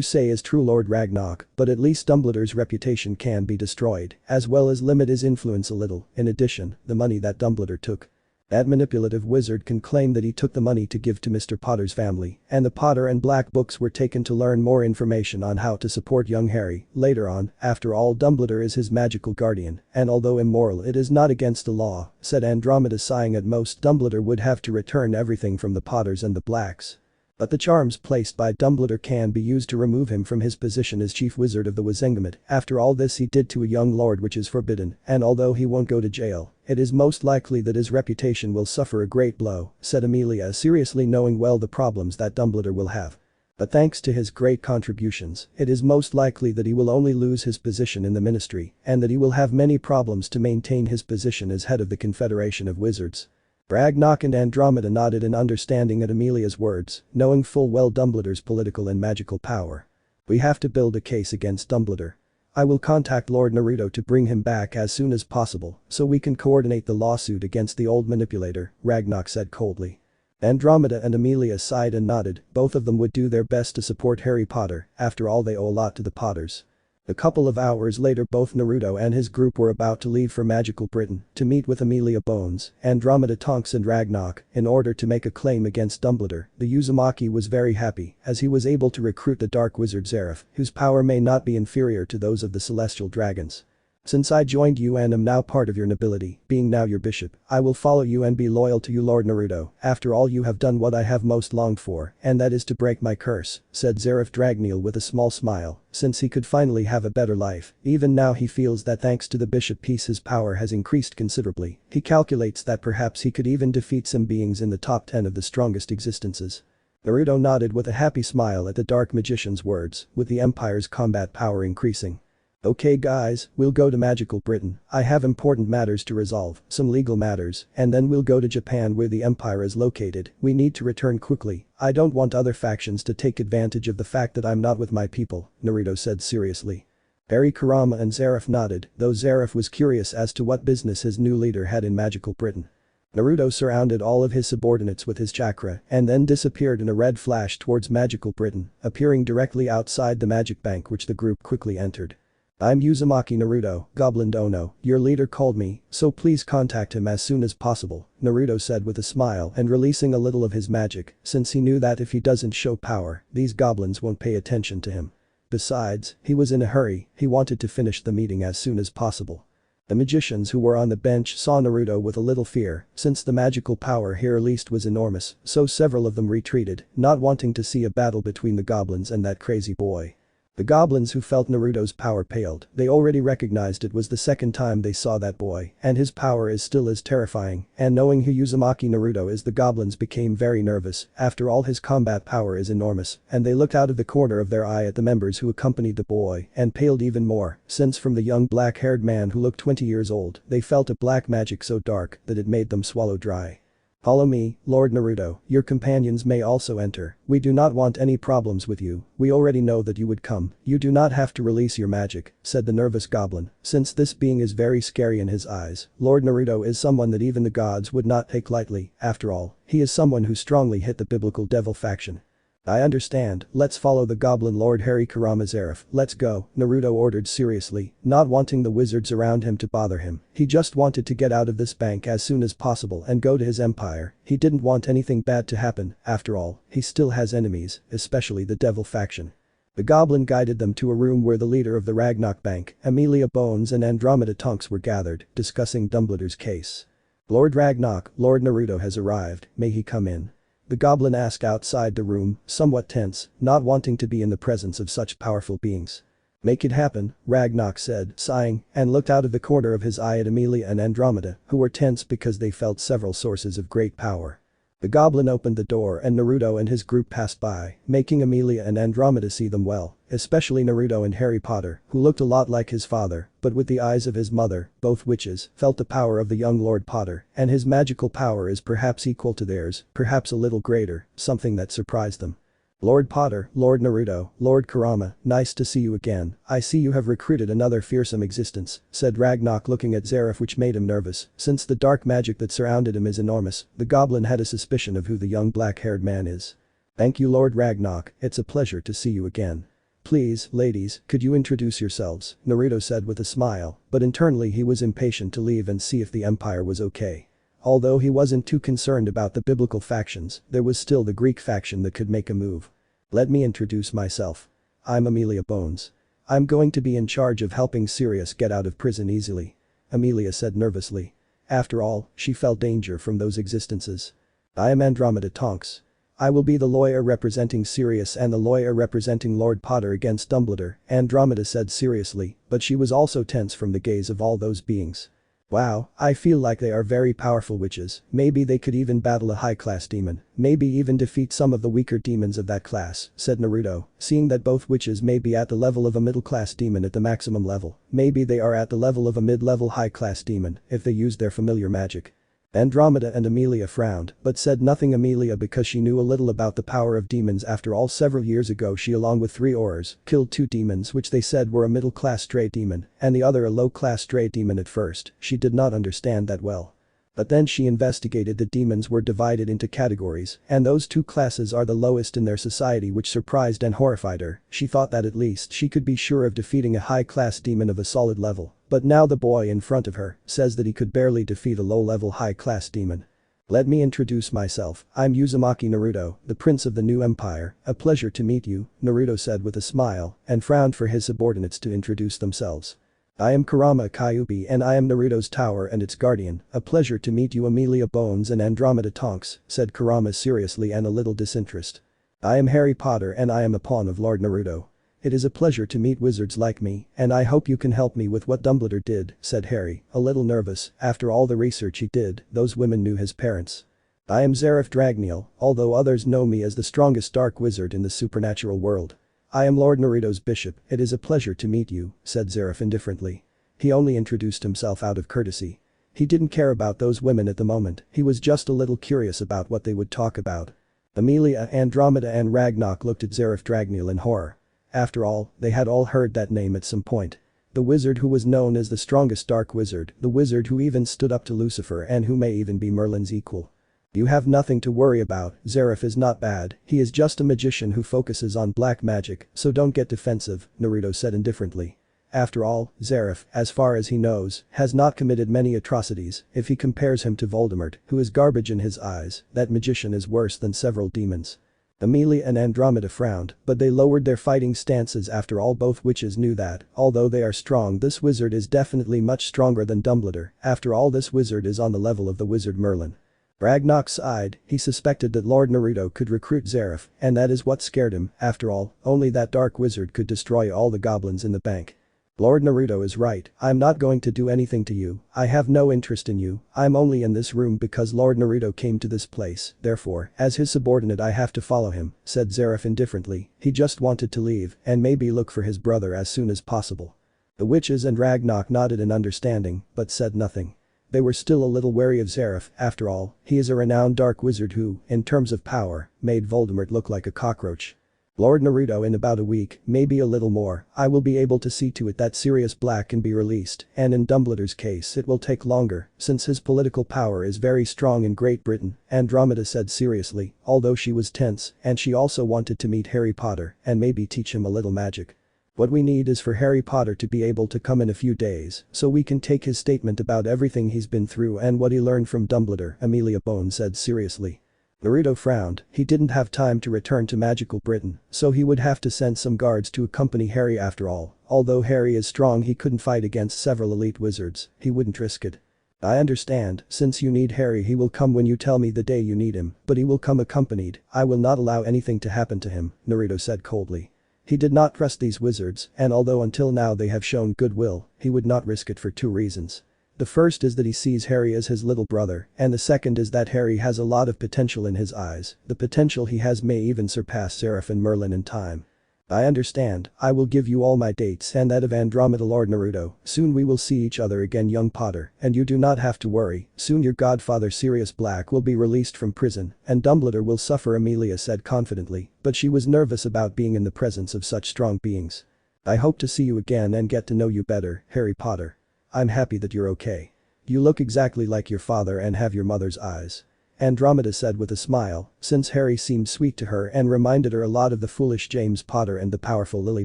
say is true, Lord Ragnarok, but at least Dumbledore's reputation can be destroyed, as well as limit his influence a little. In addition, the money that Dumbledore took. That manipulative wizard can claim that he took the money to give to Mr. Potter's family, and the Potter and Black books were taken to learn more information on how to support young Harry. Later on, after all, Dumbledore is his magical guardian, and although immoral, it is not against the law, said Andromeda, sighing. At most, Dumbledore would have to return everything from the Potters and the Blacks. But the charms placed by Dumbledore can be used to remove him from his position as chief wizard of the Wizengamot. After all this he did to a young lord, which is forbidden, and although he won't go to jail, it is most likely that his reputation will suffer a great blow, said Amelia seriously, knowing well the problems that Dumbledore will have. But thanks to his great contributions, it is most likely that he will only lose his position in the ministry, and that he will have many problems to maintain his position as head of the Confederation of Wizards. Ragnarok and Andromeda nodded in understanding at Amelia's words, knowing full well Dumbledore's political and magical power. We have to build a case against Dumbledore. I will contact Lord Naruto to bring him back as soon as possible, so we can coordinate the lawsuit against the old manipulator, Ragnarok said coldly. Andromeda and Amelia sighed and nodded. Both of them would do their best to support Harry Potter. After all, they owe a lot to the Potters. A couple of hours later, both Naruto and his group were about to leave for magical Britain to meet with Amelia Bones, Andromeda Tonks and Ragnarok in order to make a claim against Dumbledore. The Uzumaki was very happy as he was able to recruit the dark wizard Zeref, whose power may not be inferior to those of the celestial dragons. Since I joined you and am now part of your nobility, being now your bishop, I will follow you and be loyal to you, Lord Naruto. After all, you have done what I have most longed for, and that is to break my curse, said Zeref Dragneel with a small smile, since he could finally have a better life. Even now he feels that thanks to the bishop piece his power has increased considerably. He calculates that perhaps he could even defeat some beings in the top 10 of the strongest existences. Naruto nodded with a happy smile at the dark magician's words, with the Empire's combat power increasing. Okay guys, we'll go to magical Britain. I have important matters to resolve, some legal matters, and then we'll go to Japan where the Empire is located. We need to return quickly. I don't want other factions to take advantage of the fact that I'm not with my people, Naruto said seriously. Barry, Kurama and Zeref nodded, though Zeref was curious as to what business his new leader had in magical Britain. Naruto surrounded all of his subordinates with his chakra and then disappeared in a red flash towards magical Britain, appearing directly outside the magic bank, which the group quickly entered. I'm Uzumaki Naruto, Goblin Dono, your leader called me, so please contact him as soon as possible, Naruto said with a smile and releasing a little of his magic, since he knew that if he doesn't show power, these goblins won't pay attention to him. Besides, he was in a hurry, he wanted to finish the meeting as soon as possible. The magicians who were on the bench saw Naruto with a little fear, since the magical power here released was enormous, so several of them retreated, not wanting to see a battle between the goblins and that crazy boy. The goblins who felt Naruto's power paled, they already recognized it was the second time they saw that boy, and his power is still as terrifying, and knowing who Uzumaki Naruto is, the goblins became very nervous. After all, his combat power is enormous, and they looked out of the corner of their eye at the members who accompanied the boy and paled even more, since from the young black-haired man who looked 20 years old, they felt a black magic so dark that it made them swallow dry. Follow me, Lord Naruto, your companions may also enter. We do not want any problems with you, we already know that you would come. You do not have to release your magic, said the nervous goblin, since this being is very scary in his eyes. Lord Naruto is someone that even the gods would not take lightly. After all, he is someone who strongly hit the biblical devil faction. I understand, let's follow the Goblin Lord Harry Kurama Zareth, let's go, Naruto ordered seriously, not wanting the wizards around him to bother him. He just wanted to get out of this bank as soon as possible and go to his empire. He didn't want anything bad to happen, after all, he still has enemies, especially the devil faction. The goblin guided them to a room where the leader of the Ragnarok Bank, Amelia Bones and Andromeda Tonks were gathered, discussing Dumbledore's case. Lord Ragnarok, Lord Naruto has arrived, may he come in? The goblin asked outside the room, somewhat tense, not wanting to be in the presence of such powerful beings. Make it happen, Ragnarok said, sighing, and looked out of the corner of his eye at Amelia and Andromeda, who were tense because they felt several sources of great power. The goblin opened the door and Naruto and his group passed by, making Amelia and Andromeda see them well, especially Naruto and Harry Potter, who looked a lot like his father, but with the eyes of his mother. Both witches felt the power of the young Lord Potter, and his magical power is perhaps equal to theirs, perhaps a little greater, something that surprised them. Lord Potter, Lord Naruto, Lord Kurama, nice to see you again, I see you have recruited another fearsome existence, said Ragnarok looking at Zareth, which made him nervous, since the dark magic that surrounded him is enormous. The goblin had a suspicion of who the young black-haired man is. Thank you Lord Ragnarok, it's a pleasure to see you again. Please, ladies, could you introduce yourselves, Naruto said with a smile, but internally he was impatient to leave and see if the empire was okay. Although he wasn't too concerned about the biblical factions, there was still the Greek faction that could make a move. Let me introduce myself. I'm Amelia Bones. I'm going to be in charge of helping Sirius get out of prison easily. Amelia said nervously. After all, she felt danger from those existences. I am Andromeda Tonks. I will be the lawyer representing Sirius and the lawyer representing Lord Potter against Dumbledore, Andromeda said seriously, but she was also tense from the gaze of all those beings. Wow, I feel like they are very powerful witches, maybe they could even battle a high-class demon, maybe even defeat some of the weaker demons of that class, said Naruto, seeing that both witches may be at the level of a middle-class demon at the maximum level, maybe they are at the level of a mid-level high-class demon if they use their familiar magic. Andromeda and Amelia frowned, but said nothing. Amelia because she knew a little about the power of demons. After all, several years ago she along with 3 Aurors killed 2 demons which they said were a middle-class stray demon and the other a low-class stray demon. At first, she did not understand that well. But then she investigated. The demons were divided into categories and those 2 classes are the lowest in their society, which surprised and horrified her. She thought that at least she could be sure of defeating a high-class demon of a solid level. But now the boy in front of her says that he could barely defeat a low-level high-class demon. Let me introduce myself, I'm Uzumaki Naruto, the prince of the new empire, a pleasure to meet you, Naruto said with a smile and frowned for his subordinates to introduce themselves. I am Kurama Kyuubi and I am Naruto's tower and its guardian, a pleasure to meet you. Amelia Bones and Andromeda Tonks, said Kurama seriously and a little disinterest. I am Harry Potter and I am a pawn of Lord Naruto. It is a pleasure to meet wizards like me, and I hope you can help me with what Dumbledore did, said Harry, a little nervous. After all the research he did, those women knew his parents. I am Zareth Dragneil, although others know me as the strongest dark wizard in the supernatural world. I am Lord Naruto's bishop. It is a pleasure to meet you, said Zareth indifferently. He only introduced himself out of courtesy. He didn't care about those women at the moment, he was just a little curious about what they would talk about. Amelia, Andromeda and Ragnarok looked at Zareth Dragneil in horror. After all, they had all heard that name at some point. The wizard who was known as the strongest dark wizard, the wizard who even stood up to Lucifer and who may even be Merlin's equal. You have nothing to worry about, Zareth is not bad, he is just a magician who focuses on black magic, so don't get defensive, Naruto said indifferently. After all, Zareth, as far as he knows, has not committed many atrocities. If he compares him to Voldemort, who is garbage in his eyes, that magician is worse than several demons. Amelia and Andromeda frowned, but they lowered their fighting stances. After all, both witches knew that, although they are strong, this wizard is definitely much stronger than Dumbledore. After all, this wizard is on the level of the wizard Merlin. Ragnarok sighed, he suspected that Lord Naruto could recruit Zareth, and that is what scared him. After all, only that dark wizard could destroy all the goblins in the bank. Lord Naruto is right, I'm not going to do anything to you, I have no interest in you, I'm only in this room because Lord Naruto came to this place, therefore, as his subordinate I have to follow him, said Zareth indifferently. He just wanted to leave and maybe look for his brother as soon as possible. The witches and Ragnarok nodded in understanding, but said nothing. They were still a little wary of Zareth. After all, he is a renowned dark wizard who, in terms of power, made Voldemort look like a cockroach. Lord Naruto, in about a week, maybe a little more, I will be able to see to it that Sirius Black can be released, and in Dumbledore's case it will take longer, since his political power is very strong in Great Britain, Andromeda said seriously, although she was tense, and she also wanted to meet Harry Potter and maybe teach him a little magic. What we need is for Harry Potter to be able to come in a few days, so we can take his statement about everything he's been through and what he learned from Dumbledore, Amelia Bone said seriously. Naruto frowned, he didn't have time to return to magical Britain, so he would have to send some guards to accompany Harry after all. Although Harry is strong, he couldn't fight against several elite wizards, he wouldn't risk it. I understand, since you need Harry, he will come when you tell me the day you need him, but he will come accompanied. I will not allow anything to happen to him, Naruto said coldly. He did not trust these wizards, and although until now they have shown goodwill, he would not risk it for two reasons. The first is that he sees Harry as his little brother, and the second is that Harry has a lot of potential in his eyes. The potential he has may even surpass Seraph and Merlin in time. I understand, I will give you all my dates and that of Andromeda. Lord Naruto, soon we will see each other again, young Potter, and you do not have to worry, soon your godfather Sirius Black will be released from prison, and Dumbledore will suffer, Amelia said confidently, but she was nervous about being in the presence of such strong beings. I hope to see you again and get to know you better, Harry Potter. I'm happy that you're okay. You look exactly like your father and have your mother's eyes. Andromeda said with a smile, since Harry seemed sweet to her and reminded her a lot of the foolish James Potter and the powerful Lily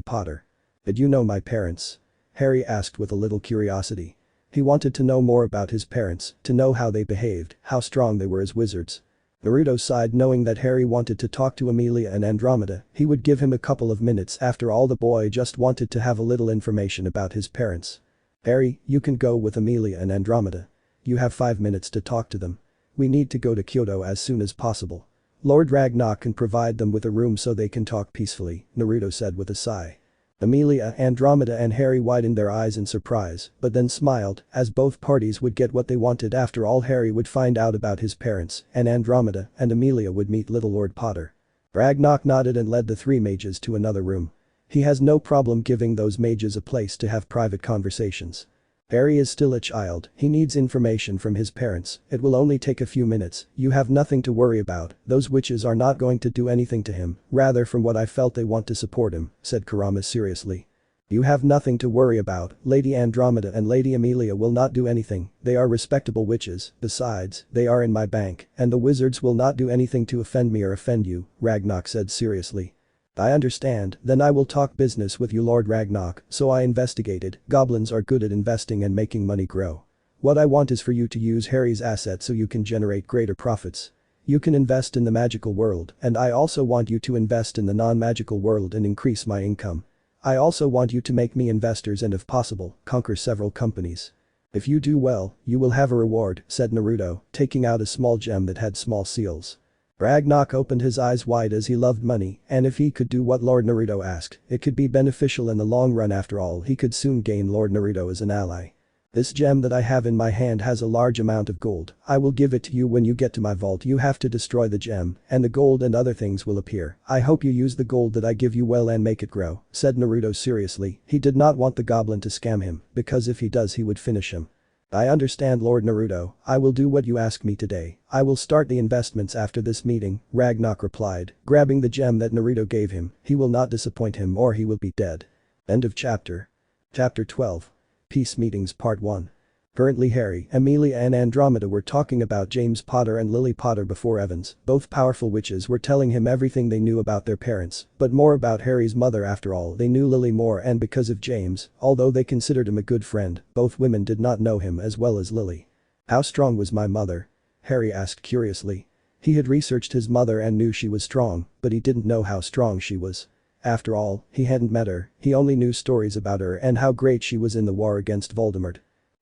Potter. Did you know my parents? Harry asked with a little curiosity. He wanted to know more about his parents, to know how they behaved, how strong they were as wizards. Naruto sighed, knowing that Harry wanted to talk to Amelia and Andromeda. He would give him a couple of minutes. After all, the boy just wanted to have a little information about his parents. Harry, you can go with Amelia and Andromeda. You have 5 minutes to talk to them. We need to go to Kyoto as soon as possible. Lord Ragnarok can provide them with a room so they can talk peacefully, Naruto said with a sigh. Amelia, Andromeda and Harry widened their eyes in surprise, but then smiled, as both parties would get what they wanted. After all, Harry would find out about his parents, and Andromeda and Amelia would meet little Lord Potter. Ragnarok nodded and led the three mages to another room. He has no problem giving those mages a place to have private conversations. Harry is still a child, he needs information from his parents, it will only take a few minutes, you have nothing to worry about, those witches are not going to do anything to him, rather from what I felt they want to support him, said Kurama seriously. You have nothing to worry about, Lady Andromeda and Lady Amelia will not do anything, they are respectable witches, besides, they are in my bank, and the wizards will not do anything to offend me or offend you, Ragnarok said seriously. I understand, then I will talk business with you, Lord Ragnarok, so I investigated, goblins are good at investing and making money grow. What I want is for you to use Harry's assets so you can generate greater profits. You can invest in the magical world, and I also want you to invest in the non-magical world and increase my income. I also want you to make me investors and if possible, conquer several companies. If you do well, you will have a reward, said Naruto, taking out a small gem that had small seals. Ragnarok opened his eyes wide as he loved money, and if he could do what Lord Naruto asked, it could be beneficial in the long run. After all, he could soon gain Lord Naruto as an ally. This gem that I have in my hand has a large amount of gold, I will give it to you when you get to my vault. You have to destroy the gem, and the gold and other things will appear. I hope you use the gold that I give you well and make it grow, said Naruto seriously. He did not want the goblin to scam him, because if he does he would finish him. I understand, Lord Naruto, I will do what you ask me today, I will start the investments after this meeting, Ragnarok replied, grabbing the gem that Naruto gave him. He will not disappoint him or he will be dead. End of chapter. Chapter 12. Peace Meetings Part 1. Currently Harry, Amelia and Andromeda were talking about James Potter and Lily Potter before Evans. Both powerful witches were telling him everything they knew about their parents, but more about Harry's mother. After all, they knew Lily more, and because of James, although they considered him a good friend, both women did not know him as well as Lily. How strong was my mother? Harry asked curiously. He had researched his mother and knew she was strong, but he didn't know how strong she was. After all, he hadn't met her, he only knew stories about her and how great she was in the war against Voldemort.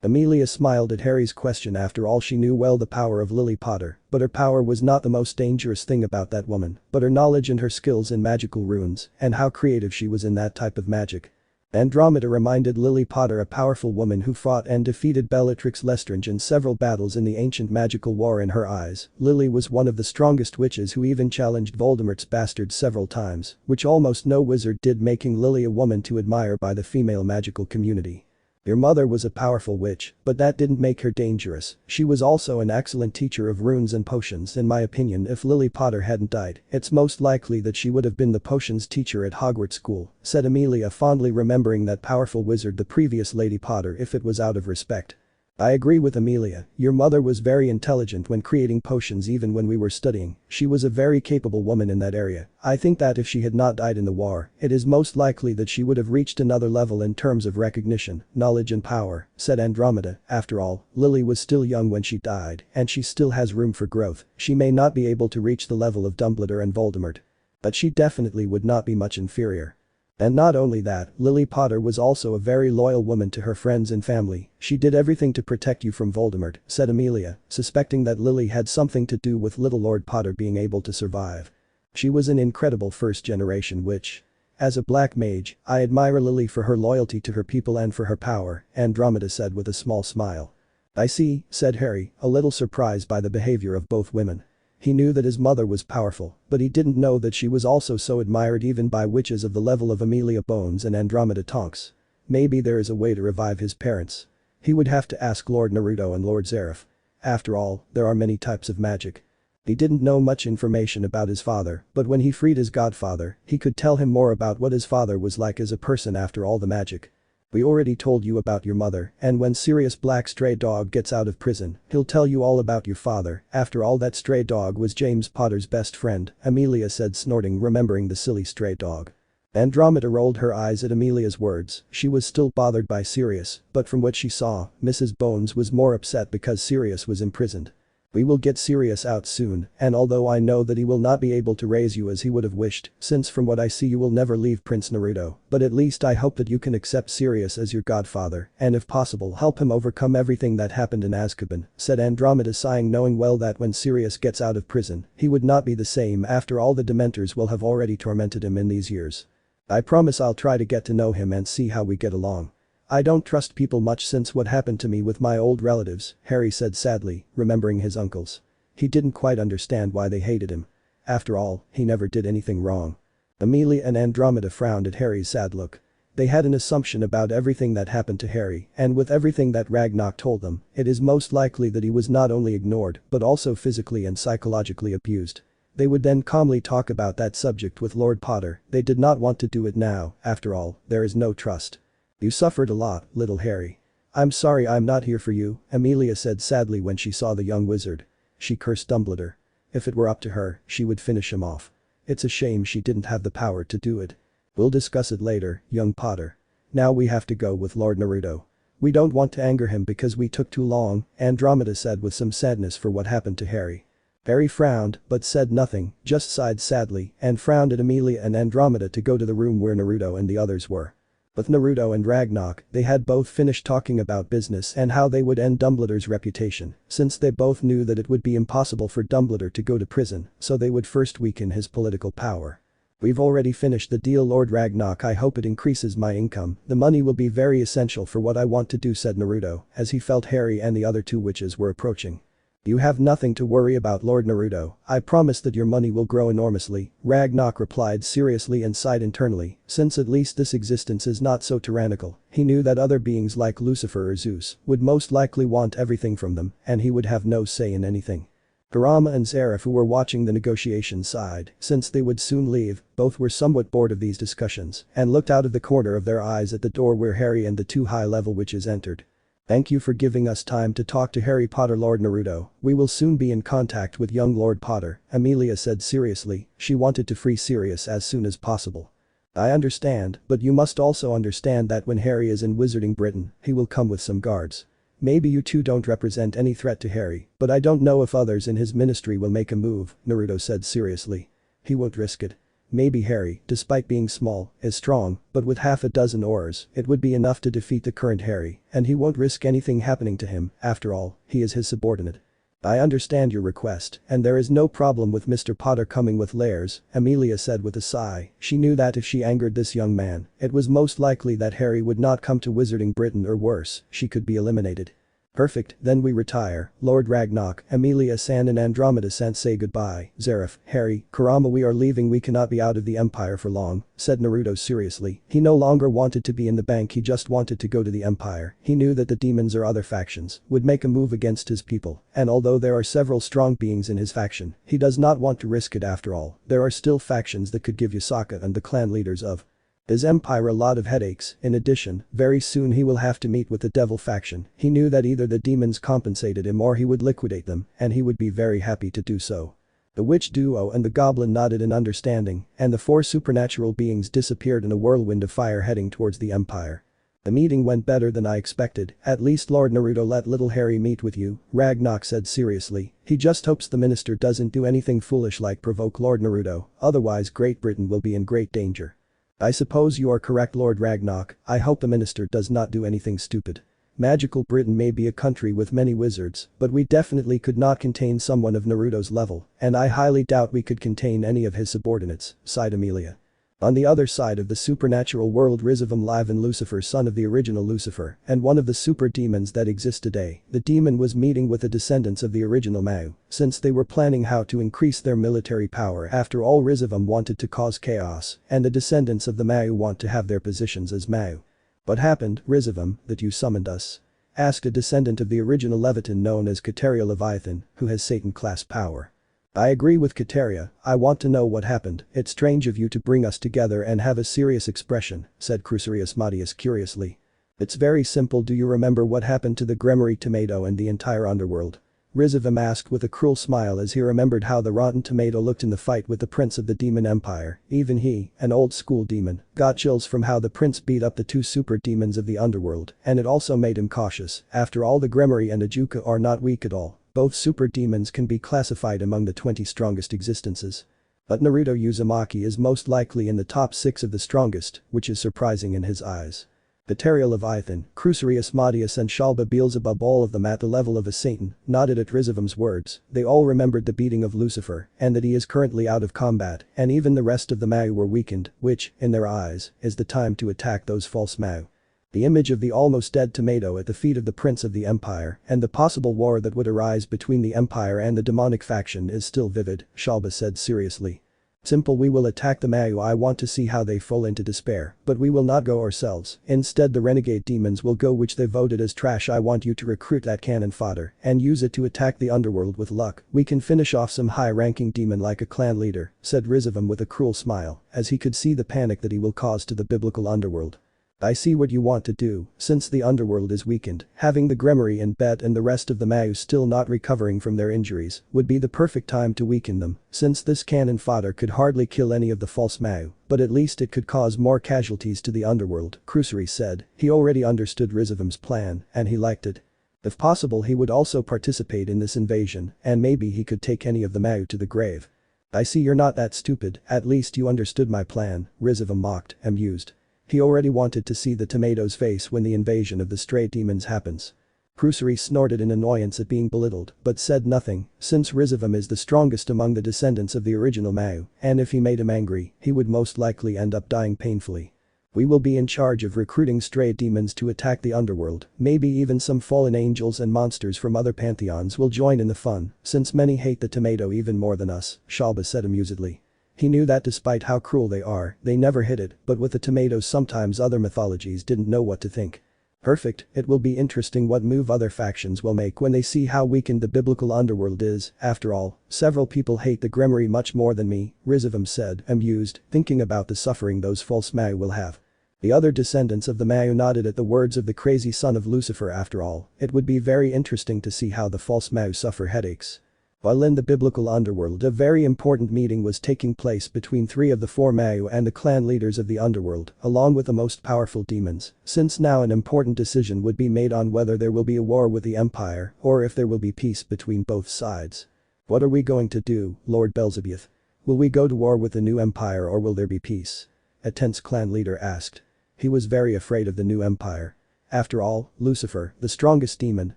Amelia smiled at Harry's question. After all, she knew well the power of Lily Potter, but her power was not the most dangerous thing about that woman, but her knowledge and her skills in magical runes, and how creative she was in that type of magic. Andromeda reminded Lily Potter, a powerful woman who fought and defeated Bellatrix Lestrange in several battles in the ancient magical war. In her eyes, Lily was one of the strongest witches who even challenged Voldemort's bastards several times, which almost no wizard did, making Lily a woman to admire by the female magical community. Your mother was a powerful witch, but that didn't make her dangerous. She was also an excellent teacher of runes and potions. In my opinion, if Lily Potter hadn't died, it's most likely that she would have been the potions teacher at Hogwarts School, said Amelia, fondly remembering that powerful wizard, the previous Lady Potter, if it was out of respect. I agree with Amelia, your mother was very intelligent when creating potions. Even when we were studying, she was a very capable woman in that area. I think that if she had not died in the war, it is most likely that she would have reached another level in terms of recognition, knowledge and power, said Andromeda. After all, Lily was still young when she died, and she still has room for growth. She may not be able to reach the level of Dumbledore and Voldemort, but she definitely would not be much inferior. And not only that, Lily Potter was also a very loyal woman to her friends and family. She did everything to protect you from Voldemort, said Amelia, suspecting that Lily had something to do with little Lord Potter being able to survive. She was an incredible first-generation witch. As a black mage, I admire Lily for her loyalty to her people and for her power, Andromeda said with a small smile. I see, said Harry, a little surprised by the behavior of both women. He knew that his mother was powerful, but he didn't know that she was also so admired even by witches of the level of Amelia Bones and Andromeda Tonks. Maybe there is a way to revive his parents. He would have to ask Lord Naruto and Lord Zeref. After all, there are many types of magic. He didn't know much information about his father, but when he freed his godfather, he could tell him more about what his father was like as a person after all the magic. We already told you about your mother, and when Sirius Black Stray Dog gets out of prison, he'll tell you all about your father. After all, that stray dog was James Potter's best friend, Amelia said, snorting, remembering the silly stray dog. Andromeda rolled her eyes at Amelia's words. She was still bothered by Sirius, but from what she saw, Mrs. Bones was more upset because Sirius was imprisoned. We will get Sirius out soon, and although I know that he will not be able to raise you as he would have wished, since from what I see you will never leave Prince Naruto, but at least I hope that you can accept Sirius as your godfather, and if possible help him overcome everything that happened in Azkaban, said Andromeda, sighing, knowing well that when Sirius gets out of prison, he would not be the same after all the Dementors will have already tormented him in these years. I promise I'll try to get to know him and see how we get along. I don't trust people much since what happened to me with my old relatives, Harry said sadly, remembering his uncles. He didn't quite understand why they hated him. After all, he never did anything wrong. Amelia and Andromeda frowned at Harry's sad look. They had an assumption about everything that happened to Harry, and with everything that Ragnarok told them, it is most likely that he was not only ignored but also physically and psychologically abused. They would then calmly talk about that subject with Lord Potter. They did not want to do it now. After all, there is no trust. You suffered a lot, little Harry. I'm sorry I'm not here for you, Amelia said sadly when she saw the young wizard. She cursed Dumbledore. If it were up to her, she would finish him off. It's a shame she didn't have the power to do it. We'll discuss it later, young Potter. Now we have to go with Lord Naruto. We don't want to anger him because we took too long, Andromeda said with some sadness for what happened to Harry. Harry frowned, but said nothing, just sighed sadly and frowned at Amelia and Andromeda to go to the room where Naruto and the others were. With Naruto and Ragnarok, they had both finished talking about business and how they would end Dumbledore's reputation, since they both knew that it would be impossible for Dumbledore to go to prison, so they would first weaken his political power. We've already finished the deal, Lord Ragnarok. I hope it increases my income. The money will be very essential for what I want to do, said Naruto, as he felt Harry and the other two witches were approaching. You have nothing to worry about, Lord Naruto. I promise that your money will grow enormously, Ragnarok replied seriously and sighed internally, since at least this existence is not so tyrannical. He knew that other beings like Lucifer or Zeus would most likely want everything from them, and he would have no say in anything. Kurama and Zeref, who were watching the negotiations, sighed, since they would soon leave. Both were somewhat bored of these discussions and looked out of the corner of their eyes at the door where Harry and the two high-level witches entered. Thank you for giving us time to talk to Harry Potter, Lord Naruto. We will soon be in contact with young Lord Potter, Amelia said seriously. She wanted to free Sirius as soon as possible. I understand, but you must also understand that when Harry is in Wizarding Britain, he will come with some guards. Maybe you two don't represent any threat to Harry, but I don't know if others in his ministry will make a move, Naruto said seriously. He won't risk it. Maybe Harry, despite being small, is strong, but with half a dozen auras, it would be enough to defeat the current Harry, and he won't risk anything happening to him. After all, he is his subordinate. I understand your request, and there is no problem with Mr. Potter coming with layers, Amelia said with a sigh. She knew that if she angered this young man, it was most likely that Harry would not come to Wizarding Britain, or worse, she could be eliminated. Perfect, then we retire. Lord Ragnarok, Emilia-san and Andromeda-san say goodbye. Zeref, Harry, Kurama, we are leaving, we cannot be out of the Empire for long, said Naruto seriously. He no longer wanted to be in the bank, he just wanted to go to the Empire. He knew that the demons or other factions would make a move against his people, and although there are several strong beings in his faction, he does not want to risk it after all. There are still factions that could give Yasaka and the clan leaders of his empire a lot of headaches. In addition, very soon he will have to meet with the devil faction. He knew that either the demons compensated him or he would liquidate them, and he would be very happy to do so. The witch duo and the goblin nodded in understanding, and the 4 supernatural beings disappeared in a whirlwind of fire heading towards the empire. The meeting went better than I expected, at least Lord Naruto let little Harry meet with you, Ragnarok said seriously. He just hopes the minister doesn't do anything foolish like provoke Lord Naruto, otherwise Great Britain will be in great danger. I suppose you are correct, Lord Ragnarok. I hope the minister does not do anything stupid. Magical Britain may be a country with many wizards, but we definitely could not contain someone of Naruto's level, and I highly doubt we could contain any of his subordinates, sighed Emilia. On the other side of the supernatural world, Rizavum Livan, Lucifer, son of the original Lucifer, and one of the super demons that exist today, the demon was meeting with the descendants of the original Mao, since they were planning how to increase their military power. After all, Rizavum wanted to cause chaos, and the descendants of the Mao want to have their positions as Mao. What happened, Rizavum, that you summoned us? Asked a descendant of the original Leviathan known as Kateria Leviathan, who has Satan-class power. I agree with Kateria, I want to know what happened. It's strange of you to bring us together and have a serious expression, said Crucius Madius curiously. It's very simple, do you remember what happened to the Gremory Tomato and the entire underworld? Rizavum asked with a cruel smile as he remembered how the rotten tomato looked in the fight with the prince of the demon empire. Even he, an old school demon, got chills from how the prince beat up the 2 super demons of the underworld, and it also made him cautious. After all, the Gremory and Ajuka are not weak at all. Both super demons can be classified among the 20 strongest existences. But Naruto Uzumaki is most likely in the top 6 of the strongest, which is surprising in his eyes. Kateria Leviathan, Crucius Madius and Shalba Beelzebub, all of them at the level of a Satan, nodded at Rizavum's words. They all remembered the beating of Lucifer, and that he is currently out of combat, and even the rest of the Mao were weakened, which, in their eyes, is the time to attack those false Mao. The image of the almost dead tomato at the feet of the prince of the empire and the possible war that would arise between the empire and the demonic faction is still vivid, Shalba said seriously. Simple, we will attack the Mao. I want to see how they fall into despair, but we will not go ourselves. Instead, the renegade demons will go, which they voted as trash. I want you to recruit that cannon fodder and use it to attack the underworld. With luck, we can finish off some high-ranking demon like a clan leader, said Rizavum with a cruel smile, as he could see the panic that he will cause to the biblical underworld. I see what you want to do. Since the underworld is weakened, having the Gremory in bed and the rest of the Mao still not recovering from their injuries would be the perfect time to weaken them, since this cannon fodder could hardly kill any of the false Mao, but at least it could cause more casualties to the underworld, Crusoe said. He already understood Rizavum's plan, and he liked it. If possible, he would also participate in this invasion, and maybe he could take any of the Mao to the grave. I see you're not that stupid, at least you understood my plan, Rizavum mocked, amused. He already wanted to see the tomato's face when the invasion of the stray demons happens. Crusoe snorted in annoyance at being belittled, but said nothing, since Rizavum is the strongest among the descendants of the original Mao, and if he made him angry, he would most likely end up dying painfully. We will be in charge of recruiting stray demons to attack the underworld, maybe even some fallen angels and monsters from other pantheons will join in the fun, since many hate the tomato even more than us, Shalba said amusedly. He knew that despite how cruel they are, they never hit it, but with the tomatoes sometimes other mythologies didn't know what to think. Perfect, it will be interesting what move other factions will make when they see how weakened the biblical underworld is. After all, several people hate the Gremory much more than me, Rizavum said, amused, thinking about the suffering those false Mao will have. The other descendants of the Mao nodded at the words of the crazy son of Lucifer. After all, it would be very interesting to see how the false Mao suffer headaches. While in the biblical underworld, a very important meeting was taking place between 3 of the 4 Mao and the clan leaders of the underworld, along with the most powerful demons, since now an important decision would be made on whether there will be a war with the empire or if there will be peace between both sides. What are we going to do, Lord Beelzebub? Will we go to war with the new empire or will there be peace? A tense clan leader asked. He was very afraid of the new empire. After all, Lucifer, the strongest demon,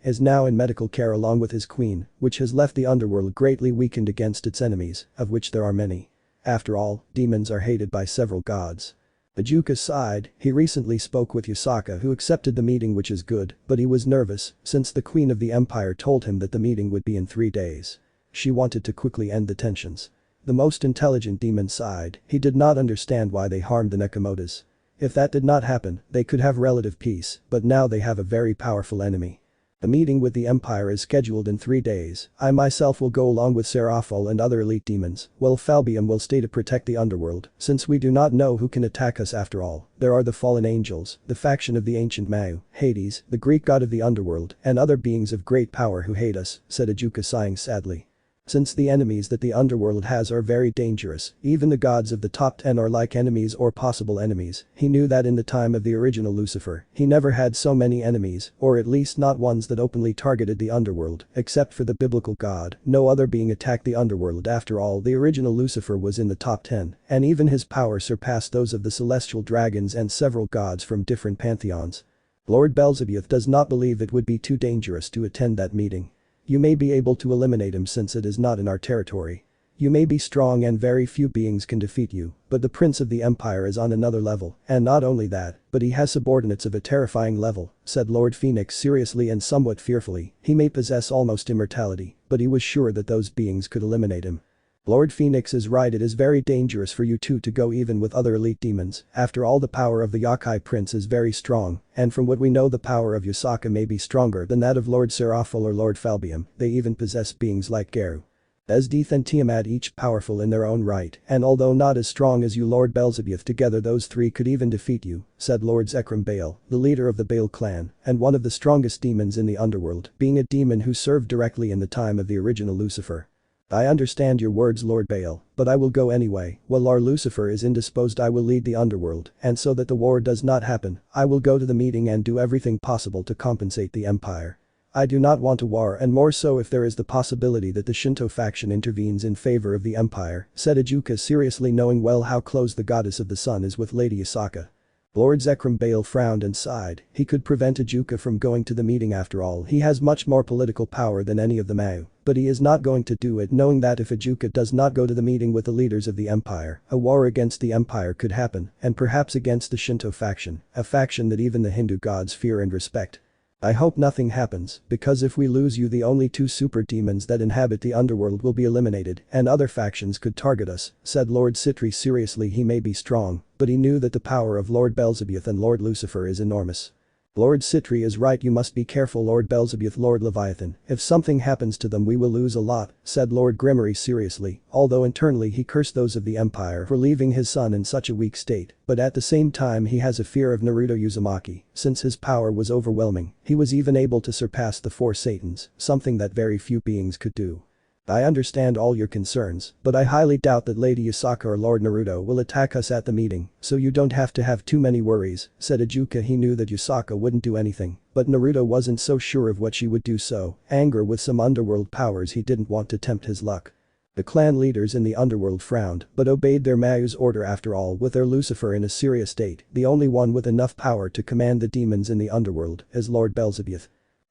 is now in medical care along with his queen, which has left the underworld greatly weakened against its enemies, of which there are many. After all, demons are hated by several gods. Ichigo sighed. He recently spoke with Yasaka, who accepted the meeting, which is good, but he was nervous since the queen of the empire told him that the meeting would be in 3 days. She wanted to quickly end the tensions. The most intelligent demon sighed. He did not understand why they harmed the Nekomotas. If that did not happen, they could have relative peace, but now they have a very powerful enemy. The meeting with the Empire is scheduled in 3 days. I myself will go along with Seraphol and other elite demons, while Falbium will stay to protect the underworld, since we do not know who can attack us after all. There are the fallen angels, the faction of the ancient Mau, Hades, the Greek god of the underworld, and other beings of great power who hate us, said Ichigo sighing sadly. Since the enemies that the underworld has are very dangerous, even the gods of the top 10 are like enemies or possible enemies. He knew that in the time of the original Lucifer, he never had so many enemies, or at least not ones that openly targeted the underworld, except for the biblical god. No other being attacked the underworld. After all, the original Lucifer was in the top 10, and even his power surpassed those of the celestial dragons and several gods from different pantheons. Lord Beelzebub does not believe it would be too dangerous to attend that meeting. You may be able to eliminate him since it is not in our territory. You may be strong and very few beings can defeat you, but the Prince of the Empire is on another level, and not only that, but he has subordinates of a terrifying level, said Lord Phoenix seriously and somewhat fearfully. He may possess almost immortality, but he was sure that those beings could eliminate him. Lord Phoenix is right, it is very dangerous for you two to go even with other elite demons. After all, the power of the Yokai Prince is very strong, and from what we know the power of Yasaka may be stronger than that of Lord Seraphol or Lord Falbium. They even possess beings like Geru, Esdeath and Tiamat, each powerful in their own right, and although not as strong as you Lord Beelzebub, together those 3 could even defeat you, said Lord Zekrom Baal, the leader of the Baal clan, and one of the strongest demons in the underworld, being a demon who served directly in the time of the original Lucifer. I understand your words, Lord Baal, but I will go anyway. While our Lucifer is indisposed, I will lead the underworld, and so that the war does not happen, I will go to the meeting and do everything possible to compensate the Empire. I do not want a war, and more so if there is the possibility that the Shinto faction intervenes in favor of the Empire, said Ichigo seriously, knowing well how close the goddess of the sun is with Lady Yasaka. Lord Zekrom Baal frowned and sighed. He could prevent Ichigo from going to the meeting. After all, he has much more political power than any of the Mau, but he is not going to do it, knowing that if Ichigo does not go to the meeting with the leaders of the Empire, a war against the Empire could happen, and perhaps against the Shinto faction, a faction that even the Hindu gods fear and respect. I hope nothing happens, because if we lose you, the only 2 super demons that inhabit the underworld will be eliminated, and other factions could target us, said Lord Sitri seriously. He may be strong, but he knew that the power of Lord Beelzebub and Lord Lucifer is enormous. Lord Sitri is right, you must be careful, Lord Beelzebub, Lord Leviathan. If something happens to them we will lose a lot, said Lord Grimory seriously, although internally he cursed those of the Empire for leaving his son in such a weak state, but at the same time he has a fear of Naruto Uzumaki, since his power was overwhelming. He was even able to surpass the 4 Satans, something that very few beings could do. I understand all your concerns, but I highly doubt that Lady Yasaka or Lord Naruto will attack us at the meeting, so you don't have to have too many worries, said Ichigo. He knew that Yasaka wouldn't do anything, but Naruto wasn't so sure of what she would do, so, anger with some underworld powers, he didn't want to tempt his luck. The clan leaders in the underworld frowned, but obeyed their Mau's order. After all, with their Lucifer in a serious state, the only one with enough power to command the demons in the underworld is Lord Beelzebub.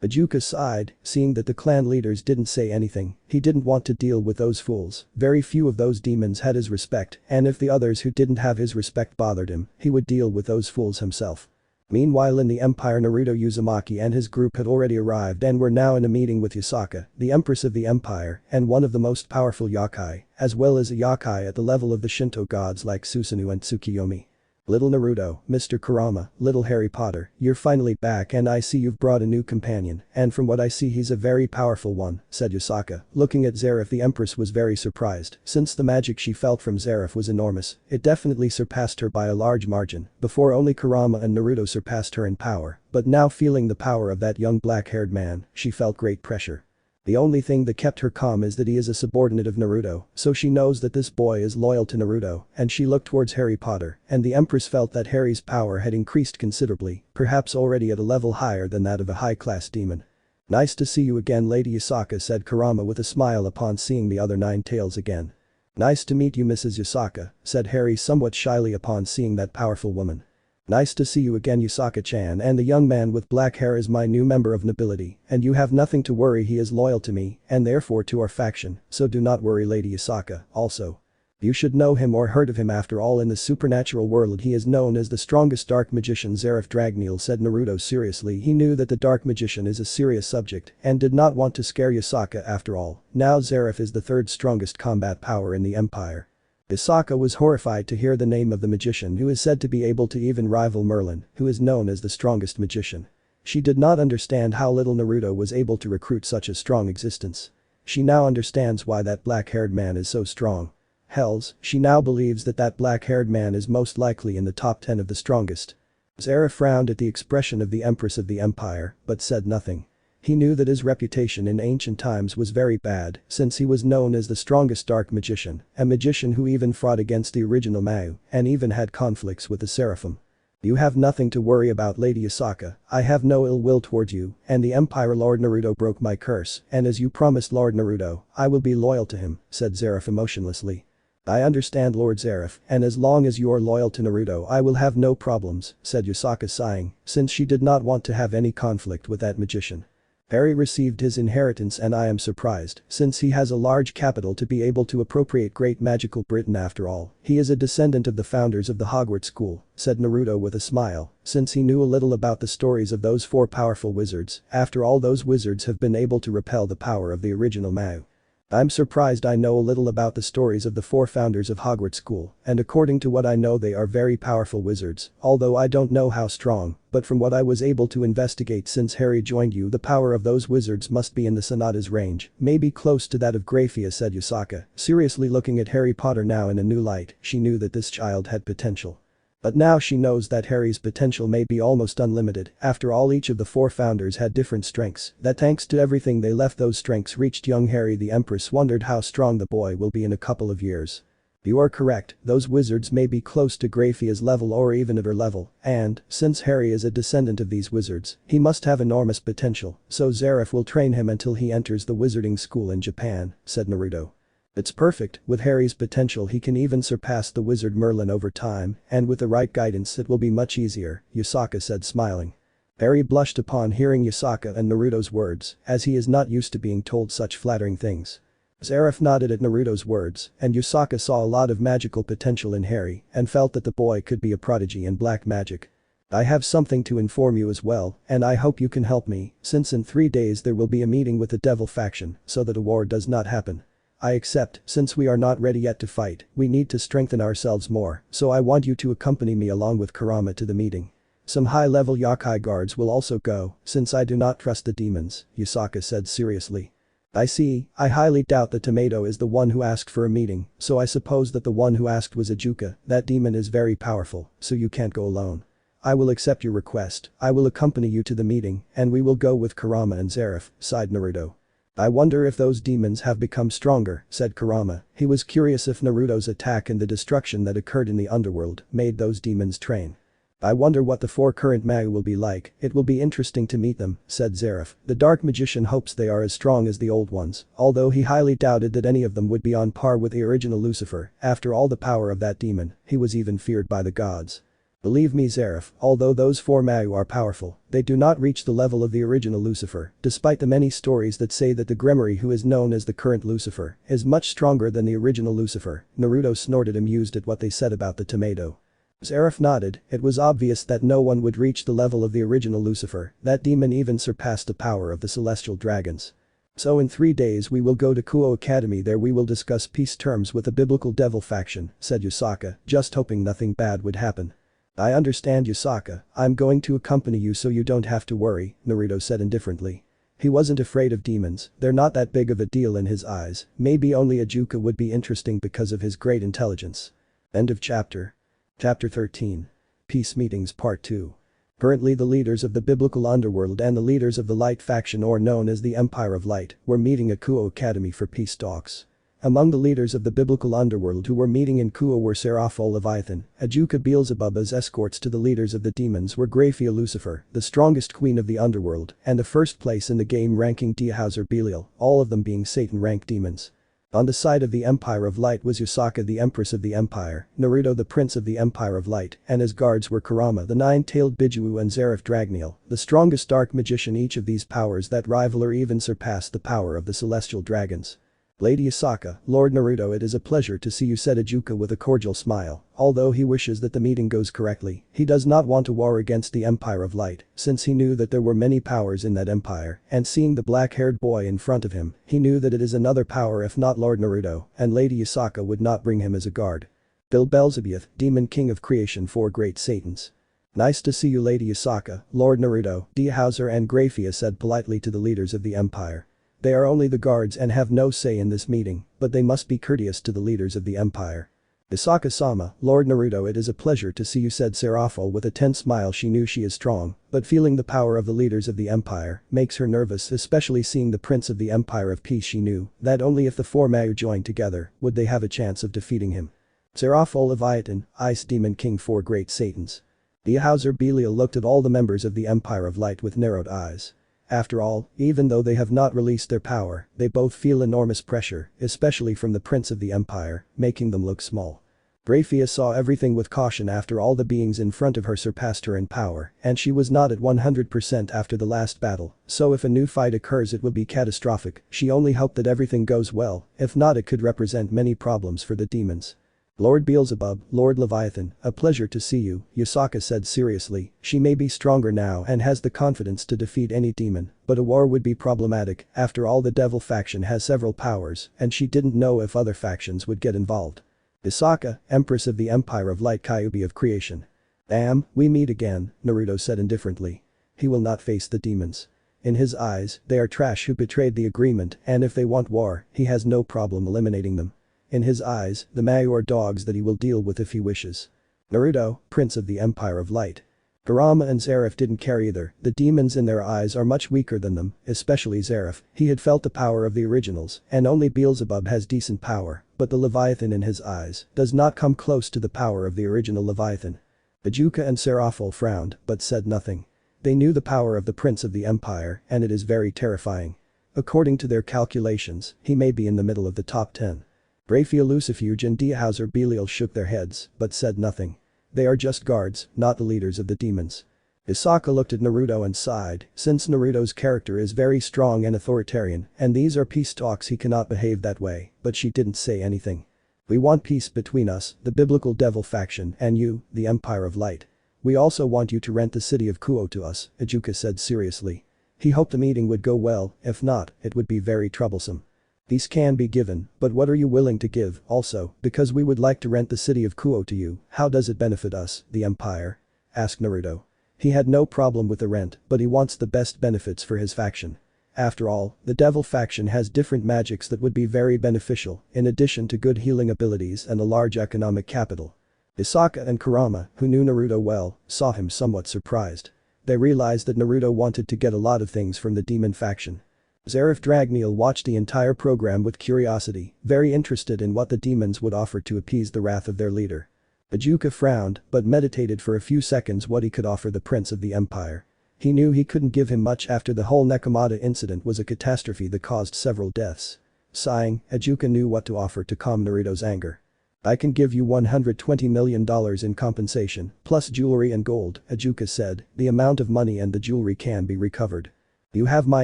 Ichigo sighed, seeing that the clan leaders didn't say anything. He didn't want to deal with those fools. Very few of those demons had his respect, and if the others who didn't have his respect bothered him, he would deal with those fools himself. Meanwhile in the Empire, Naruto Uzumaki and his group had already arrived and were now in a meeting with Yasaka, the Empress of the Empire and one of the most powerful Yokai, as well as a Yokai at the level of the Shinto gods like Susanoo and Tsukiyomi. Little Naruto, Mr. Kurama, little Harry Potter, you're finally back and I see you've brought a new companion, and from what I see he's a very powerful one, said Yasaka. Looking at Zeref, the Empress was very surprised, since the magic she felt from Zeref was enormous. It definitely surpassed her by a large margin. Before, only Kurama and Naruto surpassed her in power, but now feeling the power of that young black-haired man, she felt great pressure. The only thing that kept her calm is that he is a subordinate of Naruto, so she knows that this boy is loyal to Naruto, and she looked towards Harry Potter, and the Empress felt that Harry's power had increased considerably, perhaps already at a level higher than that of a high-class demon. Nice to see you again, Lady Yasaka, said Kurama with a smile upon seeing the other 9 tails again. Nice to meet you, Mrs. Yasaka, said Harry somewhat shyly upon seeing that powerful woman. Nice to see you again, Yasaka-chan, and the young man with black hair is my new member of nobility, and you have nothing to worry, he is loyal to me, and therefore to our faction, so do not worry, Lady Yasaka. Also, You should know him or heard of him, after all in the supernatural world he is known as the strongest dark magician. Zeref Dragneel, said Naruto seriously. He knew that the dark magician is a serious subject and did not want to scare Yasaka. After all, now Zeref is the third strongest combat power in the empire. Yasaka was horrified to hear the name of the magician who is said to be able to even rival Merlin, who is known as the strongest magician. She did not understand how little Naruto was able to recruit such a strong existence. She now understands why that black-haired man is so strong. Hells, she now believes that that black-haired man is most likely in the top 10 of the strongest. Zeref frowned at the expression of the Empress of the Empire, but said nothing. He knew that his reputation in ancient times was very bad, since he was known as the strongest dark magician, a magician who even fought against the original Mao, and even had conflicts with the Seraphim. You have nothing to worry about, Lady Yasaka. I have no ill will towards you, and the Empire Lord Naruto broke my curse, and as you promised Lord Naruto, I will be loyal to him, said Zeref emotionlessly. I understand, Lord Zeref, and as long as you are loyal to Naruto I will have no problems, said Yasaka, sighing, since she did not want to have any conflict with that magician. Harry received his inheritance and I am surprised, since he has a large capital to be able to appropriate Great Magical Britain. After all, he is a descendant of the founders of the Hogwarts School, said Naruto with a smile, since he knew a little about the stories of those four powerful wizards. After all, those wizards have been able to repel the power of the original Mao. I'm surprised. I know a little about the stories of the four founders of Hogwarts School, and according to what I know they are very powerful wizards, although I don't know how strong, but from what I was able to investigate since Harry joined you, the power of those wizards must be in the Sonata's range, maybe close to that of Graphia, said Yasaka, seriously looking at Harry Potter now in a new light. She knew that this child had potential. But now she knows that Harry's potential may be almost unlimited. After all, each of the four founders had different strengths, that thanks to everything they left, those strengths reached young Harry. The Empress wondered how strong the boy will be in a couple of years. You are correct, those wizards may be close to Graphia's level or even at her level, and, since Harry is a descendant of these wizards, he must have enormous potential, so Zeref will train him until he enters the wizarding school in Japan, said Naruto. It's perfect, with Harry's potential he can even surpass the wizard Merlin over time, and with the right guidance it will be much easier, Yasaka said, smiling. Harry blushed upon hearing Yasaka and Naruto's words, as he is not used to being told such flattering things. Zeref nodded at Naruto's words, and Yasaka saw a lot of magical potential in Harry and felt that the boy could be a prodigy in black magic. I have something to inform you as well, and I hope you can help me, since in 3 days there will be a meeting with the devil faction so that a war does not happen. I accept, since we are not ready yet to fight, we need to strengthen ourselves more, so I want you to accompany me along with Kurama to the meeting. Some high-level yokai guards will also go, since I do not trust the demons, Yasaka said seriously. I see, I highly doubt that Tomato is the one who asked for a meeting, so I suppose that the one who asked was Ichigo. That demon is very powerful, so you can't go alone. I will accept your request, I will accompany you to the meeting, and we will go with Kurama and Zeref, sighed Naruto. I wonder if those demons have become stronger, said Kurama. He was curious if Naruto's attack and the destruction that occurred in the underworld made those demons train. I wonder what the four current Mao will be like. It will be interesting to meet them, said Zeref. The dark magician hopes they are as strong as the old ones, although he highly doubted that any of them would be on par with the original Lucifer. After all the power of that demon, he was even feared by the gods. Believe me, Zeref, although those four Mao are powerful, they do not reach the level of the original Lucifer, despite the many stories that say that the Grimoire, who is known as the current Lucifer, is much stronger than the original Lucifer. Naruto snorted, amused at what they said about the tomato. Zeref nodded. It was obvious that no one would reach the level of the original Lucifer. That demon even surpassed the power of the celestial dragons. So in 3 days we will go to Kuo Academy. There we will discuss peace terms with the biblical devil faction, said Yasaka, just hoping nothing bad would happen. I understand, Yasaka, I'm going to accompany you so you don't have to worry, Naruto said indifferently. He wasn't afraid of demons, they're not that big of a deal in his eyes. Maybe only Ichigo would be interesting because of his great intelligence. End of chapter. Chapter 13. Peace Meetings Part 2. Currently the leaders of the biblical underworld and the leaders of the Light faction, or known as the Empire of Light, were meeting at Kuo Academy for peace talks. Among the leaders of the biblical underworld who were meeting in Kuo were Seraphol Leviathan, Ajuka Beelzebub. As escorts to the leaders of the demons were Graphia Lucifer, the strongest queen of the underworld, and the first place in the game ranking Diahauser Belial, all of them being Satan-ranked demons. On the side of the Empire of Light was Yasaka, the Empress of the Empire, Naruto, the Prince of the Empire of Light, and as guards were Kurama, the nine-tailed Bijuu, and Zeref Dragneel, the strongest dark magician. Each of these powers that rival or even surpass the power of the celestial dragons. Lady Yasaka, Lord Naruto, it is a pleasure to see you, said Ichigo with a cordial smile. Although he wishes that the meeting goes correctly, he does not want to war against the Empire of Light, since he knew that there were many powers in that empire, and seeing the black-haired boy in front of him, he knew that it is another power if not Lord Naruto, and Lady Yasaka would not bring him as a guard. Bill Beelzebub, Demon King of Creation, 4 Great Satans. Nice to see you, Lady Yasaka, Lord Naruto, D. Hauser and Grafia said politely to the leaders of the empire. They are only the guards and have no say in this meeting, but they must be courteous to the leaders of the empire. Yasaka-sama, Lord Naruto, it is a pleasure to see you, said Serapho with a tense smile. She knew she is strong, but feeling the power of the leaders of the empire makes her nervous, especially seeing the Prince of the Empire of Peace. She knew that only if the 4 Mayu joined together would they have a chance of defeating him. Serapho Leviathan, Ice Demon King, 4 Great Satans. The Hauser Belial looked at all the members of the Empire of Light with narrowed eyes. After all, even though they have not released their power, they both feel enormous pressure, especially from the Prince of the Empire, making them look small. Grafia saw everything with caution. After all, the beings in front of her surpassed her in power, and she was not at 100% after the last battle, so if a new fight occurs it will be catastrophic. She only hoped that everything goes well, if not it could represent many problems for the demons. Lord Beelzebub, Lord Leviathan, a pleasure to see you, Yasaka said seriously. She may be stronger now and has the confidence to defeat any demon, but a war would be problematic. After all, the devil faction has several powers and she didn't know if other factions would get involved. Yasaka, Empress of the Empire of Light, Kyuubi of Creation. Damn, we meet again, Naruto said indifferently. He will not face the demons. In his eyes, they are trash who betrayed the agreement, and if they want war, he has no problem eliminating them. In his eyes, the Mayu are dogs that he will deal with if he wishes. Naruto, Prince of the Empire of Light. Kurama and Zeref didn't care either. The demons in their eyes are much weaker than them, especially Zeref. He had felt the power of the originals, and only Beelzebub has decent power, but the Leviathan in his eyes does not come close to the power of the original Leviathan. Ichigo and Serapho frowned, but said nothing. They knew the power of the Prince of the Empire, and it is very terrifying. According to their calculations, he may be in the middle of the top 10. Grafia, Lucifuge and D. Hauser Belial shook their heads, but said nothing. They are just guards, not the leaders of the demons. Yasaka looked at Naruto and sighed, since Naruto's character is very strong and authoritarian, and these are peace talks, he cannot behave that way, but she didn't say anything. We want peace between us, the biblical devil faction, and you, the Empire of Light. We also want you to rent the city of Kuo to us, Ichigo said seriously. He hoped the meeting would go well, if not, it would be very troublesome. These can be given, but what are you willing to give? Also, because we would like to rent the city of Kuo to you, how does it benefit us, the Empire? Asked Naruto. He had no problem with the rent, but he wants the best benefits for his faction. After all, the devil faction has different magics that would be very beneficial, in addition to good healing abilities and a large economic capital. Yasaka and Kurama, who knew Naruto well, saw him somewhat surprised. They realized that Naruto wanted to get a lot of things from the demon faction. Zeref Dragneel watched the entire program with curiosity, very interested in what the demons would offer to appease the wrath of their leader. Ichigo frowned, but meditated for a few seconds what he could offer the Prince of the Empire. He knew he couldn't give him much after the whole Nekomata incident was a catastrophe that caused several deaths. Sighing, Ichigo knew what to offer to calm Naruto's anger. I can give you $120 million in compensation, plus jewelry and gold, Ichigo said. The amount of money and the jewelry can be recovered. You have my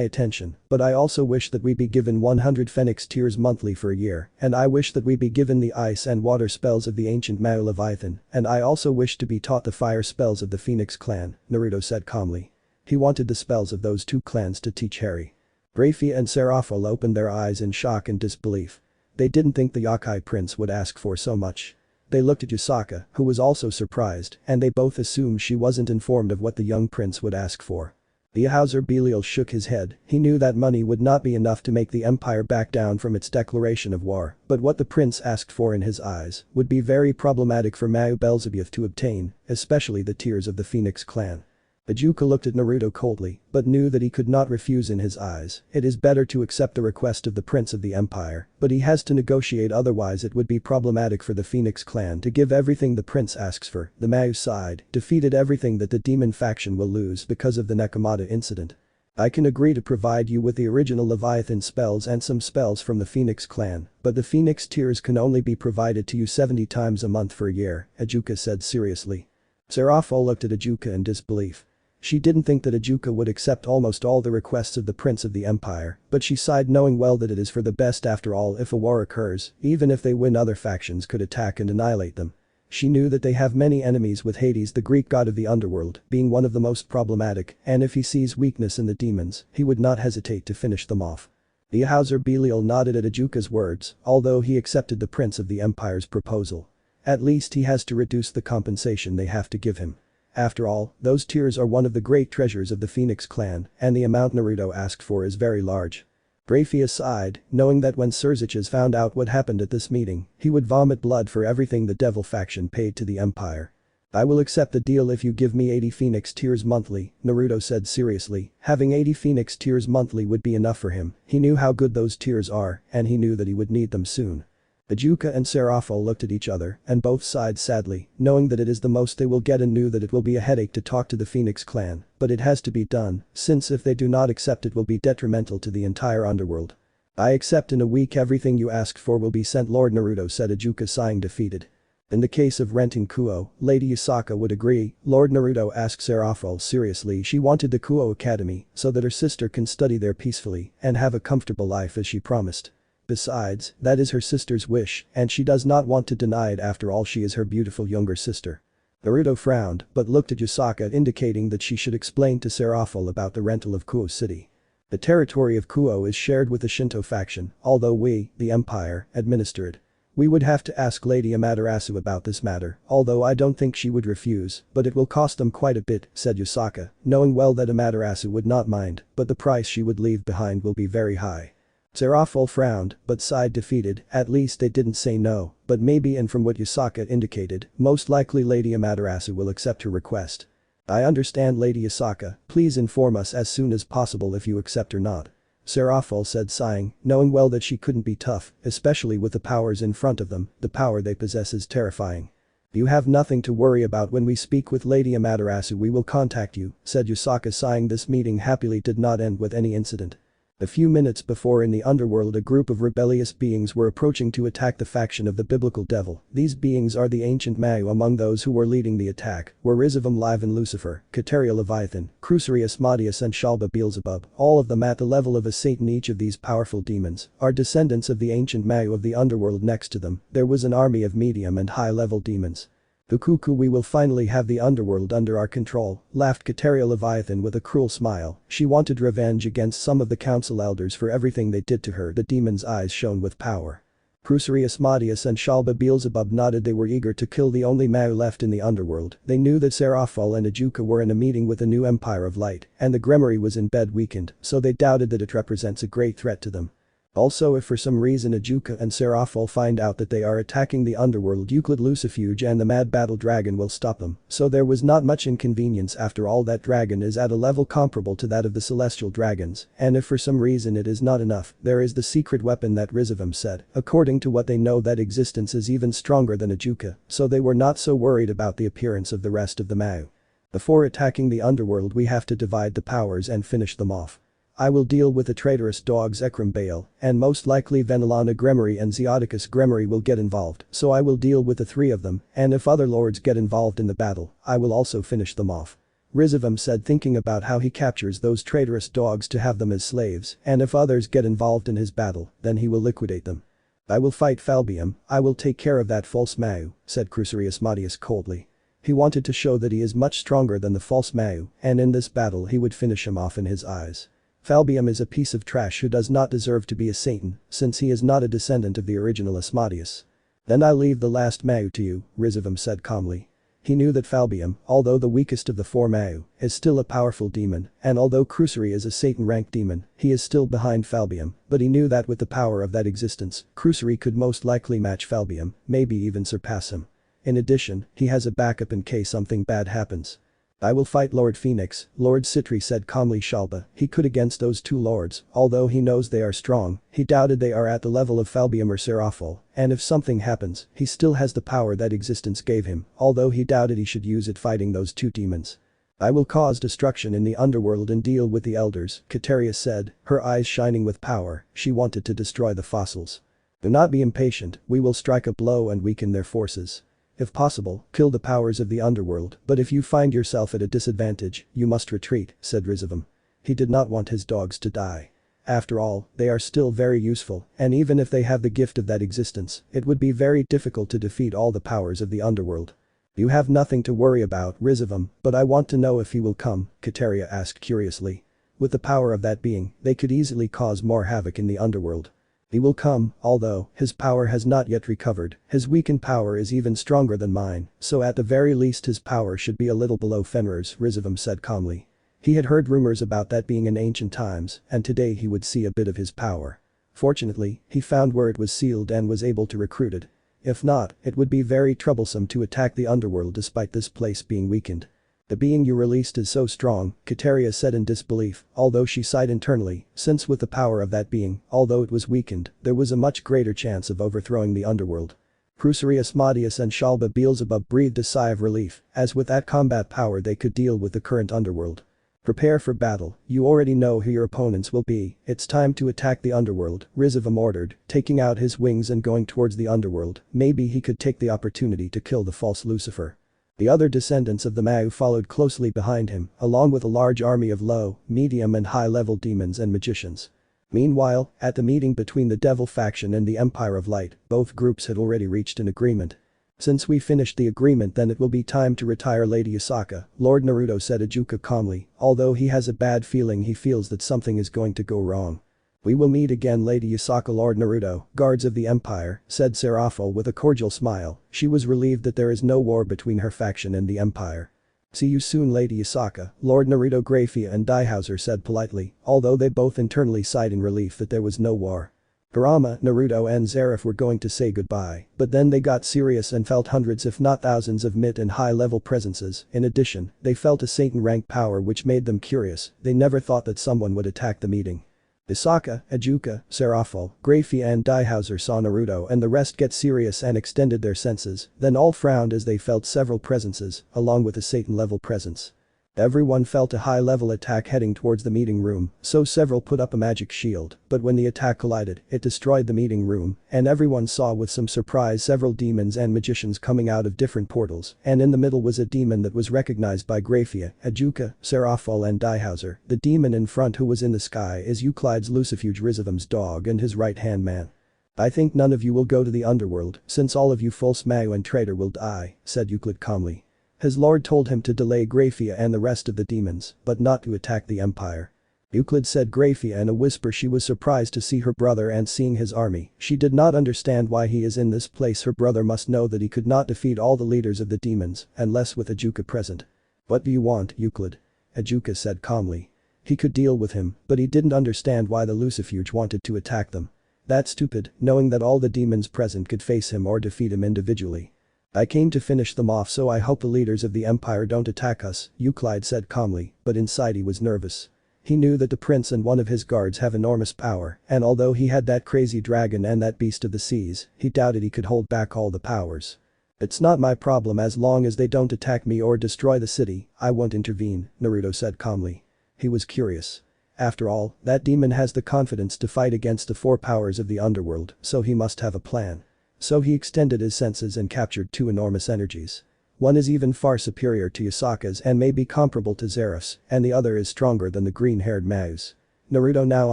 attention, but I also wish that we be given 100 Phoenix Tears monthly for a year, and I wish that we be given the ice and water spells of the ancient Mayu Leviathan, and I also wish to be taught the fire spells of the Phoenix clan, Naruto said calmly. He wanted the spells of those 2 clans to teach Harry. Grafia and Serapho opened their eyes in shock and disbelief. They didn't think the Yokai prince would ask for so much. They looked at Yasaka, who was also surprised, and they both assumed she wasn't informed of what the young prince would ask for. The Hauser Belial shook his head. He knew that money would not be enough to make the empire back down from its declaration of war, but what the prince asked for in his eyes would be very problematic for Mayu Beelzebub to obtain, especially the tears of the Phoenix clan. Ichigo looked at Naruto coldly, but knew that he could not refuse in his eyes. It is better to accept the request of the Prince of the Empire, but he has to negotiate, otherwise it would be problematic for the Phoenix clan to give everything the prince asks for. The Mayu side defeated everything that the demon faction will lose because of the Nekomata incident. I can agree to provide you with the original Leviathan spells and some spells from the Phoenix clan, but the Phoenix tears can only be provided to you 70 times a month for a year, Ichigo said seriously. Serapho looked at Ichigo in disbelief. She didn't think that Ijuka would accept almost all the requests of the Prince of the Empire, but she sighed knowing well that it is for the best after all if a war occurs, even if they win other factions could attack and annihilate them. She knew that they have many enemies with Hades, the Greek god of the underworld, being one of the most problematic, and if he sees weakness in the demons, he would not hesitate to finish them off. The Hauser Belial nodded at Ijuka's words, although he accepted the Prince of the Empire's proposal. At least he has to reduce the compensation they have to give him. After all, those tears are one of the great treasures of the Phoenix clan, and the amount Naruto asked for is very large. Raphael sighed, knowing that when Surziches found out what happened at this meeting, he would vomit blood for everything the devil faction paid to the Empire. I will accept the deal if you give me 80 Phoenix tears monthly, Naruto said seriously. Having 80 Phoenix tears monthly would be enough for him, he knew how good those tears are, and he knew that he would need them soon. Ijuka and Seraphol looked at each other, and both sighed sadly, knowing that it is the most they will get and knew that it will be a headache to talk to the Phoenix clan, but it has to be done, since if they do not accept it will be detrimental to the entire underworld. I accept in a week everything you asked for will be sent, Lord Naruto said, Ijuka sighing defeated. In the case of renting Kuo, Lady Yasaka would agree, Lord Naruto asked Seraphol seriously. She wanted the Kuo Academy so that her sister can study there peacefully and have a comfortable life as she promised. Besides, that is her sister's wish, and she does not want to deny it, after all she is her beautiful younger sister. Naruto frowned, but looked at Yasaka indicating that she should explain to Seraphol about the rental of Kuo City. The territory of Kuo is shared with the Shinto faction, although we, the Empire, administer it. We would have to ask Lady Amaterasu about this matter, although I don't think she would refuse, but it will cost them quite a bit, said Yasaka, knowing well that Amaterasu would not mind, but the price she would leave behind will be very high. Seraphol frowned, but sighed defeated. At least they didn't say no, but maybe, and from what Yasaka indicated, most likely Lady Amaterasu will accept her request. I understand, Lady Yasaka, please inform us as soon as possible if you accept or not. Seraphol said sighing, knowing well that she couldn't be tough, especially with the powers in front of them. The power they possess is terrifying. You have nothing to worry about. When we speak with Lady Amaterasu we will contact you, said Yasaka sighing. This meeting happily did not end with any incident. A few minutes before, in the underworld, a group of rebellious beings were approaching to attack the faction of the biblical devil. These beings are the ancient Mayu. Among those who were leading the attack were Rizavum Livan Lucifer, Kateria Leviathan, Crucery Asmodeus and Shalba Beelzebub, all of them at the level of a Satan. Each of these powerful demons are descendants of the ancient Mayu of the underworld. Next to them, there was an army of medium and high-level demons. Fukuku, we will finally have the underworld under our control, laughed Kateria Leviathan with a cruel smile. She wanted revenge against some of the council elders for everything they did to her. The demon's eyes shone with power. Crucery Asmodeus and Shalba Beelzebub nodded. They were eager to kill the only Mayu left in the underworld. They knew that Seraphol and Ijuka were in a meeting with the new Empire of Light, and the Gremory was in bed weakened, so they doubted that it represents a great threat to them. Also, if for some reason Ijuka and Seraphol find out that they are attacking the underworld, Euclid Lucifuge and the Mad Battle Dragon will stop them, so there was not much inconvenience. After all, that dragon is at a level comparable to that of the celestial dragons, and if for some reason it is not enough, there is the secret weapon that Rizavum said. According to what they know, that existence is even stronger than Ijuka, so they were not so worried about the appearance of the rest of the Mayu. Before attacking the underworld we have to divide the powers and finish them off. I will deal with the traitorous dogs Ekram Baal, and most likely Venelana Gremory and Zeoticus Gremory will get involved, so I will deal with the three of them, and if other lords get involved in the battle, I will also finish them off. Rizavum said, thinking about how he captures those traitorous dogs to have them as slaves, and if others get involved in his battle, then he will liquidate them. I will fight Falbium, I will take care of that false Mayu, said Crucery Asmodeus coldly. He wanted to show that he is much stronger than the false Mayu, and in this battle he would finish him off in his eyes. Falbium is a piece of trash who does not deserve to be a Satan, since he is not a descendant of the original Asmodeus. Then I leave the last Mayu to you, Rizavum said calmly. He knew that Falbium, although the weakest of the four Mayu, is still a powerful demon, and although Crucery is a Satan-ranked demon, he is still behind Falbium, but he knew that with the power of that existence, Crucery could most likely match Falbium, maybe even surpass him. In addition, he has a backup in case something bad happens. I will fight Lord Phoenix, Lord Citri said calmly. Shalba, he could against those two lords, although he knows they are strong, he doubted they are at the level of Falbium or Seraphol, and if something happens, he still has the power that existence gave him, although he doubted he should use it fighting those two demons. I will cause destruction in the underworld and deal with the elders, Kateria said, her eyes shining with power. She wanted to destroy the fossils. Do not be impatient, we will strike a blow and weaken their forces. If possible, kill the powers of the underworld, but if you find yourself at a disadvantage, you must retreat, said Rizavam. He did not want his dogs to die. After all, they are still very useful, and even if they have the gift of that existence, it would be very difficult to defeat all the powers of the underworld. You have nothing to worry about, Rizavam, but I want to know if he will come, Kateria asked curiously. With the power of that being, they could easily cause more havoc in the underworld. He will come, although his power has not yet recovered, his weakened power is even stronger than mine, so at the very least his power should be a little below Fenrir's, Rizavam said calmly. He had heard rumors about that being in ancient times, and today he would see a bit of his power. Fortunately, he found where it was sealed and was able to recruit it. If not, it would be very troublesome to attack the underworld despite this place being weakened. The being you released is so strong, Kateria said in disbelief, although she sighed internally, since with the power of that being, although it was weakened, there was a much greater chance of overthrowing the underworld. Prusari Asmodeus and Shalba Beelzebub breathed a sigh of relief, as with that combat power they could deal with the current underworld. Prepare for battle, you already know who your opponents will be, it's time to attack the underworld, Rizavam ordered, taking out his wings and going towards the underworld, maybe he could take the opportunity to kill the false Lucifer. The other descendants of the Mau followed closely behind him, along with a large army of low, medium and high-level demons and magicians. Meanwhile, at the meeting between the Devil faction and the Empire of Light, both groups had already reached an agreement. Since we finished the agreement then it will be time to retire Lady Yasaka, Lord Naruto said Ajuka calmly, although he has a bad feeling he feels that something is going to go wrong. We will meet again Lady Yasaka Lord Naruto, guards of the Empire, said Seraphil with a cordial smile, she was relieved that there is no war between her faction and the Empire. See you soon Lady Yasaka, Lord Naruto Grafia and Daihauser said politely, although they both internally sighed in relief that there was no war. Kurama, Naruto and Zeref were going to say goodbye, but then they got serious and felt hundreds if not thousands of mid and high-level presences, in addition, they felt a Satan-rank power which made them curious, they never thought that someone would attack the meeting. Yasaka, Ajuka, Seraphil, Grafia and Daihauser saw Naruto and the rest get serious and extended their senses, then all frowned as they felt several presences, along with a Satan-level presence. Everyone felt a high-level attack heading towards the meeting room, so several put up a magic shield, but when the attack collided, it destroyed the meeting room, and everyone saw with some surprise several demons and magicians coming out of different portals, and in the middle was a demon that was recognized by Grafia, Ajuka, Seraphil and Daihauser. The demon in front who was in the sky is Euclid's Lucifuge Rizavam's dog and his right-hand man. I think none of you will go to the underworld, since all of you false Mau and traitor will die, said Euclid calmly. His lord told him to delay Grafia and the rest of the demons, but not to attack the Empire. Euclid said Grafia in a whisper she was surprised to see her brother and seeing his army, she did not understand why he is in this place her brother must know that he could not defeat all the leaders of the demons, unless with Ajuka present. What do you want, Euclid? Ajuka said calmly. He could deal with him, but he didn't understand why the Lucifuge wanted to attack them. That's stupid, knowing that all the demons present could face him or defeat him individually. I came to finish them off so I hope the leaders of the Empire don't attack us, Euclid said calmly, but inside he was nervous. He knew that the prince and one of his guards have enormous power, and although he had that crazy dragon and that beast of the seas, he doubted he could hold back all the powers. It's not my problem as long as they don't attack me or destroy the city, I won't intervene, Naruto said calmly. He was curious. After all, that demon has the confidence to fight against the four powers of the underworld, so he must have a plan. So he extended his senses and captured two enormous energies. One is even far superior to Yasaka's and may be comparable to Zeref's, and the other is stronger than the green-haired Mau's. Naruto now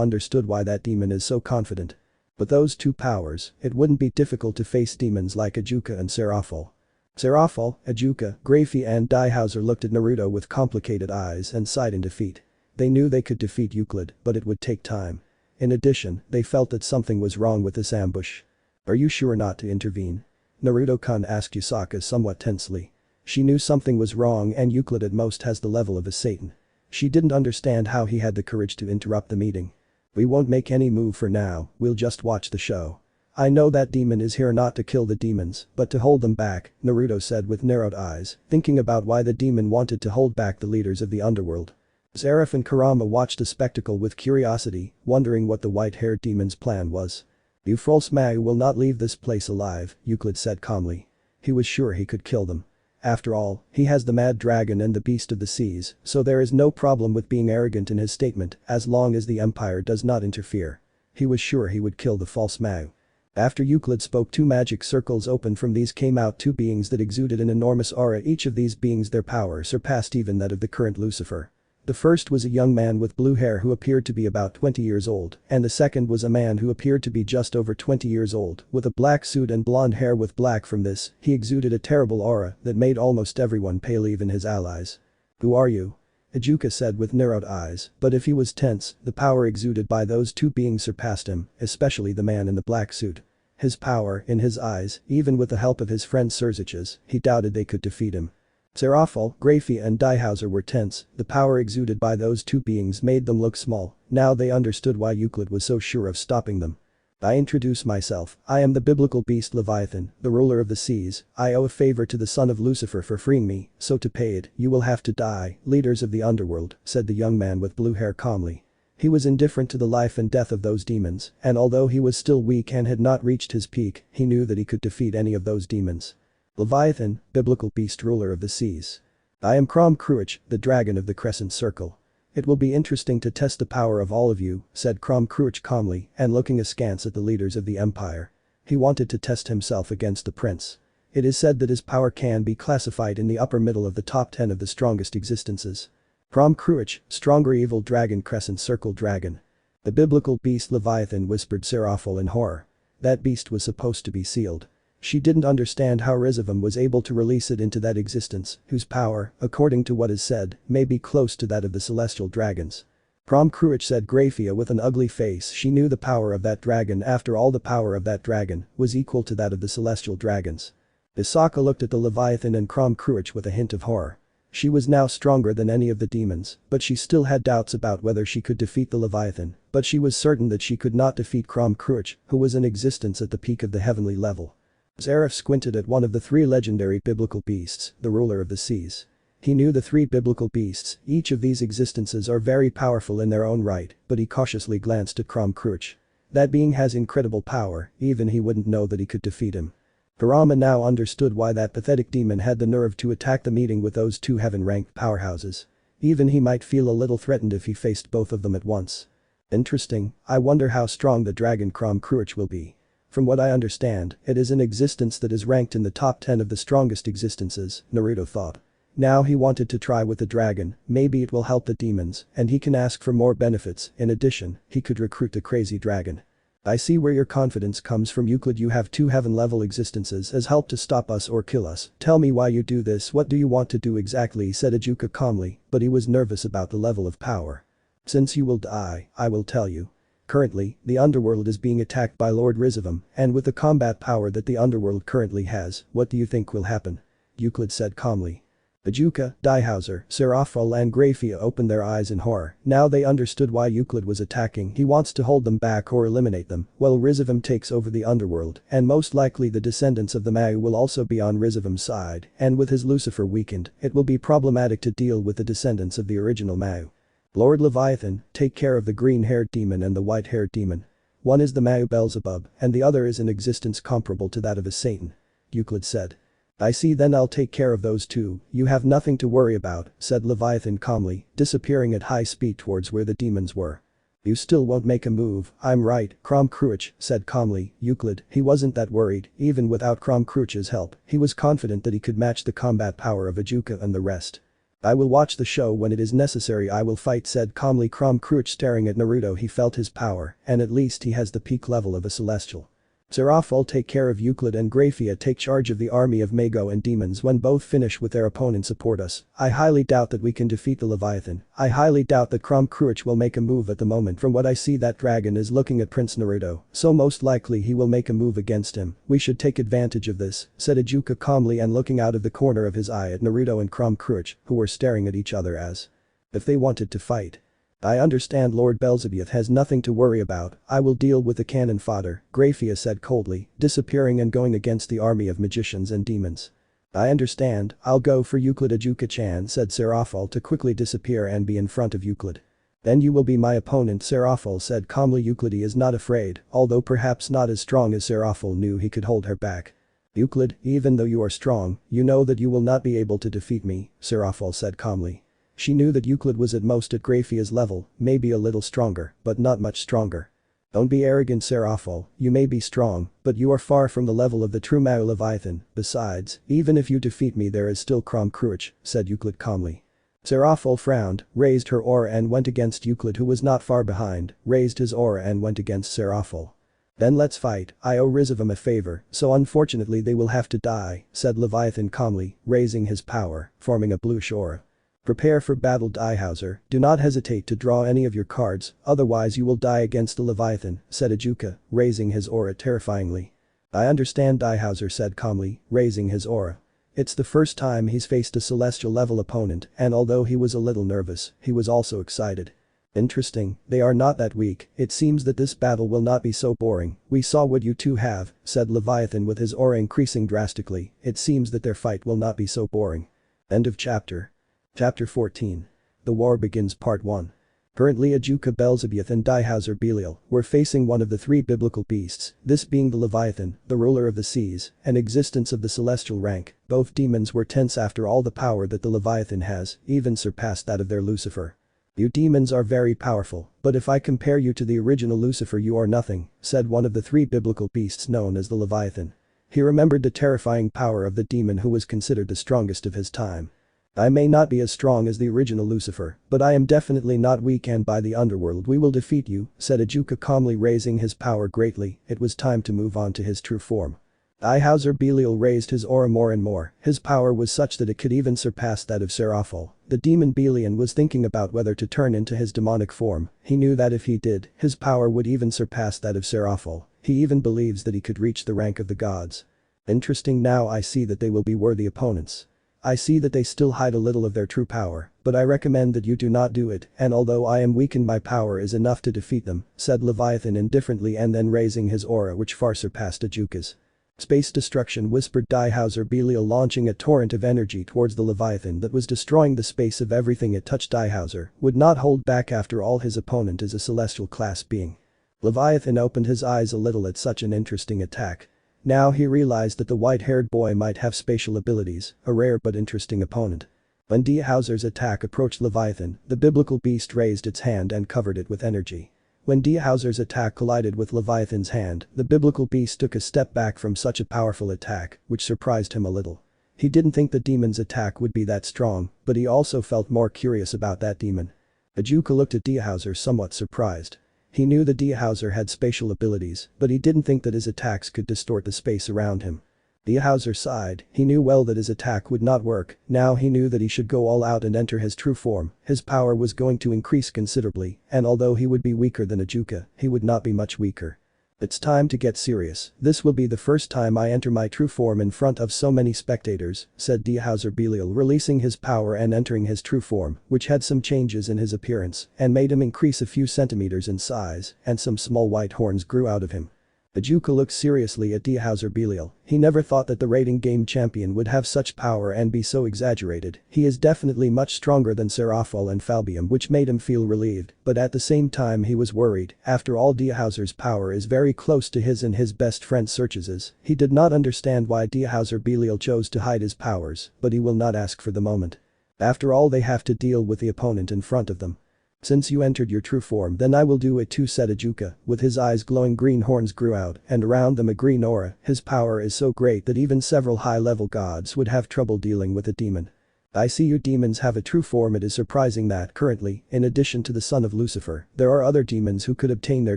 understood why that demon is so confident. With those two powers, it wouldn't be difficult to face demons like Ajuka and Seraphil. Seraphil, Ajuka, Grafia and Daihauser looked at Naruto with complicated eyes and sighed in defeat. They knew they could defeat Euclid, but it would take time. In addition, they felt that something was wrong with this ambush. Are you sure not to intervene? Naruto-kun asked Yasaka somewhat tensely. She knew something was wrong and Euclid at most has the level of a Satan. She didn't understand how he had the courage to interrupt the meeting. We won't make any move for now, we'll just watch the show. I know that demon is here not to kill the demons, but to hold them back, Naruto said with narrowed eyes, thinking about why the demon wanted to hold back the leaders of the underworld. Zeref and Kurama watched the spectacle with curiosity, wondering what the white-haired demon's plan was. You false Mau will not leave this place alive, Euclid said calmly. He was sure he could kill them. After all, he has the mad dragon and the beast of the seas, so there is no problem with being arrogant in his statement as long as the Empire does not interfere. He was sure he would kill the false Mau. After Euclid spoke, two magic circles opened. From these came out two beings that exuded an enormous aura. Each of these beings, their power surpassed even that of the current Lucifer. The first was a young man with blue hair who appeared to be about 20 years old, and the second was a man who appeared to be just over 20 years old, with a black suit and blonde hair with black. From this, he exuded a terrible aura that made almost everyone pale, even his allies. "Who are you?" Ichigo said with narrowed eyes, but if he was tense, the power exuded by those two beings surpassed him, especially the man in the black suit. His power, in his eyes, even with the help of his friend Surzich's, he doubted they could defeat him. Seraphol, Grafia and Diehauser were tense. The power exuded by those two beings made them look small. Now they understood why Euclid was so sure of stopping them. "I introduce myself. I am the biblical beast Leviathan, the ruler of the seas. I owe a favor to the son of Lucifer for freeing me, so to pay it, you will have to die, leaders of the underworld," said the young man with blue hair calmly. He was indifferent to the life and death of those demons, and although he was still weak and had not reached his peak, he knew that he could defeat any of those demons. "Leviathan, biblical beast ruler of the seas. I am Crom Cruach, the dragon of the crescent circle. It will be interesting to test the power of all of you," said Crom Cruach calmly and looking askance at the leaders of the empire. He wanted to test himself against the prince. It is said that his power can be classified in the upper middle of the top 10 of the strongest existences. Crom Cruach, stronger evil dragon crescent circle dragon. "The biblical beast Leviathan," whispered Seraphol in horror. That beast was supposed to be sealed. She didn't understand how Rizavam was able to release it into that existence, whose power, according to what is said, may be close to that of the celestial dragons. "Crom Cruach," said Grafia with an ugly face. She knew the power of that dragon. After all, the power of that dragon was equal to that of the celestial dragons. Yasaka looked at the Leviathan and Crom Cruach with a hint of horror. She was now stronger than any of the demons, but she still had doubts about whether she could defeat the Leviathan, but she was certain that she could not defeat Crom Cruach, who was in existence at the peak of the heavenly level. Zareth squinted at one of the three legendary biblical beasts, the ruler of the seas. He knew the three biblical beasts. Each of these existences are very powerful in their own right, but he cautiously glanced at Crom Cruach. That being has incredible power, even he wouldn't know that he could defeat him. Kurama now understood why that pathetic demon had the nerve to attack the meeting with those two heaven-ranked powerhouses. Even he might feel a little threatened if he faced both of them at once. "Interesting, I wonder how strong the dragon Crom Cruach will be. From what I understand, it is an existence that is ranked in the top 10 of the strongest existences," Naruto thought. Now he wanted to try with the dragon, maybe it will help the demons, and he can ask for more benefits. In addition, he could recruit the crazy dragon. "I see where your confidence comes from, Euclid. You have two heaven-level existences as help to stop us or kill us. Tell me why you do this. What do you want to do exactly?" said Ichigo calmly, but he was nervous about the level of power. "Since you will die, I will tell you. Currently, the underworld is being attacked by Lord Rizavam, and with the combat power that the underworld currently has, what do you think will happen?" Euclid said calmly. Ichigo, Diehauser, Seraphol and Grafia opened their eyes in horror. Now they understood why Euclid was attacking. He wants to hold them back or eliminate them, while Rizavam takes over the underworld, and most likely the descendants of the Mau will also be on Rizavam's side, and with his Lucifer weakened, it will be problematic to deal with the descendants of the original Mau. "Lord Leviathan, take care of the green-haired demon and the white-haired demon. One is the Mau Beelzebub, and the other is an existence comparable to that of a Satan," Euclid said. "I see, then I'll take care of those two. You have nothing to worry about," said Leviathan calmly, disappearing at high speed towards where the demons were. "You still won't make a move." "I'm right," Crom Cruach said calmly. Euclid, he wasn't that worried. Even without Crom Cruach's help, he was confident that he could match the combat power of Ichigo and the rest. "I will watch the show. When it is necessary I will fight," said calmly Crom Cruach. Staring at Naruto, he felt his power, and at least he has the peak level of a celestial. "Seraphol, take care of Euclid and Grafia. Take charge of the army of Mago and demons. When both finish with their opponent, support us. I highly doubt that we can defeat the Leviathan. I highly doubt that Crom Cruach will make a move at the moment. From what I see, that dragon is looking at Prince Naruto, so most likely he will make a move against him. We should take advantage of this," said Ichigo calmly and looking out of the corner of his eye at Naruto and Crom Cruach, who were staring at each other as if they wanted to fight. "I understand. Lord Beelzebub has nothing to worry about. I will deal with the cannon fodder," Grafia said coldly, disappearing and going against the army of magicians and demons. "I understand, I'll go for Euclid." Ichigo-chan, said Seraphol, to quickly disappear and be in front of Euclid. "Then you will be my opponent," Seraphol said calmly. Euclid is not afraid, although perhaps not as strong as Seraphol knew he could hold her back. "Euclid, even though you are strong, you know that you will not be able to defeat me," Seraphol said calmly. She knew that Euclid was at most at Grafia's level, maybe a little stronger, but not much stronger. Don't be arrogant, Seraphol, you may be strong, but you are far from the level of the true Mao Leviathan. Besides, even if you defeat me there is still Crom Cruach, said Euclid calmly. Seraphol frowned, raised her aura and went against Euclid who was not far behind, raised his aura and went against Seraphol. Then let's fight, I owe Rizavam a favor, so unfortunately they will have to die, said Leviathan calmly, raising his power, forming a bluish aura. Prepare for battle, Dihauser, do not hesitate to draw any of your cards, otherwise you will die against the Leviathan, said Ajuka, raising his aura terrifyingly. I understand, Dihauser said calmly, raising his aura. It's the first time he's faced a celestial level opponent and although he was a little nervous, he was also excited. Interesting, they are not that weak, it seems that this battle will not be so boring, we saw what you two have, said Leviathan with his aura increasing drastically, it seems that their fight will not be so boring. End of chapter. Chapter 14. The War Begins Part 1. Currently Ajuka Belzebuth and Dihauser Belial were facing one of the three biblical beasts, this being the Leviathan, the ruler of the seas, an existence of the celestial rank. Both demons were tense after all the power that the Leviathan has, even surpassed that of their Lucifer. You demons are very powerful, but if I compare you to the original Lucifer you are nothing, said one of the three biblical beasts known as the Leviathan. He remembered the terrifying power of the demon who was considered the strongest of his time. I may not be as strong as the original Lucifer, but I am definitely not weak and by the underworld we will defeat you, said Ajuka calmly raising his power greatly, it was time to move on to his true form. Dihauser Belial raised his aura more and more, his power was such that it could even surpass that of Seraphol. The demon Belian was thinking about whether to turn into his demonic form, he knew that if he did, his power would even surpass that of Seraphol, he even believes that he could reach the rank of the gods. Interesting, now I see that they will be worthy opponents. I see that they still hide a little of their true power, but I recommend that you do not do it, and although I am weakened my power is enough to defeat them, said Leviathan indifferently and then raising his aura which far surpassed Ajuka's. Space destruction, whispered Dihauser Belial, launching a torrent of energy towards the Leviathan that was destroying the space of everything it touched. Dihauser would not hold back after all his opponent is a celestial class being. Leviathan opened his eyes a little at such an interesting attack. Now he realized that the white-haired boy might have spatial abilities, a rare but interesting opponent. When Dihauser's attack approached Leviathan, the biblical beast raised its hand and covered it with energy. When Dihauser's attack collided with Leviathan's hand, the biblical beast took a step back from such a powerful attack, which surprised him a little. He didn't think the demon's attack would be that strong, but he also felt more curious about that demon. Ajuka looked at Dihauser somewhat surprised. He knew that Dihauser had spatial abilities, but he didn't think that his attacks could distort the space around him. Dihauser sighed, he knew well that his attack would not work, now he knew that he should go all out and enter his true form, his power was going to increase considerably, and although he would be weaker than Ajuka, he would not be much weaker. It's time to get serious, this will be the first time I enter my true form in front of so many spectators, said Dihauser Belial, releasing his power and entering his true form, which had some changes in his appearance and made him increase a few centimeters in size, and some small white horns grew out of him. Ajuka looked seriously at Dihauser Belial, he never thought that the rating game champion would have such power and be so exaggerated, he is definitely much stronger than Seraphol and Falbium, which made him feel relieved, but at the same time he was worried, after all Dihauser's power is very close to his and his best friend Searches's, he did not understand why Dihauser Belial chose to hide his powers, but he will not ask for the moment. After all they have to deal with the opponent in front of them. Since you entered your true form then I will do it too, said Ajuka, with his eyes glowing green horns grew out and around them a green aura, his power is so great that even several high-level gods would have trouble dealing with a demon. I see you demons have a true form. It is surprising that currently, in addition to the son of Lucifer, there are other demons who could obtain their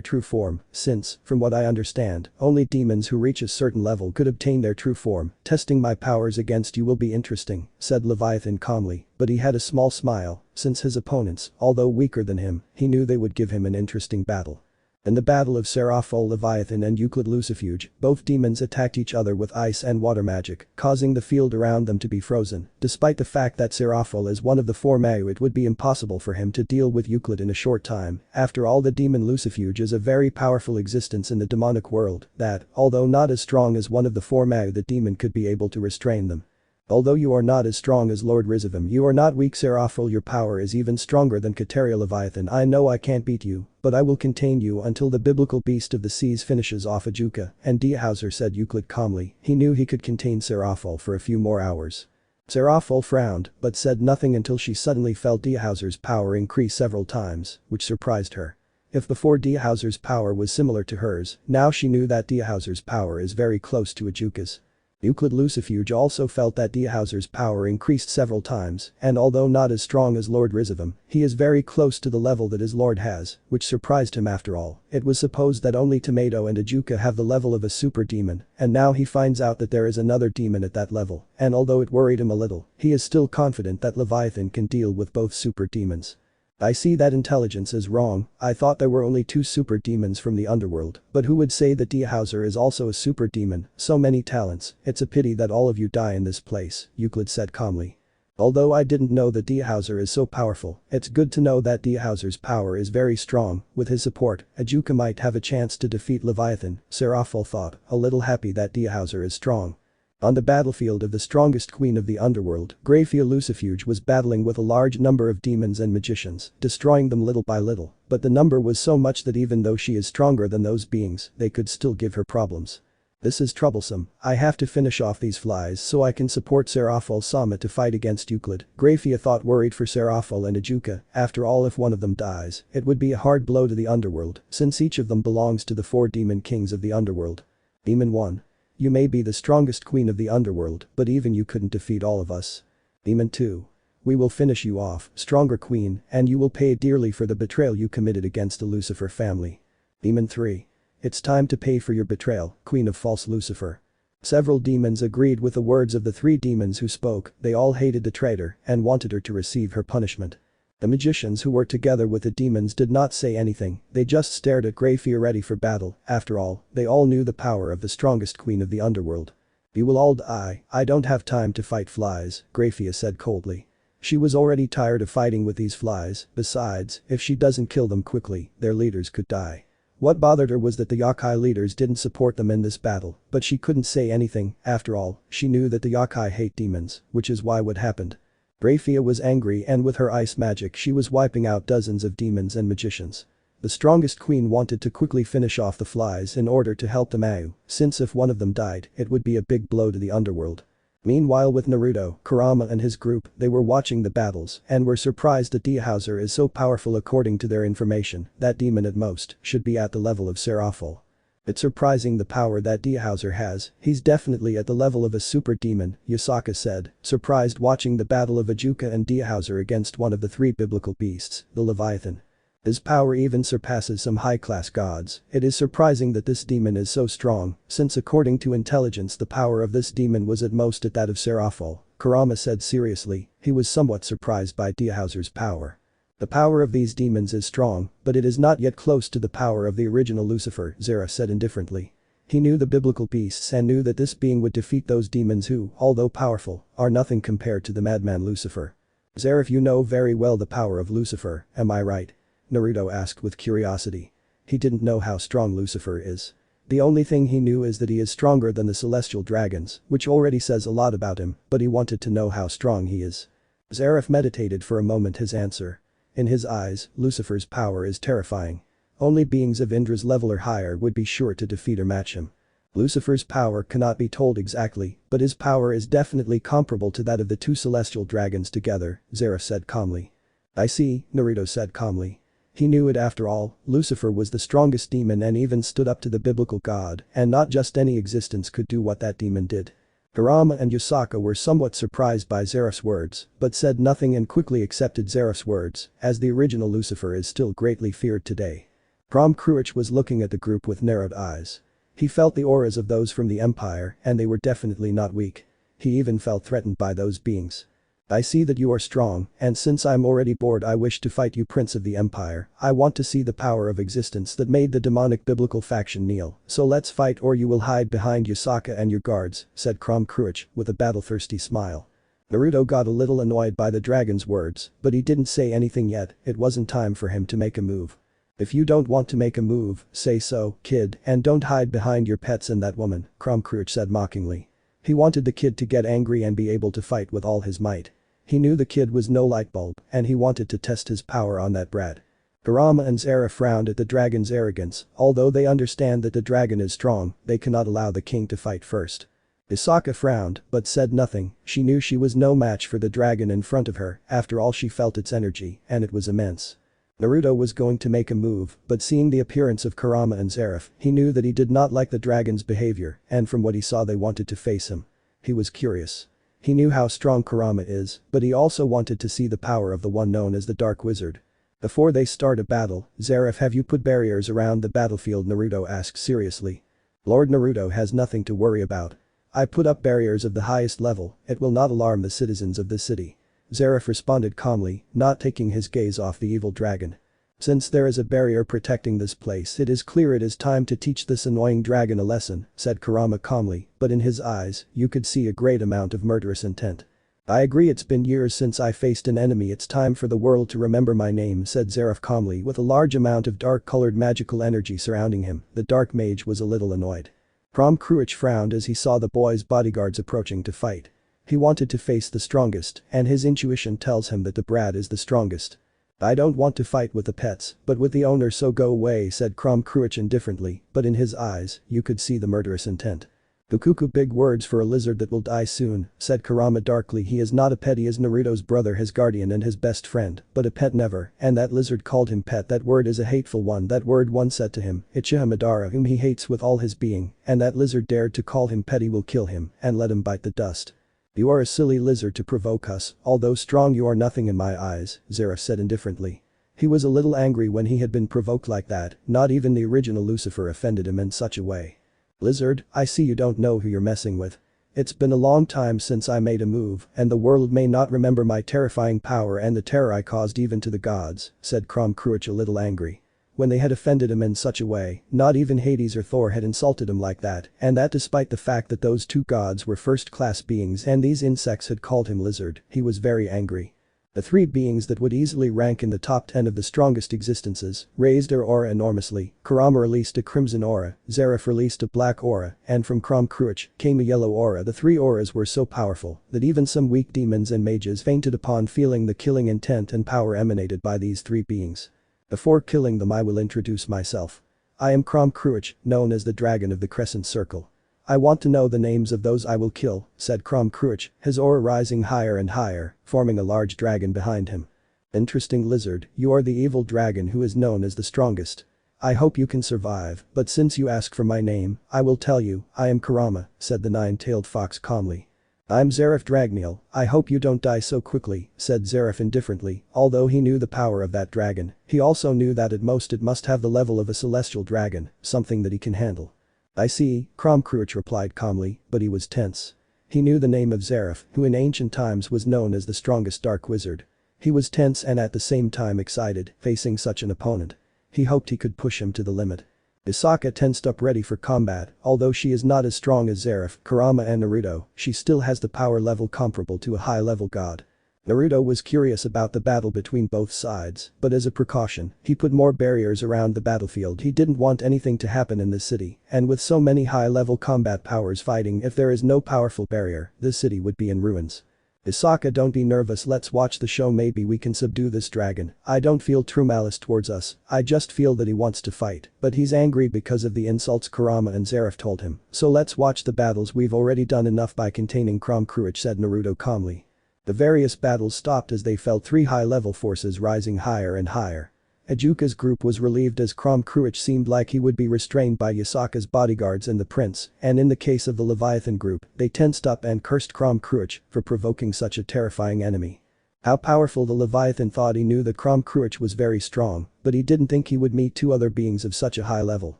true form, since, from what I understand, only demons who reach a certain level could obtain their true form. Testing my powers against you will be interesting, said Leviathan calmly, but he had a small smile, since his opponents, although weaker than him, he knew they would give him an interesting battle. In the battle of Seraphol Leviathan and Euclid Lucifuge, both demons attacked each other with ice and water magic, causing the field around them to be frozen. Despite the fact that Seraphol is one of the four Mau, it would be impossible for him to deal with Euclid in a short time. After all, the demon Lucifuge is a very powerful existence in the demonic world that, although not as strong as one of the four Mau, the demon could be able to restrain them. Although you are not as strong as Lord Rizavam, you are not weak, Seraphol. Your power is even stronger than Kateria Leviathan. I know I can't beat you, but I will contain you until the biblical beast of the seas finishes off Ajuka and Dihauser, said Euclid calmly. He knew he could contain Seraphol for a few more hours. Seraphol frowned, but said nothing until she suddenly felt Dihauser's power increase several times, which surprised her. If before Dihauser's power was similar to hers, now she knew that Dihauser's power is very close to Ijuka's. Euclid Lucifuge also felt that Dihauser's power increased several times, and although not as strong as Lord Rizavum, he is very close to the level that his lord has, which surprised him after all. It was supposed that only Tomato and Ijuka have the level of a super demon, and now he finds out that there is another demon at that level, and although it worried him a little, he is still confident that Leviathan can deal with both super demons. I see that intelligence is wrong. I thought there were only 2 super demons from the underworld, but who would say that Dihauser is also a super demon? So many talents, it's a pity that all of you die in this place, Euclid said calmly. Although I didn't know that Dihauser is so powerful, it's good to know that Dihauser's power is very strong. With his support, Ijuka might have a chance to defeat Leviathan, Seraphil thought, a little happy that Dihauser is strong. On the battlefield of the strongest queen of the underworld, Grafia Lucifuge was battling with a large number of demons and magicians, destroying them little by little, but the number was so much that even though she is stronger than those beings, they could still give her problems. This is troublesome. I have to finish off these flies so I can support Seraphil Sama to fight against Euclid. Grafia thought, worried for Seraphil and Ijuka. After all, if one of them dies, it would be a hard blow to the underworld, since each of them belongs to the 4 demon kings of the underworld. Demon 1. You may be the strongest queen of the underworld, but even you couldn't defeat all of us. Demon 2. We will finish you off, stronger queen, and you will pay dearly for the betrayal you committed against the Lucifer family. Demon 3. It's time to pay for your betrayal, queen of false Lucifer. Several demons agreed with the words of the 3 demons who spoke. They all hated the traitor and wanted her to receive her punishment. The magicians who were together with the demons did not say anything, they just stared at Grafia ready for battle. After all, they all knew the power of the strongest queen of the underworld. You will all die, I don't have time to fight flies, Grafia said coldly. She was already tired of fighting with these flies, besides, if she doesn't kill them quickly, their leaders could die. What bothered her was that the Yokai leaders didn't support them in this battle, but she couldn't say anything. After all, she knew that the Yokai hate demons, which is why what happened. Grafia was angry, and with her ice magic she was wiping out dozens of demons and magicians. The strongest queen wanted to quickly finish off the flies in order to help the Mau, since if one of them died, it would be a big blow to the underworld. Meanwhile, with Naruto, Kurama and his group, they were watching the battles and were surprised that Dihauser is so powerful. According to their information, that demon at most should be at the level of Seraphil. It's surprising the power that Dihauser has, he's definitely at the level of a super demon, Yasaka said, surprised watching the battle of Ijuka and Dihauser against one of the 3 biblical beasts, the Leviathan. His power even surpasses some high-class gods. It is surprising that this demon is so strong, since according to intelligence the power of this demon was at most at that of Seraphil, Kurama said seriously. He was somewhat surprised by Dihauser's power. The power of these demons is strong, but it is not yet close to the power of the original Lucifer, Zera said indifferently. He knew the biblical beasts and knew that this being would defeat those demons who, although powerful, are nothing compared to the madman Lucifer. Zeref, you know very well the power of Lucifer, am I right? Naruto asked with curiosity. He didn't know how strong Lucifer is. The only thing he knew is that he is stronger than the celestial dragons, which already says a lot about him, but he wanted to know how strong he is. Zeref meditated for a moment his answer. In his eyes, Lucifer's power is terrifying. Only beings of Indra's level or higher would be sure to defeat or match him. Lucifer's power cannot be told exactly, but his power is definitely comparable to that of the 2 celestial dragons together, Zeref said calmly. I see, Naruto said calmly. He knew it after all, Lucifer was the strongest demon and even stood up to the biblical god, and not just any existence could do what that demon did. Kurama and Yasaka were somewhat surprised by Zeref's words, but said nothing and quickly accepted Zeref's words, as the original Lucifer is still greatly feared today. Prom Cruich was looking at the group with narrowed eyes. He felt the auras of those from the Empire, and they were definitely not weak. He even felt threatened by those beings. I see that you are strong, and since I'm already bored I wish to fight you, Prince of the Empire. I want to see the power of existence that made the demonic biblical faction kneel, so let's fight or you will hide behind Yasaka and your guards, said Prom Cruich with a battle-thirsty smile. Naruto got a little annoyed by the dragon's words, but he didn't say anything yet. It wasn't time for him to make a move. If you don't want to make a move, say so, kid, and don't hide behind your pets and that woman, Prom Cruich said mockingly. He wanted the kid to get angry and be able to fight with all his might. He knew the kid was no light bulb, and he wanted to test his power on that brat. Kurama and Zera frowned at the dragon's arrogance. Although they understand that the dragon is strong, they cannot allow the king to fight first. Yasaka frowned, but said nothing. She knew she was no match for the dragon in front of her. After all, she felt its energy, and it was immense. Naruto was going to make a move, but seeing the appearance of Kurama and Zeref, he knew that he did not like the dragon's behavior, and from what he saw they wanted to face him. He was curious. He knew how strong Kurama is, but he also wanted to see the power of the one known as the Dark Wizard. Before they start a battle, Zeref, have you put barriers around the battlefield? Naruto asked seriously. Lord Naruto has nothing to worry about. I put up barriers of the highest level, it will not alarm the citizens of this city. Zeref responded calmly, not taking his gaze off the evil dragon. Since there is a barrier protecting this place, it is clear it is time to teach this annoying dragon a lesson, said Kurama calmly, but in his eyes, you could see a great amount of murderous intent. I agree, it's been years since I faced an enemy, it's time for the world to remember my name, said Zeref calmly with a large amount of dark-colored magical energy surrounding him. The dark mage was a little annoyed. Kruich frowned as he saw the boy's bodyguards approaching to fight. He wanted to face the strongest, and his intuition tells him that the brat is the strongest. I don't want to fight with the pets, but with the owner, so go away, said Kruich indifferently, but in his eyes, you could see the murderous intent. Bukuku, big words for a lizard that will die soon, said Kurama darkly. He is not a pet, he is Naruto's brother, his guardian and his best friend, but a pet never, and that lizard called him pet. That word is a hateful one. That word one said to him, Uchiha Madara, whom he hates with all his being, and that lizard dared to call him pet. He will kill him, and let him bite the dust. You are a silly lizard to provoke us, although strong you are nothing in my eyes, Zeref said indifferently. He was a little angry when he had been provoked like that, not even the original Lucifer offended him in such a way. Lizard, I see you don't know who you're messing with. It's been a long time since I made a move, and the world may not remember my terrifying power and the terror I caused even to the gods, said Kruich a little angry. When they had offended him in such a way, not even Hades or Thor had insulted him like that, and that despite the fact that those two gods were first-class beings and these insects had called him lizard, he was very angry. The three beings that would easily rank in the top 10 of the strongest existences raised their aura enormously. Kurama released a crimson aura, Zeref released a black aura, and from Kruich came a yellow aura. The three auras were so powerful that even some weak demons and mages fainted upon feeling the killing intent and power emanated by these three beings. Before killing them, I will introduce myself. I am Kruich, known as the Dragon of the Crescent Circle. I want to know the names of those I will kill, said Kruich, his aura rising higher and higher, forming a large dragon behind him. Interesting lizard, you are the evil dragon who is known as the strongest. I hope you can survive, but since you ask for my name, I will tell you, I am Kurama, said the nine-tailed fox calmly. I'm Zeref Dragneel, I hope you don't die so quickly, said Zeref indifferently. Although he knew the power of that dragon, he also knew that at most it must have the level of a celestial dragon, something that he can handle. I see, Kruich replied calmly, but he was tense. He knew the name of Zeref, who in ancient times was known as the strongest dark wizard. He was tense and at the same time excited, facing such an opponent. He hoped he could push him to the limit. Yasaka tensed up ready for combat. Although she is not as strong as Zeref, Kurama and Naruto, she still has the power level comparable to a high-level god. Naruto was curious about the battle between both sides, but as a precaution, he put more barriers around the battlefield. He didn't want anything to happen in the city, and with so many high-level combat powers fighting, if there is no powerful barrier, this city would be in ruins. Yasaka, don't be nervous, let's watch the show, maybe we can subdue this dragon. I don't feel true malice towards us, I just feel that he wants to fight, but he's angry because of the insults Kurama and Zeref told him, so let's watch the battles. We've already done enough by containing Kruich, said Naruto calmly. The various battles stopped as they felt three high-level forces rising higher and higher. Ichigo's group was relieved as Kruich seemed like he would be restrained by Yasaka's bodyguards and the prince, and in the case of the Leviathan group, they tensed up and cursed Kruich for provoking such a terrifying enemy. How powerful the Leviathan thought. He knew that Kruich was very strong, but he didn't think he would meet two other beings of such a high level,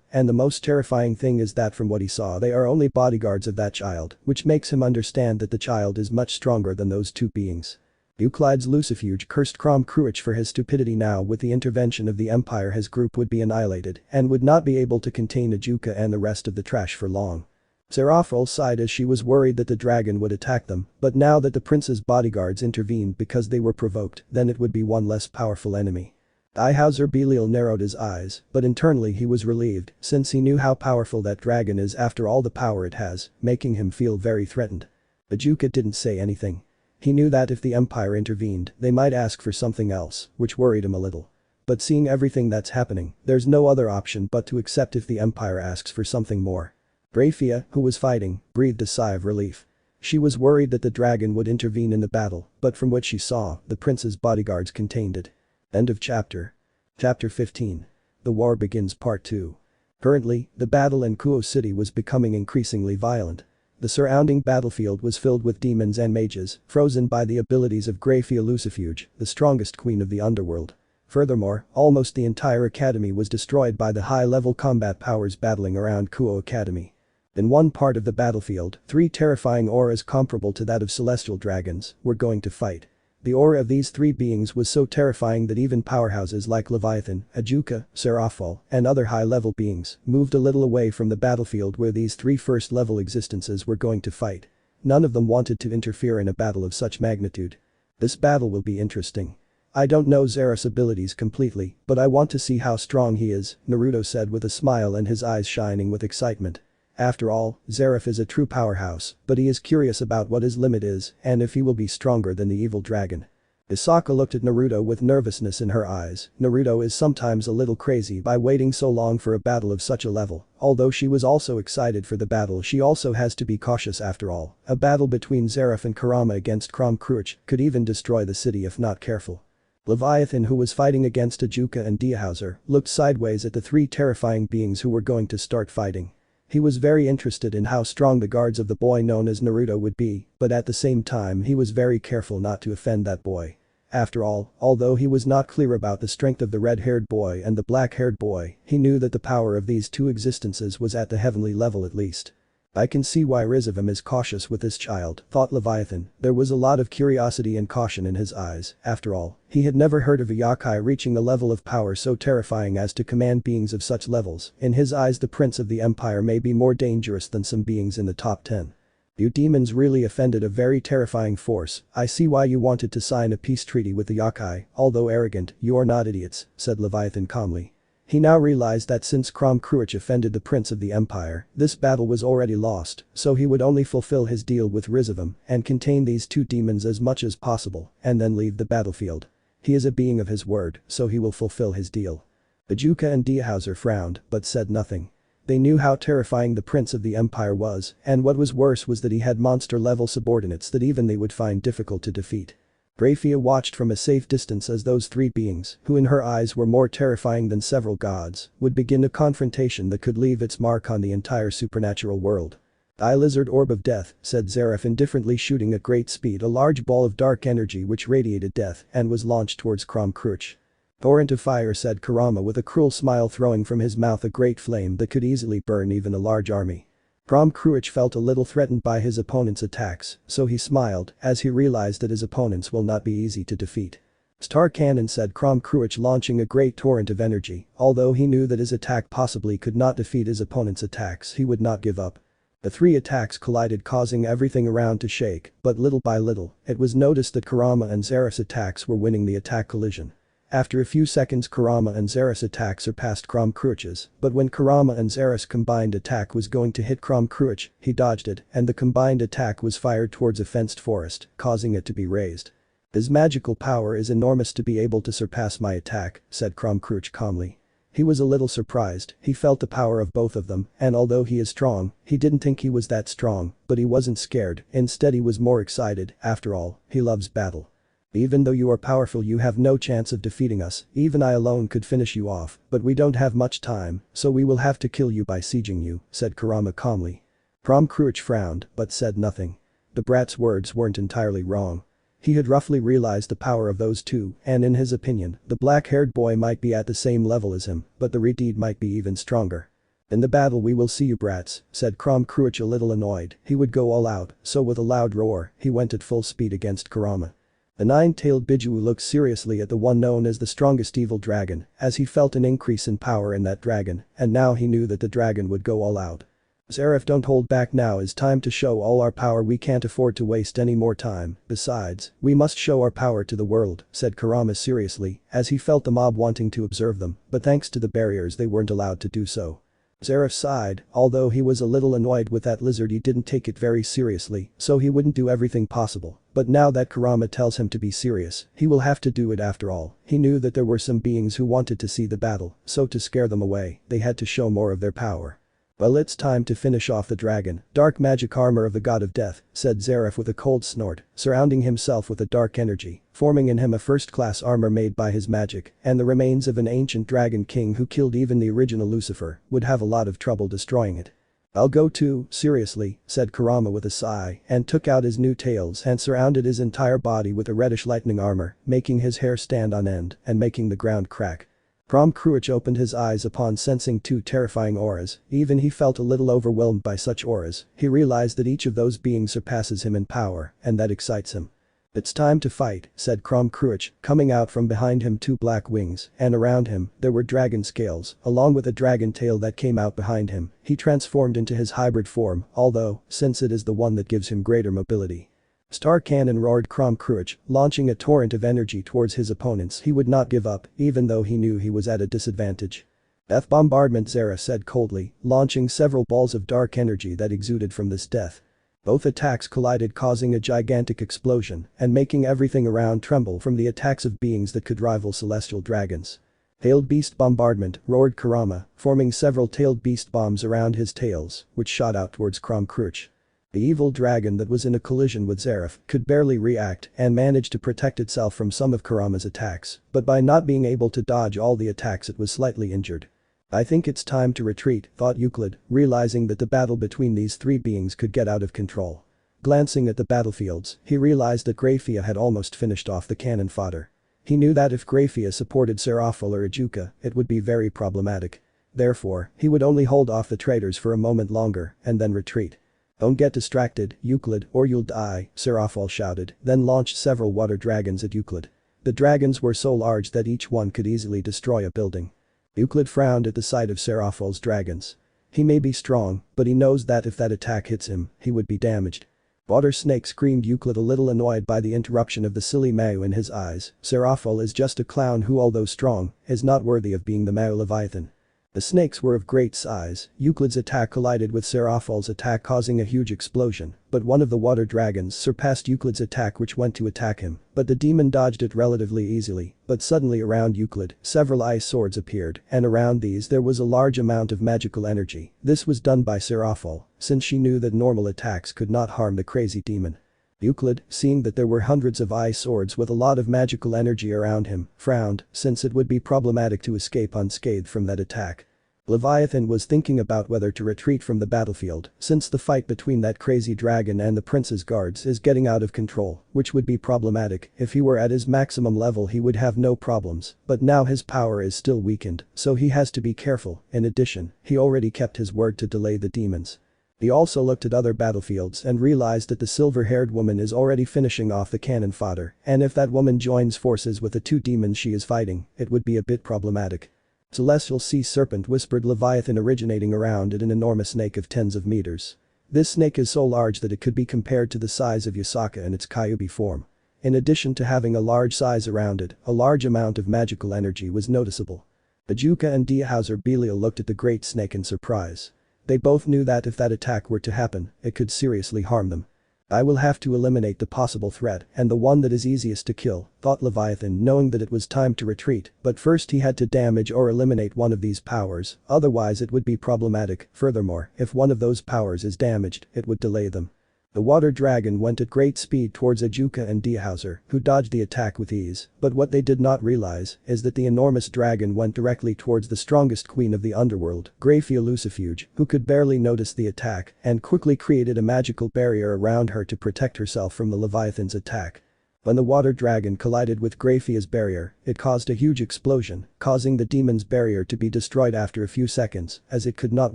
and the most terrifying thing is that from what he saw they are only bodyguards of that child, which makes him understand that the child is much stronger than those two beings. Euclid's Lucifuge cursed Kruich for his stupidity. Now with the intervention of the Empire his group would be annihilated and would not be able to contain Ichigo and the rest of the trash for long. Seraphil sighed as she was worried that the dragon would attack them, but now that the prince's bodyguards intervened because they were provoked, then it would be one less powerful enemy. Ihauser Belial narrowed his eyes, but internally he was relieved since he knew how powerful that dragon is after all the power it has, making him feel very threatened. Ichigo didn't say anything. He knew that if the Empire intervened, they might ask for something else, which worried him a little. But seeing everything that's happening, there's no other option but to accept if the Empire asks for something more. Raphia, who was fighting, breathed a sigh of relief. She was worried that the dragon would intervene in the battle, but from what she saw, the prince's bodyguards contained it. End of chapter. Chapter 15. The War Begins Part 2. Currently, the battle in Kuo City was becoming increasingly violent. The surrounding battlefield was filled with demons and mages, frozen by the abilities of Grafia Lucifuge, the strongest queen of the underworld. Furthermore, almost the entire academy was destroyed by the high-level combat powers battling around Kuo Academy. In one part of the battlefield, 3 terrifying auras comparable to that of celestial dragons were going to fight. The aura of these 3 beings was so terrifying that even powerhouses like Leviathan, Ajuka, Seraphol, and other high-level beings moved a little away from the battlefield where these 3 first-level existences were going to fight. None of them wanted to interfere in a battle of such magnitude. This battle will be interesting. I don't know Zeref's abilities completely, but I want to see how strong he is, Naruto said with a smile and his eyes shining with excitement. After all, Zeref is a true powerhouse, but he is curious about what his limit is and if he will be stronger than the evil dragon. Yasaka looked at Naruto with nervousness in her eyes. Naruto is sometimes a little crazy by waiting so long for a battle of such a level. Although she was also excited for the battle, she also has to be cautious after all. A battle between Zeref and Kurama against Kruch could even destroy the city if not careful. Leviathan, who was fighting against Ajuka and Diahauser, looked sideways at the 3 terrifying beings who were going to start fighting. He was very interested in how strong the guards of the boy known as Naruto would be, but at the same time he was very careful not to offend that boy. After all, although he was not clear about the strength of the red-haired boy and the black-haired boy, he knew that the power of these 2 existences was at the heavenly level at least. I can see why Rizavim is cautious with this child, thought Leviathan. There was a lot of curiosity and caution in his eyes. After all, he had never heard of a yokai reaching a level of power so terrifying as to command beings of such levels. In his eyes, the prince of the empire may be more dangerous than some beings in the top 10. You demons really offended a very terrifying force. I see why you wanted to sign a peace treaty with the yokai. Although arrogant, you are not idiots, said Leviathan calmly. He now realized that since Kruch offended the prince of the empire, this battle was already lost, so he would only fulfill his deal with Rizavim and contain these 2 demons as much as possible and then leave the battlefield. He is a being of his word, so he will fulfill his deal. Ajuka and Diahauser frowned but said nothing. They knew how terrifying the prince of the empire was, and what was worse was that he had monster-level subordinates that even they would find difficult to defeat. Grafia watched from a safe distance as those 3 beings, who in her eyes were more terrifying than several gods, would begin a confrontation that could leave its mark on the entire supernatural world. "I lizard orb of death," said Zeref, indifferently shooting at great speed a large ball of dark energy which radiated death and was launched towards Kruch. "Torrent of fire," said Kurama with a cruel smile, throwing from his mouth a great flame that could easily burn even a large army. Kruch felt a little threatened by his opponent's attacks, so he smiled as he realized that his opponents will not be easy to defeat. "Star Cannon," said Kruch, launching a great torrent of energy. Although he knew that his attack possibly could not defeat his opponent's attacks, he would not give up. The 3 attacks collided, causing everything around to shake, but little by little, it was noticed that Kurama and Zeref's attacks were winning the attack collision. After a few seconds, Kurama and Zeref's attack surpassed Kruch's, but when Kurama and Zeref's combined attack was going to hit Kruch, he dodged it and the combined attack was fired towards a fenced forest, causing it to be razed. "His magical power is enormous to be able to surpass my attack," said Kruch calmly. He was a little surprised. He felt the power of both of them, and although he is strong, he didn't think he was that strong, but he wasn't scared. Instead, he was more excited. After all, he loves battle. "Even though you are powerful, you have no chance of defeating us. Even I alone could finish you off, but we don't have much time, so we will have to kill you by sieging you," said Kurama calmly. Kruch frowned but said nothing. The brat's words weren't entirely wrong. He had roughly realized the power of those 2, and in his opinion, the black-haired boy might be at the same level as him, but the Redeed might be even stronger. "In the battle we will see you brats," said Kruch a little annoyed. He would go all out, so with a loud roar, he went at full speed against Kurama. The 9-tailed Bijuu looked seriously at the one known as the strongest evil dragon, as he felt an increase in power in that dragon, and now he knew that the dragon would go all out. "Zeref, don't hold back, now is time to show all our power. We can't afford to waste any more time. Besides, we must show our power to the world," said Kurama seriously, as he felt the mob wanting to observe them, but thanks to the barriers they weren't allowed to do so. Zeref sighed. Although he was a little annoyed with that lizard, he didn't take it very seriously, so he wouldn't do everything possible. But now that Kurama tells him to be serious, he will have to do it after all. He knew that there were some beings who wanted to see the battle, so to scare them away, they had to show more of their power. Well, it's time to finish off the dragon. Dark magic armor of the god of death, said Zeref with a cold snort, surrounding himself with a dark energy, forming in him a first-class armor made by his magic, and the remains of an ancient dragon king who killed even the original Lucifer would have a lot of trouble destroying it. I'll go too, seriously, said Kurama with a sigh, and took out his new tails and surrounded his entire body with a reddish lightning armor, making his hair stand on end and making the ground crack. Kruich opened his eyes upon sensing two terrifying auras, even he felt a little overwhelmed by such auras, he realized that each of those beings surpasses him in power, and that excites him. It's time to fight, said Kruich, coming out from behind him two black wings, and around him, there were dragon scales, along with a dragon tail that came out behind him, he transformed into his hybrid form, although, since it is the one that gives him greater mobility. Star Cannon, roared Kruich, launching a torrent of energy towards his opponents. He would not give up, even though he knew he was at a disadvantage. Death Bombardment, Zera said coldly, launching several balls of dark energy that exuded from this death. Both attacks collided, causing a gigantic explosion and making everything around tremble from the attacks of beings that could rival celestial dragons. Tailed Beast Bombardment, roared Kurama, forming several tailed beast bombs around his tails, which shot out towards Kruich. The evil dragon that was in a collision with Zeref could barely react and managed to protect itself from some of Kurama's attacks, but by not being able to dodge all the attacks it was slightly injured. I think it's time to retreat, thought Euclid, realizing that the battle between these three beings could get out of control. Glancing at the battlefields, he realized that Grafia had almost finished off the cannon fodder. He knew that if Grafia supported Seraphil or Ijuka, it would be very problematic. Therefore, he would only hold off the traitors for a moment longer and then retreat. Don't get distracted, Euclid, or you'll die, Seraphil shouted, then launched several water dragons at Euclid. The dragons were so large that each one could easily destroy a building. Euclid frowned at the sight of Seraphil's dragons. He may be strong, but he knows that if that attack hits him, he would be damaged. Water Snake, screamed Euclid, a little annoyed by the interruption of the silly Mao in his eyes. Seraphil is just a clown who, although strong, is not worthy of being the Mao Leviathan. The snakes were of great size. Euclid's attack collided with Seraphil's attack, causing a huge explosion, but one of the water dragons surpassed Euclid's attack, which went to attack him, but the demon dodged it relatively easily. But suddenly around Euclid, several ice swords appeared, and around these there was a large amount of magical energy. This was done by Seraphil, since she knew that normal attacks could not harm the crazy demon. Euclid, seeing that there were hundreds of ice swords with a lot of magical energy around him, frowned, since it would be problematic to escape unscathed from that attack. Leviathan was thinking about whether to retreat from the battlefield, since the fight between that crazy dragon and the prince's guards is getting out of control, which would be problematic. If he were at his maximum level he would have no problems, but now his power is still weakened, so he has to be careful. In addition, he already kept his word to delay the demons. He also looked at other battlefields and realized that the silver-haired woman is already finishing off the cannon fodder, and if that woman joins forces with the two demons she is fighting, it would be a bit problematic. Celestial Sea Serpent, whispered Leviathan, originating around it, an enormous snake of tens of meters. This snake is so large that it could be compared to the size of Yasaka in its Kyuubi form. In addition to having a large size around it, a large amount of magical energy was noticeable. Ajuka and Diahauser Belial looked at the great snake in surprise. They both knew that if that attack were to happen, it could seriously harm them. I will have to eliminate the possible threat and the one that is easiest to kill, thought Leviathan, knowing that it was time to retreat, but first he had to damage or eliminate one of these powers, otherwise it would be problematic. Furthermore, if one of those powers is damaged, it would delay them. The water dragon went at great speed towards Ajuka and Diahauser, who dodged the attack with ease, but what they did not realize is that the enormous dragon went directly towards the strongest queen of the underworld, Grafia Lucifuge, who could barely notice the attack and quickly created a magical barrier around her to protect herself from the Leviathan's attack. When the water dragon collided with Grafia's barrier, it caused a huge explosion, causing the demon's barrier to be destroyed after a few seconds, as it could not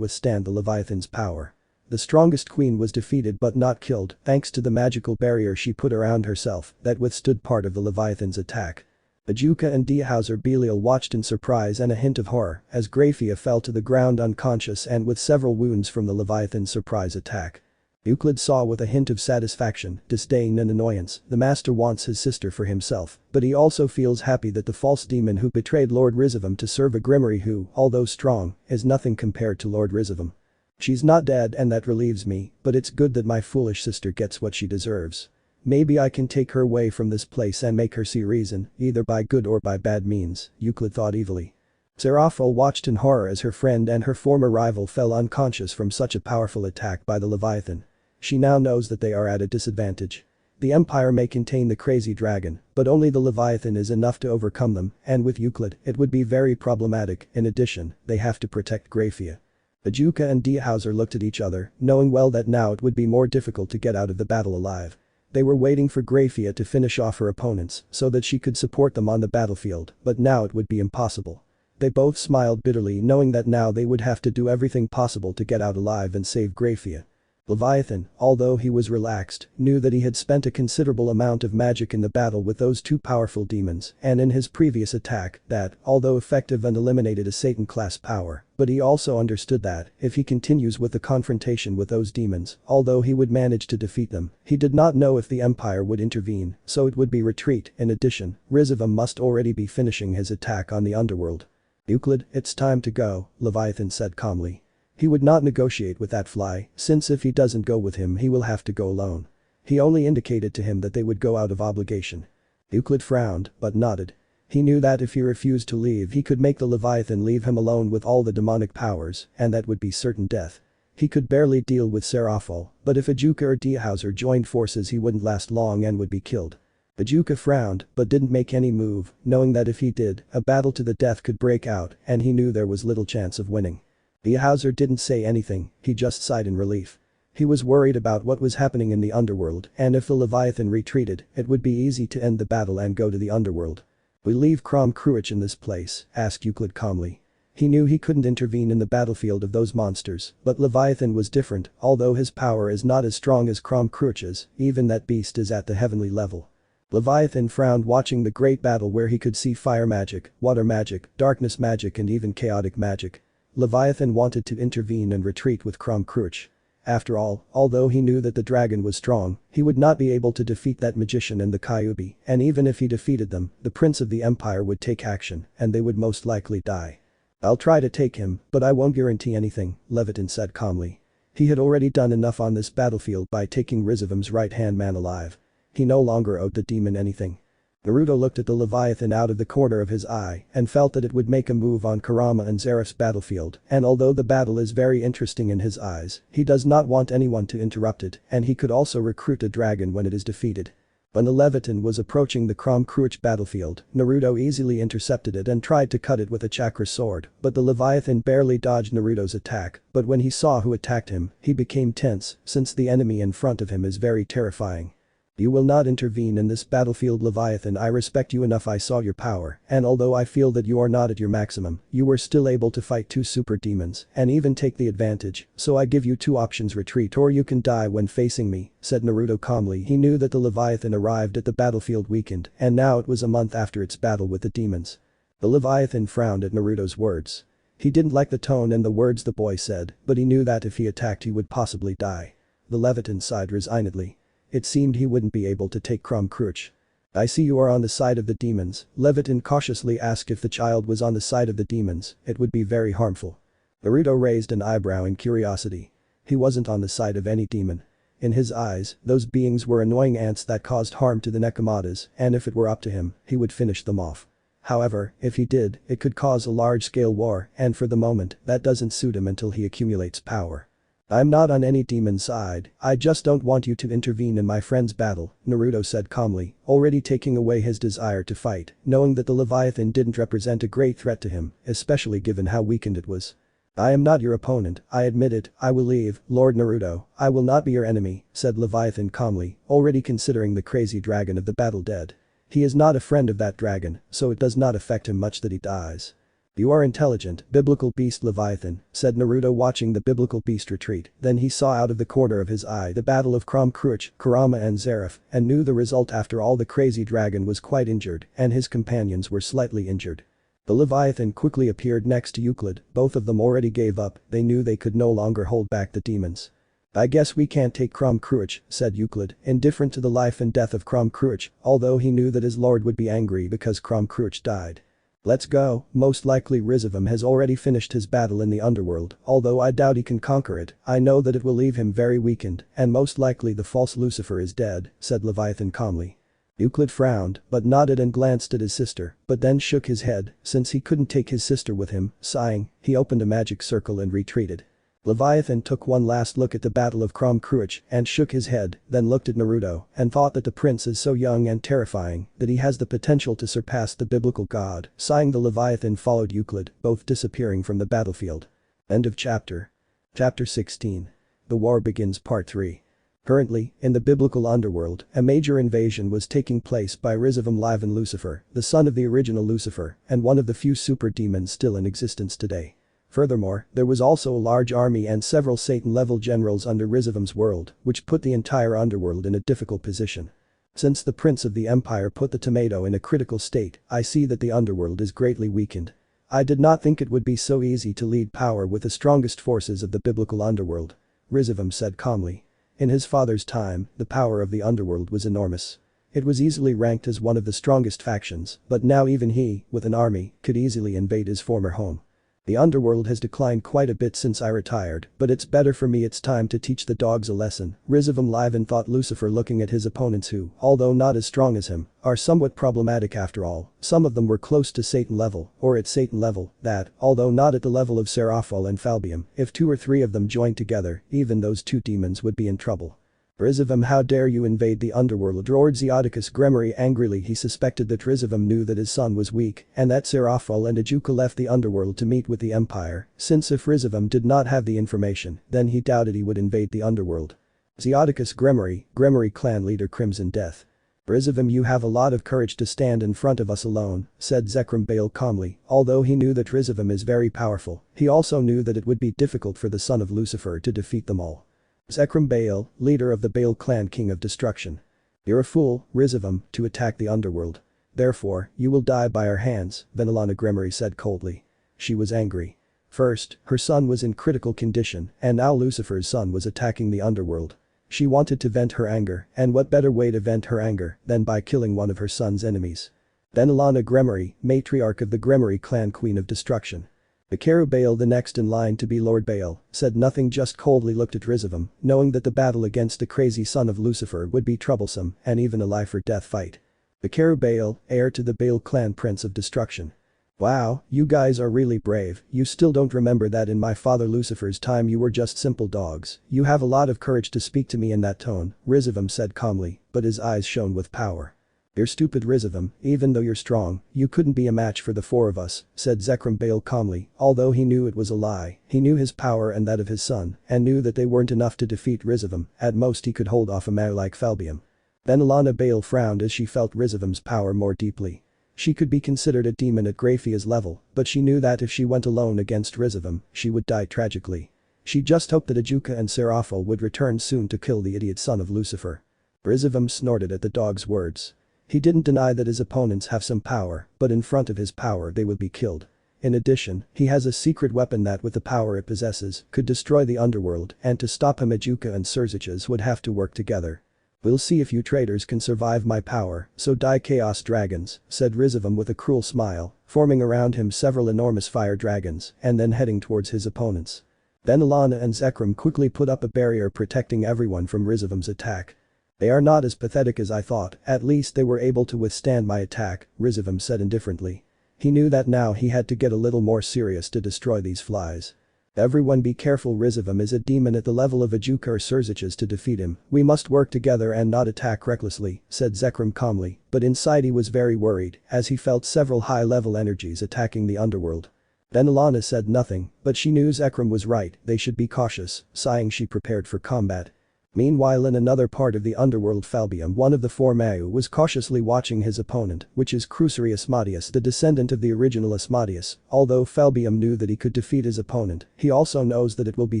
withstand the Leviathan's power. The strongest queen was defeated but not killed thanks to the magical barrier she put around herself that withstood part of the Leviathan's attack. Ajuka and Diahauser Belial watched in surprise and a hint of horror as Grafia fell to the ground unconscious and with several wounds from the Leviathan's surprise attack. Euclid saw with a hint of satisfaction, disdain and annoyance. The master wants his sister for himself, but he also feels happy that the false demon who betrayed Lord Rizavam to serve a Grimoire who, although strong, is nothing compared to Lord Rizavam. She's not dead and that relieves me, but it's good that my foolish sister gets what she deserves. Maybe I can take her away from this place and make her see reason, either by good or by bad means, Euclid thought evilly. Seraphil watched in horror as her friend and her former rival fell unconscious from such a powerful attack by the Leviathan. She now knows that they are at a disadvantage. The Empire may contain the crazy dragon, but only the Leviathan is enough to overcome them, and with Euclid, it would be very problematic. In addition, they have to protect Graphia. Ajuka and Diehauser looked at each other, knowing well that now it would be more difficult to get out of the battle alive. They were waiting for Graphia to finish off her opponents so that she could support them on the battlefield, but now it would be impossible. They both smiled bitterly, knowing that now they would have to do everything possible to get out alive and save Graphia. Leviathan, although he was relaxed, knew that he had spent a considerable amount of magic in the battle with those two powerful demons and in his previous attack that, although effective and eliminated a Satan-class power, but he also understood that, if he continues with the confrontation with those demons, although he would manage to defeat them, he did not know if the Empire would intervene, so it would be retreat. In addition, Rizavam must already be finishing his attack on the underworld. Euclid, it's time to go, Leviathan said calmly. He would not negotiate with that fly, since if he doesn't go with him he will have to go alone. He only indicated to him that they would go out of obligation. Euclid frowned, but nodded. He knew that if he refused to leave he could make the Leviathan leave him alone with all the demonic powers, and that would be certain death. He could barely deal with Seraphil, but if Ajuka or Diehauser joined forces he wouldn't last long and would be killed. Ajuka frowned, but didn't make any move, knowing that if he did, a battle to the death could break out, and he knew there was little chance of winning. Diehauser didn't say anything, he just sighed in relief. He was worried about what was happening in the underworld, and if the Leviathan retreated, it would be easy to end the battle and go to the underworld. "We leave Crom Cruach in this place?" asked Euclid calmly. He knew he couldn't intervene in the battlefield of those monsters, but Leviathan was different, although his power is not as strong as Crom Cruach's, even that beast is at the heavenly level. Leviathan frowned, watching the great battle where he could see fire magic, water magic, darkness magic and even chaotic magic. Leviathan wanted to intervene and retreat with Crom Cruach. After all, although he knew that the dragon was strong, he would not be able to defeat that magician and the Kyuubi, and even if he defeated them, the Prince of the Empire would take action, and they would most likely die. "I'll try to take him, but I won't guarantee anything," Leviathan said calmly. He had already done enough on this battlefield by taking Rizavam's right-hand man alive. He no longer owed the demon anything. Naruto looked at the Leviathan out of the corner of his eye and felt that it would make a move on Kurama and Zeref's battlefield, and although the battle is very interesting in his eyes, he does not want anyone to interrupt it, and he could also recruit a dragon when it is defeated. When the Leviathan was approaching the Crom Cruach battlefield, Naruto easily intercepted it and tried to cut it with a chakra sword, but the Leviathan barely dodged Naruto's attack, but when he saw who attacked him, he became tense since the enemy in front of him is very terrifying. "You will not intervene in this battlefield, Leviathan. I respect you enough. I saw your power, and although I feel that you are not at your maximum, you were still able to fight two super demons and even take the advantage, so I give you two options: retreat or you can die when facing me," said Naruto calmly. He knew that the Leviathan arrived at the battlefield weakened, and now it was a month after its battle with the demons. The Leviathan frowned at Naruto's words. He didn't like the tone and the words the boy said, but he knew that if he attacked he would possibly die. The Leviathan sighed resignedly. It seemed he wouldn't be able to take Crom Cruach. "I see you are on the side of the demons." Leviathan cautiously asked if the child was on the side of the demons, it would be very harmful. Naruto raised an eyebrow in curiosity. He wasn't on the side of any demon. In his eyes, those beings were annoying ants that caused harm to the Nekomatas, and if it were up to him, he would finish them off. However, if he did, it could cause a large-scale war, and for the moment, that doesn't suit him until he accumulates power. "I'm not on any demon side, I just don't want you to intervene in my friend's battle," Naruto said calmly, already taking away his desire to fight, knowing that the Leviathan didn't represent a great threat to him, especially given how weakened it was. "I am not your opponent, I admit it. I will leave, Lord Naruto. I will not be your enemy," said Leviathan calmly, already considering the crazy dragon of the battle dead. He is not a friend of that dragon, so it does not affect him much that he dies. "You are intelligent, biblical beast Leviathan," said Naruto, watching the biblical beast retreat. Then he saw out of the corner of his eye the battle of Crom Cruach, Kurama and Zeref, and knew the result. After all, the crazy dragon was quite injured, and his companions were slightly injured. The Leviathan quickly appeared next to Euclid, both of them already gave up, they knew they could no longer hold back the demons. "I guess we can't take Crom Cruach," said Euclid, indifferent to the life and death of Crom Cruach, although he knew that his lord would be angry because Crom Cruach died. "Let's go." Most likely Rizavam has already finished his battle in the underworld, although I doubt he can conquer it. I know that it will leave him very weakened, and most likely the false Lucifer is dead, said Leviathan calmly. Euclid frowned, but nodded and glanced at his sister, but then shook his head, since he couldn't take his sister with him. Sighing, he opened a magic circle and retreated. Leviathan took one last look at the Battle of Crom Cruach and shook his head, then looked at Naruto and thought that the prince is so young and terrifying that he has the potential to surpass the biblical god. Sighing, the Leviathan followed Euclid, both disappearing from the battlefield. End of chapter. Chapter 16. The War Begins Part 3. Currently, in the biblical underworld, a major invasion was taking place by Rizavum Livan Lucifer, the son of the original Lucifer, and one of the few super demons still in existence today. Furthermore, there was also a large army and several Satan-level generals under Rizavum's world, which put the entire underworld in a difficult position. Since the Prince of the Empire put the tomato in a critical state, I see that the underworld is greatly weakened. I did not think it would be so easy to lead power with the strongest forces of the biblical underworld. Rizavum said calmly. In his father's time, the power of the underworld was enormous. It was easily ranked as one of the strongest factions, but now even he, with an army, could easily invade his former home. The underworld has declined quite a bit since I retired, but it's better for me. It's time to teach the dogs a lesson. Rizavum Livan thought, Lucifer looking at his opponents who, although not as strong as him, are somewhat problematic after all. Some of them were close to Satan level, or at Satan level, that, although not at the level of Seraphol and Falbium, if 2 or 3 of them joined together, even those 2 demons would be in trouble. Rizavum, how dare you invade the underworld, roared Zeodicus Gremory angrily. He suspected that Rizavum knew that his son was weak and that Seraphol and Ajuka left the underworld to meet with the Empire, since if Rizavum did not have the information, then he doubted he would invade the underworld. Zeodicus Gremory, Gremory clan leader Crimson Death. Rizavum, you have a lot of courage to stand in front of us alone, said Zekrom Baal calmly. Although he knew that Rizavum is very powerful, he also knew that it would be difficult for the son of Lucifer to defeat them all. Zekrom Baal, leader of the Baal clan, king of destruction. You're a fool, Rizavum, to attack the underworld. Therefore, you will die by our hands, Venelana Gremory said coldly. She was angry. First, her son was in critical condition, and now Lucifer's son was attacking the underworld. She wanted to vent her anger, and what better way to vent her anger than by killing one of her son's enemies. Venelana Gremory, matriarch of the Gremory clan, queen of destruction. Bakaru Baal, the next in line to be Lord Baal, said nothing, just coldly looked at Rizavum, knowing that the battle against the crazy son of Lucifer would be troublesome and even a life-or-death fight. Bakaru Baal, heir to the Baal clan, prince of destruction. Wow, you guys are really brave. You still don't remember that in my father Lucifer's time you were just simple dogs. You have a lot of courage to speak to me in that tone, Rizavum said calmly, but his eyes shone with power. You're stupid, Rizavum, even though you're strong, you couldn't be a match for the 4 of us, said Zekrom Baal calmly. Although he knew it was a lie, he knew his power and that of his son, and knew that they weren't enough to defeat Rizavum. At most he could hold off a mare like Falbium. Venelana Baal frowned as she felt Rizavum's power more deeply. She could be considered a demon at Graphia's level, but she knew that if she went alone against Rizavum, she would die tragically. She just hoped that Ajuka and Seraphol would return soon to kill the idiot son of Lucifer. Rizavum snorted at the dog's words. He didn't deny that his opponents have some power, but in front of his power they would be killed. In addition, he has a secret weapon that with the power it possesses could destroy the underworld, and to stop him Ajuka and Serziches would have to work together. We'll see if you traitors can survive my power, so die chaos dragons, said Rizavum with a cruel smile, forming around him several enormous fire dragons and then heading towards his opponents. Venelana and Zekrom quickly put up a barrier protecting everyone from Rizavum's attack. They are not as pathetic as I thought, at least they were able to withstand my attack, Rizavum said indifferently. He knew that now he had to get a little more serious to destroy these flies. Everyone be careful, Rizavum is a demon at the level of Ajuka or Serziches. To defeat him, we must work together and not attack recklessly, said Zekrom calmly, but inside he was very worried as he felt several high-level energies attacking the underworld. Venelana said nothing, but she knew Zekrom was right, they should be cautious. Sighing, she prepared for combat. Meanwhile, in another part of the underworld, Falbium, one of the 4 Mayu, was cautiously watching his opponent, which is Crusory Asmodeus, the descendant of the original Asmodeus. Although Falbium knew that he could defeat his opponent, he also knows that it will be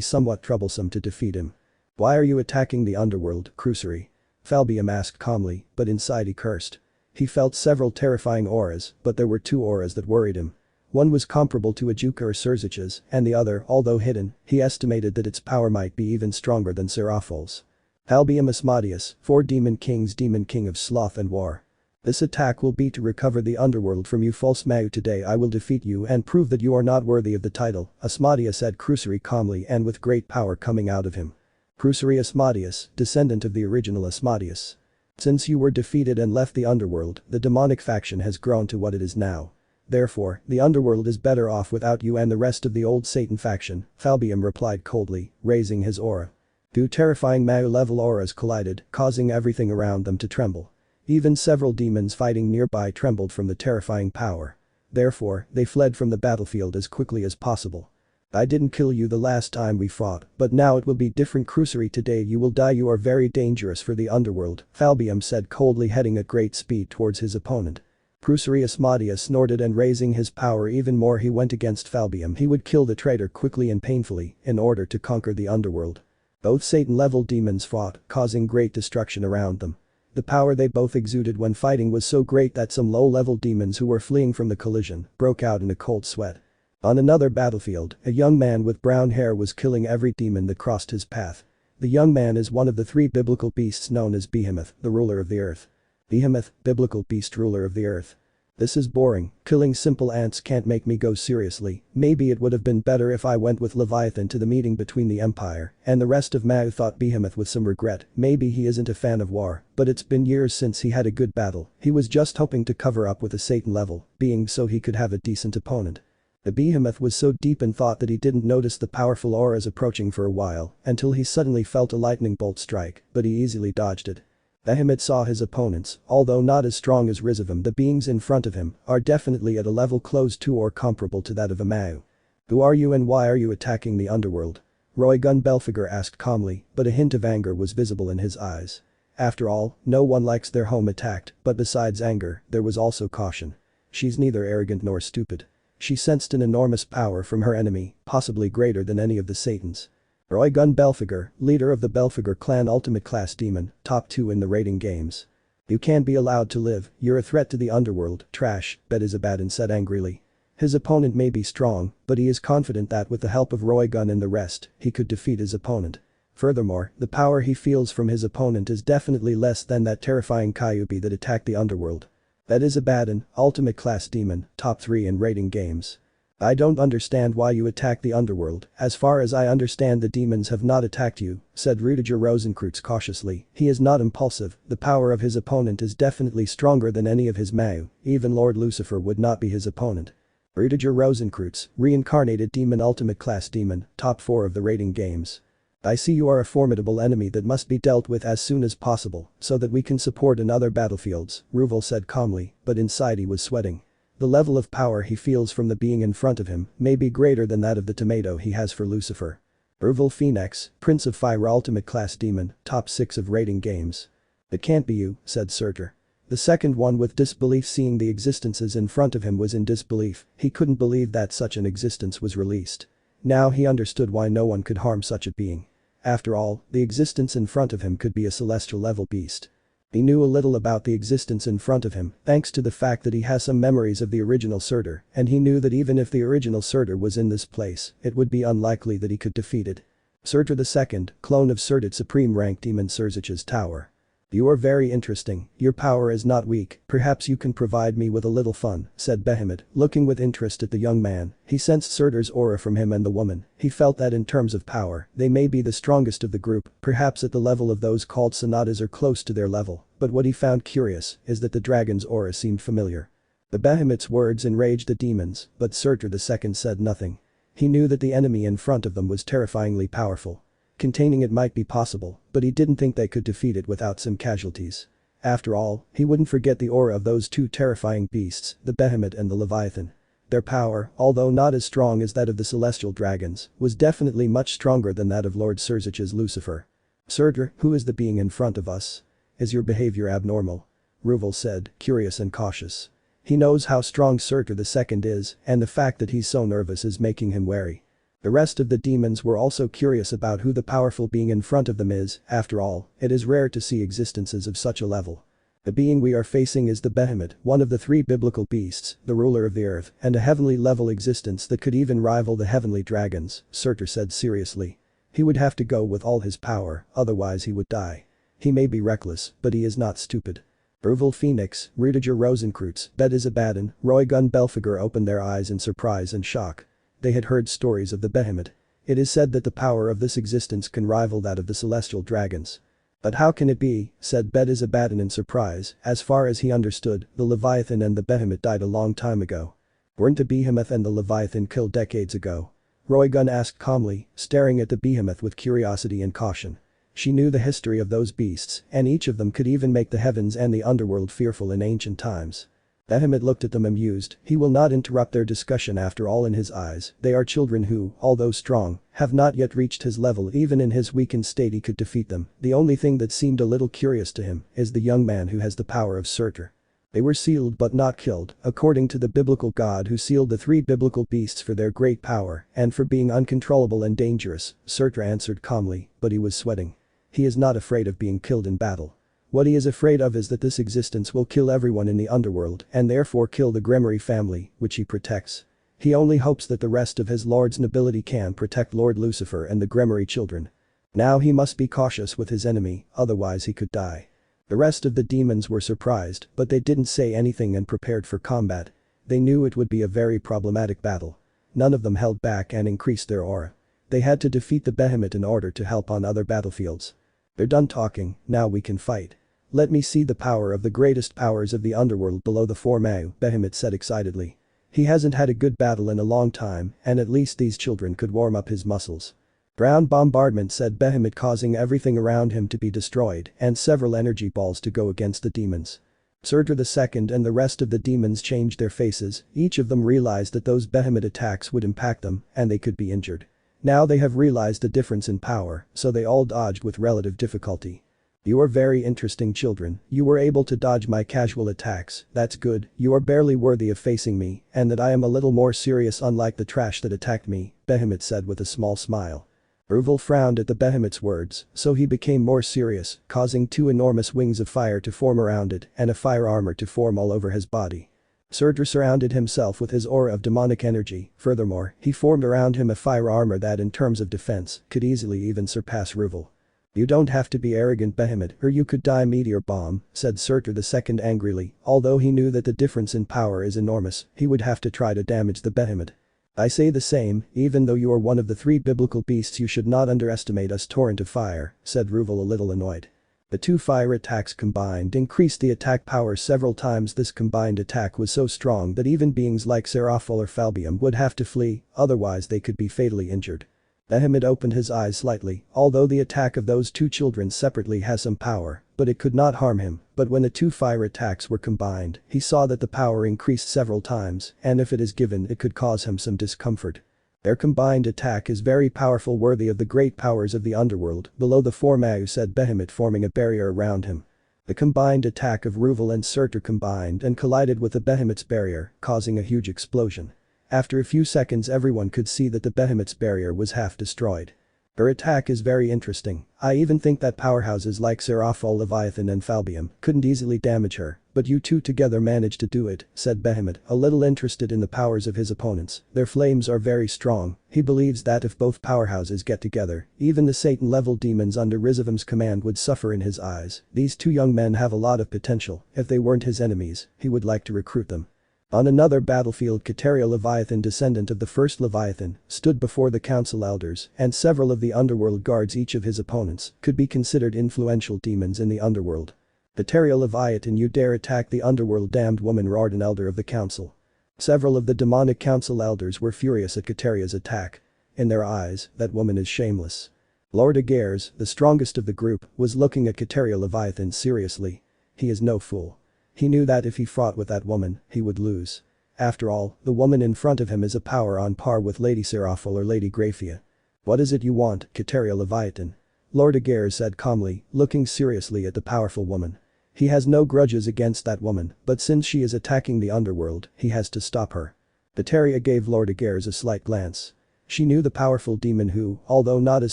somewhat troublesome to defeat him. Why are you attacking the underworld, Crusory? Falbium asked calmly, but inside he cursed. He felt several terrifying auras, but there were 2 auras that worried him. One was comparable to Ajuka or Serziches, and the other, although hidden, he estimated that its power might be even stronger than Seraphol's. Falbium Asmodeus, 4 Demon Kings, Demon King of Sloth and War. This attack will be to recover the underworld from you false Mayu. Today I will defeat you and prove that you are not worthy of the title, Asmodeus said Crusory calmly and with great power coming out of him. Crusory Asmodeus, descendant of the original Asmodeus. Since you were defeated and left the underworld, the demonic faction has grown to what it is now. Therefore, the underworld is better off without you and the rest of the old Satan faction, Falbium replied coldly, raising his aura. Two terrifying Mao-level auras collided, causing everything around them to tremble. Even several demons fighting nearby trembled from the terrifying power. Therefore, they fled from the battlefield as quickly as possible. I didn't kill you the last time we fought, but now it will be different. Crusory, today you will die. You are very dangerous for the underworld, Falbium said coldly, heading at great speed towards his opponent. Crusory Asmodeus snorted and raising his power even more he went against Falbium. He would kill the traitor quickly and painfully in order to conquer the underworld. Both Satan-level demons fought, causing great destruction around them. The power they both exuded when fighting was so great that some low-level demons who were fleeing from the collision broke out in a cold sweat. On another battlefield, a young man with brown hair was killing every demon that crossed his path. The young man is one of the three biblical beasts known as Behemoth, the ruler of the earth. Behemoth, biblical beast, ruler of the earth. This is boring, killing simple ants can't make me go seriously. Maybe it would have been better if I went with Leviathan to the meeting between the Empire and the rest of Mao, thought Behemoth with some regret. Maybe he isn't a fan of war, but it's been years since he had a good battle. He was just hoping to cover up with a Satan level being so he could have a decent opponent. The Behemoth was so deep in thought that he didn't notice the powerful auras approaching for a while until he suddenly felt a lightning bolt strike, but he easily dodged it. Behemoth saw his opponents, although not as strong as Rizavim, the beings in front of him are definitely at a level close to or comparable to that of a Mao. Who are you and why are you attacking the underworld? Roy Gun Belphegor asked calmly, but a hint of anger was visible in his eyes. After all, no one likes their home attacked, but besides anger, there was also caution. She's neither arrogant nor stupid. She sensed an enormous power from her enemy, possibly greater than any of the Satans. Roy Gun Belphegor, leader of the Belphegor clan, ultimate class demon, top 2 in the rating games. You can't be allowed to live, you're a threat to the underworld, trash, Bedizabadan said angrily. His opponent may be strong, but he is confident that with the help of Roy Gun and the rest, he could defeat his opponent. Furthermore, the power he feels from his opponent is definitely less than that terrifying Kyuubi that attacked the underworld. Bedizabadan, ultimate class demon, top 3 in rating games. I don't understand why you attack the underworld. As far as I understand, the demons have not attacked you, said Rudiger Rosenkreutz cautiously. He is not impulsive, the power of his opponent is definitely stronger than any of his Mao, even Lord Lucifer would not be his opponent. Rudiger Rosenkreutz, reincarnated demon, ultimate class demon, top 4 of the rating games. I see you are a formidable enemy that must be dealt with as soon as possible, so that we can support in other battlefields, Ruvel said calmly, but inside he was sweating. The level of power he feels from the being in front of him may be greater than that of the tomato he has for Lucifer. Urval Phoenix, Prince of Fire, ultimate class demon, top 6 of rating games. It can't be you, said Surtur. The second one with disbelief, seeing the existences in front of him, was in disbelief. He couldn't believe that such an existence was released. Now he understood why no one could harm such a being. After all, the existence in front of him could be a celestial level beast. He knew a little about the existence in front of him, thanks to the fact that he has some memories of the original Surtur, and he knew that even if the original Surtur was in this place, it would be unlikely that he could defeat it. Surtur II, clone of Surtur, supreme rank demon, Surzich's tower. You are very interesting, your power is not weak, perhaps you can provide me with a little fun, said Behemoth, looking with interest at the young man. He sensed Surtur's aura from him and the woman. He felt that in terms of power, they may be the strongest of the group, perhaps at the level of those called Sonatas or close to their level, but what he found curious is that the dragon's aura seemed familiar. The Behemoth's words enraged the demons, but Surtur II said nothing. He knew that the enemy in front of them was terrifyingly powerful. Containing it might be possible, but he didn't think they could defeat it without some casualties. After all, he wouldn't forget the aura of those two terrifying beasts, the Behemoth and the Leviathan. Their power, although not as strong as that of the celestial dragons, was definitely much stronger than that of Lord Surzich's Lucifer. Surtur, who is the being in front of us? Is your behavior abnormal? Ruvel said, curious and cautious. He knows how strong Surtur II is, and the fact that he's so nervous is making him wary. The rest of the demons were also curious about who the powerful being in front of them is. After all, it is rare to see existences of such a level. The being we are facing is the Behemoth, one of the 3 biblical beasts, the ruler of the earth, and a heavenly level existence that could even rival the heavenly dragons, Surtur said seriously. He would have to go with all his power, otherwise he would die. He may be reckless, but he is not stupid. Urval Phoenix, Rudiger Rosenkreutz, Bedizabadan, Roy Gun Belphegor opened their eyes in surprise and shock. They had heard stories of the Behemoth. It is said that the power of this existence can rival that of the celestial dragons. "But how can it be?" said Bedizabadan in surprise. As far as he understood, the Leviathan and the Behemoth died a long time ago. Weren't the Behemoth and the Leviathan killed decades ago? Roygun asked calmly, staring at the Behemoth with curiosity and caution. She knew the history of those beasts, and each of them could even make the heavens and the underworld fearful in ancient times. Behemoth looked at them amused. He will not interrupt their discussion. After all, in his eyes, they are children who, although strong, have not yet reached his level. Even in his weakened state he could defeat them. The only thing that seemed a little curious to him is the young man who has the power of Saturo. They were sealed but not killed, according to the biblical God who sealed the three biblical beasts for their great power and for being uncontrollable and dangerous. Saturo answered calmly, but he was sweating. He is not afraid of being killed in battle. What he is afraid of is that this existence will kill everyone in the underworld and therefore kill the Gremory family, which he protects. He only hopes that the rest of his lord's nobility can protect Lord Lucifer and the Gremory children. Now he must be cautious with his enemy, otherwise he could die. The rest of the demons were surprised, but they didn't say anything and prepared for combat. They knew it would be a very problematic battle. None of them held back and increased their aura. They had to defeat the Behemoth in order to help on other battlefields. They're done talking, now we can fight. Let me see the power of the greatest powers of the underworld below the four Mau, Behemoth said excitedly. He hasn't had a good battle in a long time, and at least these children could warm up his muscles. Ground bombardment, said Behemoth, causing everything around him to be destroyed and several energy balls to go against the demons. Saturo II and the rest of the demons changed their faces. Each of them realized that those Behemoth attacks would impact them and they could be injured. Now they have realized the difference in power, so they all dodged with relative difficulty. You are very interesting children. You were able to dodge my casual attacks. That's good. You are barely worthy of facing me, and that I am a little more serious, unlike the trash that attacked me, Behemoth said with a small smile. Ruvel frowned at the Behemoth's words, so he became more serious, causing two enormous wings of fire to form around it and a fire armor to form all over his body. Saturo surrounded himself with his aura of demonic energy. Furthermore, he formed around him a fire armor that in terms of defense could easily even surpass Ruvel. You don't have to be arrogant, Behemoth, or you could die. Meteor bomb, said Saturo II angrily. Although he knew that the difference in power is enormous, he would have to try to damage the Behemoth. I say the same, even though you are one of the three biblical beasts, you should not underestimate us. Torrent of fire, said Ruvel, a little annoyed. The two fire attacks combined increased the attack power several times. This combined attack was so strong that even beings like Seraphol or Falbium would have to flee, otherwise they could be fatally injured. Behemoth opened his eyes slightly, although the attack of those two children separately has some power, but it could not harm him. But when the two fire attacks were combined, he saw that the power increased several times, and if it is given it could cause him some discomfort. Their combined attack is very powerful, worthy of the great powers of the underworld. Below the four Mau, said Behemoth, forming a barrier around him. The combined attack of Ruvel and Saturo combined and collided with the Behemoth's barrier, causing a huge explosion. After a few seconds everyone could see that the Behemoth's barrier was half destroyed. Her attack is very interesting. I even think that powerhouses like Seraphol, Leviathan and Falbium couldn't easily damage her, but you two together managed to do it, said Behemoth, a little interested in the powers of his opponents. Their flames are very strong. He believes that if both powerhouses get together, even the Satan-level demons under Rizavum's command would suffer in his eyes. These two young men have a lot of potential. If they weren't his enemies, he would like to recruit them. On another battlefield, Kateria Leviathan, descendant of the first Leviathan, stood before the council elders and several of the underworld guards. Each of his opponents could be considered influential demons in the underworld. Kateria Leviathan, you dare attack the underworld, damned woman, roared an elder of the council. Several of the demonic council elders were furious at Kateria's attack. In their eyes, that woman is shameless. Lord Aegir's, the strongest of the group, was looking at Kateria Leviathan seriously. He is no fool. He knew that if he fought with that woman, he would lose. After all, the woman in front of him is a power on par with Lady Seraphol or Lady Graphia. What is it you want, Kateria Leviathan? Lord Aegir said calmly, looking seriously at the powerful woman. He has no grudges against that woman, but since she is attacking the underworld, he has to stop her. Kateria gave Lord Aegir a slight glance. She knew the powerful demon who, although not as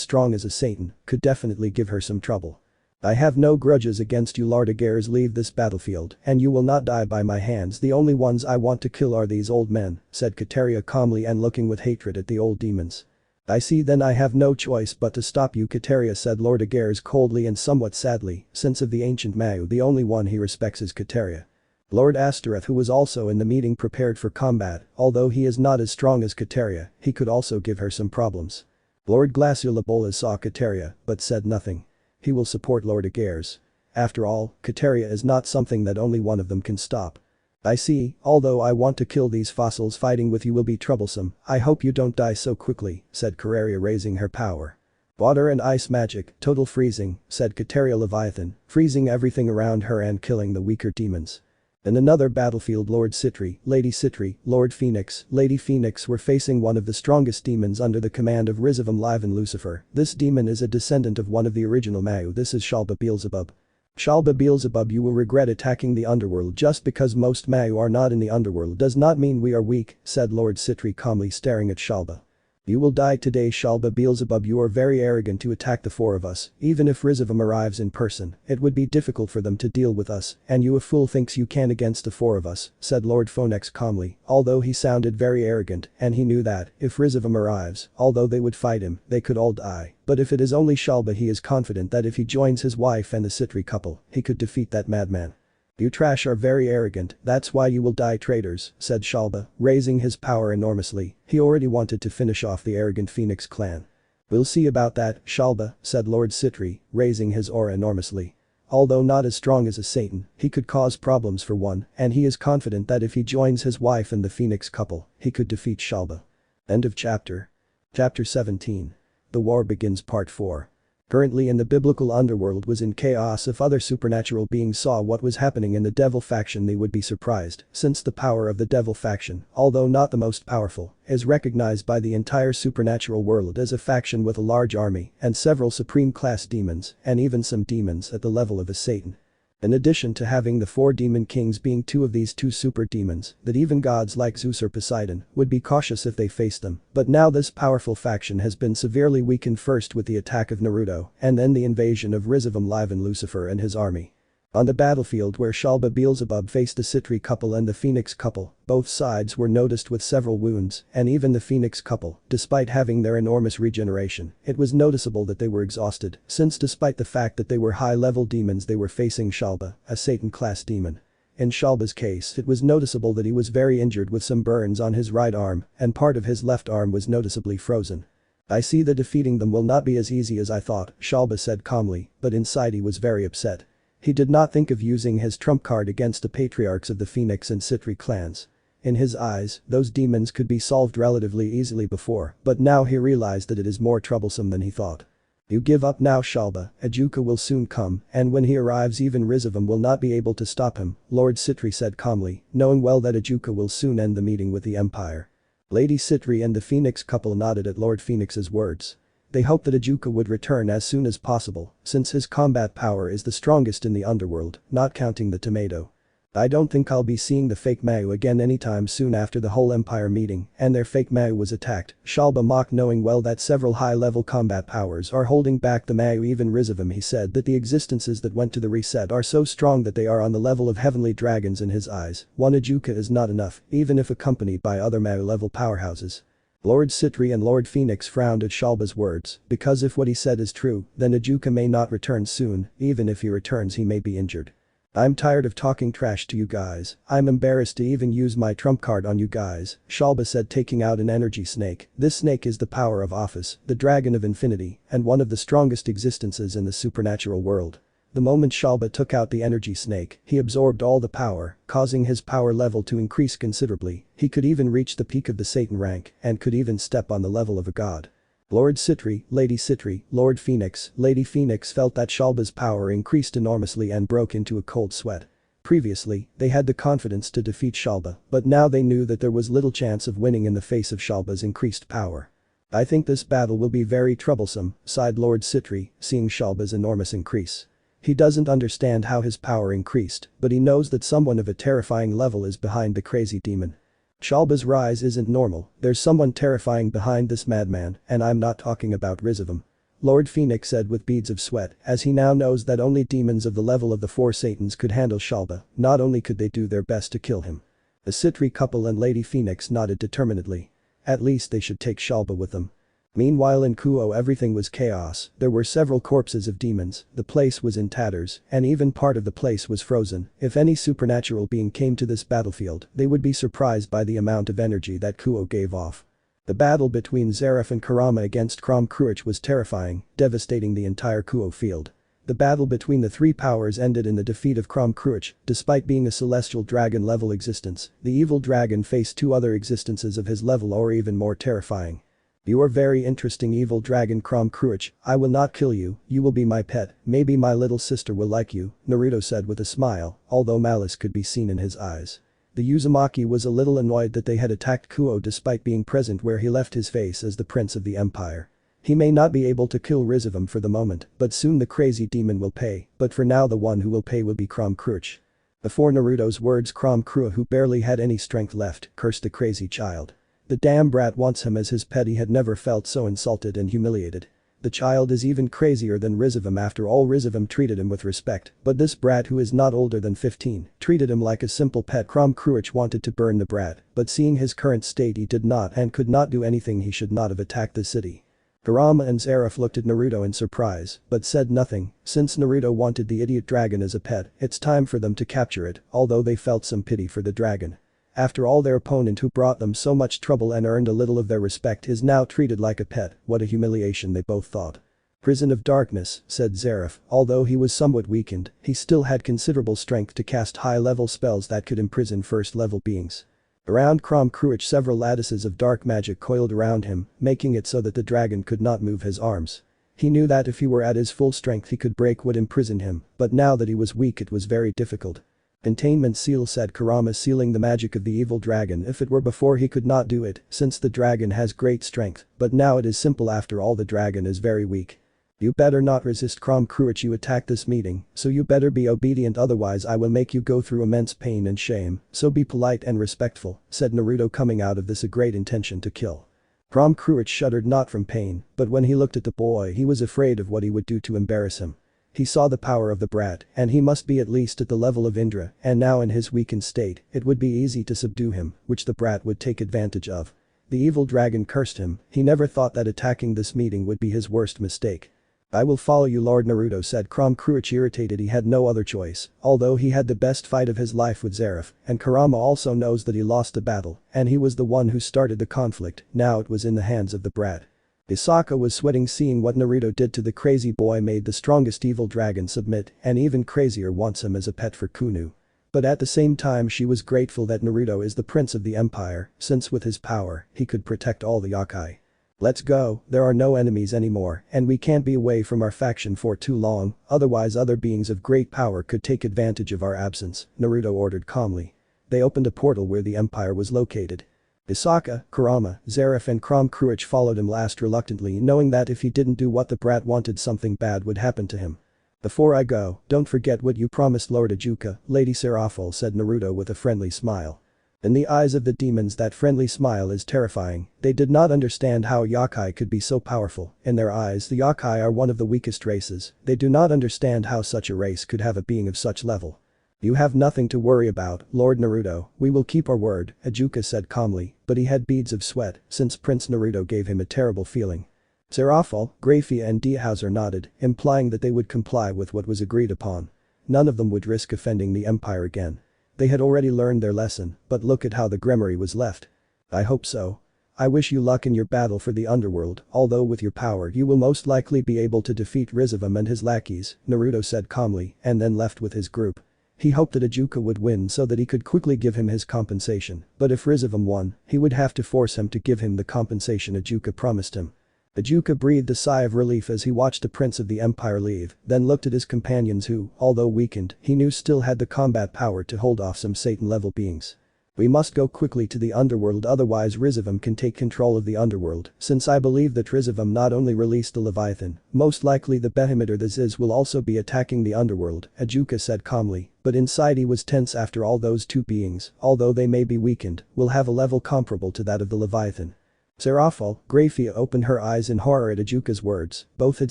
strong as a Satan, could definitely give her some trouble. I have no grudges against you, Lord Aegir. Leave this battlefield, and you will not die by my hands. The only ones I want to kill are these old men, said Kateria calmly and looking with hatred at the old demons. I see, then I have no choice but to stop you, Kateria said Lord Aegir coldly and somewhat sadly, since of the ancient Mau the only one he respects is Kateria. Lord Astaroth, who was also in the meeting, prepared for combat. Although he is not as strong as Kateria, he could also give her some problems. Lord Glaciolabola saw Kateria, but said nothing. he will support Lord Aguirre's. After all, Kateria is not something that only one of them can stop. I see, although I want to kill these fossils, fighting with you will be troublesome. I hope you don't die so quickly, said Kateria, raising her power. Water and ice magic, total freezing, said Kateria Leviathan, freezing everything around her and killing the weaker demons. In another battlefield, Lord Citri, Lady Citri, Lord Phoenix, Lady Phoenix were facing one of the strongest demons under the command of Rizavam Livan Lucifer. This demon is a descendant of one of the original Mayu. This is Shalba Beelzebub. Shalba Beelzebub, you will regret attacking the underworld. Just because most Mayu are not in the underworld does not mean we are weak, said Lord Citri calmly, staring at Shalba. You will die today, Shalba Beelzebub. You are very arrogant to attack the four of us. Even if Rizavam arrives in person, it would be difficult for them to deal with us, and you a fool thinks you can against the four of us, said Lord Phoenix calmly, although he sounded very arrogant, and he knew that, if Rizavam arrives, although they would fight him, they could all die. But if it is only Shalba, he is confident that if he joins his wife and the Citri couple, he could defeat that madman. You trash are very arrogant, that's why you will die, traitors, said Shalba, raising his power enormously. He already wanted to finish off the arrogant Phoenix clan. We'll see about that, Shalba, said Lord Citri, raising his aura enormously. Although not as strong as a Satan, he could cause problems for one, and he is confident that if he joins his wife and the Phoenix couple, he could defeat Shalba. End of chapter. Chapter 17. The War Begins Part 4. Currently in the biblical underworld was in chaos. If other supernatural beings saw what was happening in the devil faction, they would be surprised, since the power of the devil faction, although not the most powerful, is recognized by the entire supernatural world as a faction with a large army and several supreme class demons and even some demons at the level of a Satan. In addition to having the four demon kings being two of these two super demons, that even gods like Zeus or Poseidon would be cautious if they faced them, but now this powerful faction has been severely weakened, first with the attack of Naruto and then the invasion of Rizavam Livan Lucifer and his army. On the battlefield where Shalba Beelzebub faced the Citri couple and the Phoenix couple, both sides were noticed with several wounds, and even the Phoenix couple, despite having their enormous regeneration, it was noticeable that they were exhausted, since despite the fact that they were high-level demons, they were facing Shalba, a Satan-class demon. In Shalba's case, it was noticeable that he was very injured with some burns on his right arm, and part of his left arm was noticeably frozen. I see that defeating them will not be as easy as I thought, Shalba said calmly, but inside he was very upset. He did not think of using his trump card against the patriarchs of the Phoenix and Citri clans. In his eyes, those demons could be solved relatively easily before, but now he realized that it is more troublesome than he thought. You give up now, Shalba, Ajuka will soon come, and when he arrives even Rizavam will not be able to stop him, Lord Citri said calmly, knowing well that Ajuka will soon end the meeting with the Empire. Lady Citri and the Phoenix couple nodded at Lord Phoenix's words. They hoped that Ajuka would return as soon as possible, since his combat power is the strongest in the underworld, not counting the tomato. I don't think I'll be seeing the fake Mayu again anytime soon after the whole Empire meeting and their fake Mayu was attacked, Shalba mocked, knowing well that several high-level combat powers are holding back the Mayu. Even Rizavam, he said that the existences that went to the reset are so strong that they are on the level of heavenly dragons in his eyes. One Ajuka is not enough, even if accompanied by other Mayu-level powerhouses. Lord Citri and Lord Phoenix frowned at Shalba's words, because if what he said is true, then Ajuka may not return soon, even if he returns he may be injured. I'm tired of talking trash to you guys, I'm embarrassed to even use my trump card on you guys, Shalba said, taking out an energy snake. This snake is the power of Office, the dragon of infinity, and one of the strongest existences in the supernatural world. The moment Shalba took out the energy snake, he absorbed all the power, causing his power level to increase considerably. He could even reach the peak of the Satan rank and could even step on the level of a god. Lord Citri, Lady Citri, Lord Phoenix, Lady Phoenix felt that Shalba's power increased enormously and broke into a cold sweat. Previously, they had the confidence to defeat Shalba, but now they knew that there was little chance of winning in the face of Shalba's increased power. I think this battle will be very troublesome, sighed Lord Citri, seeing Shalba's enormous increase. He doesn't understand how his power increased, but he knows that someone of a terrifying level is behind the crazy demon. Shalba's rise isn't normal, there's someone terrifying behind this madman, and I'm not talking about Rizavam. Lord Phoenix said with beads of sweat, as he now knows that only demons of the level of the four Satans could handle Shalba. Not only could they do their best to kill him. The Citri couple and Lady Phoenix nodded determinedly. At least they should take Shalba with them. Meanwhile in Kuo everything was chaos, there were several corpses of demons, the place was in tatters, and even part of the place was frozen. If any supernatural being came to this battlefield, they would be surprised by the amount of energy that Kuo gave off. The battle between Zeref and Kurama against Krom Kruich was terrifying, devastating the entire Kuo field. The battle between the three powers ended in the defeat of Kruch. Despite being a celestial dragon level existence, the evil dragon faced two other existences of his level or even more terrifying. You are very interesting evil dragon Kruch. I will not kill you, you will be my pet, maybe my little sister will like you, Naruto said with a smile, although malice could be seen in his eyes. The Uzumaki was a little annoyed that they had attacked Kuo despite being present where he left his face as the prince of the empire. He may not be able to kill Rizavum for the moment, but soon the crazy demon will pay, but for now the one who will pay will be Kruch. Before Naruto's words Kruch, who barely had any strength left, cursed the crazy child. The damn brat wants him as his pet. He had never felt so insulted and humiliated. The child is even crazier than Rizavum. After all, Rizavum treated him with respect, but this brat who is not older than 15 treated him like a simple pet. Kruch wanted to burn the brat, but seeing his current state he did not and could not do anything. He should not have attacked the city. Kurama and Zeref looked at Naruto in surprise, but said nothing. Since Naruto wanted the idiot dragon as a pet, it's time for them to capture it, although they felt some pity for the dragon. After all, their opponent who brought them so much trouble and earned a little of their respect is now treated like a pet. What a humiliation, they both thought. Prison of Darkness, said Zeref, although he was somewhat weakened, he still had considerable strength to cast high-level spells that could imprison first-level beings. Around Kruch several lattices of dark magic coiled around him, making it so that the dragon could not move his arms. He knew that if he were at his full strength he could break what imprisoned him, but now that he was weak it was very difficult. Containment seal, said Kurama, sealing the magic of the evil dragon. If it were before he could not do it, since the dragon has great strength, but now it is simple. After all, the dragon is very weak. You better not resist Kruch. You attacked this meeting, so you better be obedient, otherwise I will make you go through immense pain and shame, so be polite and respectful, said Naruto, coming out of this a great intention to kill. Kruch shuddered, not from pain, but when he looked at the boy he was afraid of what he would do to embarrass him. He saw the power of the brat, and he must be at least at the level of Indra, and now in his weakened state, it would be easy to subdue him, which the brat would take advantage of. The evil dragon cursed him. He never thought that attacking this meeting would be his worst mistake. I will follow you, Lord Naruto, said Kruch, irritated. He had no other choice, although he had the best fight of his life with Zeref, and Kurama also knows that he lost the battle, and he was the one who started the conflict. Now it was in the hands of the brat. Yasaka was sweating. Seeing what Naruto did to the crazy boy made the strongest evil dragon submit, and even crazier wants him as a pet for Kunu. But at the same time she was grateful that Naruto is the prince of the empire, since with his power, he could protect all the yokai. Let's go, there are no enemies anymore, and we can't be away from our faction for too long, otherwise other beings of great power could take advantage of our absence, Naruto ordered calmly. They opened a portal where the empire was located. Yasaka, Kurama, Zeref and Kruch followed him last reluctantly, knowing that if he didn't do what the brat wanted something bad would happen to him. Before I go, don't forget what you promised Lord Ijuka, Lady Seraphil, said Naruto with a friendly smile. In the eyes of the demons that friendly smile is terrifying. They did not understand how yokai could be so powerful. In their eyes the yokai are one of the weakest races. They do not understand how such a race could have a being of such level. You have nothing to worry about, Lord Naruto, we will keep our word, Ijuka said calmly, but he had beads of sweat since Prince Naruto gave him a terrible feeling. Seraphil, Grafia and Dihauser nodded, implying that they would comply with what was agreed upon. None of them would risk offending the empire again. They had already learned their lesson, but look at how the Gremory was left. I hope so. I wish you luck in your battle for the underworld, although with your power you will most likely be able to defeat Rizavum and his lackeys, Naruto said calmly, and then left with his group. He hoped that Ijuka would win so that he could quickly give him his compensation, but if Rizavum won, he would have to force him to give him the compensation Ijuka promised him. Ijuka breathed a sigh of relief as he watched the prince of the empire leave, then looked at his companions who, although weakened, he knew still had the combat power to hold off some Satan-level beings. We must go quickly to the underworld, otherwise Rizavum can take control of the underworld, since I believe that Rizavum not only released the Leviathan, most likely the Behemoth or the Ziz will also be attacking the underworld, Ijuka said calmly, but inside he was tense. After all, those two beings, although they may be weakened, will have a level comparable to that of the Leviathan. Seraphil, Grafia opened her eyes in horror at Ijuka's words. Both had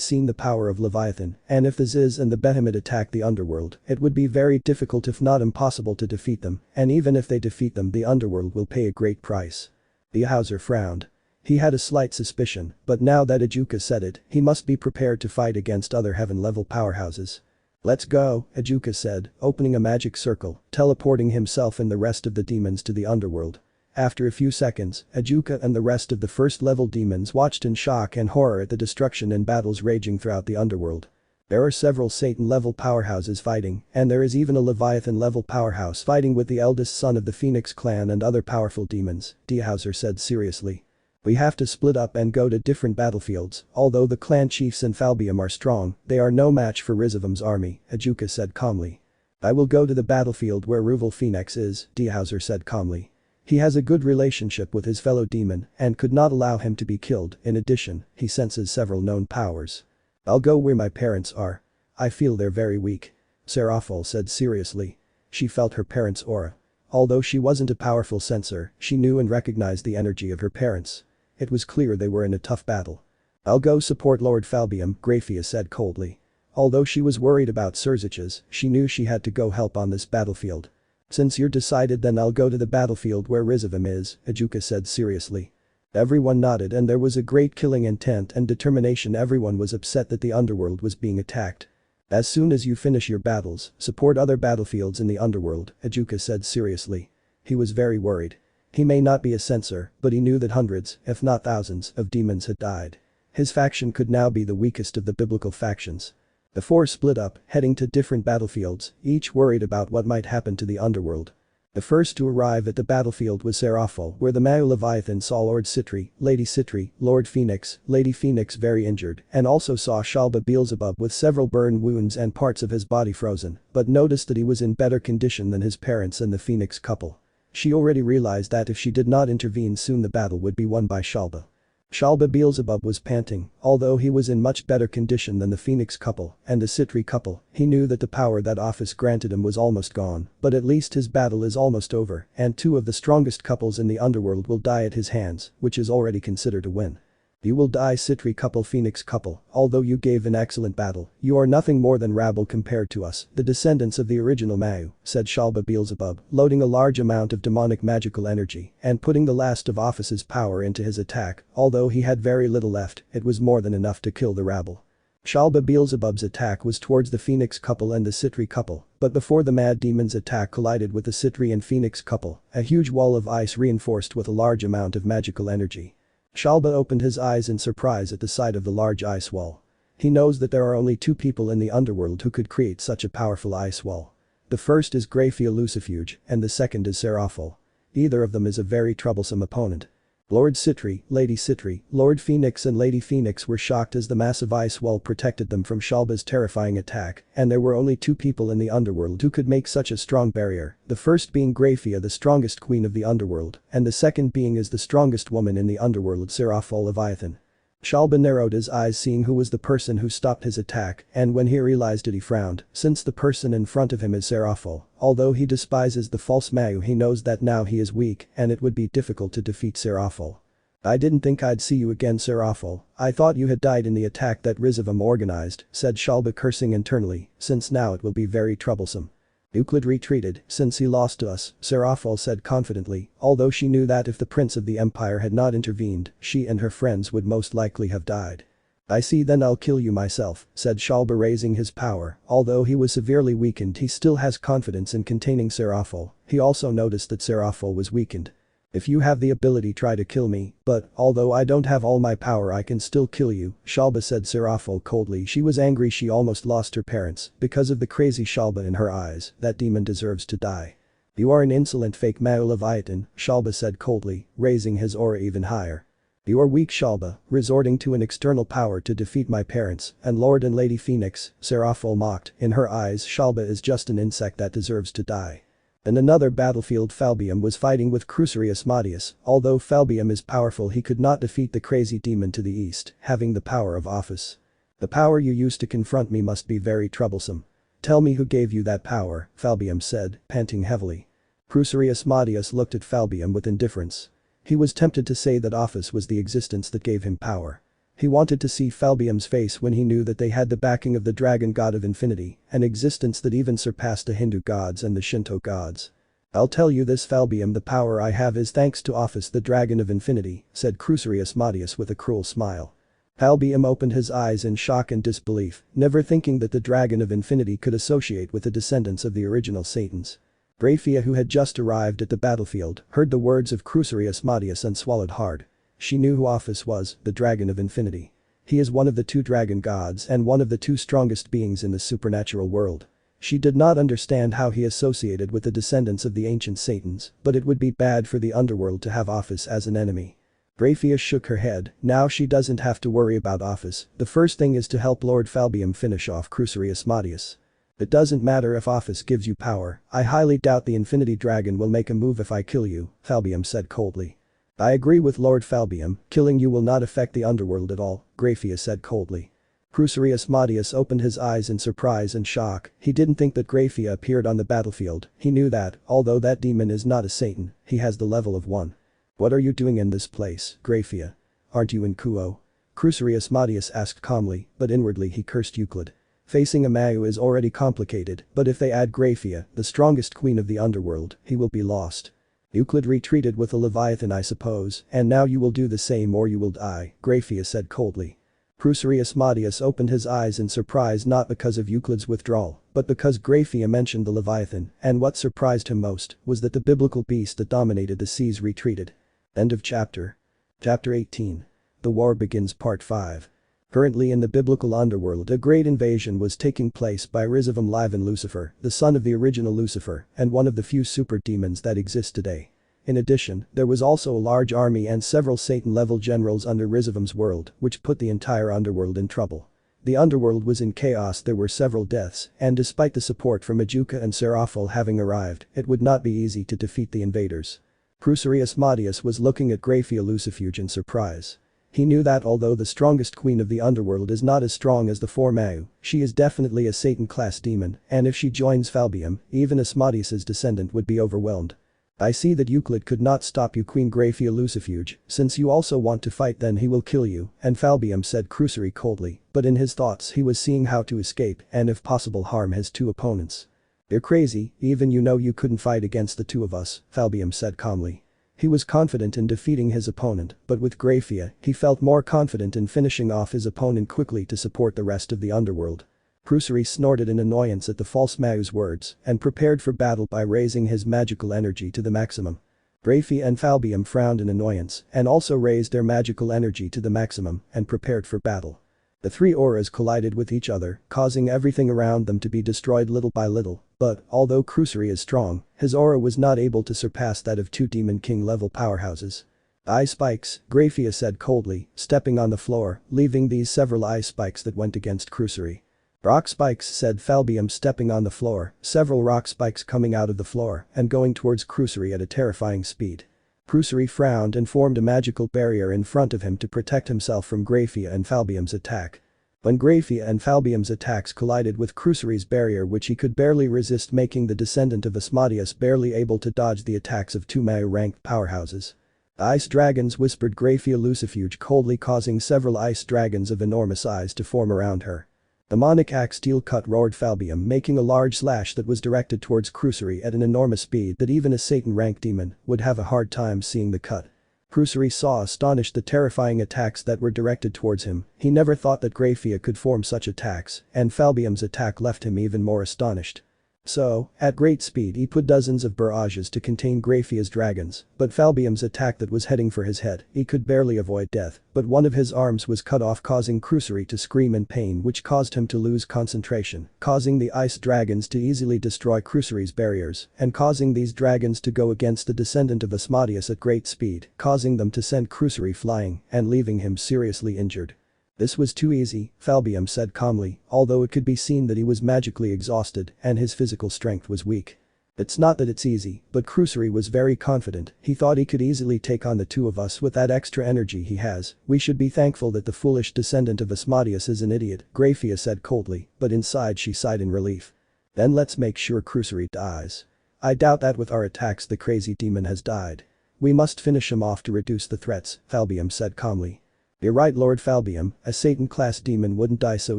seen the power of Leviathan, and if the Ziz and the Behemoth attack the underworld, it would be very difficult if not impossible to defeat them, and even if they defeat them the underworld will pay a great price. Dihauser frowned. He had a slight suspicion, but now that Ijuka said it, he must be prepared to fight against other heaven-level powerhouses. Let's go, Ijuka said, opening a magic circle, teleporting himself and the rest of the demons to the underworld. After a few seconds, Ijuka and the rest of the first-level demons watched in shock and horror at the destruction and battles raging throughout the underworld. There are several Satan-level powerhouses fighting, and there is even a Leviathan-level powerhouse fighting with the eldest son of the Phoenix clan and other powerful demons, Dehauser said seriously. We have to split up and go to different battlefields, although the clan chiefs in Falbium are strong, they are no match for Rizavum's army, Ajuka said calmly. I will go to the battlefield where Ruval Phoenix is, Dehauser said calmly. He has a good relationship with his fellow demon and could not allow him to be killed, in addition, he senses several known powers. I'll go where my parents are. I feel they're very weak. Seraphol said seriously. She felt her parents' aura. Although she wasn't a powerful sensor, she knew and recognized the energy of her parents. It was clear they were in a tough battle. I'll go support Lord Falbium, Graphia said coldly. Although she was worried about Surziches, she knew she had to go help on this battlefield. Since you're decided, then I'll go to the battlefield where Rizavum is, Ajuka said seriously. Everyone nodded and there was a great killing intent and determination. Everyone was upset that the underworld was being attacked. As soon as you finish your battles, support other battlefields in the underworld, Ajuka said seriously. He was very worried. He may not be a censor, but he knew that hundreds, if not thousands, of demons had died. His faction could now be the weakest of the biblical factions. The four split up, heading to different battlefields, each worried about what might happen to the underworld. The first to arrive at the battlefield was Seraphol, where the Mao Leviathan saw Lord Citri, Lady Citri, Lord Phoenix, Lady Phoenix very injured, and also saw Shalba Beelzebub with several burn wounds and parts of his body frozen, but noticed that he was in better condition than his parents and the Phoenix couple. She already realized that if she did not intervene soon the battle would be won by Shalba. Shalba Beelzebub was panting, although he was in much better condition than the Phoenix couple and the Citri couple, he knew that the power that office granted him was almost gone, but at least his battle is almost over and two of the strongest couples in the underworld will die at his hands, which is already considered a win. You will die Citri couple Phoenix couple, although you gave an excellent battle, you are nothing more than rabble compared to us, the descendants of the original Mau, said Shalba Beelzebub, loading a large amount of demonic magical energy and putting the last of Office's power into his attack, although he had very little left, it was more than enough to kill the rabble. Shalba Beelzebub's attack was towards the Phoenix couple and the Citri couple, but before the Mad Demon's attack collided with the Citri and Phoenix couple, a huge wall of ice reinforced with a large amount of magical energy. Shalba opened his eyes in surprise at the sight of the large ice wall. He knows that there are only two people in the underworld who could create such a powerful ice wall. The first is Graphia Lucifuge and the second is Seraphol. Either of them is a very troublesome opponent. Lord Citri, Lady Citri, Lord Phoenix and Lady Phoenix were shocked as the massive ice wall protected them from Shalba's terrifying attack, and there were only two people in the underworld who could make such a strong barrier, the first being Graphia, the strongest queen of the underworld, and the second being is the strongest woman in the underworld, Seraphol Leviathan. Shalba narrowed his eyes seeing who was the person who stopped his attack, and when he realized it he frowned, since the person in front of him is Seraphol. Although he despises the false Mau, he knows that now he is weak and it would be difficult to defeat Seraphol. I didn't think I'd see you again Seraphol, I thought you had died in the attack that Rizavum organized, said Shalba cursing internally, since now it will be very troublesome. Euclid retreated, since he lost to us, Seraphol said confidently, although she knew that if the Prince of the Empire had not intervened, she and her friends would most likely have died. I see, then I'll kill you myself, said Shalba raising his power, although he was severely weakened he still has confidence in containing Seraphol, he also noticed that Seraphol was weakened. If you have the ability try to kill me, but, although I don't have all my power I can still kill you, Shalba said Seraphol coldly. She was angry she almost lost her parents, because of the crazy Shalba in her eyes, that demon deserves to die. You are an insolent fake Mao Leviathan, Shalba said coldly, raising his aura even higher. You are weak Shalba, resorting to an external power to defeat my parents, and Lord and Lady Phoenix, Seraphol mocked, in her eyes Shalba is just an insect that deserves to die. In another battlefield Falbium was fighting with Crucerius Madius, although Falbium is powerful he could not defeat the crazy demon to the east, having the power of office. The power you used to confront me must be very troublesome. Tell me who gave you that power, Falbium said, panting heavily. Crucerius Madius looked at Falbium with indifference. He was tempted to say that office was the existence that gave him power. He wanted to see Falbium's face when he knew that they had the backing of the dragon god of infinity, an existence that even surpassed the Hindu gods and the Shinto gods. I'll tell you this Falbium, the power I have is thanks to Office the dragon of infinity, said Crucerius Madius with a cruel smile. Falbium opened his eyes in shock and disbelief, never thinking that the dragon of infinity could associate with the descendants of the original Satans. Graphia, who had just arrived at the battlefield, heard the words of Crucerius Madius and swallowed hard. She knew who Office was, the dragon of infinity. He is one of the two dragon gods and one of the two strongest beings in the supernatural world. She did not understand how he associated with the descendants of the ancient Satans, but it would be bad for the underworld to have Office as an enemy. Graphia shook her head. Now she doesn't have to worry about Office. The first thing is to help Lord Falbium finish off Crucerius Madius. It doesn't matter if Office gives you power. I highly doubt the Infinity Dragon will make a move if I kill you, Falbium said coldly. I agree with Lord Falbium, killing you will not affect the underworld at all, Graphia said coldly. Crucerius Madius opened his eyes in surprise and shock. He didn't think that Graphia appeared on the battlefield. He knew that, although that demon is not a Satan, he has the level of 1. What are you doing in this place, Graphia? Aren't you in Kuo? Crucerius Madius asked calmly, but inwardly he cursed Euclid. Facing a Mayu is already complicated, but if they add Graphia, the strongest queen of the underworld, he will be lost. Euclid retreated with a Leviathan I suppose, and now you will do the same or you will die, Graphia said coldly. Crucerius Madius opened his eyes in surprise not because of Euclid's withdrawal, but because Graphia mentioned the Leviathan, and what surprised him most was that the biblical beast that dominated the seas retreated. End of chapter. Chapter 18. The War Begins Part 5. Currently in the biblical underworld a great invasion was taking place by Rizavum Livan Lucifer, the son of the original Lucifer, and one of the few super demons that exist today. In addition, there was also a large army and several Satan-level generals under Rizavum's world, which put the entire underworld in trouble. The underworld was in chaos, there were several deaths, and despite the support from Ajuka and Seraphil having arrived, it would not be easy to defeat the invaders. Crucerius Madius was looking at Graphia Lucifuge in surprise. He knew that although the strongest queen of the underworld is not as strong as the 4 Mayu, she is definitely a Satan-class demon, and if she joins Falbium, even Asmodeus's descendant would be overwhelmed. I see that Euclid could not stop you, Queen Graphia Lucifuge, since you also want to fight then he will kill you, and Falbium said Crucery coldly, but in his thoughts he was seeing how to escape and if possible harm his two opponents. You're crazy, even you know you couldn't fight against the two of us, Falbium said calmly. He was confident in defeating his opponent, but with Graphia, he felt more confident in finishing off his opponent quickly to support the rest of the underworld. Crucery snorted in annoyance at the false Mayu's words and prepared for battle by raising his magical energy to the maximum. Graphia and Falbium frowned in annoyance and also raised their magical energy to the maximum and prepared for battle. The three auras collided with each other, causing everything around them to be destroyed little by little, but, although Crucery is strong, his aura was not able to surpass that of two Demon King level powerhouses. Ice spikes, Graphia said coldly, stepping on the floor, leaving these several ice spikes that went against Crucery. Rock spikes, said Falbium stepping on the floor, several rock spikes coming out of the floor and going towards Crucery at a terrifying speed. Crucery frowned and formed a magical barrier in front of him to protect himself from Graphia and Falbium's attack. When Graphia and Falbium's attacks collided with Crucery's barrier which he could barely resist, making the descendant of Asmodeus barely able to dodge the attacks of two Mayu-ranked powerhouses. Ice dragons, whispered Graphia Lucifuge coldly, causing several ice dragons of enormous eyes to form around her. The Monic Axe steel cut, roared Falbium, making a large slash that was directed towards Crucery at an enormous speed that even a Satan-ranked demon would have a hard time seeing the cut. Crucery saw astonished the terrifying attacks that were directed towards him. He never thought that Graphia could form such attacks, and Falbium's attack left him even more astonished. So, at great speed he put dozens of barrages to contain Graphia's dragons, but Falbium's attack that was heading for his head, he could barely avoid death, but one of his arms was cut off, causing Crucery to scream in pain, which caused him to lose concentration, causing the ice dragons to easily destroy Crucery's barriers, and causing these dragons to go against the descendant of Asmodeus at great speed, causing them to send Crucery flying and leaving him seriously injured. This was too easy, Falbium said calmly, although it could be seen that he was magically exhausted and his physical strength was weak. It's not that it's easy, but Crucery was very confident. He thought he could easily take on the two of us with that extra energy he has. We should be thankful that the foolish descendant of Asmodeus is an idiot, Graphia said coldly, but inside she sighed in relief. Then let's make sure Crucery dies. I doubt that with our attacks the crazy demon has died. We must finish him off to reduce the threats, Falbium said calmly. You're right, Lord Falbium, a Satan-class demon wouldn't die so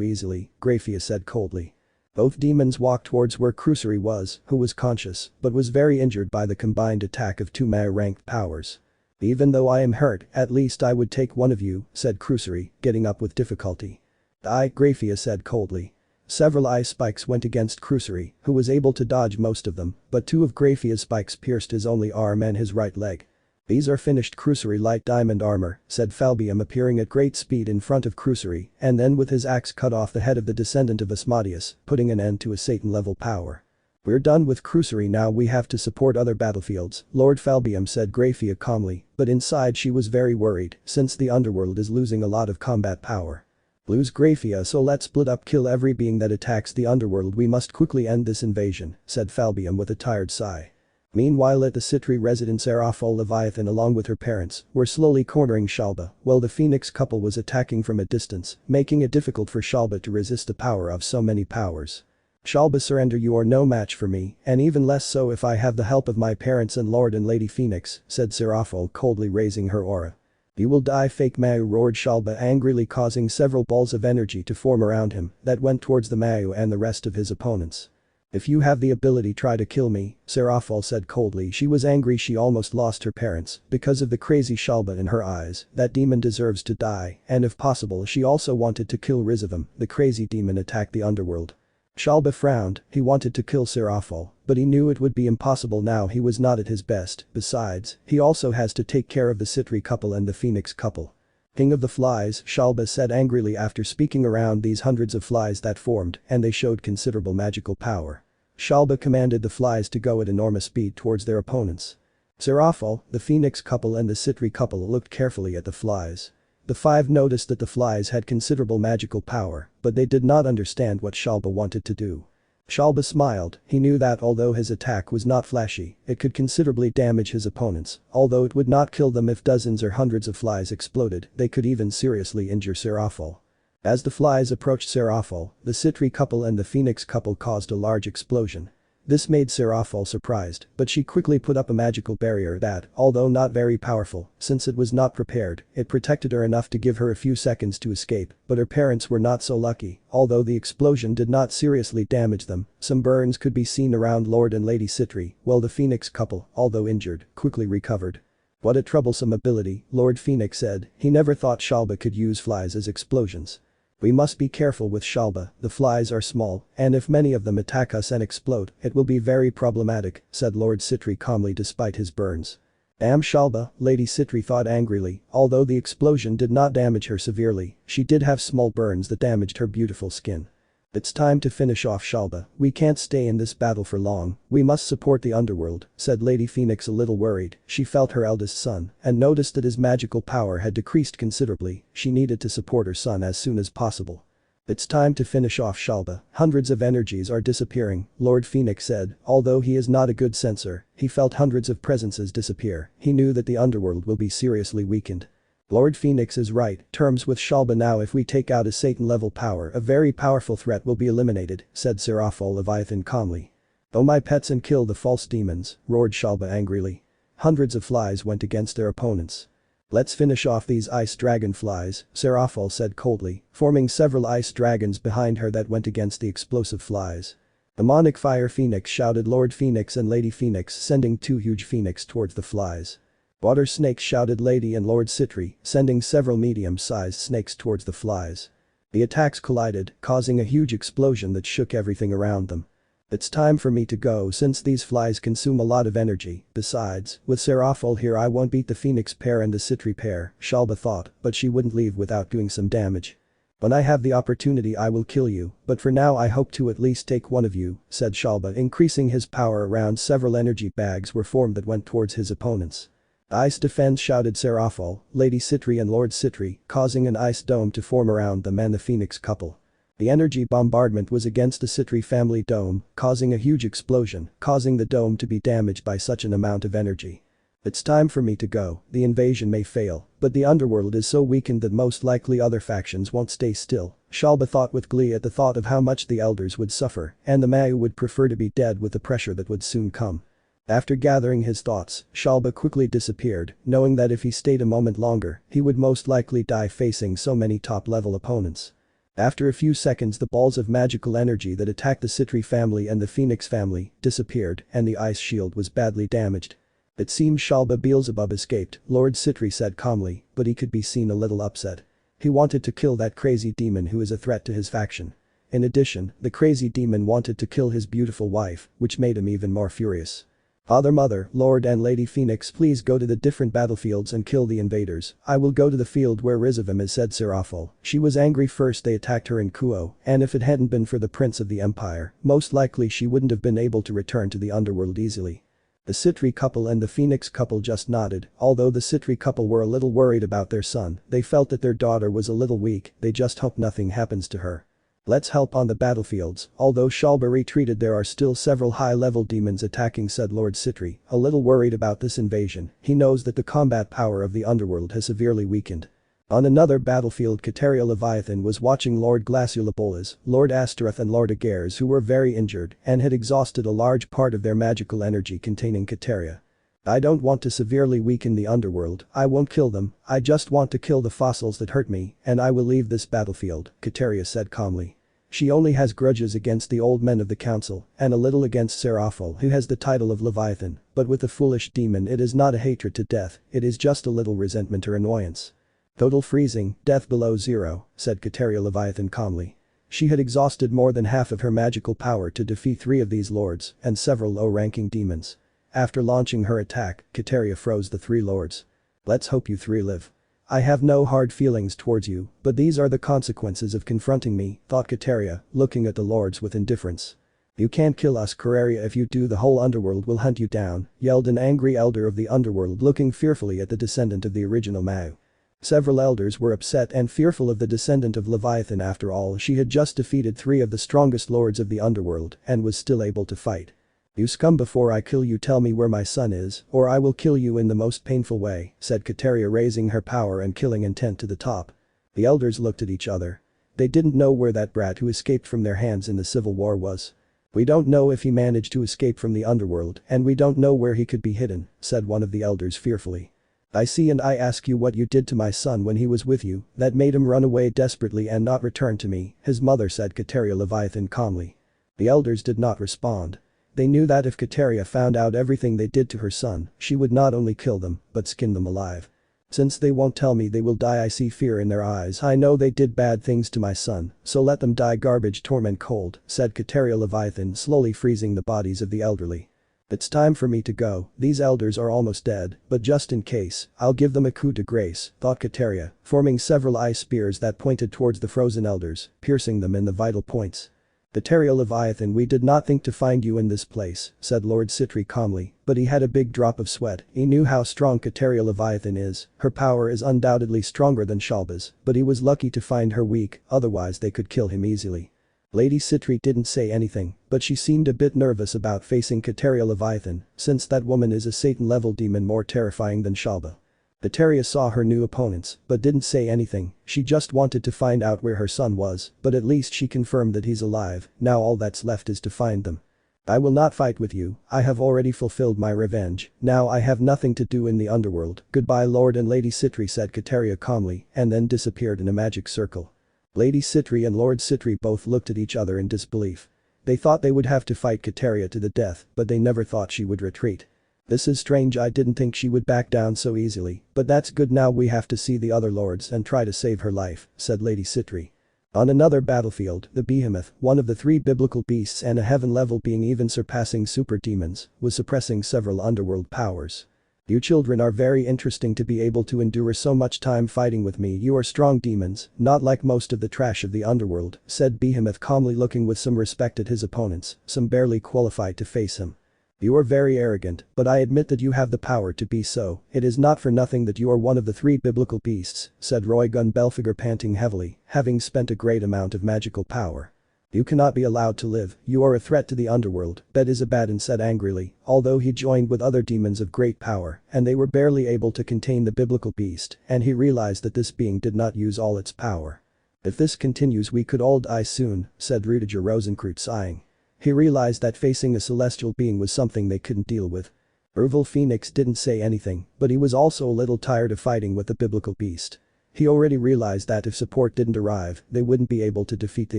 easily, Graphia said coldly. Both demons walked towards where Crucery was, who was conscious, but was very injured by the combined attack of two Mayu-ranked powers. Even though I am hurt, at least I would take one of you, said Crucery, getting up with difficulty. Graphia said coldly. Several ice spikes went against Crucery, who was able to dodge most of them, but two of Graphia's spikes pierced his only arm and his right leg. "These are finished Crusory light diamond armor," said Falbium, appearing at great speed in front of Crusory and then with his axe cut off the head of the descendant of Asmodeus, putting an end to his Satan-level power. "We're done with Crusory, now we have to support other battlefields," Lord Falbium said Graphia calmly, but inside she was very worried since the underworld is losing a lot of combat power. "Lose Graphia, so let's split up, kill every being that attacks the underworld, we must quickly end this invasion," said Falbium with a tired sigh. Meanwhile at the Citri residence, Arafo Leviathan along with her parents were slowly cornering Shalba while the Phoenix couple was attacking from a distance, making it difficult for Shalba to resist the power of so many powers. "Shalba, surrender, you are no match for me, and even less so if I have the help of my parents and Lord and Lady Phoenix," said Serafo, coldly raising her aura. "You will die, fake Mayu," roared Shalba angrily, causing several balls of energy to form around him that went towards the Mayu and the rest of his opponents. "If you have the ability, try to kill me," Serafal said coldly. She was angry she almost lost her parents because of the crazy Shalba in her eyes. That demon deserves to die, and if possible she also wanted to kill Rizavam, the crazy demon attacked the underworld. Shalba frowned, he wanted to kill Serafal, but he knew it would be impossible now, he was not at his best, besides, he also has to take care of the Citri couple and the Phoenix couple. "King of the flies," Shalba said angrily after speaking around these hundreds of flies that formed and they showed considerable magical power. Shalba commanded the flies to go at enormous speed towards their opponents. Serafal, the Phoenix couple and the Citri couple looked carefully at the flies. The five noticed that the flies had considerable magical power, but they did not understand what Shalba wanted to do. Shalba smiled, he knew that although his attack was not flashy, it could considerably damage his opponents, although it would not kill them if dozens or hundreds of flies exploded, they could even seriously injure Serafal. As the flies approached Serafal, the Citri couple and the Phoenix couple caused a large explosion. This made Serafal surprised, but she quickly put up a magical barrier that, although not very powerful, since it was not prepared, it protected her enough to give her a few seconds to escape, but her parents were not so lucky, although the explosion did not seriously damage them, some burns could be seen around Lord and Lady Citri, while the Phoenix couple, although injured, quickly recovered. "What a troublesome ability," Lord Phoenix said, he never thought Shalba could use flies as explosions. "We must be careful with Shalba, the flies are small, and if many of them attack us and explode, it will be very problematic," said Lord Citri calmly despite his burns. "Damn Shalba," Lady Citri thought angrily, although the explosion did not damage her severely, she did have small burns that damaged her beautiful skin. "It's time to finish off Shalba, we can't stay in this battle for long, we must support the underworld," said Lady Phoenix a little worried, she felt her eldest son and noticed that his magical power had decreased considerably, she needed to support her son as soon as possible. "It's time to finish off Shalba, hundreds of energies are disappearing," Lord Phoenix said, although he is not a good censor, he felt hundreds of presences disappear, he knew that the underworld will be seriously weakened. "Lord Phoenix is right, terms with Shalba now, if we take out a Satan-level power a very powerful threat will be eliminated," said Serafal Leviathan calmly. "Oh my pets, and kill the false demons," roared Shalba angrily. Hundreds of flies went against their opponents. "Let's finish off these ice dragon flies," Serafal said coldly, forming several ice dragons behind her that went against the explosive flies. "Demonic fire Phoenix," shouted Lord Phoenix and Lady Phoenix, sending two huge phoenix towards the flies. "Water snakes," shouted Lady and Lord Citri, sending several medium-sized snakes towards the flies. The attacks collided, causing a huge explosion that shook everything around them. "It's time for me to go since these flies consume a lot of energy, besides, with Serafal here I won't beat the Phoenix pair and the Citri pair," Shalba thought, but she wouldn't leave without doing some damage. "When I have the opportunity I will kill you, but for now I hope to at least take one of you," said Shalba, increasing his power around several energy bags were formed that went towards his opponents. "Ice defense," shouted Serafal, Lady Citri and Lord Citri, causing an ice dome to form around them and the Phoenix couple. The energy bombardment was against the Citri family dome, causing a huge explosion, causing the dome to be damaged by such an amount of energy. "It's time for me to go, the invasion may fail, but the underworld is so weakened that most likely other factions won't stay still," Shalba thought with glee at the thought of how much the elders would suffer and the Mayu would prefer to be dead with the pressure that would soon come. After gathering his thoughts, Shalba quickly disappeared, knowing that if he stayed a moment longer, he would most likely die facing so many top-level opponents. After a few seconds the balls of magical energy that attacked the Citri family and the Phoenix family disappeared and the ice shield was badly damaged. "It seems Shalba Beelzebub escaped," Lord Citri said calmly, but he could be seen a little upset. He wanted to kill that crazy demon who is a threat to his faction. In addition, the crazy demon wanted to kill his beautiful wife, which made him even more furious. Father, Mother, Lord and Lady Phoenix, please go to the different battlefields and kill the invaders. I will go to the field where Rizavim is, said Seraphil. She was angry first they attacked her in Kuo, and if it hadn't been for the Prince of the Empire, most likely she wouldn't have been able to return to the underworld easily. The Citri couple and the Phoenix couple just nodded. Although the Citri couple were a little worried about their son, they felt that their daughter was a little weak, they just hope nothing happens to her. Let's help on the battlefields. Although Shalba retreated, there are still several high-level demons attacking, said Lord Citri, a little worried about this invasion. He knows that the combat power of the underworld has severely weakened. On another battlefield, Kateria Leviathan was watching Lord Glaciolabolas, Lord Astaroth and Lord Ageres, who were very injured and had exhausted a large part of their magical energy containing Kateria. I don't want to severely weaken the underworld, I won't kill them, I just want to kill the fossils that hurt me, and I will leave this battlefield, Kateria said calmly. She only has grudges against the old men of the council, and a little against Seraphil, who has the title of Leviathan, but with the foolish demon it is not a hatred to death, it is just a little resentment or annoyance. Total freezing, death below zero, said Kateria Leviathan calmly. She had exhausted more than half of her magical power to defeat 3 of these lords and several low-ranking demons. After launching her attack, Kateria froze the 3 lords. Let's hope you 3 live. I have no hard feelings towards you, but these are the consequences of confronting me, thought Kateria, looking at the lords with indifference. You can't kill us, Kararia, if you do the whole underworld will hunt you down, yelled an angry elder of the underworld looking fearfully at the descendant of the original Mao. Several elders were upset and fearful of the descendant of Leviathan. After all, she had just defeated 3 of the strongest lords of the underworld and was still able to fight. You scum, before I kill you tell me where my son is, or I will kill you in the most painful way, said Kateria, raising her power and killing intent to the top. The elders looked at each other. They didn't know where that brat who escaped from their hands in the civil war was. We don't know if he managed to escape from the underworld, and we don't know where he could be hidden, said one of the elders fearfully. I see, and I ask you what you did to my son when he was with you, that made him run away desperately and not return to me, his mother said, Kateria Leviathan calmly. The elders did not respond. They knew that if Kateria found out everything they did to her son, she would not only kill them, but skin them alive. Since they won't tell me they will die, I see fear in their eyes. I know they did bad things to my son, so let them die garbage torment cold, said Kateria Leviathan, slowly freezing the bodies of the elderly. It's time for me to go, these elders are almost dead, but just in case, I'll give them a coup de grace, thought Kateria, forming several ice spears that pointed towards the frozen elders, piercing them in the vital points. Kateria Leviathan, we did not think to find you in this place, said Lord Citri calmly, but he had a big drop of sweat. He knew how strong Kateria Leviathan is, her power is undoubtedly stronger than Shalba's, but he was lucky to find her weak, otherwise they could kill him easily. Lady Citri didn't say anything, but she seemed a bit nervous about facing Kateria Leviathan, since that woman is a Satan-level demon more terrifying than Shalba. Kateria saw her new opponents, but didn't say anything, she just wanted to find out where her son was, but at least she confirmed that he's alive, now all that's left is to find them. I will not fight with you, I have already fulfilled my revenge, now I have nothing to do in the underworld, goodbye Lord and Lady Citri, said Kateria calmly, and then disappeared in a magic circle. Lady Citri and Lord Citri both looked at each other in disbelief. They thought they would have to fight Kateria to the death, but they never thought she would retreat. This is strange, I didn't think she would back down so easily, but that's good, now we have to see the other lords and try to save her life, said Lady Citri. On another battlefield, the Behemoth, one of the 3 biblical beasts and a heaven-level being even surpassing super demons, was suppressing several underworld powers. You children are very interesting to be able to endure so much time fighting with me, you are strong demons, not like most of the trash of the underworld, said Behemoth calmly, looking with some respect at his opponents, some barely qualified to face him. You are very arrogant, but I admit that you have the power to be so, it is not for nothing that you are one of the 3 biblical beasts, said Roygun Belphegor, panting heavily, having spent a great amount of magical power. You cannot be allowed to live, you are a threat to the underworld, Bet Abaddon said angrily, although he joined with other demons of great power, and they were barely able to contain the biblical beast, and he realized that this being did not use all its power. If this continues we could all die soon, said Rudiger Rosenkreutz, sighing. He realized that facing a celestial being was something they couldn't deal with. Ervil Phoenix didn't say anything, but he was also a little tired of fighting with the biblical beast. He already realized that if support didn't arrive, they wouldn't be able to defeat the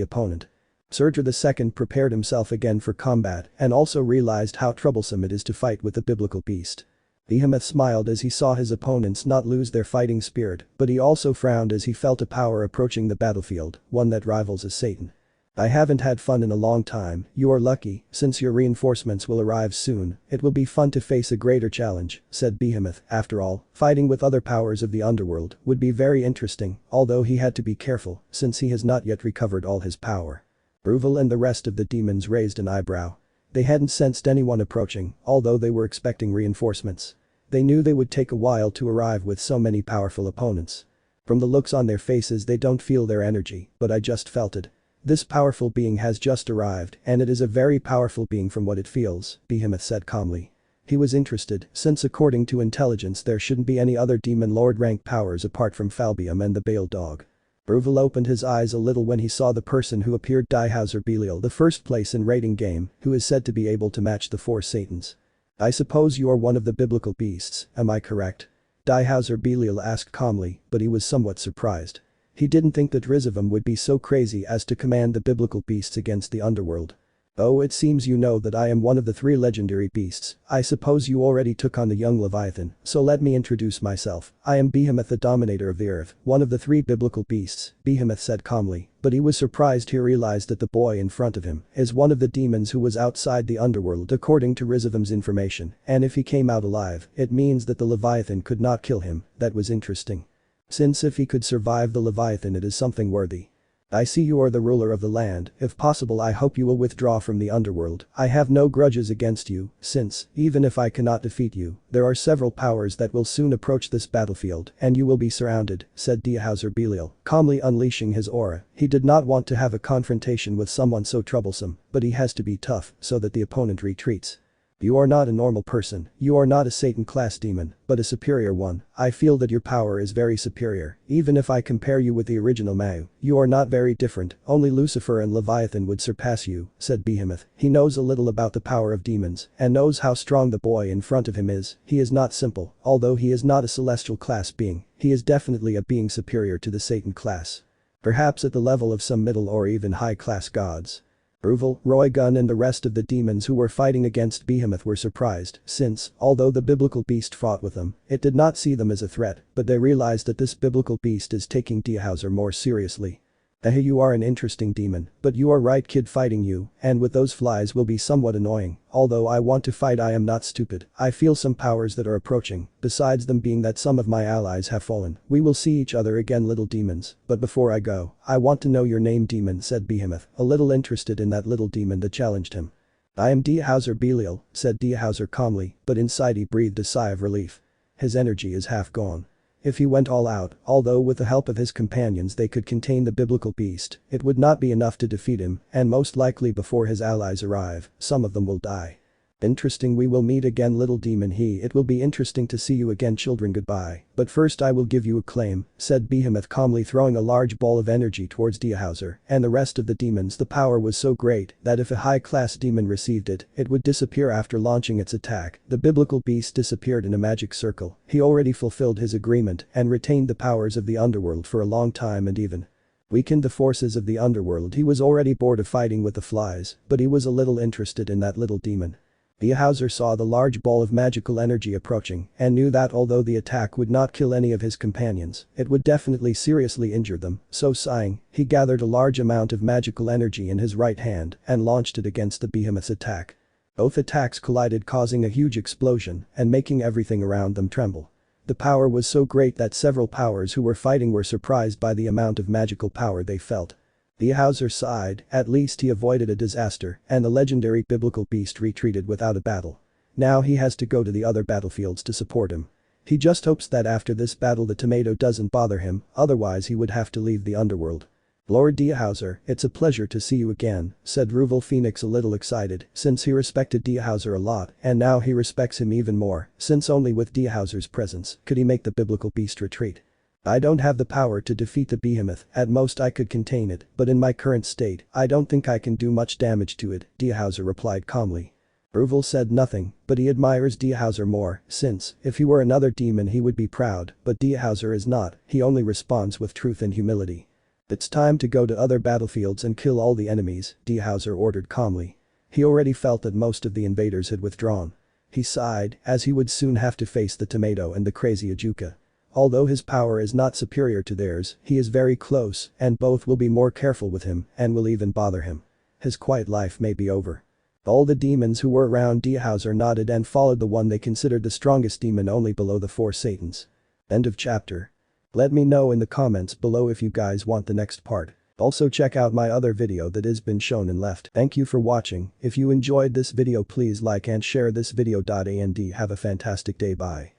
opponent. Surtur II prepared himself again for combat and also realized how troublesome it is to fight with the biblical beast. Behemoth smiled as he saw his opponents not lose their fighting spirit, but he also frowned as he felt a power approaching the battlefield, one that rivals a Satan. I haven't had fun in a long time, you are lucky, since your reinforcements will arrive soon, it will be fun to face a greater challenge, said Behemoth. After all, fighting with other powers of the underworld would be very interesting, although he had to be careful, since he has not yet recovered all his power. Bruval and the rest of the demons raised an eyebrow. They hadn't sensed anyone approaching, although they were expecting reinforcements. They knew they would take a while to arrive with so many powerful opponents. From the looks on their faces they don't feel their energy, but I just felt it. This powerful being has just arrived and it is a very powerful being from what it feels, Behemoth said calmly. He was interested since according to intelligence there shouldn't be any other demon lord rank powers apart from Falbium and the Bale Dog. Bruval opened his eyes a little when he saw the person who appeared Dihauser Belial the first place in rating game, who is said to be able to match the 4 Satans. I suppose you are one of the biblical beasts, am I correct? Dihauser Belial asked calmly, but he was somewhat surprised. He didn't think that Rizavum would be so crazy as to command the biblical beasts against the underworld. Oh, it seems you know that I am one of the 3 legendary beasts. I suppose you already took on the young Leviathan, so let me introduce myself. I am Behemoth, the dominator of the earth, one of the 3 biblical beasts, Behemoth said calmly, but he was surprised he realized that the boy in front of him is one of the demons who was outside the underworld according to Rizavum's information, and if he came out alive, it means that the Leviathan could not kill him. That was interesting. Since if he could survive the Leviathan it is something worthy. I see you are the ruler of the land, if possible I hope you will withdraw from the underworld. I have no grudges against you, since, even if I cannot defeat you, there are several powers that will soon approach this battlefield and you will be surrounded, said Dihauser Belial, calmly unleashing his aura. He did not want to have a confrontation with someone so troublesome, but he has to be tough so that the opponent retreats. You are not a normal person, you are not a Satan-class demon, but a superior one. I feel that your power is very superior, even if I compare you with the original Mau, you are not very different, only Lucifer and Leviathan would surpass you, said Behemoth. He knows a little about the power of demons and knows how strong the boy in front of him is. He is not simple, although he is not a celestial class being, he is definitely a being superior to the Satan class. Perhaps at the level of some middle or even high-class gods. Bruval, Roygun and the rest of the demons who were fighting against Behemoth were surprised, since, although the biblical beast fought with them, it did not see them as a threat, but they realized that this biblical beast is taking Dihauser more seriously. Hey, you are an interesting demon, but you are right kid, fighting you, and with those flies will be somewhat annoying, although I want to fight I am not stupid, I feel some powers that are approaching, besides them being that some of my allies have fallen. We will see each other again little demons, but before I go, I want to know your name demon, said Behemoth, a little interested in that little demon that challenged him. I am Dihauser Belial, said Dihauser calmly, but inside he breathed a sigh of relief. His energy is half gone. If he went all out, although with the help of his companions they could contain the biblical beast, it would not be enough to defeat him, and most likely before his allies arrive, some of them will die. Interesting, we will meet again little demon. It will be interesting to see you again children, goodbye, but first I will give you a claim, said Behemoth calmly, throwing a large ball of energy towards Dihauser and the rest of the demons. The power was so great that if a high-class demon received it, it would disappear after launching its attack. The biblical beast disappeared in a magic circle. He already fulfilled his agreement and retained the powers of the underworld for a long time and even weakened the forces of the underworld. He was already bored of fighting with the flies, but he was a little interested in that little demon. Dihauser saw the large ball of magical energy approaching and knew that although the attack would not kill any of his companions, it would definitely seriously injure them, so sighing, he gathered a large amount of magical energy in his right hand and launched it against the behemoth's attack. Both attacks collided, causing a huge explosion and making everything around them tremble. The power was so great that several powers who were fighting were surprised by the amount of magical power they felt. Dihauser sighed, at least he avoided a disaster, and the legendary biblical beast retreated without a battle. Now he has to go to the other battlefields to support him. He just hopes that after this battle the tomato doesn't bother him, otherwise he would have to leave the underworld. Lord Dihauser, it's a pleasure to see you again, said Ruval Phoenix a little excited, since he respected Dihauser a lot, and now he respects him even more, since only with Dihauser's presence could he make the biblical beast retreat. I don't have the power to defeat the behemoth, at most I could contain it, but in my current state, I don't think I can do much damage to it, Dihauser replied calmly. Ruval said nothing, but he admires Dihauser more, since, if he were another demon he would be proud, but Dihauser is not, he only responds with truth and humility. It's time to go to other battlefields and kill all the enemies, Dihauser ordered calmly. He already felt that most of the invaders had withdrawn. He sighed, as he would soon have to face the tomato and the crazy Ajuka. Although his power is not superior to theirs, he is very close and both will be more careful with him and will even bother him. His quiet life may be over. All the demons who were around Dehauser nodded and followed the one they considered the strongest demon only below the 4 Satans. End of chapter. Let me know in the comments below if you guys want the next part. Also check out my other video that has been shown and left. Thank you for watching. If you enjoyed this video please like and share this video. And have a fantastic day. Bye.